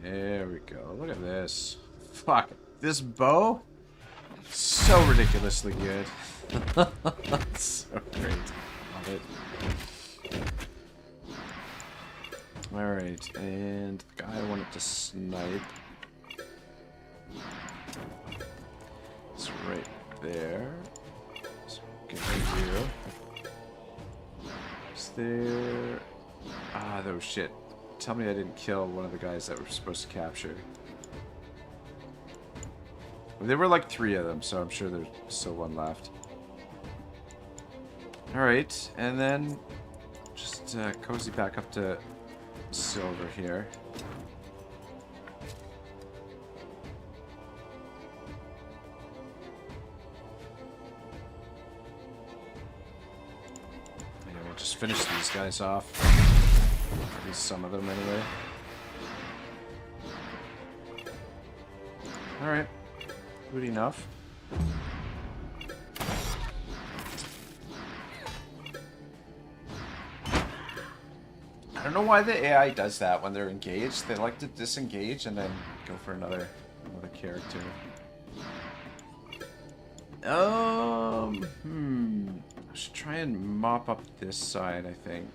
There we go. Look at this. Fuck. This bow? So ridiculously good. So great. Love it. Alright, and the guy I wanted to snipe. It's right there. So get right here. Is there... Ah, no shit. Tell me I didn't kill one of the guys that we're supposed to capture. There were like 3 of them, so I'm sure there's still one left. Alright, and then just cozy back up to silver here. Yeah, we'll just finish these guys off. At least some of them anyway. Alright. Good enough. I don't know why the AI does that when they're engaged. They like to disengage and then go for another character. I should try and mop up this side, I think.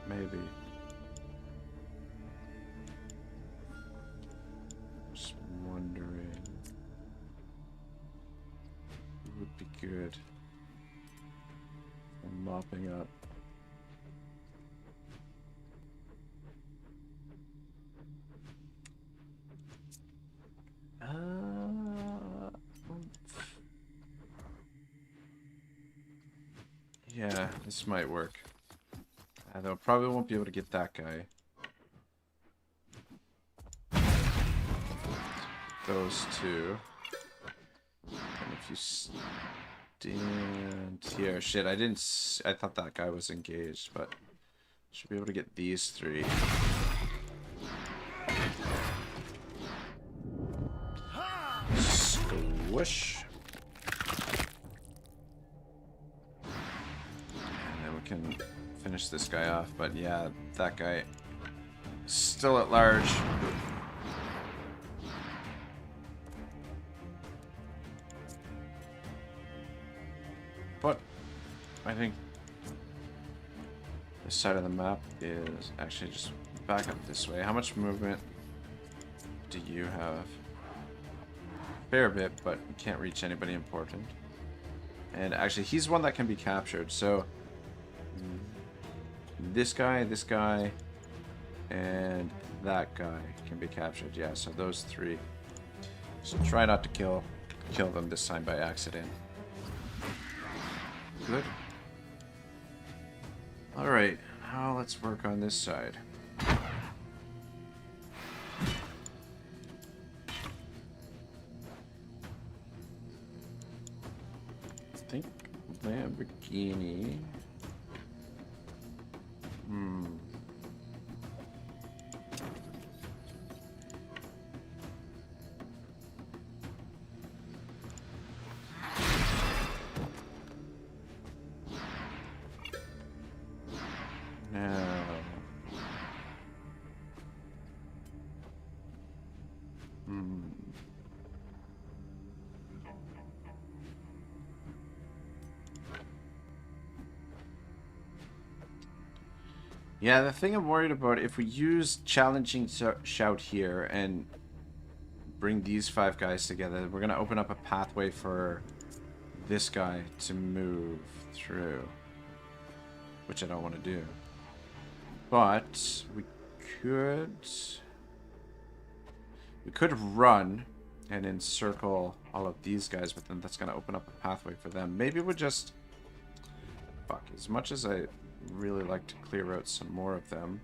Maybe. Just wondering. What would be good? I'm mopping up. Yeah, this might work. Though probably won't be able to get that guy. Those two. And if you stand here, shit, I thought that guy was engaged, but should be able to get these 3. Squish. And then we can finish this guy off, but yeah, that guy still at large. But I think this side of the map is actually just back up this way. How much movement do you have? Fair bit, but you can't reach anybody important. And actually, he's one that can be captured, so this guy, and that guy can be captured. Yeah, so those 3. So try not to kill them this time by accident. Good. Alright, now let's work on this side. I think Lamborghini. Yeah, the thing I'm worried about, if we use challenging shout here and bring these 5 guys together, we're going to open up a pathway for this guy to move through, which I don't want to do. But we could run and encircle all of these guys, but then that's going to open up a pathway for them. Maybe we'll just... Fuck, as much as I really like to clear out some more of them,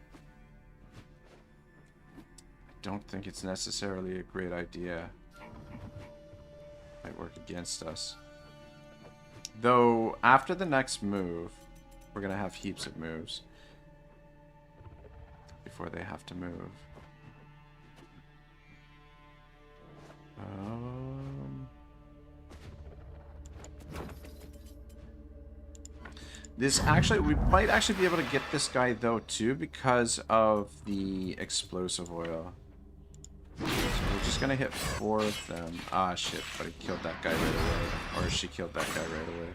I don't think it's necessarily a great idea. Might work against us. Though, after the next move, we're going to have heaps of moves before they have to move. This actually, we might actually be able to get this guy though too because of the explosive oil. So we're just gonna hit 4 of them. Ah shit, but he killed that guy right away. Or she killed that guy right away.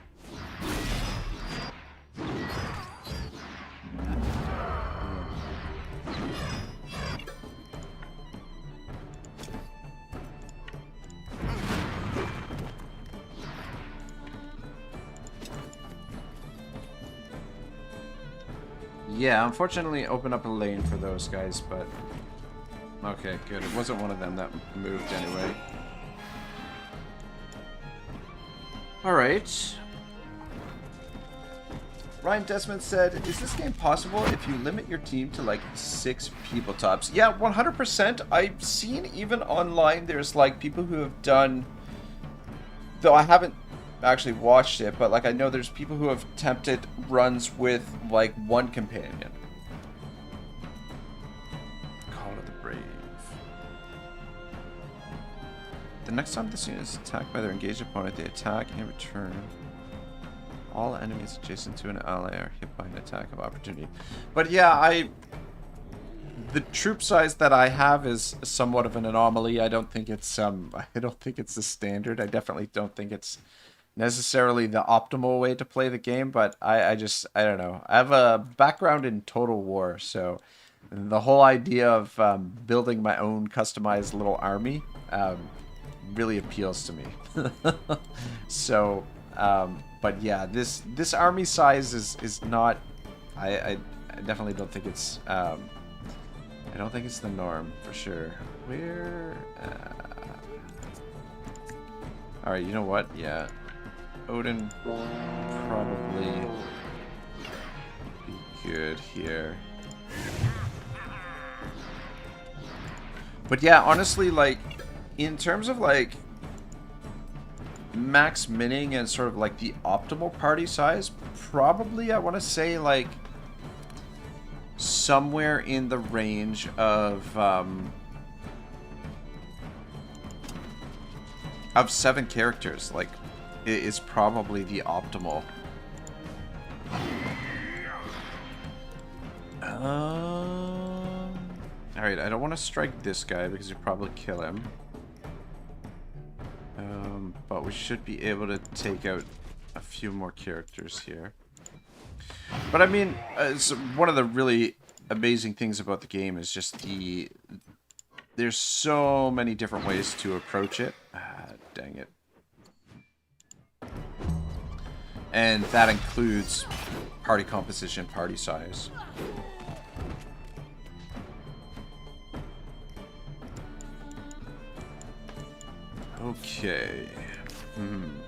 Yeah, unfortunately open up a lane for those guys, but... Okay, good. It wasn't one of them that moved anyway. Alright. Ryan Desmond said, is this game possible if you limit your team to like 6 people tops? Yeah, 100%. I've seen even online there's like people who have done... Though I haven't actually watched it, but like I know there's people who have attempted runs with like 1 companion. Call of the Brave. The next time this unit is attacked by their engaged opponent, they attack in return. All enemies adjacent to an ally are hit by an attack of opportunity. But yeah, the troop size that I have is somewhat of an anomaly. I don't think it's I don't think it's the standard. I definitely don't think it's necessarily the optimal way to play the game, but I don't know. I have a background in Total War, so the whole idea of building my own customized little army really appeals to me. So, but yeah, this army size is not. I definitely don't think it's. I don't think it's the norm for sure. Where? All right, you know what? Yeah. Odin probably be good here. But yeah, honestly, like, in terms of, like, max mining and sort of, like, the optimal party size, probably, I want to say, like, somewhere in the range of 7 characters, like, is probably the optimal. Alright, I don't want to strike this guy because you'll probably kill him. But we should be able to take out a few more characters here. But I mean, one of the really amazing things about the game is just there's so many different ways to approach it. Ah, dang it. And that includes party composition, party size. Okay.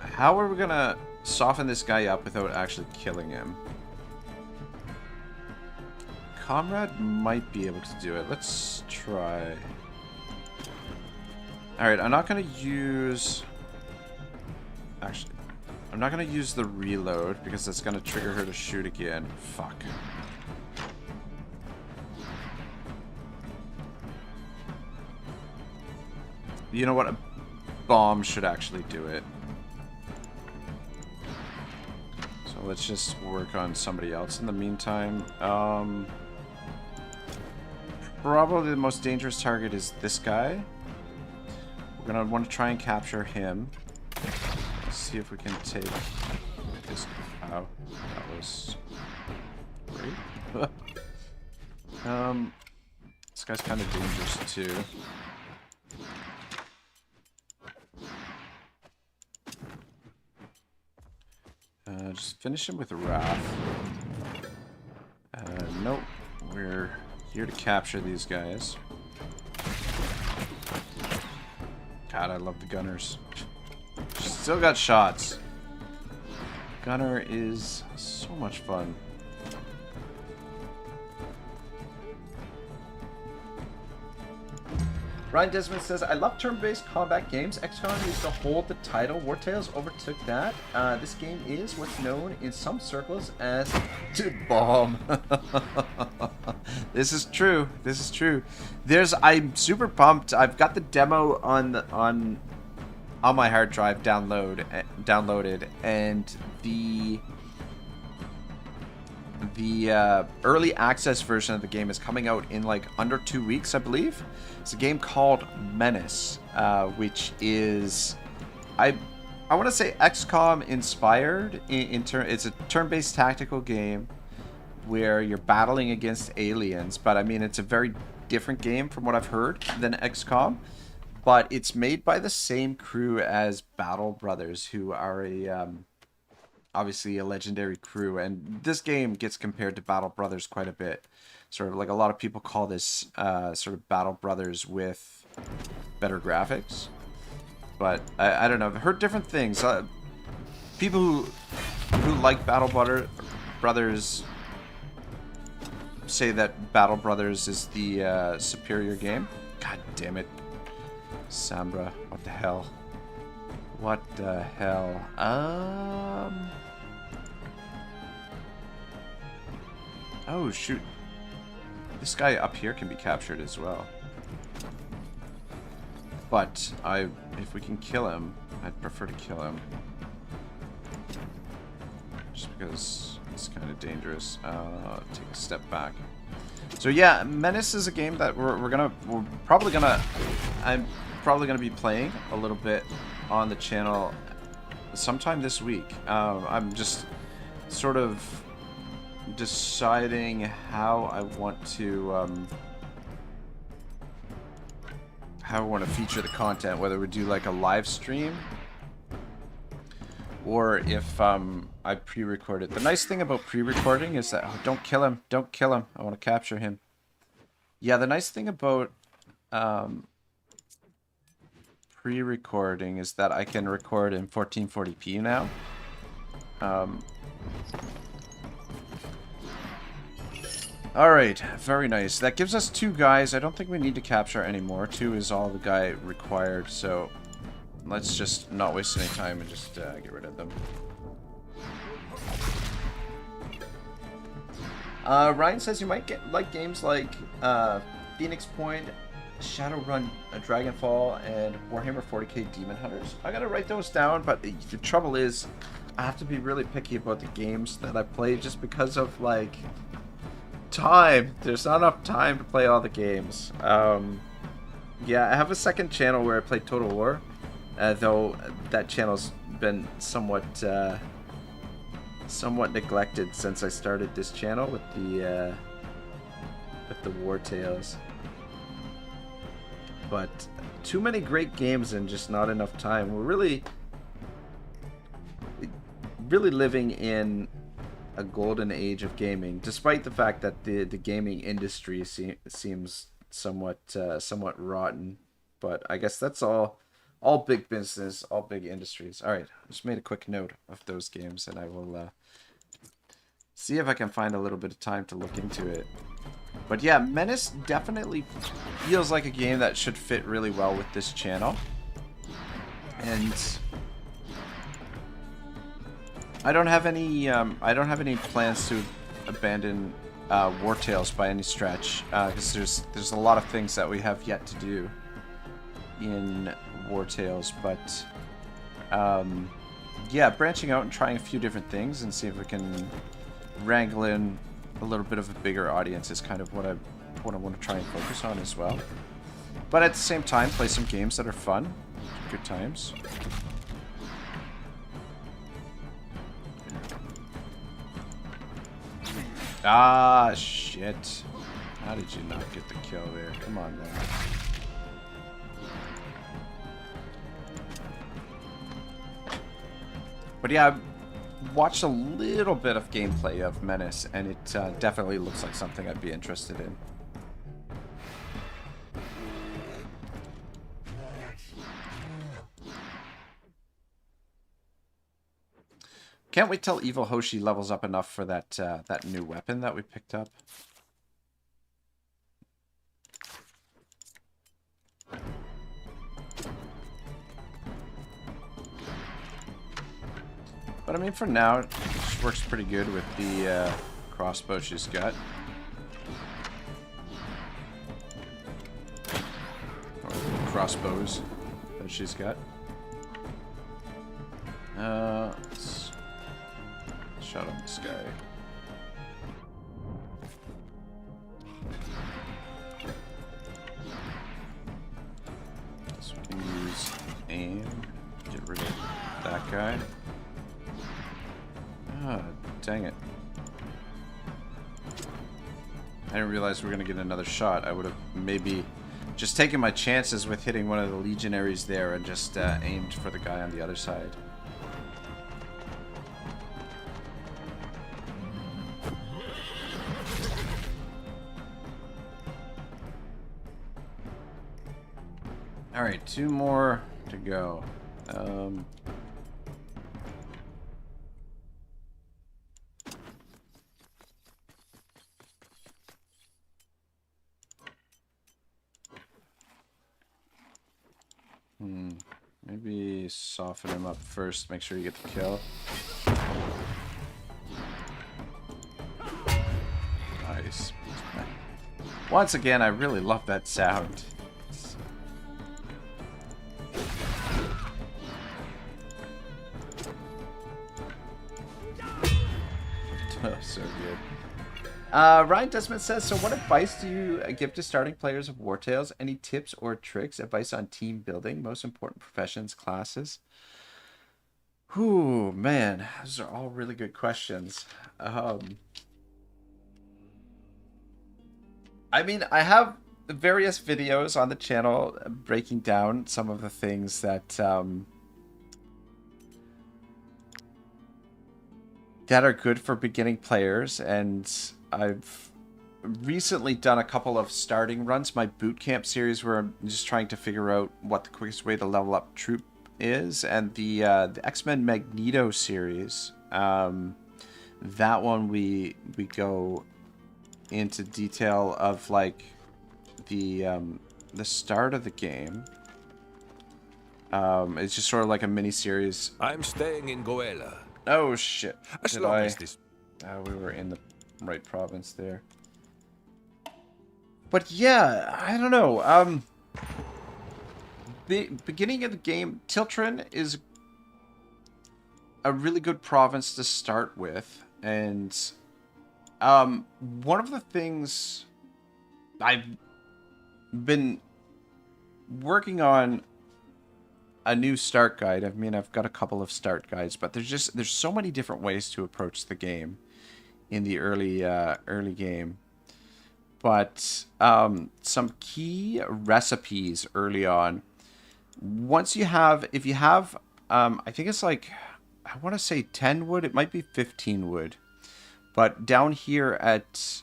How are we gonna soften this guy up without actually killing him? Comrade might be able to do it. Let's try. Alright, I'm not gonna use... Actually, I'm not going to use the reload because that's going to trigger her to shoot again. Fuck. You know what? A bomb should actually do it. So let's just work on somebody else in the meantime. Probably the most dangerous target is this guy. We're going to want to try and capture him. See if we can take this. Oh, that was great. This guy's kind of dangerous too. Just finish him with a wrath. Nope, we're here to capture these guys. God, I love the gunners. Still got shots. Gunner is so much fun. Ryan Desmond says, I love turn-based combat games. XCOM used to hold the title. Wartales overtook that. This game is what's known in some circles as Dude Bomb. This is true. This is true. I'm super pumped. I've got the demo on my hard drive downloaded, and the early access version of the game is coming out in like under 2 weeks, I believe. It's a game called Menace, which is, I want to say XCOM inspired. It's a turn-based tactical game where you're battling against aliens, but I mean it's a very different game from what I've heard than XCOM. But it's made by the same crew as Battle Brothers, who are a obviously a legendary crew, and this game gets compared to Battle Brothers quite a bit. Sort of like a lot of people call this sort of Battle Brothers with better graphics. But I don't know. I've heard different things. People who like Battle Brothers say that Battle Brothers is the superior game. God damn it. Sambra, what the hell? What the hell? Oh, shoot. This guy up here can be captured as well. But if we can kill him, I'd prefer to kill him. Just because it's kind of dangerous. Take a step back. So yeah, Menace is a game that I'm probably gonna be playing a little bit on the channel sometime this week. I'm just sort of deciding how I want to feature the content, whether we do like a live stream or if I pre-record it. The nice thing about pre-recording is that don't kill him, I want to capture him. Yeah, the nice thing about pre-recording is that I can record in 1440p now. Alright, very nice. That gives us 2 guys. I don't think we need to capture anymore. 2 is all the guy required, so let's just not waste any time and just get rid of them. Ryan says you might like games like Phoenix Point, Shadowrun, Dragonfall, and Warhammer 40k Demon Hunters. I gotta write those down, but the trouble is I have to be really picky about the games that I play just because of, like, time. There's not enough time to play all the games. Yeah, I have a second channel where I play Total War, though that channel's been somewhat neglected since I started this channel with the Wartales. But too many great games and just not enough time. We're really living in a golden age of gaming, despite the fact that the gaming industry seems somewhat rotten. But I guess that's all big business, all big industries. All right, I just made a quick note of those games, and I will see if I can find a little bit of time to look into it. But yeah, Menace definitely feels like a game that should fit really well with this channel. And I don't have any plans to abandon Wartales by any stretch, because there's a lot of things that we have yet to do in Wartales. But yeah, branching out and trying a few different things and see if we can wrangle in a little bit of a bigger audience is kind of what I want to try and focus on as well. But at the same time, play some games that are fun, good times. Ah, shit. How did you not get the kill there? Come on, man. But yeah, I've watched a little bit of gameplay of Menace, and it definitely looks like something I'd be interested in. Can't wait till Evil Hoshi levels up enough for that that new weapon that we picked up. But I mean, for now, it just works pretty good with the crossbow she's got. Or crossbows that she's got. Let's shot on this guy. guy. Ah, dang it. I didn't realize we were going to get another shot. I would have maybe just taken my chances with hitting one of the legionaries there and just aimed for the guy on the other side. Alright, 2 more to go. Maybe soften him up first, make sure you get the kill. Nice. Once again, I really love that sound. Oh, so good. Ryan Desmond says, so what advice do you give to starting players of Wartales? Any tips or tricks? Advice on team building? Most important professions, classes? Whew, man. Those are all really good questions. I mean, I have various videos on the channel breaking down some of the things that that are good for beginning players, and I've recently done a couple of starting runs. My boot camp series where I'm just trying to figure out what the quickest way to level up troop is, and the X-Men Magneto series. That one we go into detail of like the start of the game. It's just sort of like a mini series. I'm staying in Goela. Oh shit! As long as this... we were in the right province there. But yeah, I don't know. The beginning of the game, Tiltrin is a really good province to start with, and one of the things I've been working on a new start guide. I mean, I've got a couple of start guides, but there's so many different ways to approach the game in the early game. But some key recipes early on. Once you have, if you have, I think it's like, I want to say 10 wood. It might be 15 wood. But down here at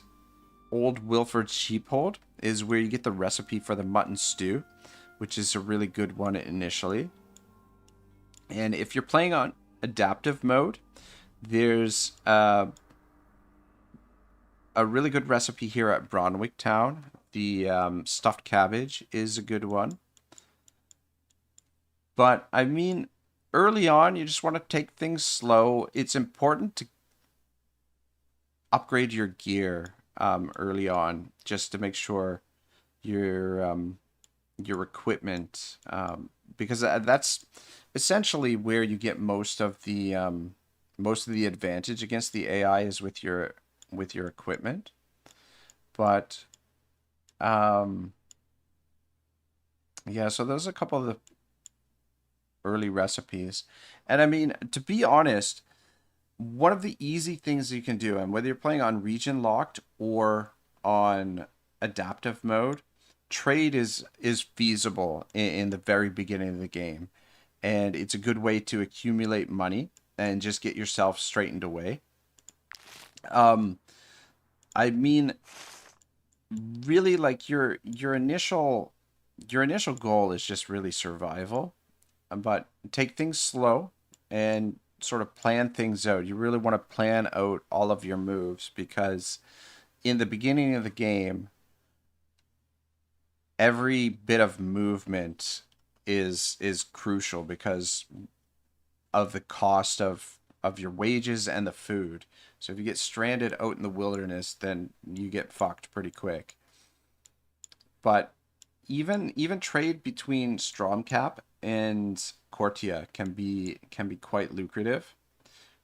Old Wilford's Sheephold is where you get the recipe for the mutton stew, which is a really good one initially. And if you're playing on adaptive mode, there's a really good recipe here at Bronwick Town. The stuffed cabbage is a good one. But, I mean, early on, you just want to take things slow. It's important to upgrade your gear early on, just to make sure your equipment, because that's essentially where you get most of the advantage against the AI is with your equipment. But yeah, so those are a couple of the early recipes. And I mean, to be honest, one of the easy things you can do, and whether you're playing on region locked or on adaptive mode, trade is feasible in the very beginning of the game, and it's a good way to accumulate money and just get yourself straightened away. I mean, really, like your initial goal is just really survival, but take things slow and sort of plan things out. You really want to plan out all of your moves, because in the beginning of the game, every bit of movement is crucial because of the cost of your wages and the food. So if you get stranded out in the wilderness, then you get fucked pretty quick. But even trade between Stromcap and Cortia can be quite lucrative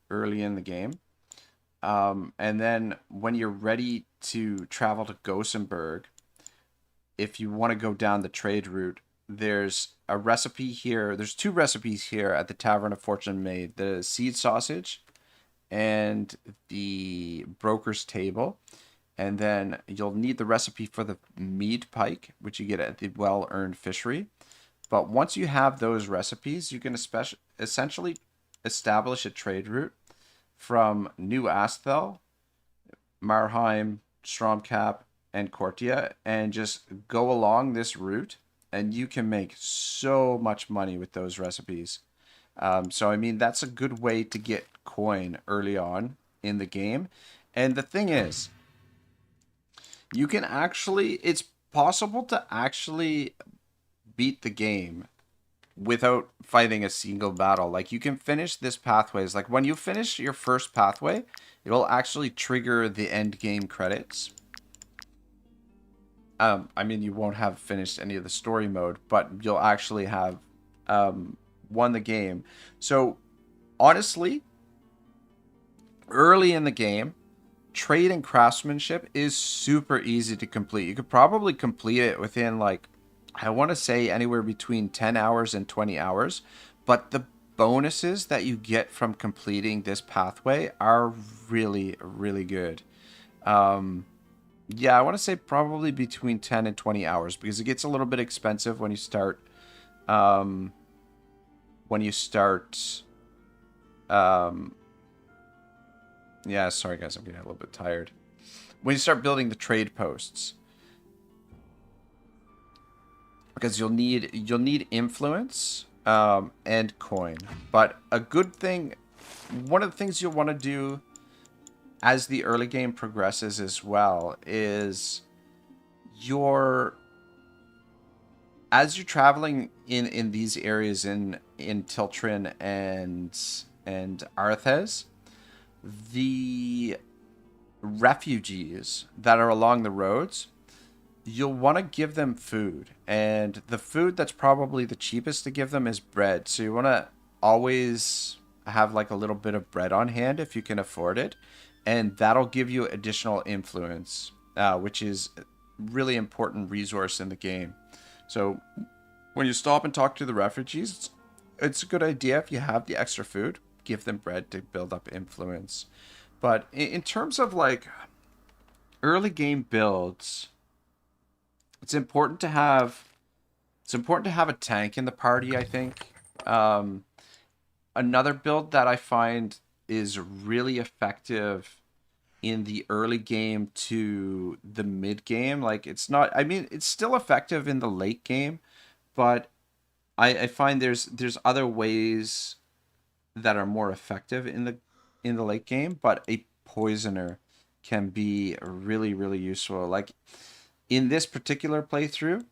early in the game. And then when you're ready to travel to Gothenburg, if you want to go down the trade route, there's a recipe here. There's 2 recipes here at the Tavern of Fortune Made: the seed sausage and the broker's table. And then you'll need the recipe for the mead pike, which you get at the well-earned fishery. But once you have those recipes, you can essentially establish a trade route from New Asthel, Marheim, Stromkap, and Cortia, and just go along this route, and you can make so much money with those recipes. So, I mean, that's a good way to get coin early on in the game. And the thing is, you can actually, it's possible to actually beat the game without fighting a single battle. Like, you can finish this pathways. Like, when you finish your first pathway, it'll actually trigger the end game credits. I mean, you won't have finished any of the story mode, but you'll actually have won the game. So, honestly, early in the game, trade and craftsmanship is super easy to complete. You could probably complete it within, like, I want to say anywhere between 10 hours and 20 hours. But the bonuses that you get from completing this pathway are really, really good. Yeah, I want to say probably between 10 and 20 hours, because it gets a little bit expensive when you start, yeah, sorry guys, I'm getting a little bit tired. When you start building the trade posts, because you'll need influence and coin. But a good thing, one of the things you'll want to do as the early game progresses as well is as you're traveling in these areas in Tiltrin and Arthes, the refugees that are along the roads, you'll want to give them food, and the food that's probably the cheapest to give them is bread. So you want to always have like a little bit of bread on hand if you can afford it, and that'll give you additional influence, which is a really important resource in the game. So when you stop and talk to the refugees, it's a good idea, if you have the extra food, give them bread to build up influence. But in terms of like early game builds, it's important to have a tank in the party, I think. Another build that I find is really effective in the early game to the mid game. Like, it's not, I mean, it's still effective in the late game, but I find there's other ways that are more effective in the late game, but a poisoner can be really, really useful. Like, in this particular playthrough,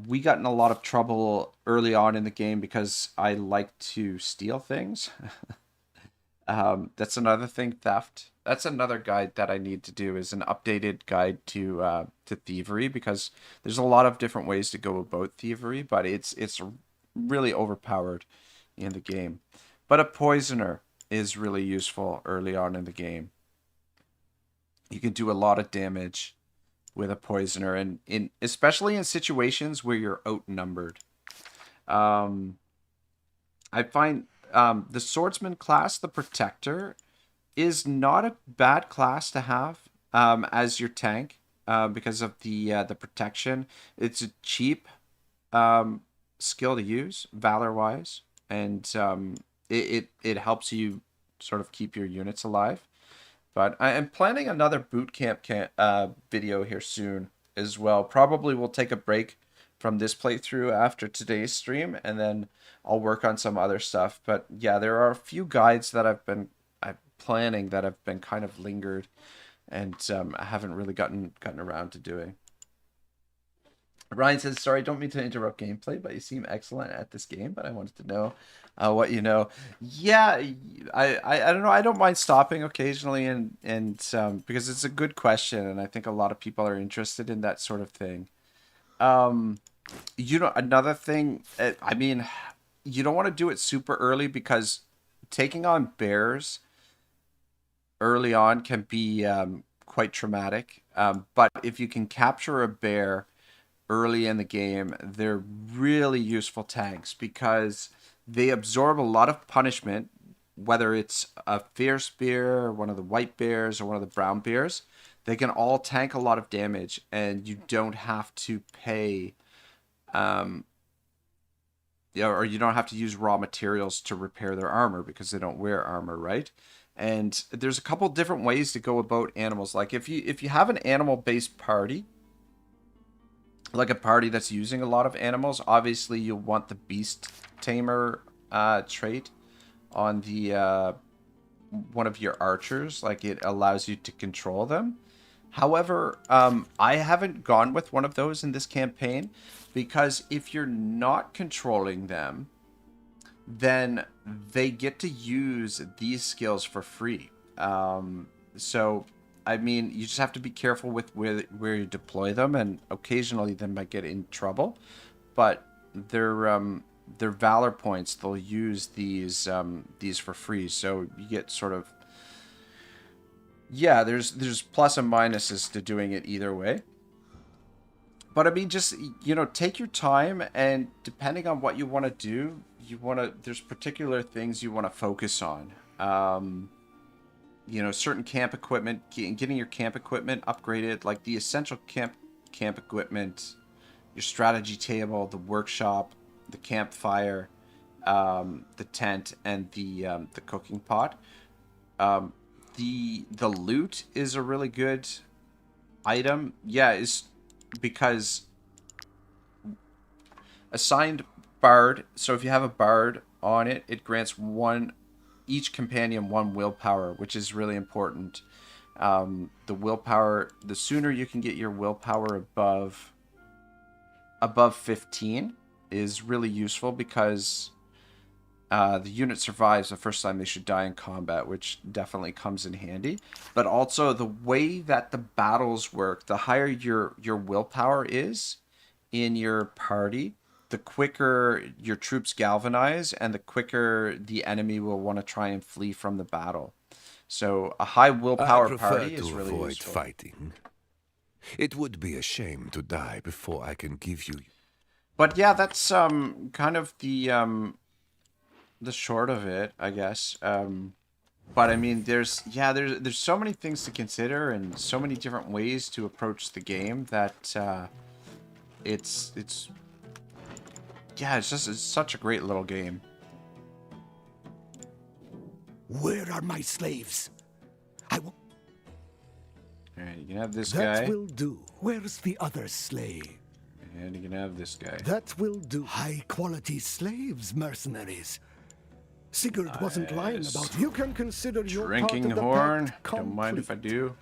we got in a lot of trouble early on in the game because I like to steal things. That's another thing, theft. That's another guide that I need to do, is an updated guide to thievery, because there's a lot of different ways to go about thievery, but it's really overpowered in the game. But a poisoner is really useful early on in the game. You can do a lot of damage with a poisoner, and especially in situations where you're outnumbered. I find the swordsman class, the protector, is not a bad class to have as your tank, because of the protection. It's a cheap skill to use, valor wise, and it helps you sort of keep your units alive. But I am planning another boot camp video here soon as well. Probably we'll take a break from this playthrough after today's stream, and then I'll work on some other stuff. But yeah, there are a few guides that I'm planning that have been kind of lingered, and I haven't really gotten around to doing. Ryan says, sorry, don't mean to interrupt gameplay, but you seem excellent at this game, but I wanted to know what you know. Yeah, I don't know. I don't mind stopping occasionally, and because it's a good question, and I think a lot of people are interested in that sort of thing. You know, another thing, I mean, you don't want to do it super early, because taking on bears early on can be quite traumatic. But if you can capture a bear early in the game, they're really useful tanks because they absorb a lot of punishment, whether it's a fierce spear, or one of the white bears, or one of the brown bears. They can all tank a lot of damage, and you don't have to pay, or you don't have to use raw materials to repair their armor because they don't wear armor, right? And there's a couple different ways to go about animals. Like if you have an animal-based party, like a party that's using a lot of animals, obviously you'll want the beast tamer trait on the one of your archers. Like it allows you to control them. However, I haven't gone with one of those in this campaign because if you're not controlling them, then they get to use these skills for free. So, I mean, you just have to be careful with where you deploy them, and occasionally they might get in trouble. But their valor points, they'll use these for free. So you get sort of, yeah, there's plus and minuses to doing it either way. But I mean, just, you know, take your time, and depending on what you want to do, there's particular things you want to focus on. You know, certain camp equipment, getting your camp equipment upgraded, like the essential camp equipment, your strategy table, the workshop, the campfire, the tent, and the cooking pot. The loot is a really good item. Yeah, it's because assigned bard. So if you have a bard on it, it grants each companion 1 willpower, which is really important. The willpower, the sooner you can get your willpower above 15 is really useful because the unit survives the first time they should die in combat, which definitely comes in handy. But also the way that the battles work, the higher your willpower is in your party, the quicker your troops galvanize, and the quicker the enemy will want to try and flee from the battle. So a high willpower party is really useful. I prefer to avoid fighting. It would be a shame to die before I can give you. But yeah, that's kind of the short of it, I guess. But I mean, there's so many things to consider and so many different ways to approach the game that it's such a great little game. Where are my slaves? I will. All right, you can have this guy. That will do. Where's the other slave? And you can have this guy. That will do. High-quality slaves, mercenaries. Sigurd wasn't lying about. You can consider your drinking part of the horn. pact Don't mind if I do.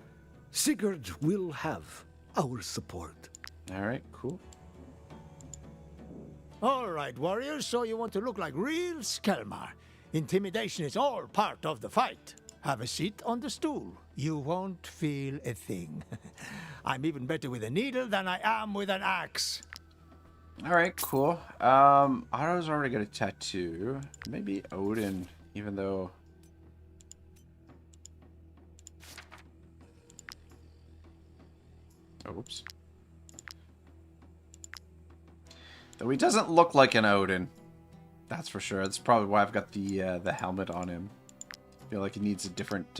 Sigurd will have our support. All right, cool. All right, warriors, so you want to look like real Skelmar. Intimidation is all part of the fight. Have a seat on the stool. You won't feel a thing. I'm even better with a needle than I am with an axe. All right, cool. Otto's already got a tattoo. Maybe Odin, even though... Oops. Though he doesn't look like an Odin. That's for sure. That's probably why I've got the helmet on him. I feel like he needs a different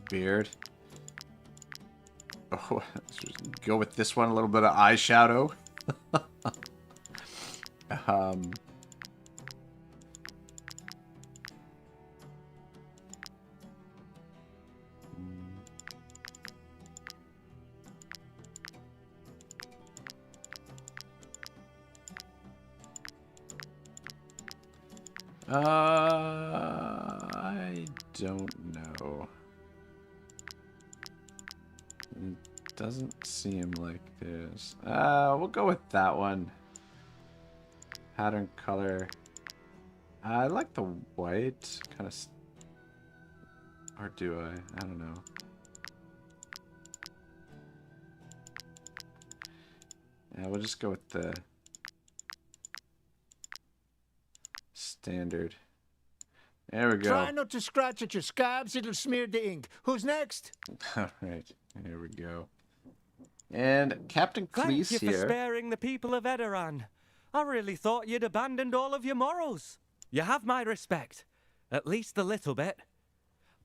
beard. Oh, let's just go with this one. A little bit of eyeshadow. I don't know. It doesn't seem like there's... we'll go with that one. Pattern color. I like the white. Kind of... Or do I? I don't know. Yeah, we'll just go with the... standard. There we go. Try not to scratch at your scabs, it'll smear the ink. Who's next? Alright, here we go. And Captain Thank Cleese you for here. sparing the people of Edoran. I really thought you'd abandoned all of your morals. You have my respect. At least a little bit.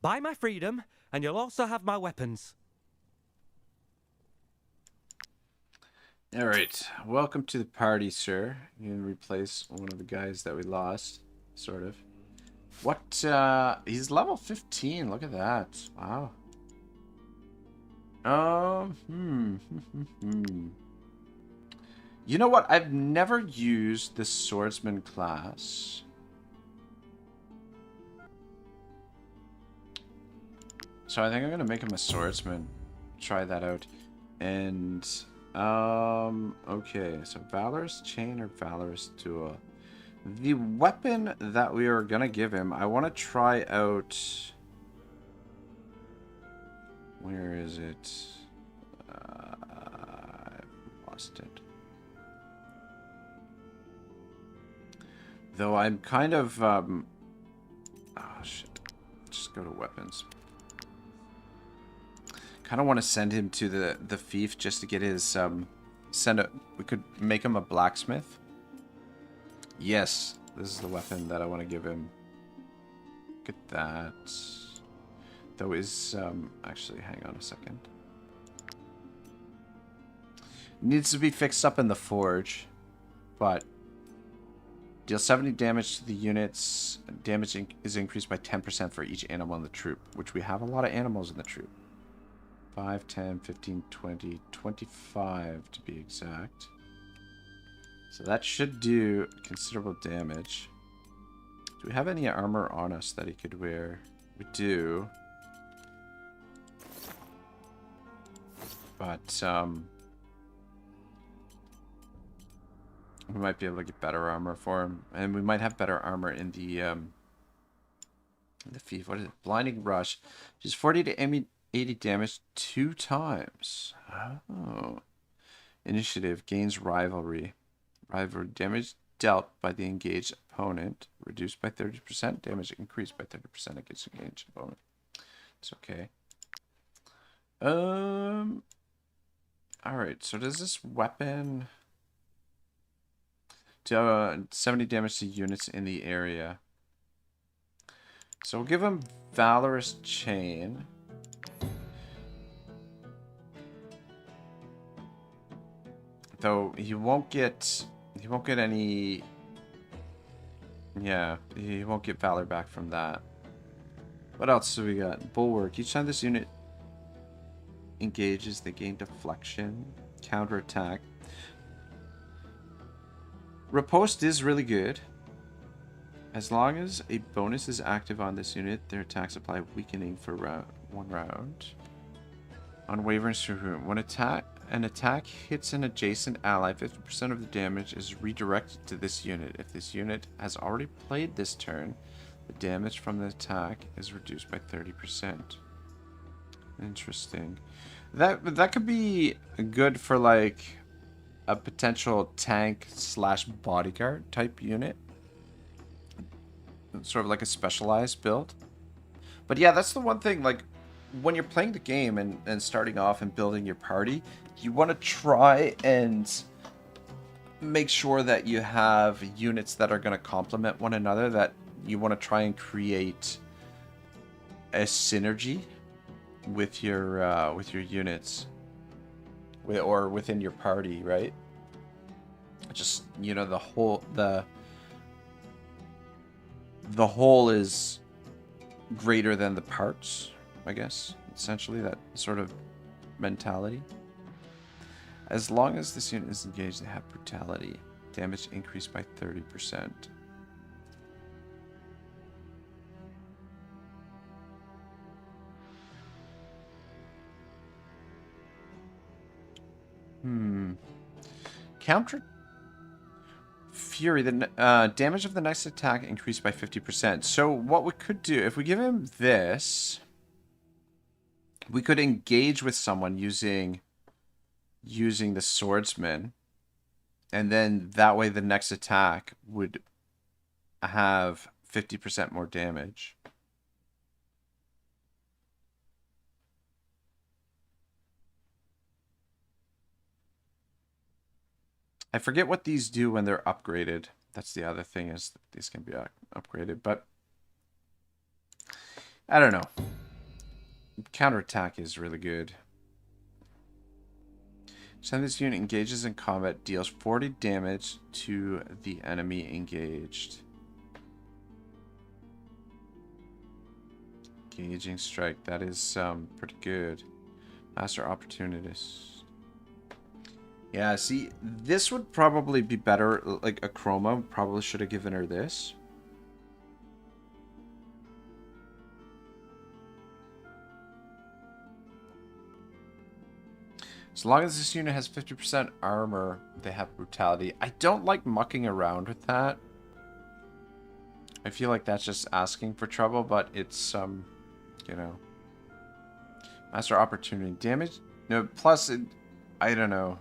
Buy my freedom, and you'll also have my weapons. Alright, welcome to the party, sir. You can replace one of the guys that we lost, sort of. What, he's level 15, look at that. Wow. You know what, I've never used the swordsman class. So I think I'm gonna make him a swordsman. Try that out. And okay, so Valorous Chain or Valorous Duel. The weapon that we are gonna give him, I want to try out. Where is it? I lost it. Though I'm kind of oh shit. Just go to weapons. Kind of want to send him to the fief just to get his we could make him a blacksmith. Yes, this is the weapon that I want to give him. Look at that. Though is actually hang on a second. Needs to be fixed up in the forge, but deal 70 damage to the units. Damage is increased by 10% for each animal in the troop, which we have a lot of animals in the troop. 5, 10, 15, 20, 25 to be exact. So that should do considerable damage. Do we have any armor on us that he could wear? We do. But, we might be able to get better armor for him. And we might have better armor in the fief. What is it? Blinding Rush. Just 40 to 80 damage 2 times. Oh. Initiative gains rivalry. Rivalry damage dealt by the engaged opponent reduced by 30%. Damage increased by 30% against the engaged opponent. It's okay. Alright, so does this weapon do 70 damage to units in the area? So we'll give him Valorous Chain. Though he won't get any. Yeah, he won't get valor back from that. What else do we got? Bulwark. Each time this unit engages, they gain deflection, counterattack. Riposte is really good. As long as a bonus is active on this unit, their attacks apply weakening for 1 round. Unwavering Surround. When an attack hits an adjacent ally, 50% of the damage is redirected to this unit. If this unit has already played this turn, the damage from the attack is reduced by 30%. Interesting. That could be good for like a potential tank / bodyguard type unit. Sort of like a specialized build. But yeah, that's the one thing, like when you're playing the game and starting off and building your party, you want to try and make sure that you have units that are going to complement one another, that you want to try and create a synergy with your units, or within your party, right? Just, you know, the whole is greater than the parts, I guess. Essentially, that sort of mentality. As long as this unit is engaged, they have brutality. Damage increased by 30%. Counter Fury, the damage of the next attack increased by 50%. So what we could do, if we give him this, we could engage with someone using the swordsman, and then that way the next attack would have 50% more damage. I forget what these do when they're upgraded. That's the other thing, is that these can be upgraded, but I don't know. Counterattack is really good. Send this unit engages in combat, deals 40 damage to the enemy engaged. Engaging strike, that is pretty good. Master opportunist. Yeah, see, this would probably be better. Like a Chroma probably should have given her this. As long as this unit has 50% armor, they have brutality. I don't like mucking around with that. I feel like that's just asking for trouble, but it's, you know. Master opportunity. Damage? No, plus, I don't know.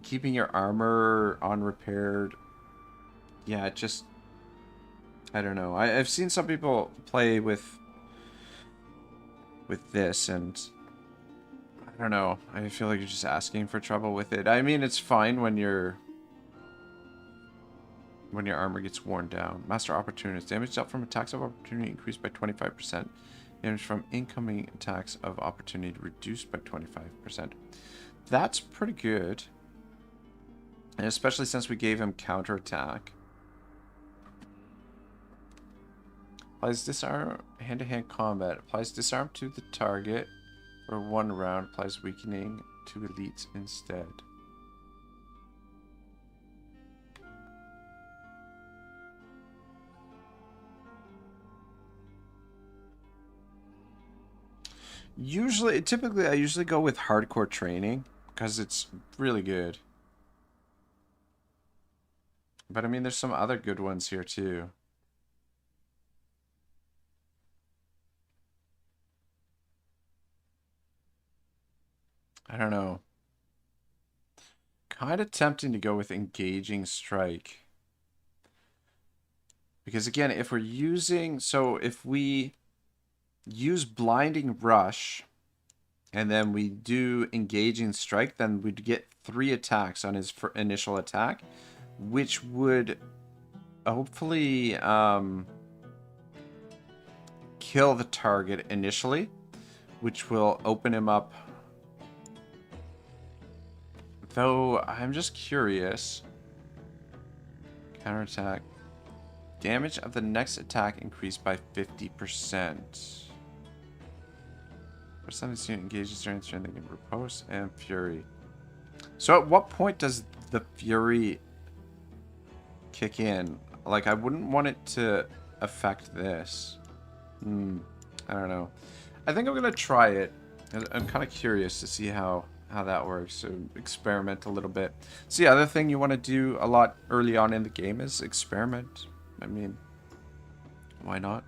Keeping your armor unrepaired. Yeah, it just... I don't know. I've seen some people play with this, and... I don't know. I feel like you're just asking for trouble with it. I mean, it's fine when your armor gets worn down. Master opportunist. Damage dealt from attacks of opportunity increased by 25%. Damage from incoming attacks of opportunity reduced by 25%. That's pretty good. And especially since we gave him counterattack. Applies disarm hand-to-hand combat. Applies disarm to the target for 1 round. Applies weakening to elites instead. Typically, I usually go with hardcore training because it's really good. But I mean, there's some other good ones here too. I don't know. Kind of tempting to go with engaging strike. Because again, if we're using... So if we use blinding rush and then we do engaging strike, then we'd get 3 attacks on his initial attack, which would hopefully kill the target initially, which will open him up. Though I'm just curious. Counterattack. Damage of the next attack increased by 50%. For some unit engages during the turn, they can riposte and fury. So at what point does the fury kick in? Like, I wouldn't want it to affect this. I don't know. I think I'm gonna try it. I'm kind of curious to see how that works. So experiment a little bit. So the other thing you want to do a lot early on in the game is experiment. I mean, why not?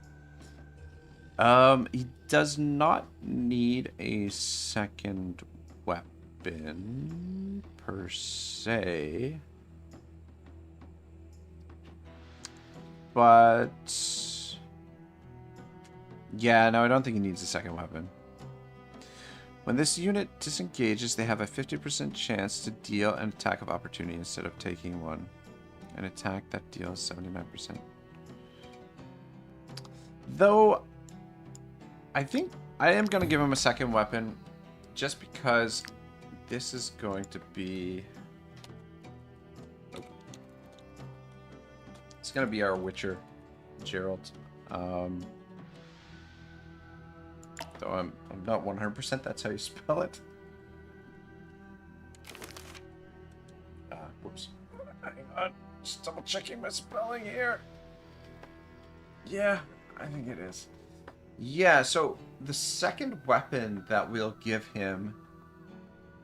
He does not need a second weapon per se, but yeah, no, I don't think he needs a second weapon. When this unit disengages, they have a 50% chance to deal an attack of opportunity instead of taking one. An attack that deals 79%. Though, I think I am going to give him a second weapon just because this is going to be... It's going to be our Witcher, Gerald. Though I'm not 100% that's how you spell it. Whoops. Hang on. Just double checking my spelling here. Yeah, I think it is. Yeah, so the second weapon that we'll give him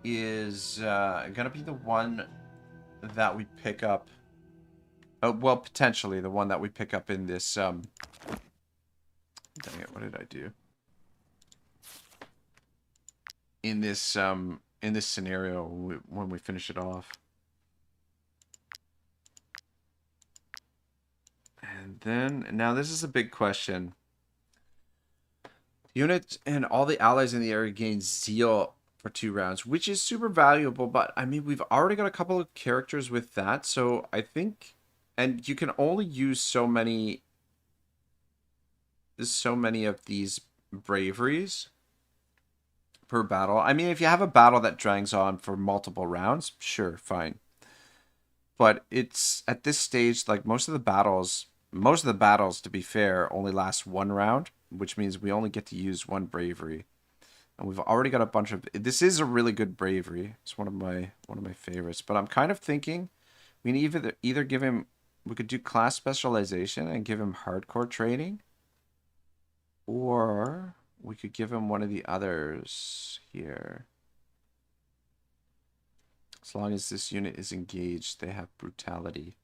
is gonna be the one that we pick up. Well, potentially the one that we pick up in this. Dang it! What did I do? In this scenario when we finish it off. And then, now this is a big question. Units and all the allies in the area gain zeal for 2 rounds, which is super valuable. But I mean, we've already got a couple of characters with that, so I think, and you can only use so many of these braveries per battle. I mean, if you have a battle that drags on for multiple rounds, sure, fine. But it's at this stage, like most of the battles, to be fair, only last 1 round, which means we only get to use 1 bravery. And we've already got a bunch of... This is a really good bravery. It's one of my favorites. But I'm kind of thinking we can either give him... We could do class specialization and give him hardcore training. Or we could give him one of the others here. As long as this unit is engaged, they have brutality.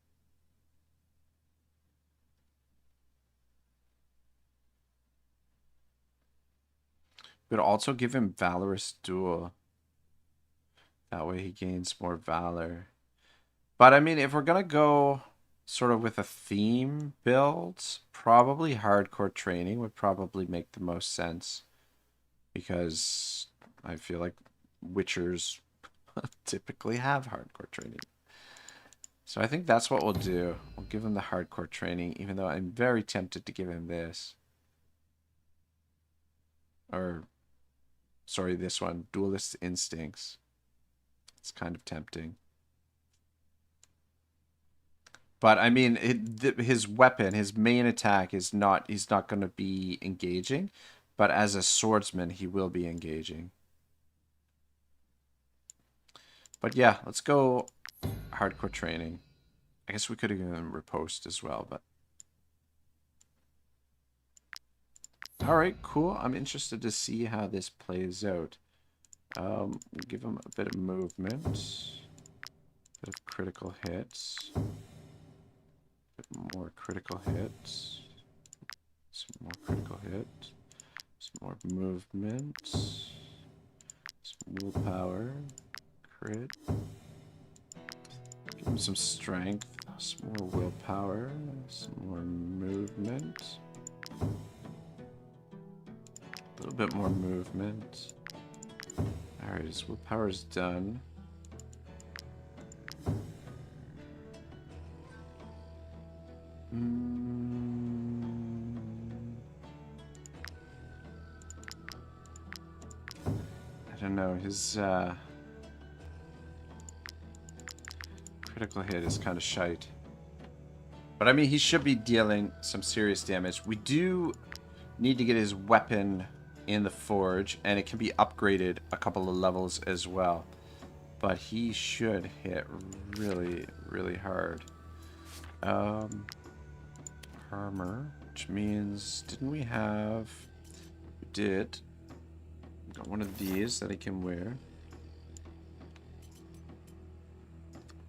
But also give him Valorous Duel. That way he gains more Valor. But I mean, if we're going to go sort of with a theme build, probably hardcore training would probably make the most sense. Because I feel like Witchers typically have hardcore training. So I think that's what we'll do. We'll give him the hardcore training, even though I'm very tempted to give him this. Or... Sorry, this one. Duelist Instincts. It's kind of tempting. But, I mean, his weapon, his main attack is not... He's not going to be engaging. But as a swordsman, he will be engaging. But, yeah, let's go hardcore training. I guess we could have given him riposte as well, but... Alright, cool. I'm interested to see how this plays out. We'll give him a bit of movement. A bit of critical hits. A bit more critical hits. Some more critical hits. Some more movement. Some willpower. Crit. Give him some strength. Some more willpower. Some more movement. A little bit more movement. Alright, his willpower's done. I don't know, his critical hit is kind of shite. But I mean, he should be dealing some serious damage. We do need to get his weapon in the forge, and it can be upgraded a couple of levels as well. But he should hit really, really hard. Armor, which means, didn't we have... We did. We got one of these that he can wear.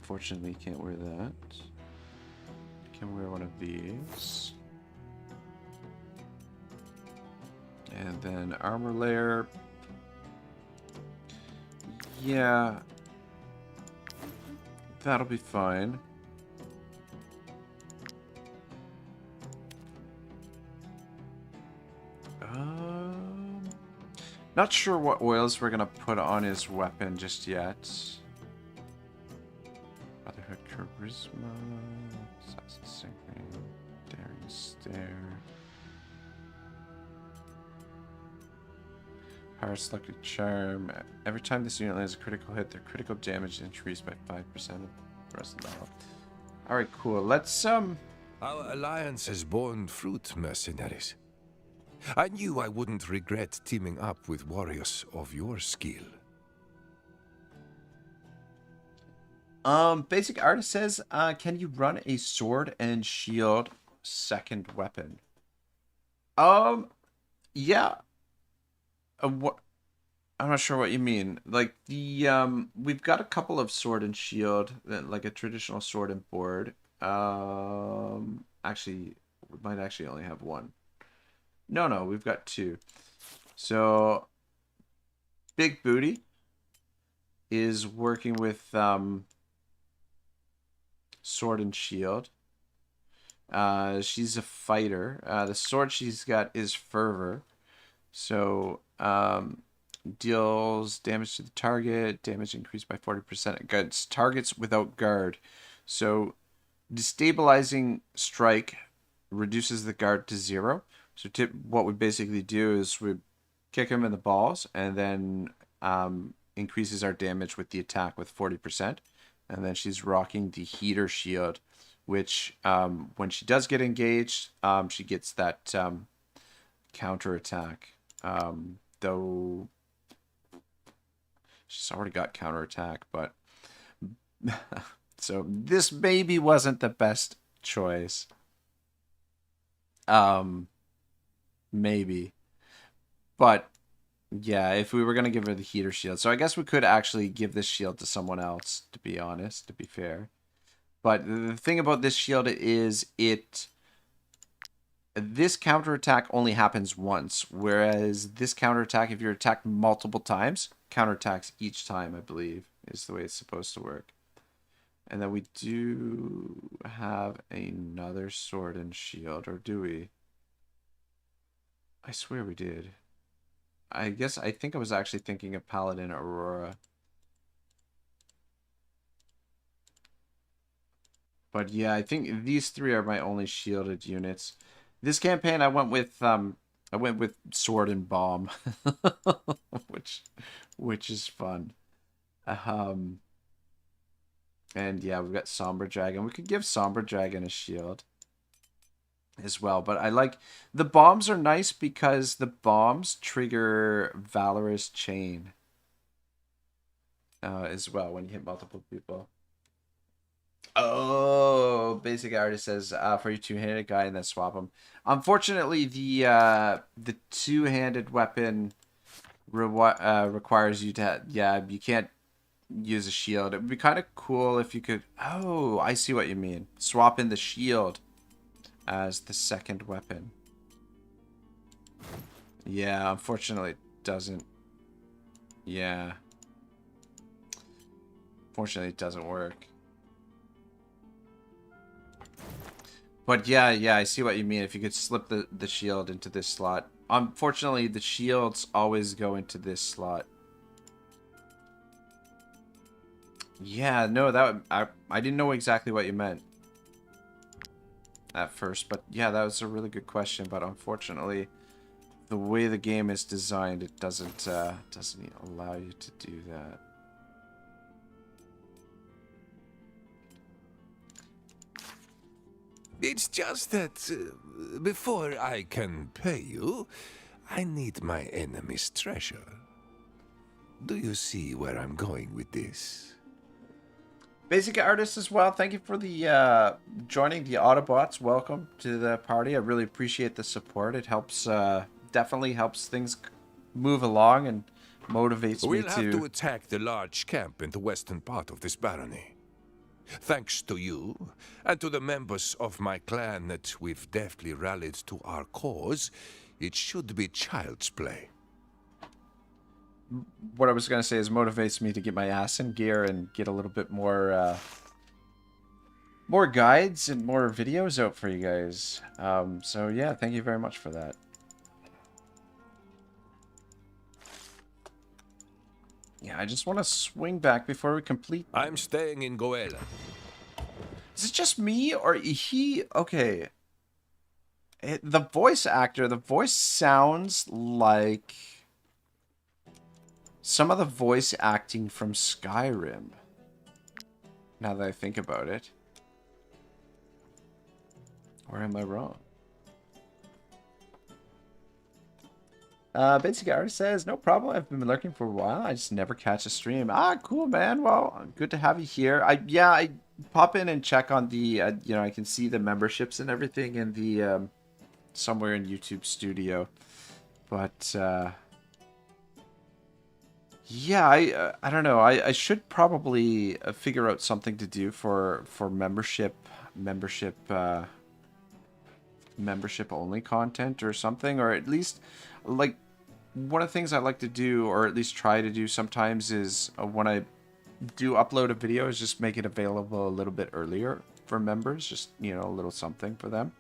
Unfortunately, he can't wear that. He can wear one of these. And then armor layer. Yeah. That'll be fine. Not sure what oils we're gonna put on his weapon just yet. Brotherhood Charisma. Assassin Synchron. Daring Stare. Power Selected Charm. Every time this unit lands a critical hit, their critical damage is increased by 5% of the rest of the battle. Alright, cool. Let's, Our alliance has borne fruit, mercenaries. I knew I wouldn't regret teaming up with warriors of your skill. Basic Artist says, can you run a sword and shield second weapon? Yeah. What? I'm not sure what you mean. Like the we've got a couple of sword and shield, like a traditional sword and board. Actually, we might actually only have one. No, we've got two. So, Big Booty is working with sword and shield. She's a fighter. The sword she's got is Fervor. So, Deals damage to the target. Damage increased by 40% against targets without guard. So destabilizing strike reduces the guard to 0. So what we basically do is we kick him in the balls and then increases our damage with the attack with 40%. And then she's rocking the heater shield, which when she does get engaged, she gets that counter attack. Though she's already got counter attack, but so this maybe wasn't the best choice. Maybe. But yeah, if we were going to give her the heater shield. So I guess we could actually give this shield to someone else, to be honest, to be fair. But the thing about this shield is this counterattack only happens once, whereas this counterattack, if you're attacked multiple times, counterattacks each time, I believe, is the way it's supposed to work. And then we do have another sword and shield, or do we? I swear we did. I think I was actually thinking of Paladin Aurora. But yeah, I think these 3 are my only shielded units. This campaign I went with sword and bomb, which is fun. And yeah, we've got Somber Dragon. We could give Somber Dragon a shield as well, but I like the bombs are nice because the bombs trigger Valorous Chain as well when you hit multiple people. Oh, Basic Artist says for your two-handed guy and then swap them. Unfortunately, the two-handed weapon requires you to you can't use a shield. It would be kind of cool if you could. Oh, I see what you mean. Swap in the shield as the second weapon. Yeah, unfortunately, it doesn't. Yeah. Fortunately, it doesn't work. But yeah, I see what you mean. If you could slip the shield into this slot. Unfortunately, the shields always go into this slot. Yeah, no, I didn't know exactly what you meant at first, but yeah, that was a really good question. But unfortunately, the way the game is designed, it doesn't allow you to do that. It's just that before I can pay you, I need my enemy's treasure. Do you see where I'm going with this? Basic Artist as well. Thank you for the joining the Autobots. Welcome to the party. I really appreciate the support. It helps, definitely helps things move along and motivates me to... We'll have to attack the large camp in the western part of this barony. Thanks to you, and to the members of my clan that we've deftly rallied to our cause, it should be child's play. What I was going to say is motivates me to get my ass in gear and get a little bit more more guides and more videos out for you guys. So yeah, thank you very much for that. Yeah, I just want to swing back before we complete. I'm staying in Goela. Is it just me or he? Okay. The voice actor, the voice sounds like some of the voice acting from Skyrim. Now that I think about it. Or am I wrong? Basic Artist says, no problem. I've been lurking for a while. I just never catch a stream. Ah, cool, man. Well, good to have you here. I pop in and check on the, you know, I can see the memberships and everything in the, somewhere in YouTube Studio. But, yeah, I don't know. I should probably figure out something to do for membership only content or something, or at least like one of the things I like to do, or at least try to do sometimes, is when I do upload a video, is just make it available a little bit earlier for members, just, you know, a little something for them.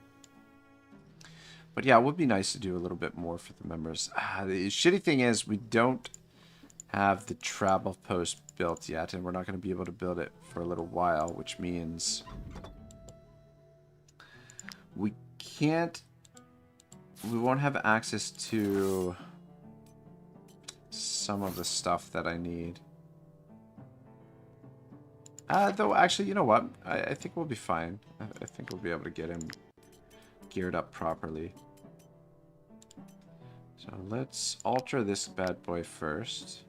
But yeah, it would be nice to do a little bit more for the members. The shitty thing is we don't have the travel post built yet, and we're not going to be able to build it for a little while, which means we won't have access to some of the stuff that I need. Though, actually, you know what? I think we'll be fine. I think we'll be able to get him geared up properly. So let's alter this bad boy first.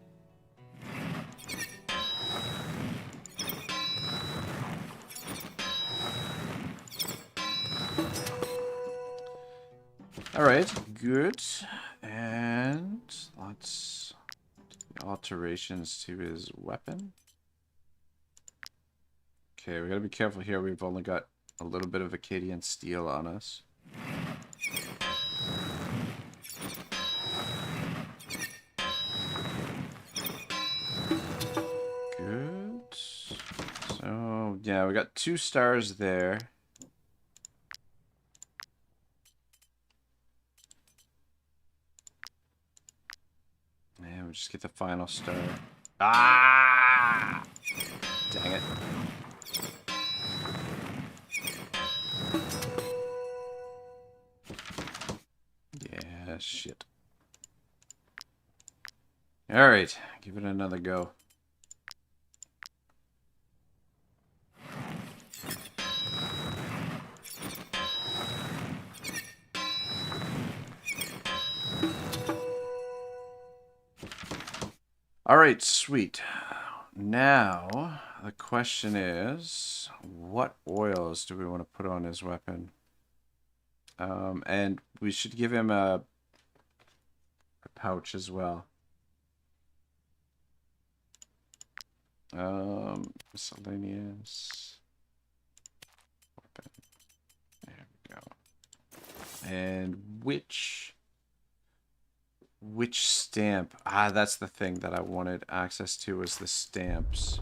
Alright, good. And let's do alterations to his weapon. Okay, we gotta be careful here. We've only got a little bit of Acadian steel on us. Good. So, yeah, we got 2 stars there. And we'll just get the final star. Ah! Dang it. Yeah, shit. Alright, give it another go. Alright, sweet. Now, the question is, what oils do we want to put on his weapon? And we should give him a pouch as well. Miscellaneous. Weapon. There we go. And which stamp? Ah, that's the thing that I wanted access to, was the stamps.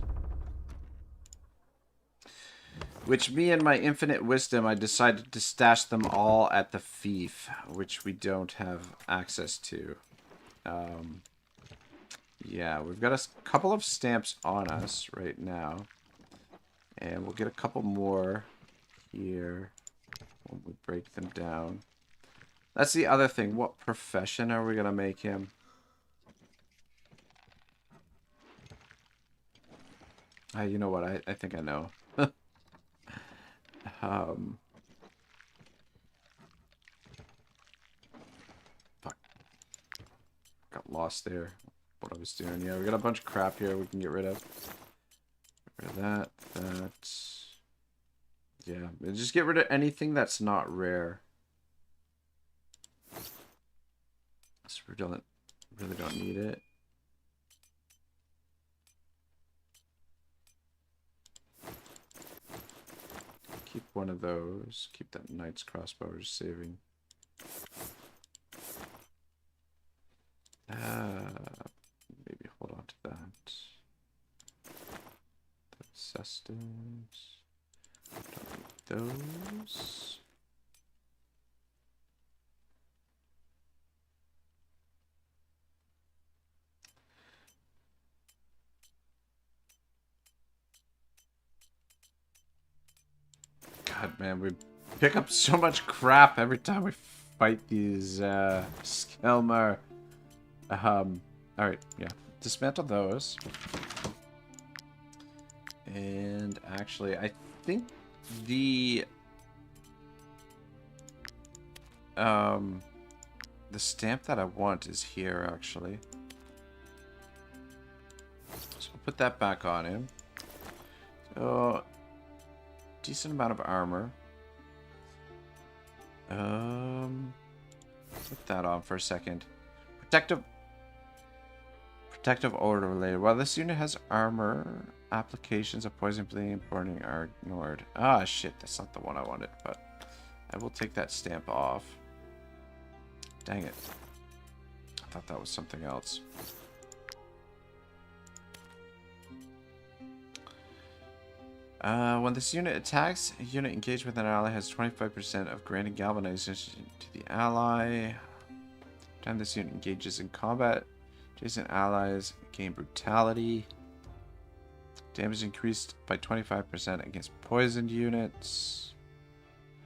Which, me and my infinite wisdom, I decided to stash them all at the fief, which we don't have access to. Yeah, we've got a couple of stamps on us right now. And we'll get a couple more here when we break them down. That's the other thing. What profession are we going to make him? You know what? I think I know. Fuck. Got lost there. What I was doing. Yeah, we got a bunch of crap here we can get rid of. Get rid of that. That. Yeah. Just get rid of anything that's not rare. So we really don't need it. Keep one of those. Keep that knight's crossbow, just saving. Maybe hold on to that. That's sustenance. Don't need those. God, man, we pick up so much crap every time we fight these Skelmar. Alright, yeah. Dismantle those. And actually, I think the stamp that I want is here, actually. So we'll put that back on him. So, decent amount of armor. Put that on for a second. Protective order related. While this unit has armor, applications of poison bleeding and burning are ignored. Ah, shit, that's not the one I wanted, but I will take that stamp off. Dang it. I thought that was something else. When this unit attacks, a unit engaged with an ally has 25% of granted galvanization to the ally. Every time this unit engages in combat, Adjacent allies gain brutality. Damage increased by 25% against poisoned units.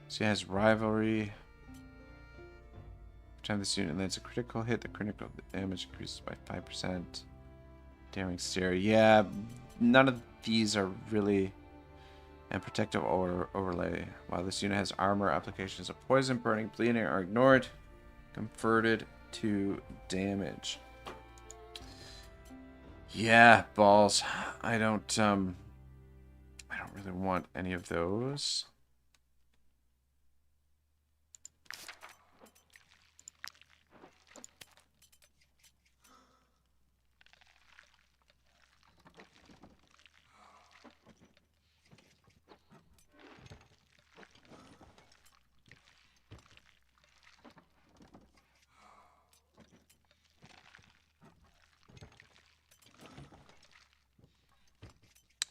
She has rivalry. Every time this unit lands a critical hit, the critical damage increases by 5%. Daring Stare. Yeah, none of these are really... And protective overlay. While this unit has armor, applications of poison, burning, bleeding are ignored. Converted to damage. Yeah, balls. I don't really want any of those.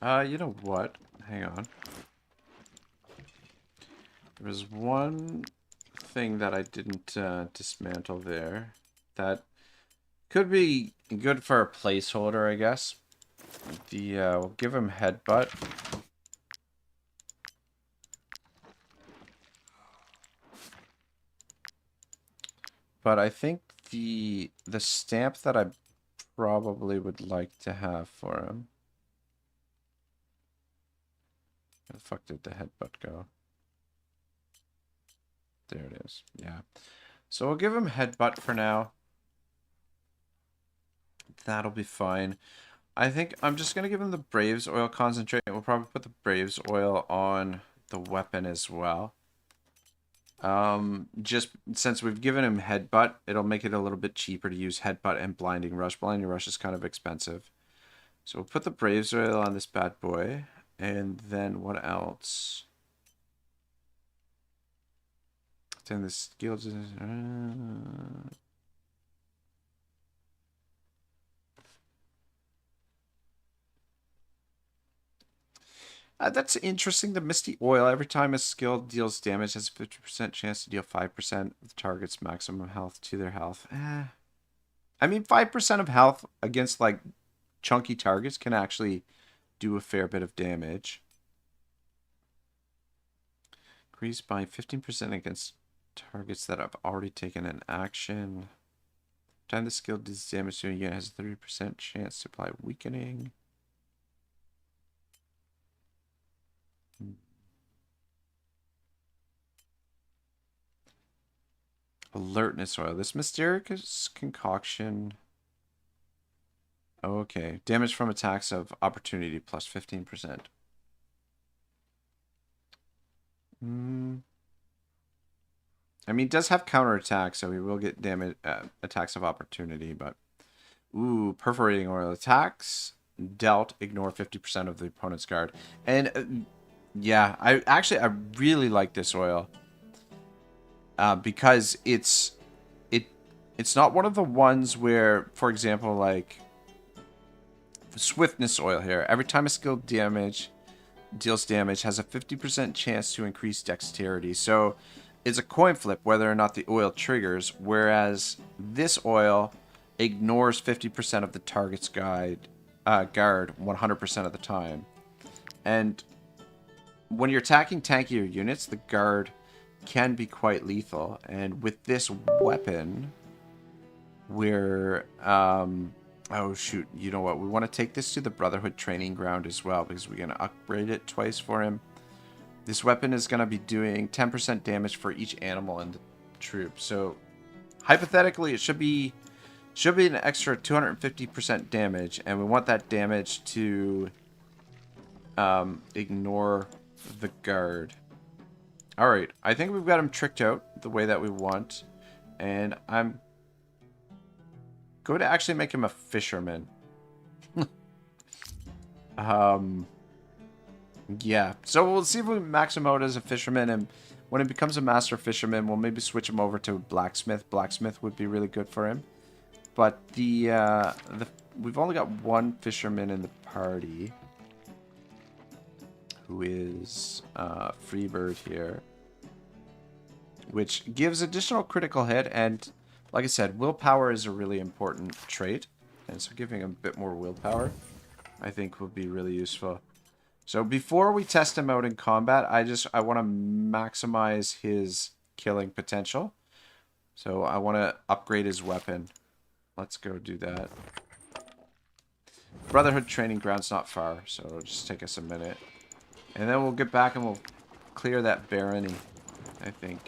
You know what? Hang on. There was one thing that I didn't dismantle there that could be good for a placeholder, I guess. We'll give him headbutt. But I think the stamp that I probably would like to have for him. Where the fuck did the headbutt go? There it is. Yeah. So we'll give him headbutt for now. That'll be fine. I think I'm just going to give him the Braves Oil Concentrate. We'll probably put the Braves Oil on the weapon as well. Just since we've given him headbutt, it'll make it a little bit cheaper to use headbutt and blinding rush. Blinding rush is kind of expensive. So we'll put the Braves Oil on this bad boy. And then what else? Then the skills. That's interesting. The Misty Oil, every time a skill deals damage, has a 50% chance to deal 5% of the target's maximum health to their health. I mean, 5% of health against, like, chunky targets can actually do a fair bit of damage. Increased by 15% against targets that have already taken an action. Time the skill does damage to a unit has a 30% chance to apply weakening. Alertness oil. This mysterious concoction. Okay. Damage from attacks of opportunity plus 15%. I mean, it does have counterattack, so he will get damage attacks of opportunity, but... Ooh, perforating oil attacks. Dealt, ignore 50% of the opponent's guard. And, yeah, I really like this oil. Because it's not one of the ones where, for example, like... Swiftness oil here. Every time a skill deals damage, has a 50% chance to increase dexterity. So it's a coin flip whether or not the oil triggers, whereas this oil ignores 50% of the target's guard 100% of the time. And when you're attacking tankier units, the guard can be quite lethal. And with this weapon, we're... oh, shoot. You know what? We want to take this to the Brotherhood training ground as well, because we're going to upgrade it twice for him. This weapon is going to be doing 10% damage for each animal in the troop. So, hypothetically, it should be an extra 250% damage, and we want that damage to ignore the guard. Alright, I think we've got him tricked out the way that we want, and I'm going to actually make him a fisherman. Yeah, so we'll see if we max him out as a fisherman, and when he becomes a master fisherman, we'll maybe switch him over to blacksmith. Blacksmith would be really good for him. But we've only got one fisherman in the party, who is Freebird here, which gives additional critical hit, and like I said, willpower is a really important trait. and so giving him a bit more willpower, I think, would be really useful. So before we test him out in combat, I want to maximize his killing potential. So I want to upgrade his weapon. Let's go do that. Brotherhood training ground's not far, so it'll just take us a minute. And then we'll get back and we'll clear that barony, I think.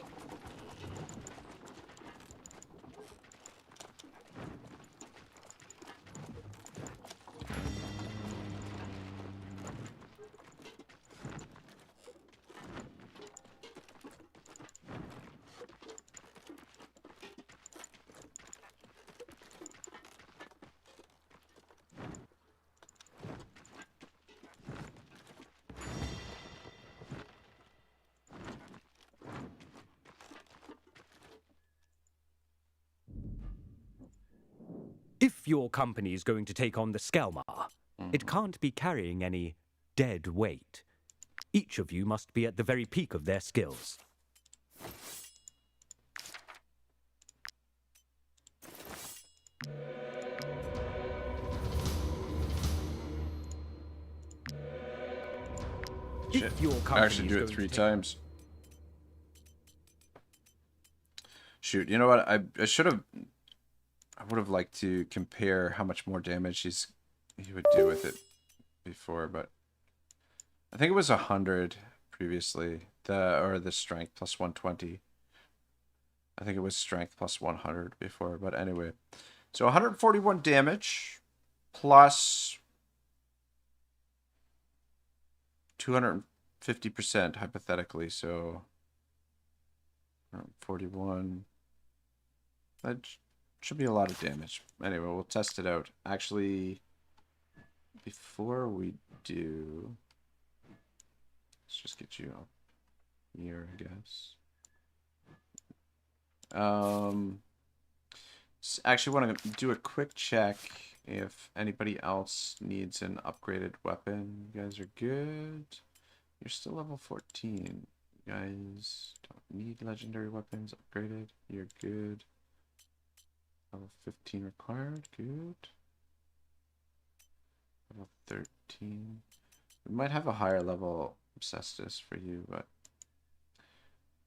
If your company is going to take on the Skelmar, it can't be carrying any dead weight. Each of you must be at the very peak of their skills. Shit. I actually do it 3 times. Shoot, you know what? I should have... I would have liked to compare how much more damage he would do with it before, but I think it was 100 previously. The strength plus 120. I think it was strength plus 100 before, but anyway. So 141 damage plus 250% hypothetically, so 41. That should be a lot of damage. Anyway, we'll test it out. Actually, before we do, let's just get you up here, I guess. Actually want to do a quick check if anybody else needs an upgraded weapon. You guys are good. You're still level 14. You guys don't need legendary weapons upgraded. You're good. Level 15 required. Good. Level 13. We might have a higher level Cestus for you, but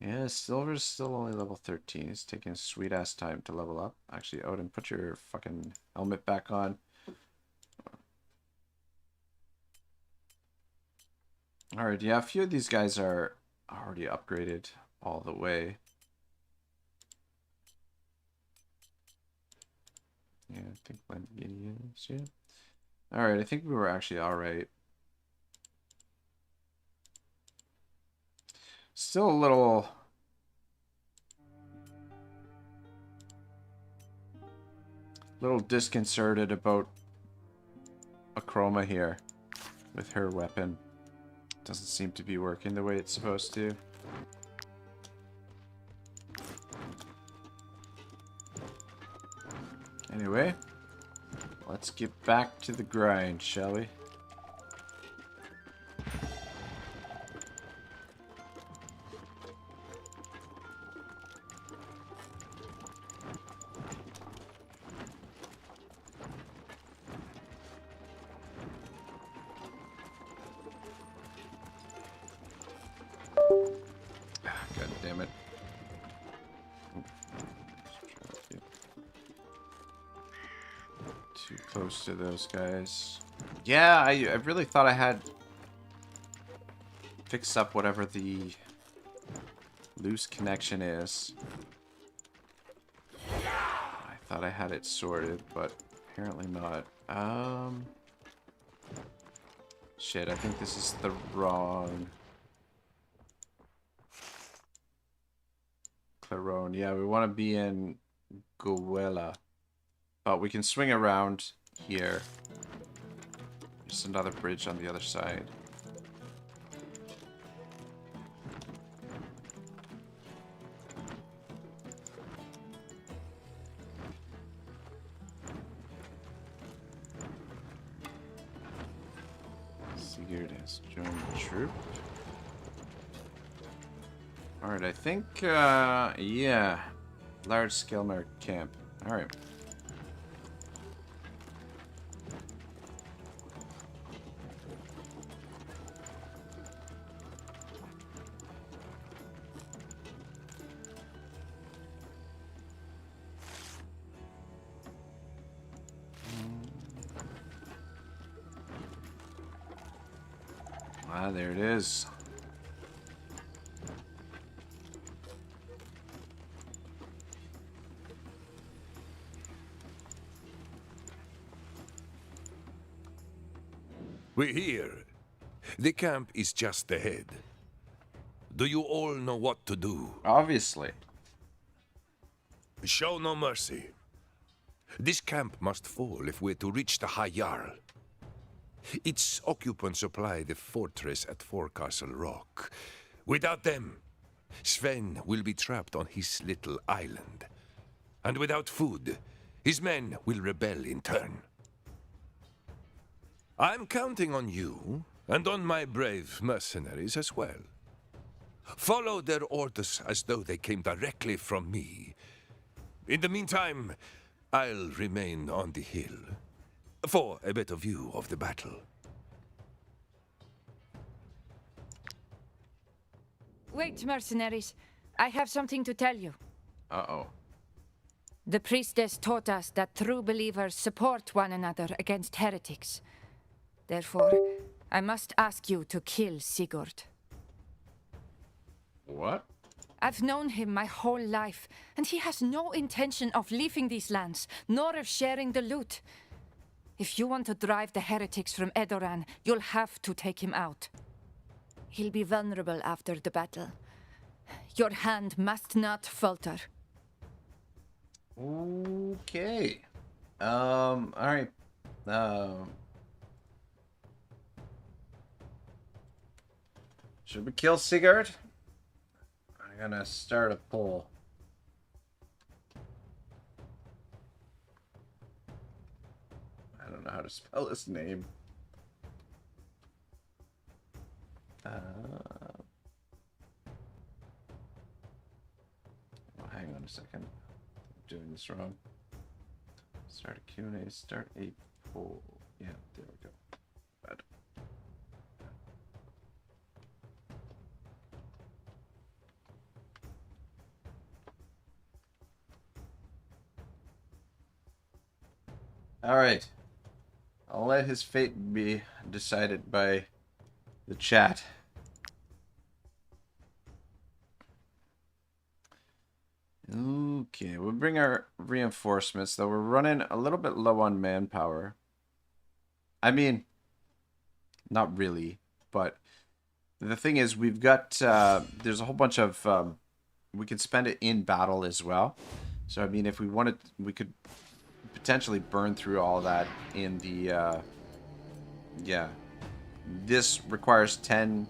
yeah, Silver's still only level 13. It's taking a sweet ass time to level up. Actually, Odin, put your fucking helmet back on. Alright, yeah, a few of these guys are already upgraded all the way. Yeah, I think Lamborghini is, yeah. Alright, I think we were actually alright. Still a little disconcerted about Akroma here with her weapon. Doesn't seem to be working the way it's supposed to. Anyway, let's get back to the grind, shall we? God damn it. Too close to those guys. Yeah, I really thought I had fixed up whatever the loose connection is. I thought I had it sorted, but apparently not. Shit, I think this is the wrong Clarone. Yeah, we want to be in Goella. But we can swing around here. There's another bridge on the other side. Sigurd has joined the troop. Alright, I think, yeah. Large Skelmar camp. Alright. Ah, there it is. We're here. The camp is just ahead. Do you all know what to do? Obviously. Show no mercy. This camp must fall if we're to reach the High Jarl. Its occupants supply the fortress at Forecastle Rock. Without them, Sven will be trapped on his little island. And without food, his men will rebel in turn. I'm counting on you, and on my brave mercenaries as well. Follow their orders as though they came directly from me. In the meantime, I'll remain on the hill, for a better view of the battle. Wait, mercenaries. I have something to tell you. Uh-oh. The priestess taught us that true believers support one another against heretics. Therefore, I must ask you to kill Sigurd. What? I've known him my whole life, and he has no intention of leaving these lands, nor of sharing the loot. If you want to drive the heretics from Edoran, you'll have to take him out. He'll be vulnerable after the battle. Your hand must not falter. Okay. Alright. Should we kill Sigurd? I'm gonna start a poll. I don't know how to spell his name. Oh, hang on a second. I'm doing this wrong. Start a Q&A, start a poll. Yeah, there we go. Bad. Alright. I'll let his fate be decided by the chat. Okay, we'll bring our reinforcements, though we're running a little bit low on manpower. I mean, not really, but the thing is, we've got, there's a whole bunch of, we could spend it in battle as well. So, I mean, if we wanted, we could potentially burn through all that in the, yeah. This requires 20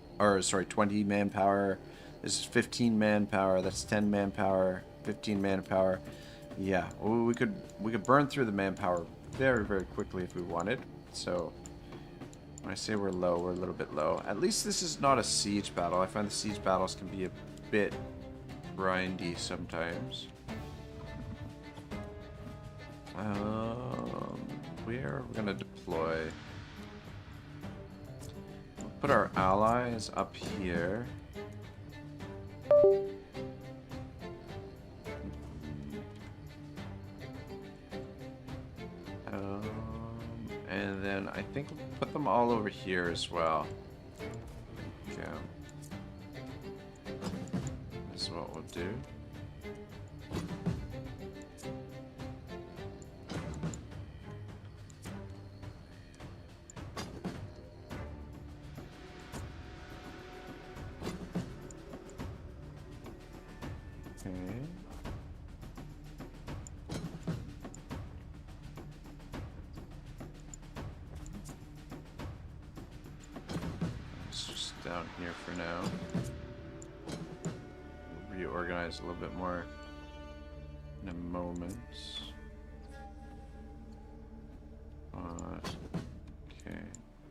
manpower. This is 15 manpower. That's 10 manpower. 15 manpower. Yeah, we could burn through the manpower very, very quickly if we wanted. So when I say we're low, we're a little bit low. At least this is not a siege battle. I find the siege battles can be a bit grindy sometimes. Where are we gonna deploy? We'll put our allies up here. And then I think we'll put them all over here as well. Okay. This is what we'll do. Down here for now. We'll reorganize a little bit more in a moment. Okay,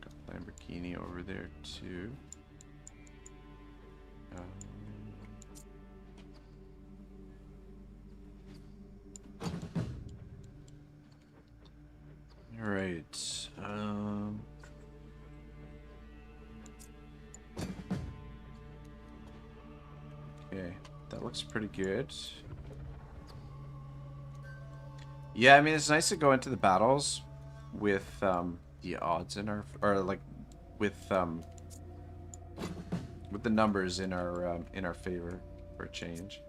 got Lamborghini over there too. All right. Okay, that looks pretty good. Yeah, I mean, it's nice to go into the battles with the odds in our, or like with with the numbers in our favor for a change.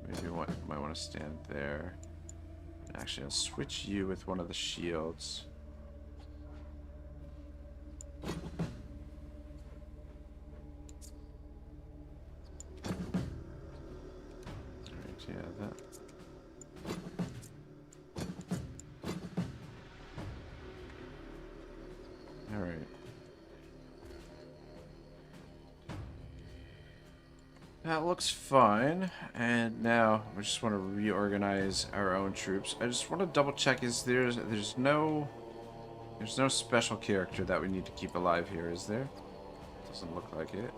Maybe might want to stand there. Actually, I'll switch you with one of the shields. Alright, yeah, that. Alright. That looks fine. And now we just want to reorganize our own troops. I just want to double check, is there's no special character that we need to keep alive here, is there? Doesn't look like it.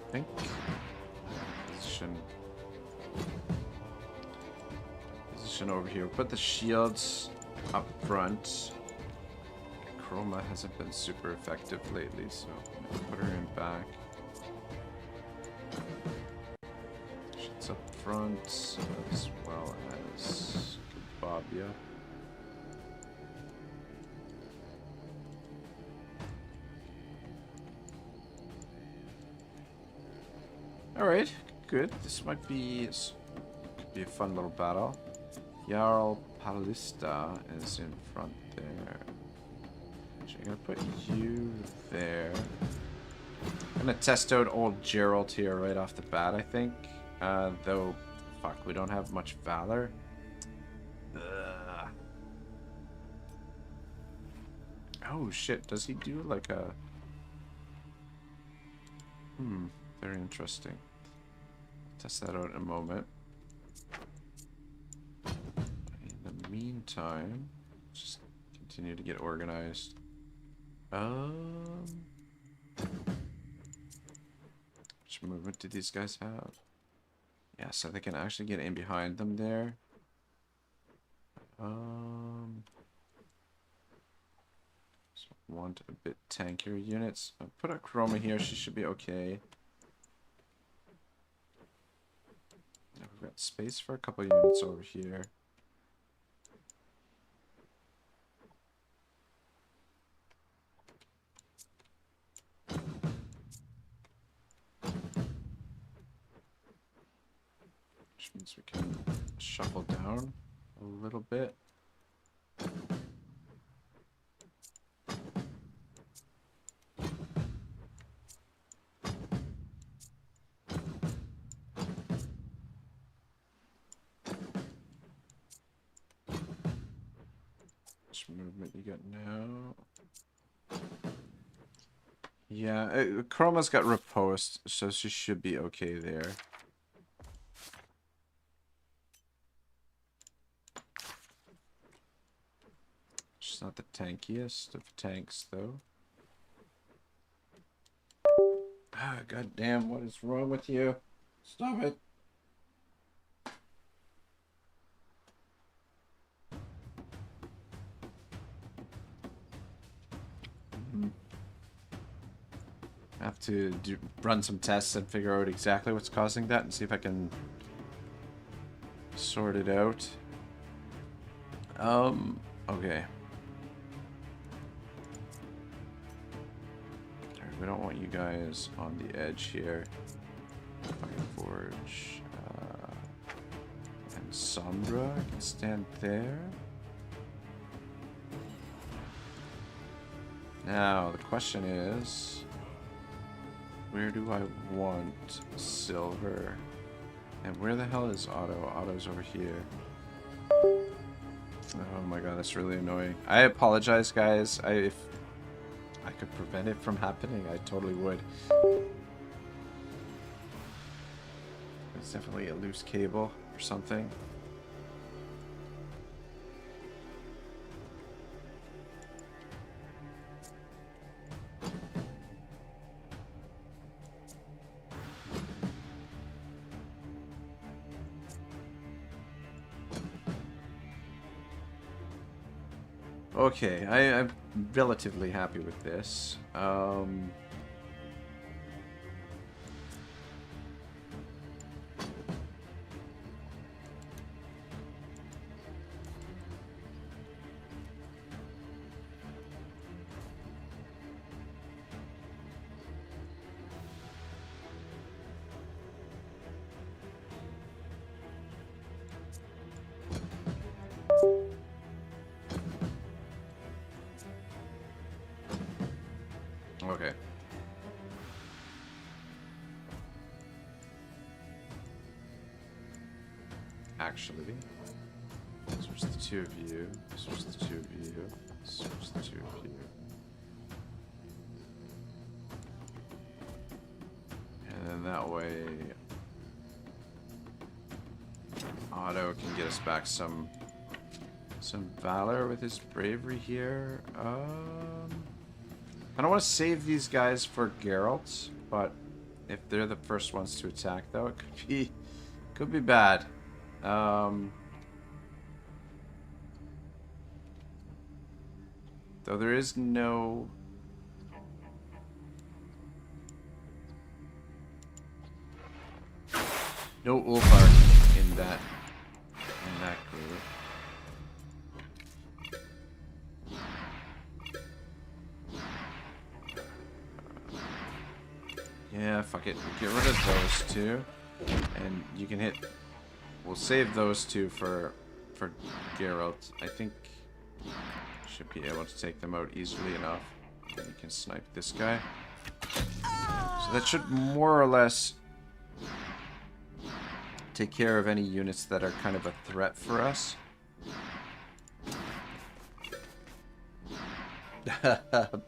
I think position over here. Put the shields up front. Chroma hasn't been super effective lately, so I'm gonna put her in back. Shields up front as well as Bobia. Alright, good. This might be a fun little battle. Jarl Palista is in front there. Actually, I'm gonna put you there. I'm gonna test out old Gerald here right off the bat, I think. Though, fuck, we don't have much valor. Ugh. Oh shit, does he do like a... very interesting. Test that out in a moment. In the meantime, just continue to get organized. Which movement do these guys have? Yeah, so they can actually get in behind them there. So want a bit tankier units. I'll put a Chroma here, she should be okay. Now we've got space for a couple units over here. Which means we can shuffle down a little bit. Movement you got now. Yeah, Chroma's got riposte, so she should be okay there. She's not the tankiest of tanks, though. Ah, goddamn! What is wrong with you? Stop it! I have to run some tests and figure out exactly what's causing that and see if I can sort it out. Okay. We don't want you guys on the edge here. Fire Forge. And Sombra can stand there. Now, the question is, where do I want silver? And where the hell is Otto? Otto's over here. Oh my god, that's really annoying. I apologize, guys. If I could prevent it from happening, I totally would. It's definitely a loose cable or something. Okay, I've relatively happy with this. Okay. Actually, switch the two of you, switch the two of you, switch the two of you. And then that way, Otto can get us back some valor with his bravery here. I don't want to save these guys for Geralt, but if they're the first ones to attack, though, it could be bad. Though there is no Ulfar in that group. Yeah, fuck it. Get rid of those two, and you can hit. We'll save those two for Geralt. I think should be able to take them out easily enough. And you can snipe this guy. So that should more or less take care of any units that are kind of a threat for us.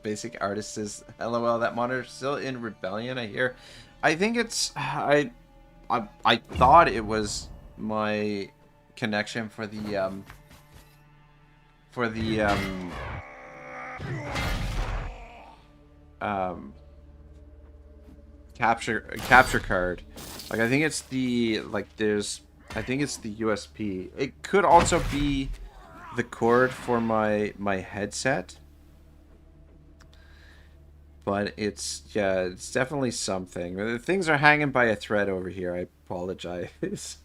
Basic artist says, LOL, that monitor's still in rebellion, I hear. I think it's... I thought it was my connection for the capture card. Like, I think it's the, like, there's... I think it's the USP. It could also be the cord for my headset. But it's, yeah, it's definitely something. Things are hanging by a thread over here. I apologize.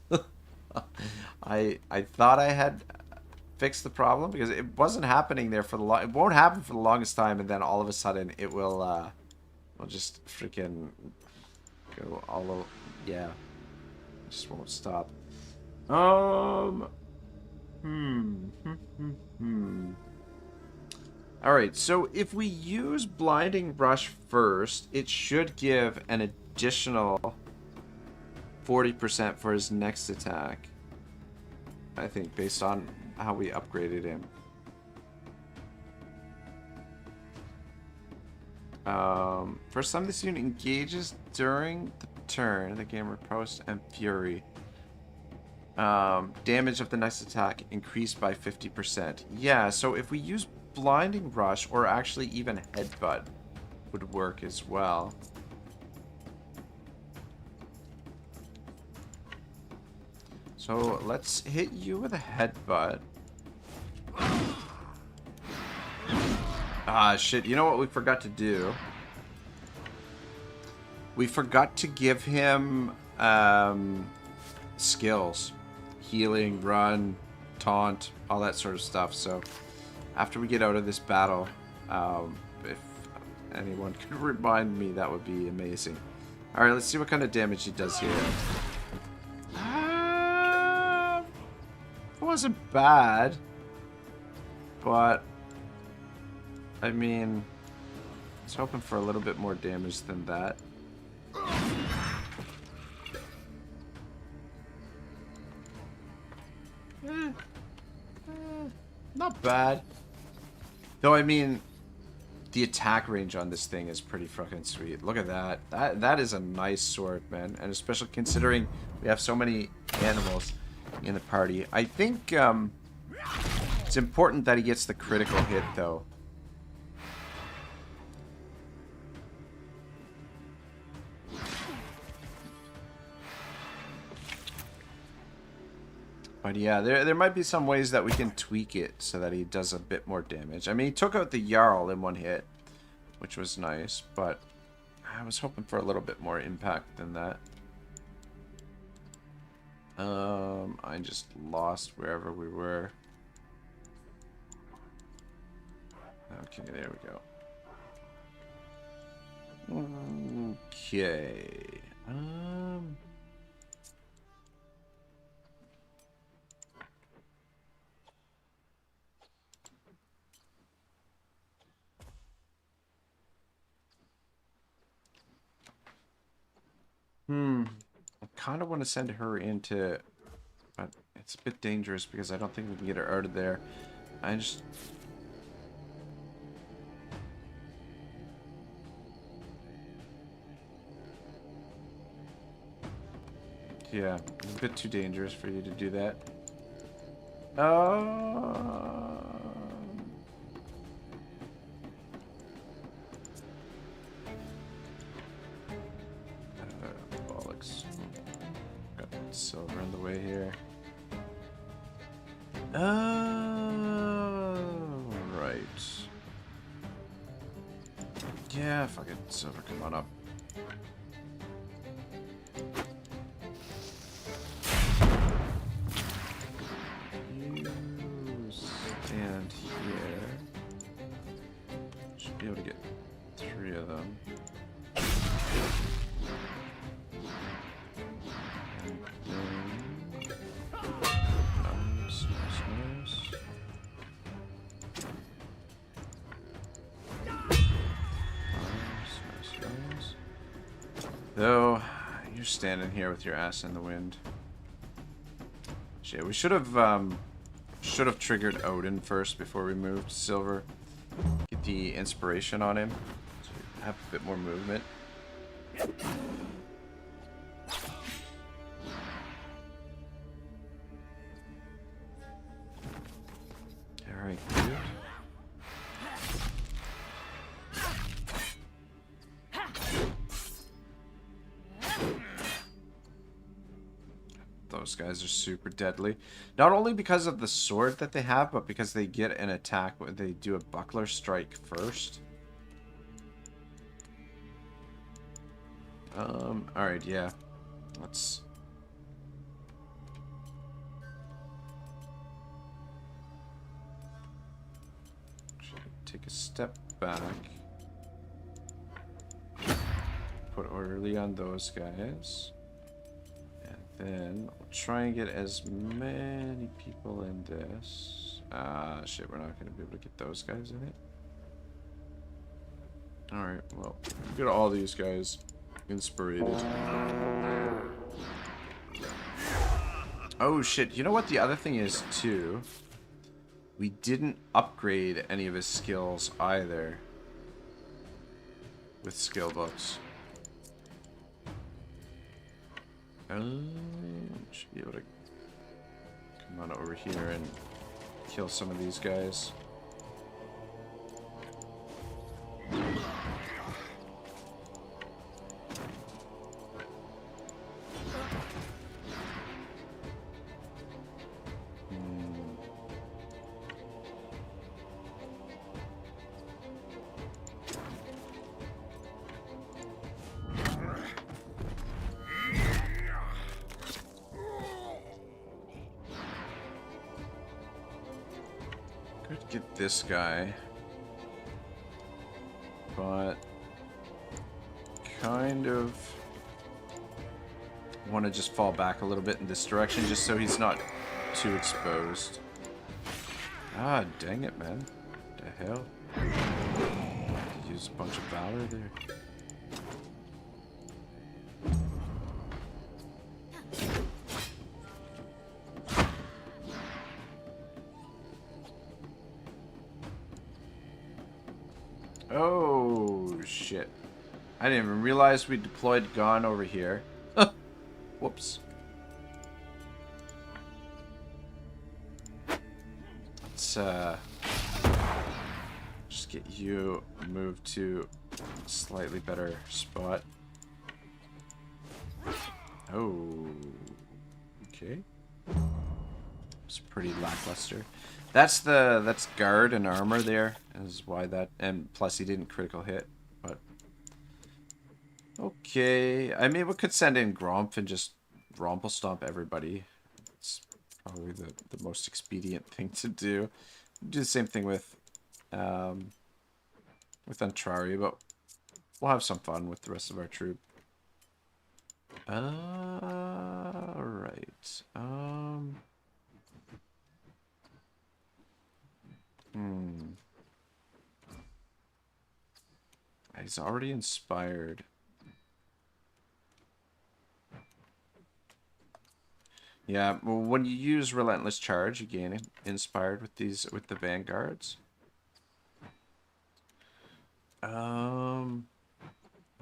I thought I had fixed the problem because it wasn't happening there for the long. It won't happen for the longest time, and then all of a sudden it will just freaking go all over. Yeah, it just won't stop. Alright, so if we use Blinding Rush first, it should give an additional 40% for his next attack. I think, based on how we upgraded him. First time this unit engages during the turn, the game riposte and fury. Damage of the next attack increased by 50%. Yeah, so if we use Blinding Rush, or actually even Headbutt, would work as well. So let's hit you with a Headbutt. Ah, shit. You know what we forgot to do? We forgot to give him skills. Healing, run, taunt, all that sort of stuff. So after we get out of this battle, if anyone could remind me, that would be amazing. Alright, let's see what kind of damage he does here. It wasn't bad, but I mean, I was hoping for a little bit more damage than that. Not bad. Though, I mean, the attack range on this thing is pretty fucking sweet. Look at that. That is a nice sword, man. And especially considering we have so many animals in the party. I think it's important that he gets the critical hit, though. But yeah, there might be some ways that we can tweak it so that he does a bit more damage. I mean, he took out the Jarl in one hit, which was nice, but I was hoping for a little bit more impact than that. I just lost wherever we were. Okay, there we go. Okay. I kind of want to send her into, but it's a bit dangerous because I don't think we can get her out of there. I just... Yeah, it's a bit too dangerous for you to do that. Bollocks. Got silver in the way here. Right. Yeah, fuck it. Silver, come on up. Stand here. Should be able to get 3 of them. Nice. Though, you're standing here with your ass in the wind. Shit, we should have triggered Odin first before we moved Silver. Get the inspiration on him, so we have a bit more movement. Alright, good. Those guys are super deadly. Not only because of the sword that they have, but because they get an attack when they do a buckler strike first. Alright, yeah. Let's... take a step back. Put orderly on those guys. Then we'll try and get as many people in this. Shit, we're not going to be able to get those guys in it. Alright, well, get all these guys inspirated. Oh shit, you know what the other thing is too? We didn't upgrade any of his skills either with skill books. Should be able to come on over here and kill some of these guys. Get this guy, but kind of want to just fall back a little bit in this direction just so he's not too exposed. Ah, dang it, man. What the hell? Use a bunch of valor there. Oh, shit. I didn't even realize we deployed Gon over here. Whoops. Let's, just get you moved to a slightly better spot. Oh. Okay. It's pretty lackluster. That's guard and armor there, is why that, and plus he didn't critical hit, but okay. I mean, we could send in Gromp and just Romple Stomp everybody. It's probably the most expedient thing to do. Do the same thing with Antrari, but we'll have some fun with the rest of our troop. Alright. He's already inspired. Yeah, well, when you use Relentless Charge, you gain inspired with the vanguards. I'm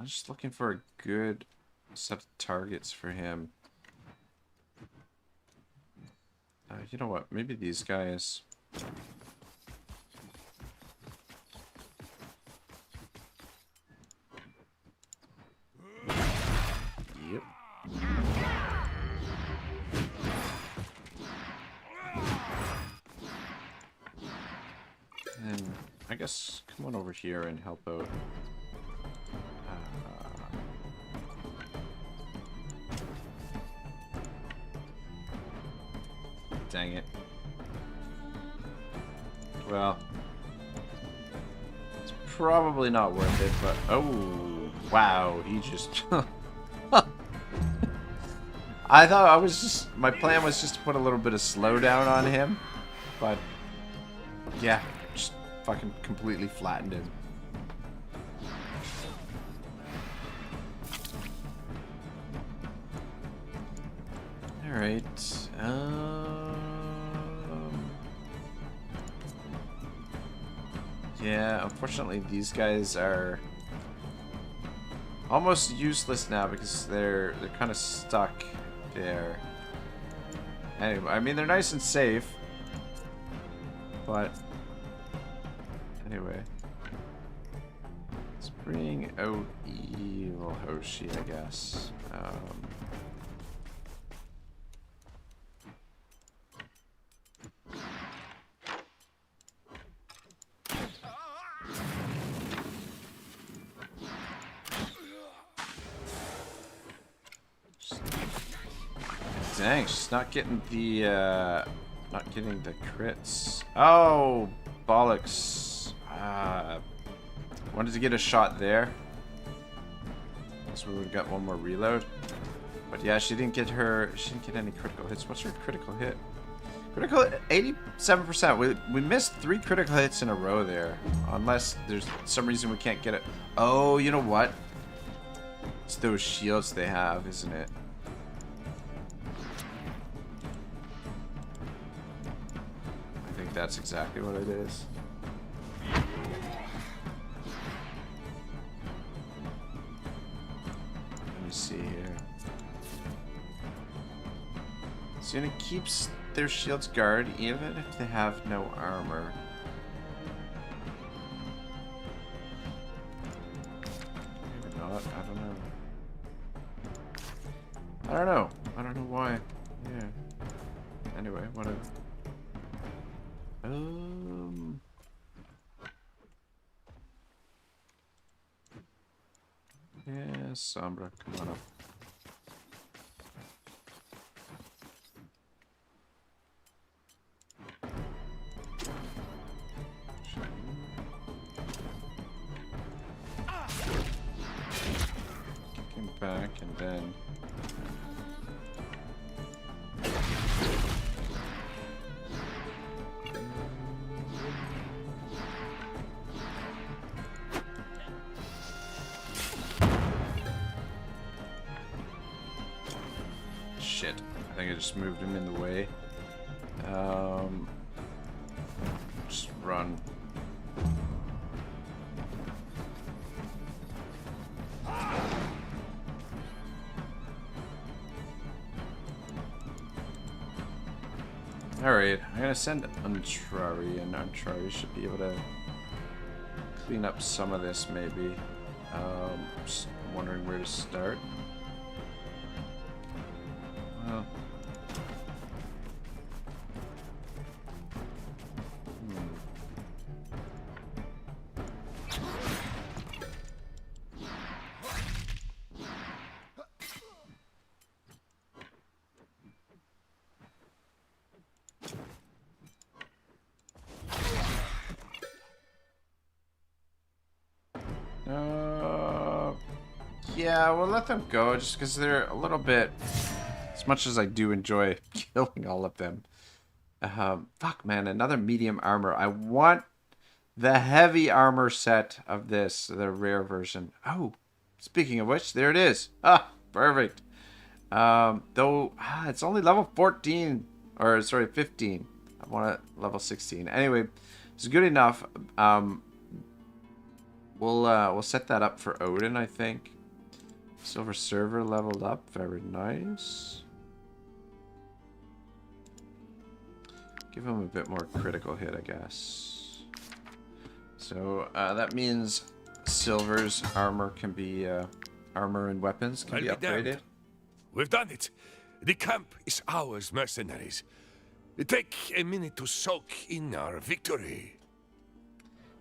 just looking for a good set of targets for him. You know what? Maybe these guys. Yep. And I guess come on over here and help out. Dang it. Well, it's probably not worth it, but oh, wow, he just I thought my plan was just to put a little bit of slowdown on him, but yeah, just fucking completely flattened him. All right. Yeah, unfortunately these guys are almost useless now because they're kind of stuck there. Anyway, I mean they're nice and safe, but anyway, let's bring out Evil Hoshi, I guess. Dang, she's not getting the crits. Oh, bollocks. Wanted to get a shot there. So we would've got one more reload. But yeah, she didn't get any critical hits. What's her critical hit? Critical 87%. We missed 3 critical hits in a row there. Unless there's some reason we can't get it. Oh, you know what? It's those shields they have, isn't it? That's exactly what it is. Let me see here. So it keeps their shields guard even if they have no armor. Maybe not. I don't know. I don't know why. Yeah. Anyway, whatever. Yeah, Sombra, come on up. Kick him back and then just moved him in the way. Just run. Alright, I'm gonna send Antrari, and Antrari should be able to clean up some of this maybe. Just wondering where to start. Well, Yeah, we'll let them go just because they're a little bit... As much as I do enjoy killing all of them. Fuck, man, another medium armor. I want the heavy armor set of this, the rare version. Oh, speaking of which, there it is. Ah, perfect. Though, it's only level 14. Or, sorry, 15. I want it level 16. Anyway, it's good enough. We'll set that up for Odin, I think. Silver server leveled up. Very nice. Give him a bit more critical hit, I guess. So that means Silver's armor can be armor and weapons can be upgraded. We've done it. The camp is ours, mercenaries. Take a minute to soak in our victory.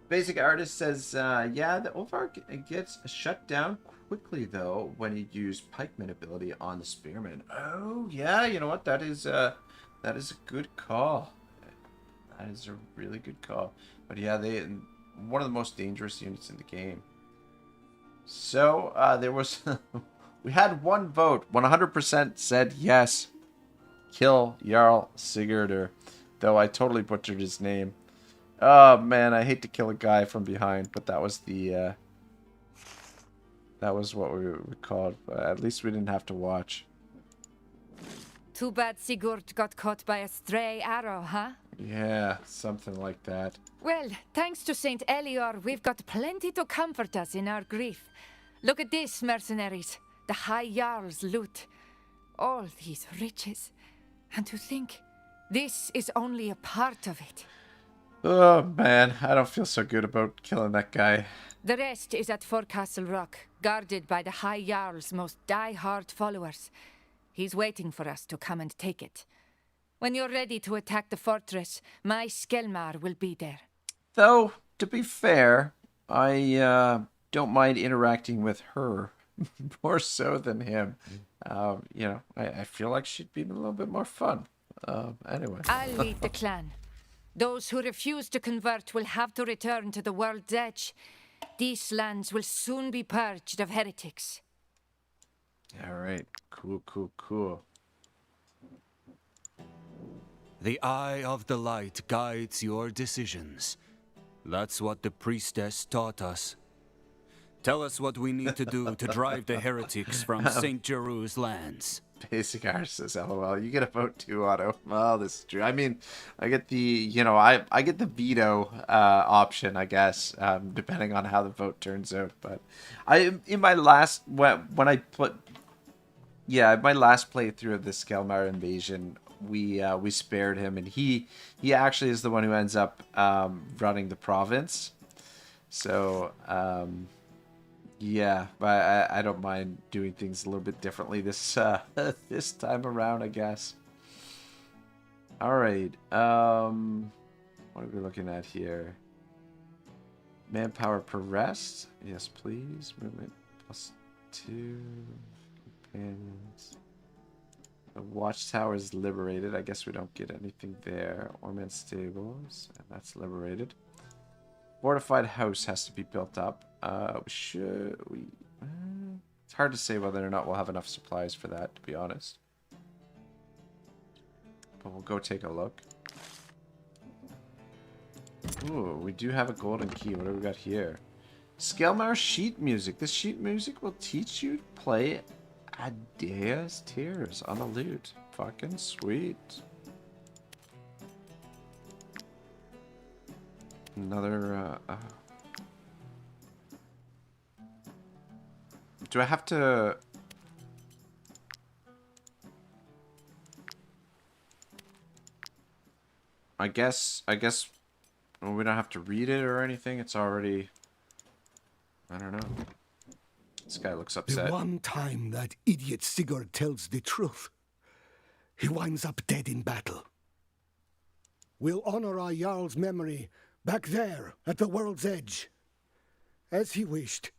Basic Artist says, yeah, the Ulvar gets shut down quickly, though, when you use pikeman ability on the spearman. Oh, yeah, you know what? That is a good call. That is a really good call. But yeah, one of the most dangerous units in the game. So, there was... we had one vote. 100% said yes. Kill Jarl Sigurdur. Though I totally butchered his name. Oh, man, I hate to kill a guy from behind. But that was the... that was what we called. At least we didn't have to watch. Too bad Sigurd got caught by a stray arrow, huh? Yeah, something like that. Well, thanks to Saint Elior, we've got plenty to comfort us in our grief. Look at this, mercenaries. The High Jarl's loot. All these riches. And to think, this is only a part of it. Oh, man, I don't feel so good about killing that guy. The rest is at Forecastle Rock, guarded by the High Jarl's most die-hard followers. He's waiting for us to come and take it. When you're ready to attack the fortress, my Skelmar will be there. Though, to be fair, I don't mind interacting with her more so than him. You know, I feel like she'd be a little bit more fun. Anyway. I'll lead the clan. Those who refuse to convert will have to return to the world's edge. These lands will soon be purged of heretics. Alright, cool. The eye of the light guides your decisions. That's what the priestess taught us. Tell us what we need to do to drive the heretics from St. Jeru's lands. Basic Artist says, LOL. You get a vote too, Otto. Well, this is true. I mean, I get the, you know, I get the veto option, I guess, depending on how the vote turns out. But in my last, when I put, yeah, my last playthrough of the Skelmar invasion, we spared him, and he actually is the one who ends up running the province. So, yeah, but I don't mind doing things a little bit differently this this time around, I guess. All right. What are we looking at here? Manpower per rest. Yes, please. Movement +2. Companions. The watchtower is liberated. I guess we don't get anything there. Orman stables. And that's liberated. Fortified house has to be built up. It's hard to say whether or not we'll have enough supplies for that, to be honest. But we'll go take a look. Ooh, we do have a golden key. What do we got here? Skelmar sheet music. This sheet music will teach you to play Adea's Tears on the lute. Fucking sweet. Another, do I have to... I guess well, we don't have to read it or anything. It's already... I don't know. This guy looks upset. The one time that idiot Sigurd tells the truth, he winds up dead in battle. We'll honor our Jarl's memory back there at the world's edge, as he wished.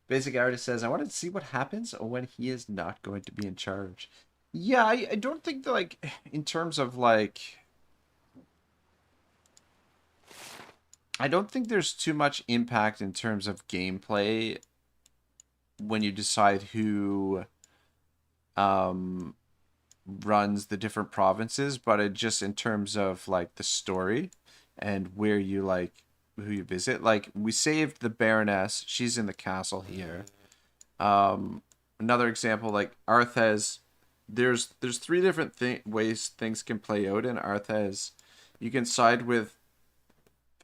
Basic Artist says, I wanted to see what happens when he is not going to be in charge. Yeah, I don't think that, like, in terms of, like... I don't think there's too much impact in terms of gameplay when you decide who runs the different provinces, but it just in terms of like the story and where you like who you visit. Like we saved the Baroness, she's in the castle here. Another example, like Arthez, there's 3 different ways things can play out in Arthez. You can side with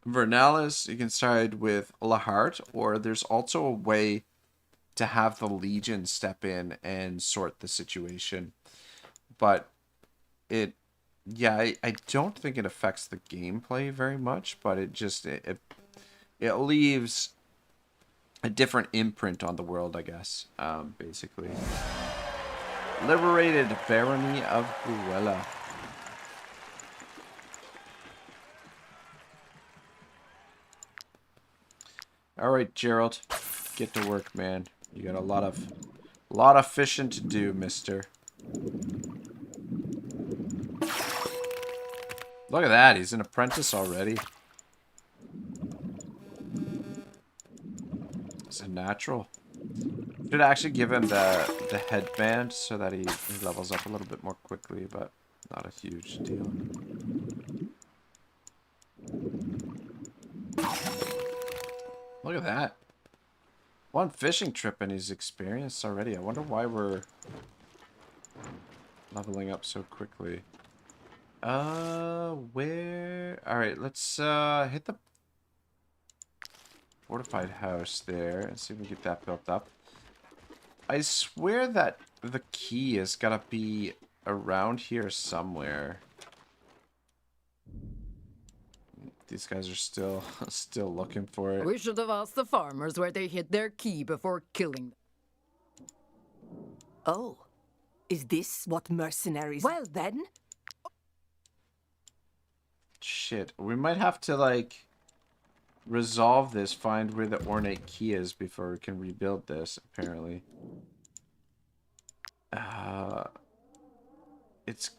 Vernalis, you can side with Lahart, or there's also a way to have the Legion step in and sort the situation. But I don't think it affects the gameplay very much, but it just it leaves a different imprint on the world, I guess. Basically. Liberated Barony of Buella. Alright, Gerald. Get to work, man. You got a lot of fishing to do, mister. Look at that, he's an apprentice already. It's a natural. Should actually give him the headband so that he levels up a little bit more quickly, but not a huge deal. Look at that. 1 fishing trip and he's experienced already. I wonder why we're leveling up so quickly. Where? Alright, let's hit the fortified house there and see if we can get that built up. I swear that the key has got to be around here somewhere. These guys are still looking for it. We should have asked the farmers where they hid their key before killing them. Oh, is this what mercenaries... Well then. Shit, we might have to like resolve this, find where the ornate key is before we can rebuild this, apparently. It's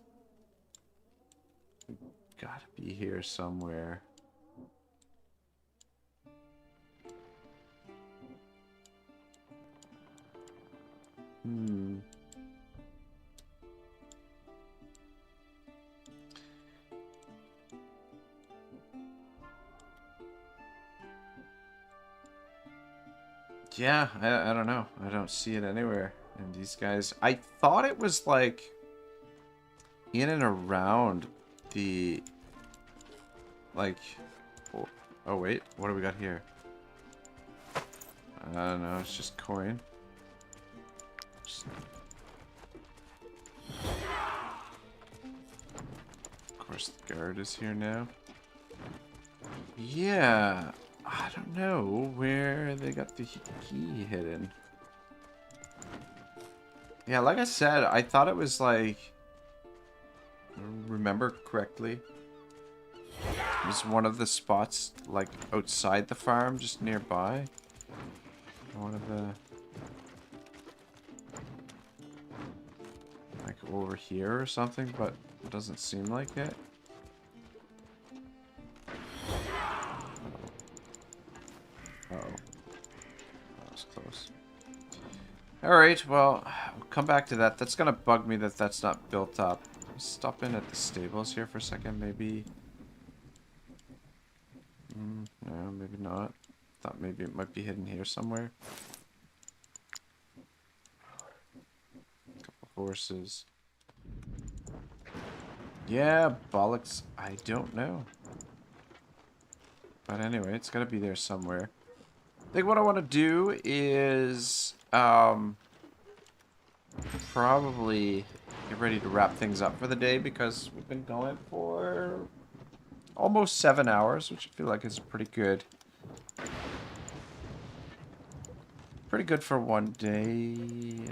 gotta be here somewhere. Yeah, I don't know. I don't see it anywhere. And these guys... I thought it was, like, in and around the... Like... Oh, wait. What do we got here? I don't know. It's just coin. Of course, the guard is here now. Yeah... I don't know where they got the key hidden. Yeah, like I said, I thought it was like... Remember correctly? It was one of the spots, like, outside the farm, just nearby. One of the... Like, over here or something, but it doesn't seem like it. That was close. Alright, well, we'll come back to that. That's gonna bug me that that's not built up. Stop in at the stables here for a second, maybe. No, maybe not. Thought maybe it might be hidden here somewhere. Couple horses. Yeah, bollocks. I don't know. But anyway, it's gotta be there somewhere. I think what I want to do is probably get ready to wrap things up for the day because we've been going for almost 7 hours, which I feel like is pretty good. Pretty good for one day.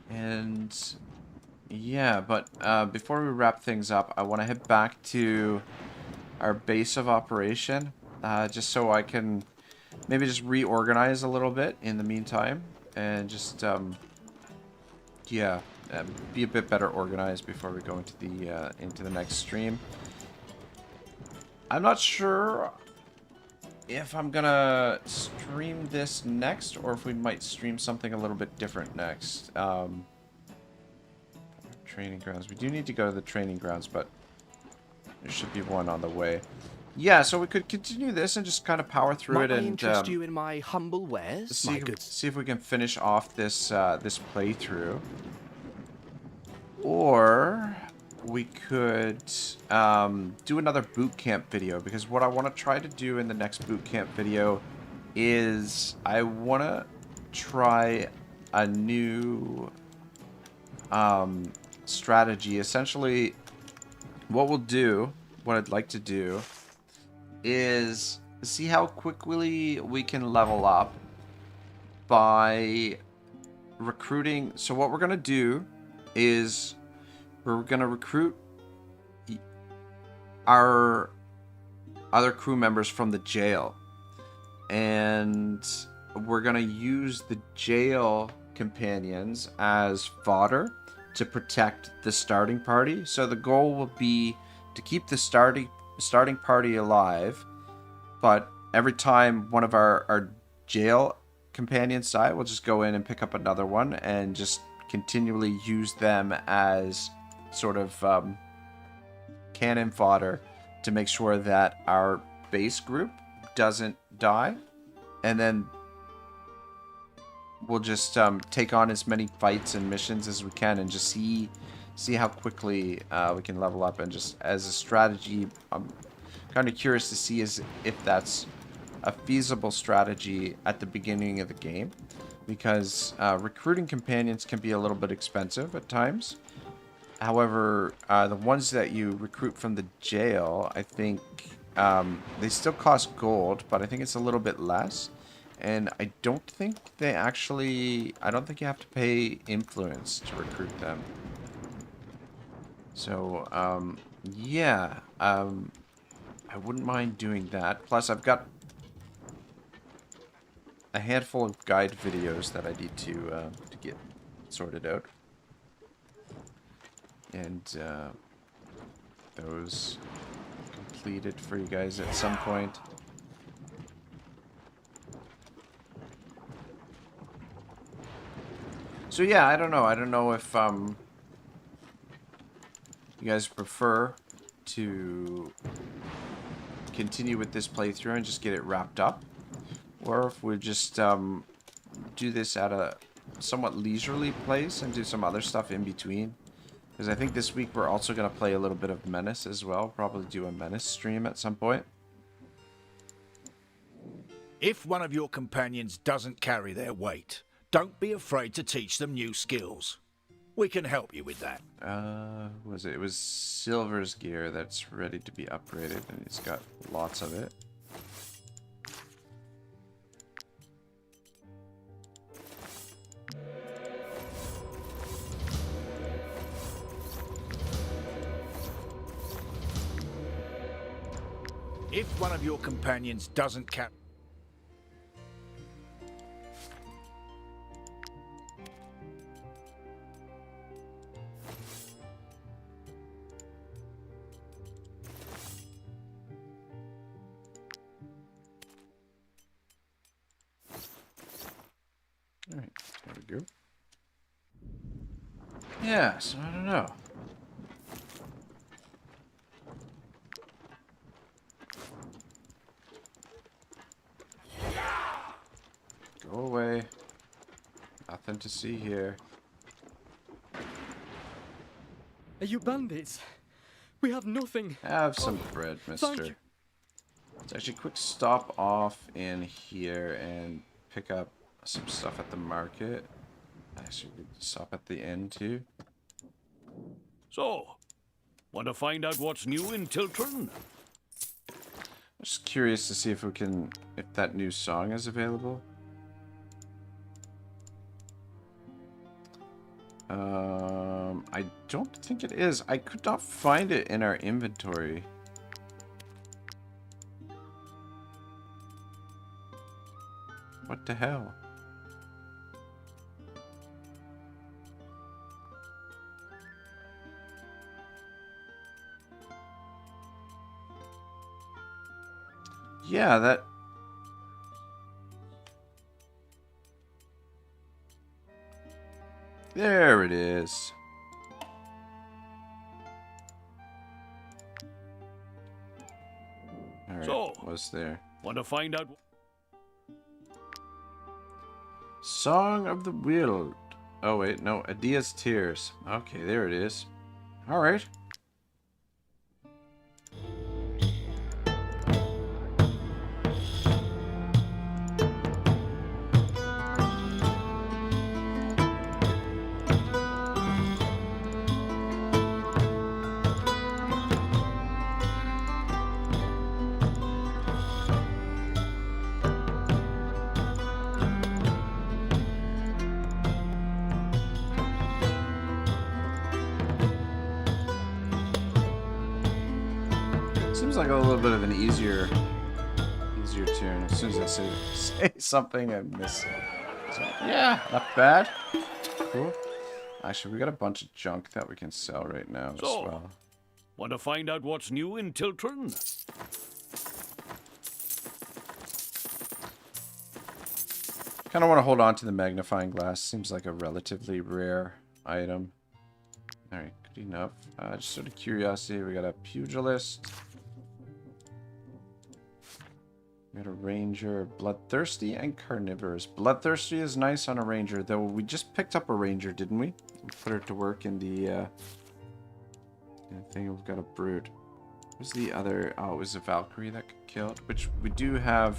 And yeah, but before we wrap things up, I want to head back to our base of operation, just so I can maybe just reorganize a little bit in the meantime, and just yeah, be a bit better organized before we go into the next stream. I'm not sure if I'm gonna stream this next, or if we might stream something a little bit different next. Training grounds. We do need to go to the training grounds, but there should be one on the way. Yeah, so we could continue this and just kind of power through it Might I and interest you in my humble wares, my good? see if we can finish off this this playthrough. Or we could do another boot camp video, because what I want to try to do in the next boot camp video is I want to try a new strategy. Essentially, what I'd like to do is see how quickly we can level up by recruiting. So what we're going to do is we're going to recruit our other crew members from the jail, and we're going to use the jail companions as fodder to protect the starting party. So the goal will be to keep the starting party alive, but every time one of our jail companions die, we'll just go in and pick up another one and just continually use them as sort of cannon fodder to make sure that our base group doesn't die, and then we'll just take on as many fights and missions as we can, and just see how quickly we can level up. And just as a strategy, I'm kind of curious to see if that's a feasible strategy at the beginning of the game, because recruiting companions can be a little bit expensive at times. However, the ones that you recruit from the jail, I think they still cost gold, but I think it's a little bit less. And I don't think you have to pay influence to recruit them. So, yeah, I wouldn't mind doing that. Plus, I've got a handful of guide videos that I need to get sorted out. And those completed for you guys at some point. So yeah, I don't know if you guys prefer to continue with this playthrough and just get it wrapped up, or if we just do this at a somewhat leisurely place and do some other stuff in between. Because I think this week we're also going to play a little bit of Menace as well. Probably do a Menace stream at some point. If one of your companions doesn't carry their weight, don't be afraid to teach them new skills. We can help you with that. Was it? It was Silver's gear that's ready to be upgraded, and he's got lots of it. If one of your companions doesn't carry... Alright, there we go. Yeah, so I don't know. Go away. Nothing to see here. Are you bandits? We have nothing. Have some bread, mister. Let's actually quick stop off in here and pick up some stuff at the market. Actually, we could stop at the inn too. So, want to find out what's new in Tiltron? I'm just curious to see if that new song is available. I don't think it is. I could not find it in our inventory. What the hell? Yeah, There it is. Alright, So, what's there? Want to find out? Song of the Wild. Oh wait, no, Adia's Tears. Okay, there it is. Alright. Seems like a little bit of an easier tune. As soon as I say something, I miss it. So, yeah, not bad. Cool. Actually, we got a bunch of junk that we can sell right now as well. Want to find out what's new in Tiltron? Kind of want to hold on to the magnifying glass. Seems like a relatively rare item. Alright, good enough. Just sort of curiosity, we got a pugilist. We got a ranger, bloodthirsty and carnivorous. Bloodthirsty is nice on a ranger, though we just picked up a ranger, didn't we? We put her to work in the thing. We've got a brute. What's the other? Oh, it was a Valkyrie that got killed, which we do have.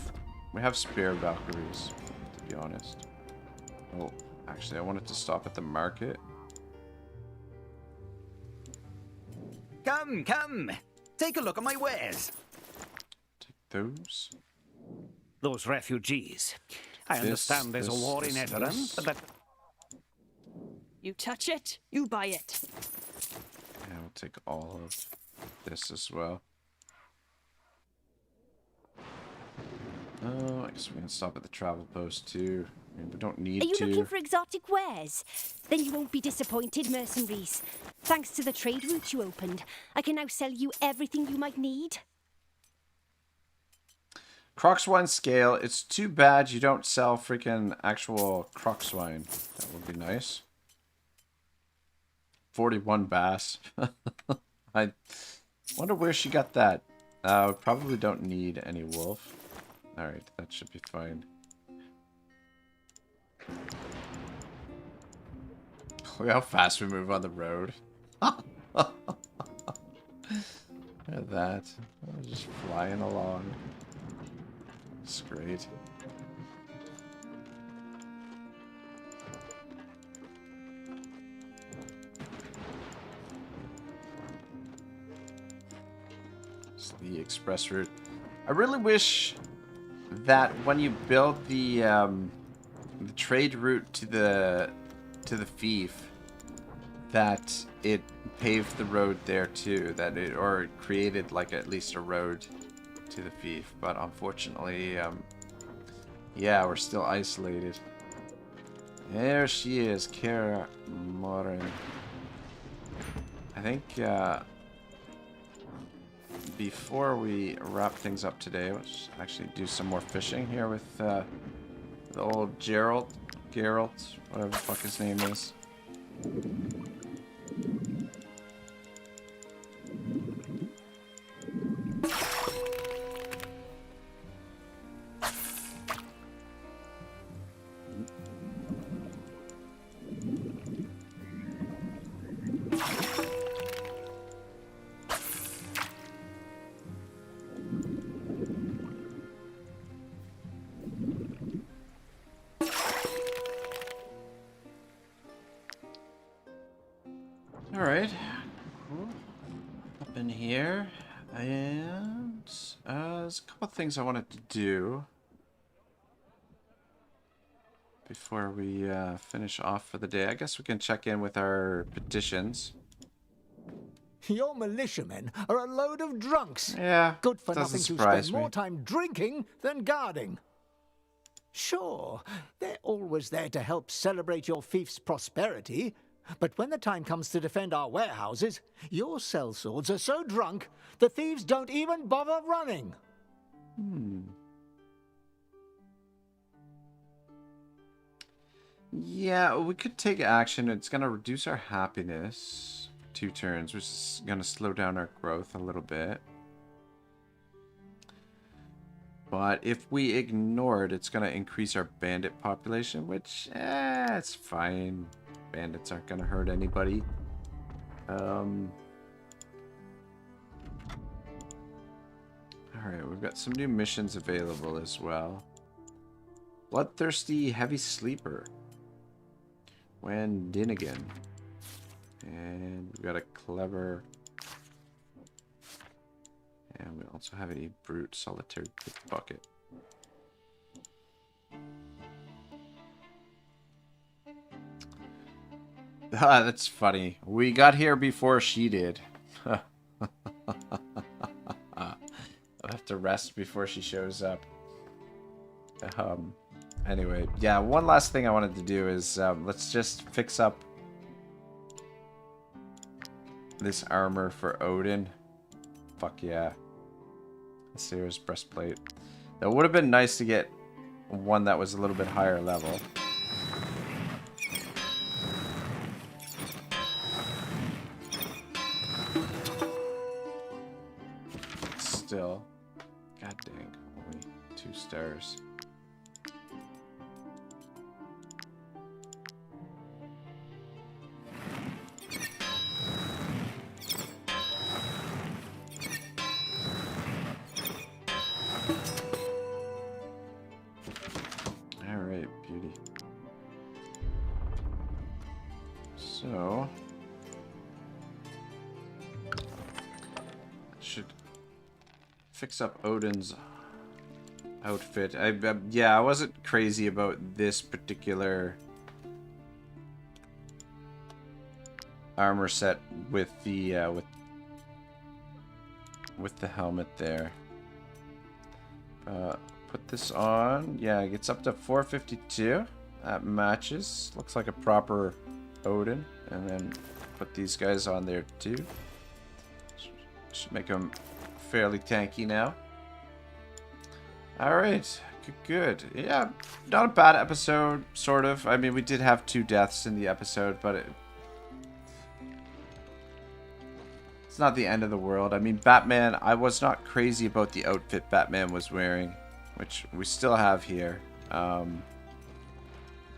We have spare Valkyries, to be honest. Oh, actually, I wanted to stop at the market. Come, come. Take a look at my wares. Take those. Those refugees. I understand there's a war in Eteran, but that... You touch it, you buy it. Yeah, we'll take all of this as well. Oh, I guess we can stop at the travel post too. I mean, we don't need to. Are you to. looking for exotic wares? Then you won't be disappointed, mercenaries. Thanks to the trade route you opened, I can now sell you everything you might need. Crocswine scale. It's too bad you don't sell freaking actual crocswine. That would be nice. 41 bass. I wonder where she got that. We probably don't need any wolf. Alright, that should be fine. Look how fast we move on the road. Look at that. We're just flying along. It's great. It's the express route. I really wish that when you build the trade route to the fief, that it paved the road there too, that it or it created like at least a road to the fief. But unfortunately, yeah, we're still isolated. There she is, Kara Morin. I think before we wrap things up today, let's actually do some more fishing here with the old Geralt, whatever the fuck his name is. Alright, cool. Up in here, and there's a couple of things I wanted to do before we finish off for the day. I guess we can check in with our petitions. Your militiamen are a load of drunks. Yeah, good for doesn't nothing to surprise spend me. more time drinking than guarding. Sure, they're always there to help celebrate your fief's prosperity, but when the time comes to defend our warehouses, your sellswords are so drunk, the thieves don't even bother running. Yeah, we could take action. It's going to reduce our happiness 2 turns, which is going to slow down our growth a little bit. But if we ignore it, it's going to increase our bandit population, which, it's fine. Bandits aren't going to hurt anybody. Alright, we've got some new missions available as well. Bloodthirsty Heavy Sleeper. When Dinnigan. And we've got a clever... And we also have a brute solitary pickpocket. Ah, that's funny. We got here before she did. I'll have to rest before she shows up. Anyway, yeah, one last thing I wanted to do is let's just fix up this armor for Odin. Fuck yeah. Sears breastplate. That would have been nice to get one that was a little bit higher level. Still, god dang, only 2 stars. Alright, beauty. So, should fix up Odin's outfit. Yeah, I wasn't crazy about this particular armor set with the with the helmet there. Put this on. Yeah, it gets up to 452. That matches. Looks like a proper Odin. And then put these guys on there too. Should make them fairly tanky now. Alright. Good. Yeah, not a bad episode, sort of. I mean, we did have 2 deaths in the episode, but it's not the end of the world. I mean, Batman, I was not crazy about the outfit Batman was wearing, which we still have here.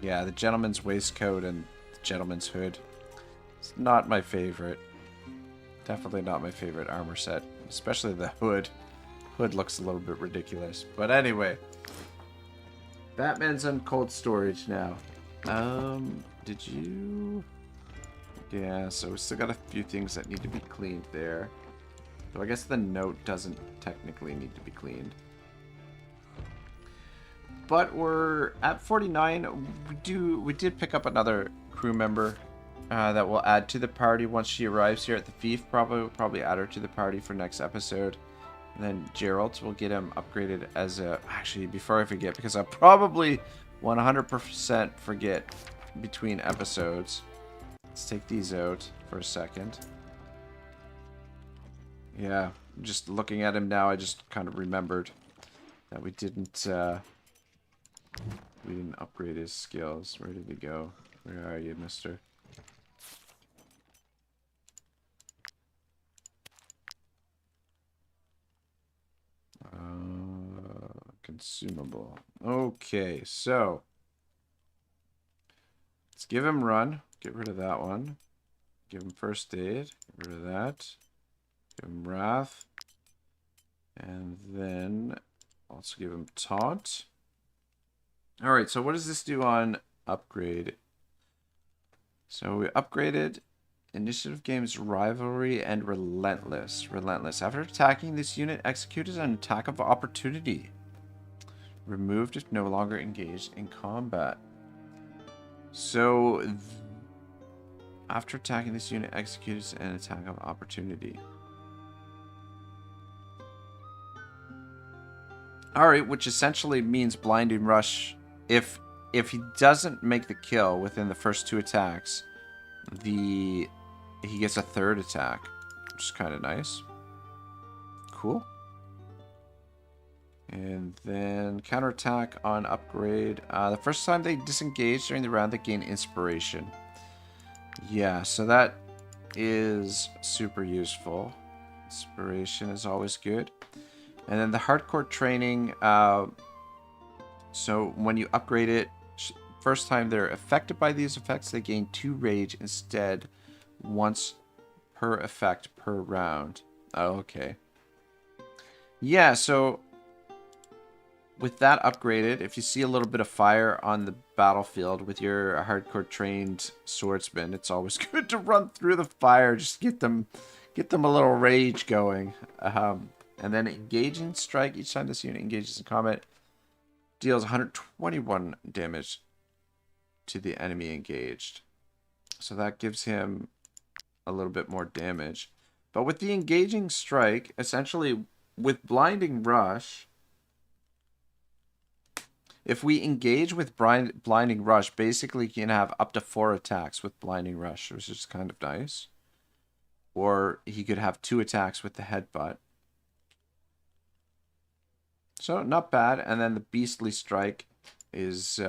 Yeah, the gentleman's waistcoat and the gentleman's hood. It's not my favorite. Definitely not my favorite armor set, especially the hood. Hood looks a little bit ridiculous. But anyway, Batman's in cold storage now. Did you... Yeah, so we still got a few things that need to be cleaned there. So I guess the note doesn't technically need to be cleaned. But we're at 49. We did pick up another crew member that we'll add to the party once she arrives here at the fief. We'll probably add her to the party for next episode. And then Gerald, we'll get him upgraded as a... Actually, before I forget, because I'll probably 100% forget between episodes. Let's take these out for a second. Yeah, just looking at him now, I just kind of remembered that we didn't upgrade his skills. Where did he go? Where are you, mister? Consumable. Okay, so let's give him run. Get rid of that one. Give him first aid. Get rid of that. Give him wrath. And then also give him taunt. Alright, so what does this do on upgrade? So we upgraded initiative games rivalry and relentless. Relentless. After attacking, this unit executes an attack of opportunity. Removed if no longer engaged in combat. So after attacking, this unit executes an attack of opportunity. Alright, which essentially means blinding rush. If he doesn't make the kill within the first 2 attacks, he gets a 3rd attack, which is kind of nice. Cool. And then counterattack on upgrade. The first time they disengage during the round, they gain inspiration. Yeah, so that is super useful. Inspiration is always good. And then the hardcore training. So when you upgrade it, first time they're affected by these effects, they gain 2 rage instead, once per effect per round. Oh, okay. Yeah, so with that upgraded, if you see a little bit of fire on the battlefield with your hardcore trained swordsman, it's always good to run through the fire, just get them a little rage going. And then engaging strike, each time this unit engages in combat, deals 121 damage to the enemy engaged. So that gives him a little bit more damage. But with the engaging strike, essentially with blinding rush, if we engage with blinding rush, basically you can have up to 4 attacks with blinding rush, which is kind of nice. Or he could have 2 attacks with the headbutt. So not bad. And then the beastly strike is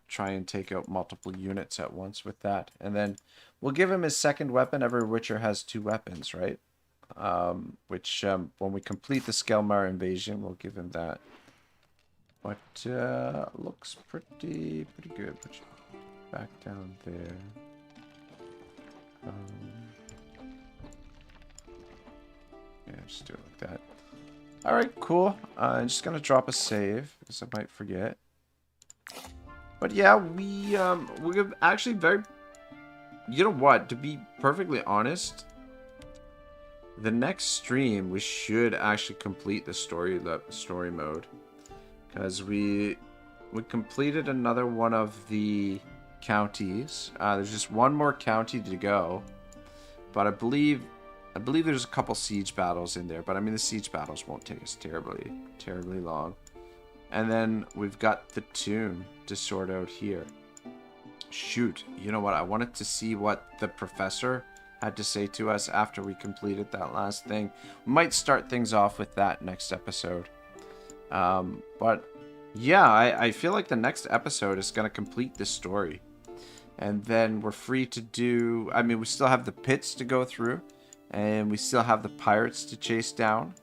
try and take out multiple units at once with that. And then we'll give him his second weapon. Every Witcher has 2 weapons, right? Which when we complete the Skelmar invasion, we'll give him that. But looks pretty good. Put you back down there. Yeah, just do it like that. Alright, cool. I'm just gonna drop a save because I might forget. But yeah, we're actually very. You know what? To be perfectly honest, the next stream we should actually complete the story mode, because we completed another one of the counties. There's just one more county to go, but I believe there's a couple siege battles in there. But I mean, the siege battles won't take us terribly long. And then we've got the tune to sort out here. Shoot, you know what? I wanted to see what the professor had to say to us after we completed that last thing. We might start things off with that next episode. But yeah, I feel like the next episode is going to complete this story. And then we're free to do... I mean, we still have the pits to go through. And we still have the pirates to chase down.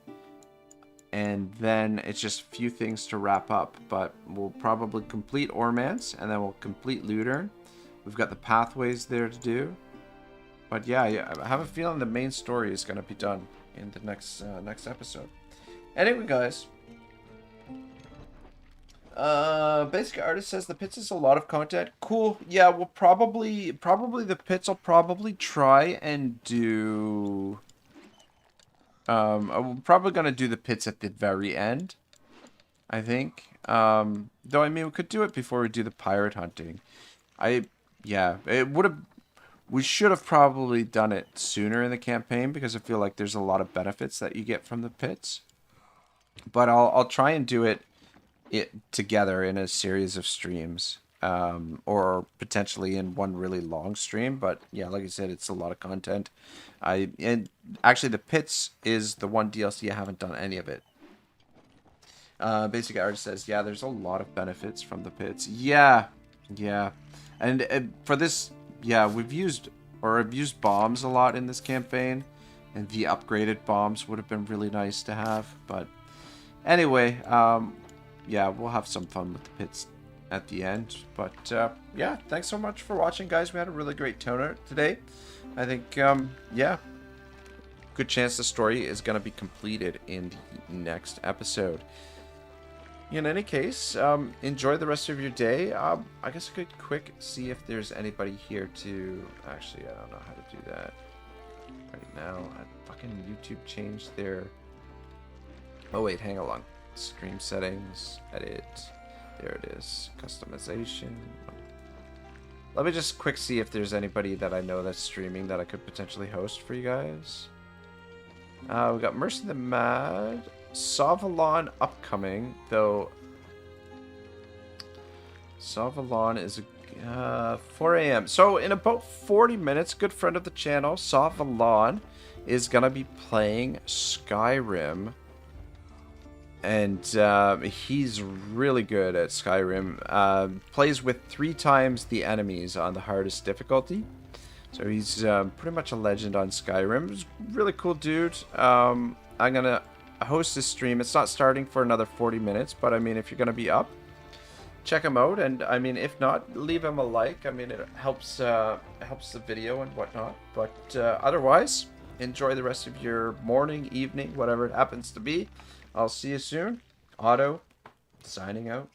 And then it's just a few things to wrap up. But we'll probably complete Ormance, and then we'll complete Ludern. We've got the pathways there to do. But yeah, I have a feeling the main story is going to be done in the next episode. Anyway, guys. Basic Artist says the pits is a lot of content. Cool. Yeah, we'll probably the pits will probably try and do... I'm probably going to do the pits at the very end, I think. Though, I mean, we could do it before we do the pirate hunting. Yeah, it would have... We should have probably done it sooner in the campaign, because I feel like there's a lot of benefits that you get from the pits. But I'll try and do it together in a series of streams. Or potentially in one really long stream. But yeah, like I said, it's a lot of content. And actually the pits is the one DLC I haven't done any of it. Basic Artist says, yeah, there's a lot of benefits from the pits. Yeah. And for this, yeah, I've used bombs a lot in this campaign. And the upgraded bombs would have been really nice to have. But anyway, yeah, we'll have some fun with the pits at the end. But yeah, thanks so much for watching, guys. We had a really great turnout today. I think yeah, good chance the story is going to be completed in the next episode. In any case, enjoy the rest of your day. I guess I could quick see if there's anybody here to... Actually, I don't know how to do that right now. Fucking YouTube changed their... Oh wait, hang along. Stream settings, edit. There it is. Customization. Let me just quick see if there's anybody that I know that's streaming that I could potentially host for you guys. We got Mercy the Mad. Sauvalon upcoming, though. Sauvalon is 4 a.m. So in about 40 minutes, good friend of the channel, Sauvalon, is gonna be playing Skyrim. and he's really good at Skyrim. Plays with 3 times the enemies on the hardest difficulty. So he's pretty much a legend on Skyrim. He's a really cool dude. I'm going to host this stream. It's not starting for another 40 minutes, but I mean, if you're going to be up, check him out. And I mean, if not, leave him a like. I mean, it helps the video and whatnot. But otherwise, enjoy the rest of your morning, evening, whatever it happens to be. I'll see you soon. Otto, signing out.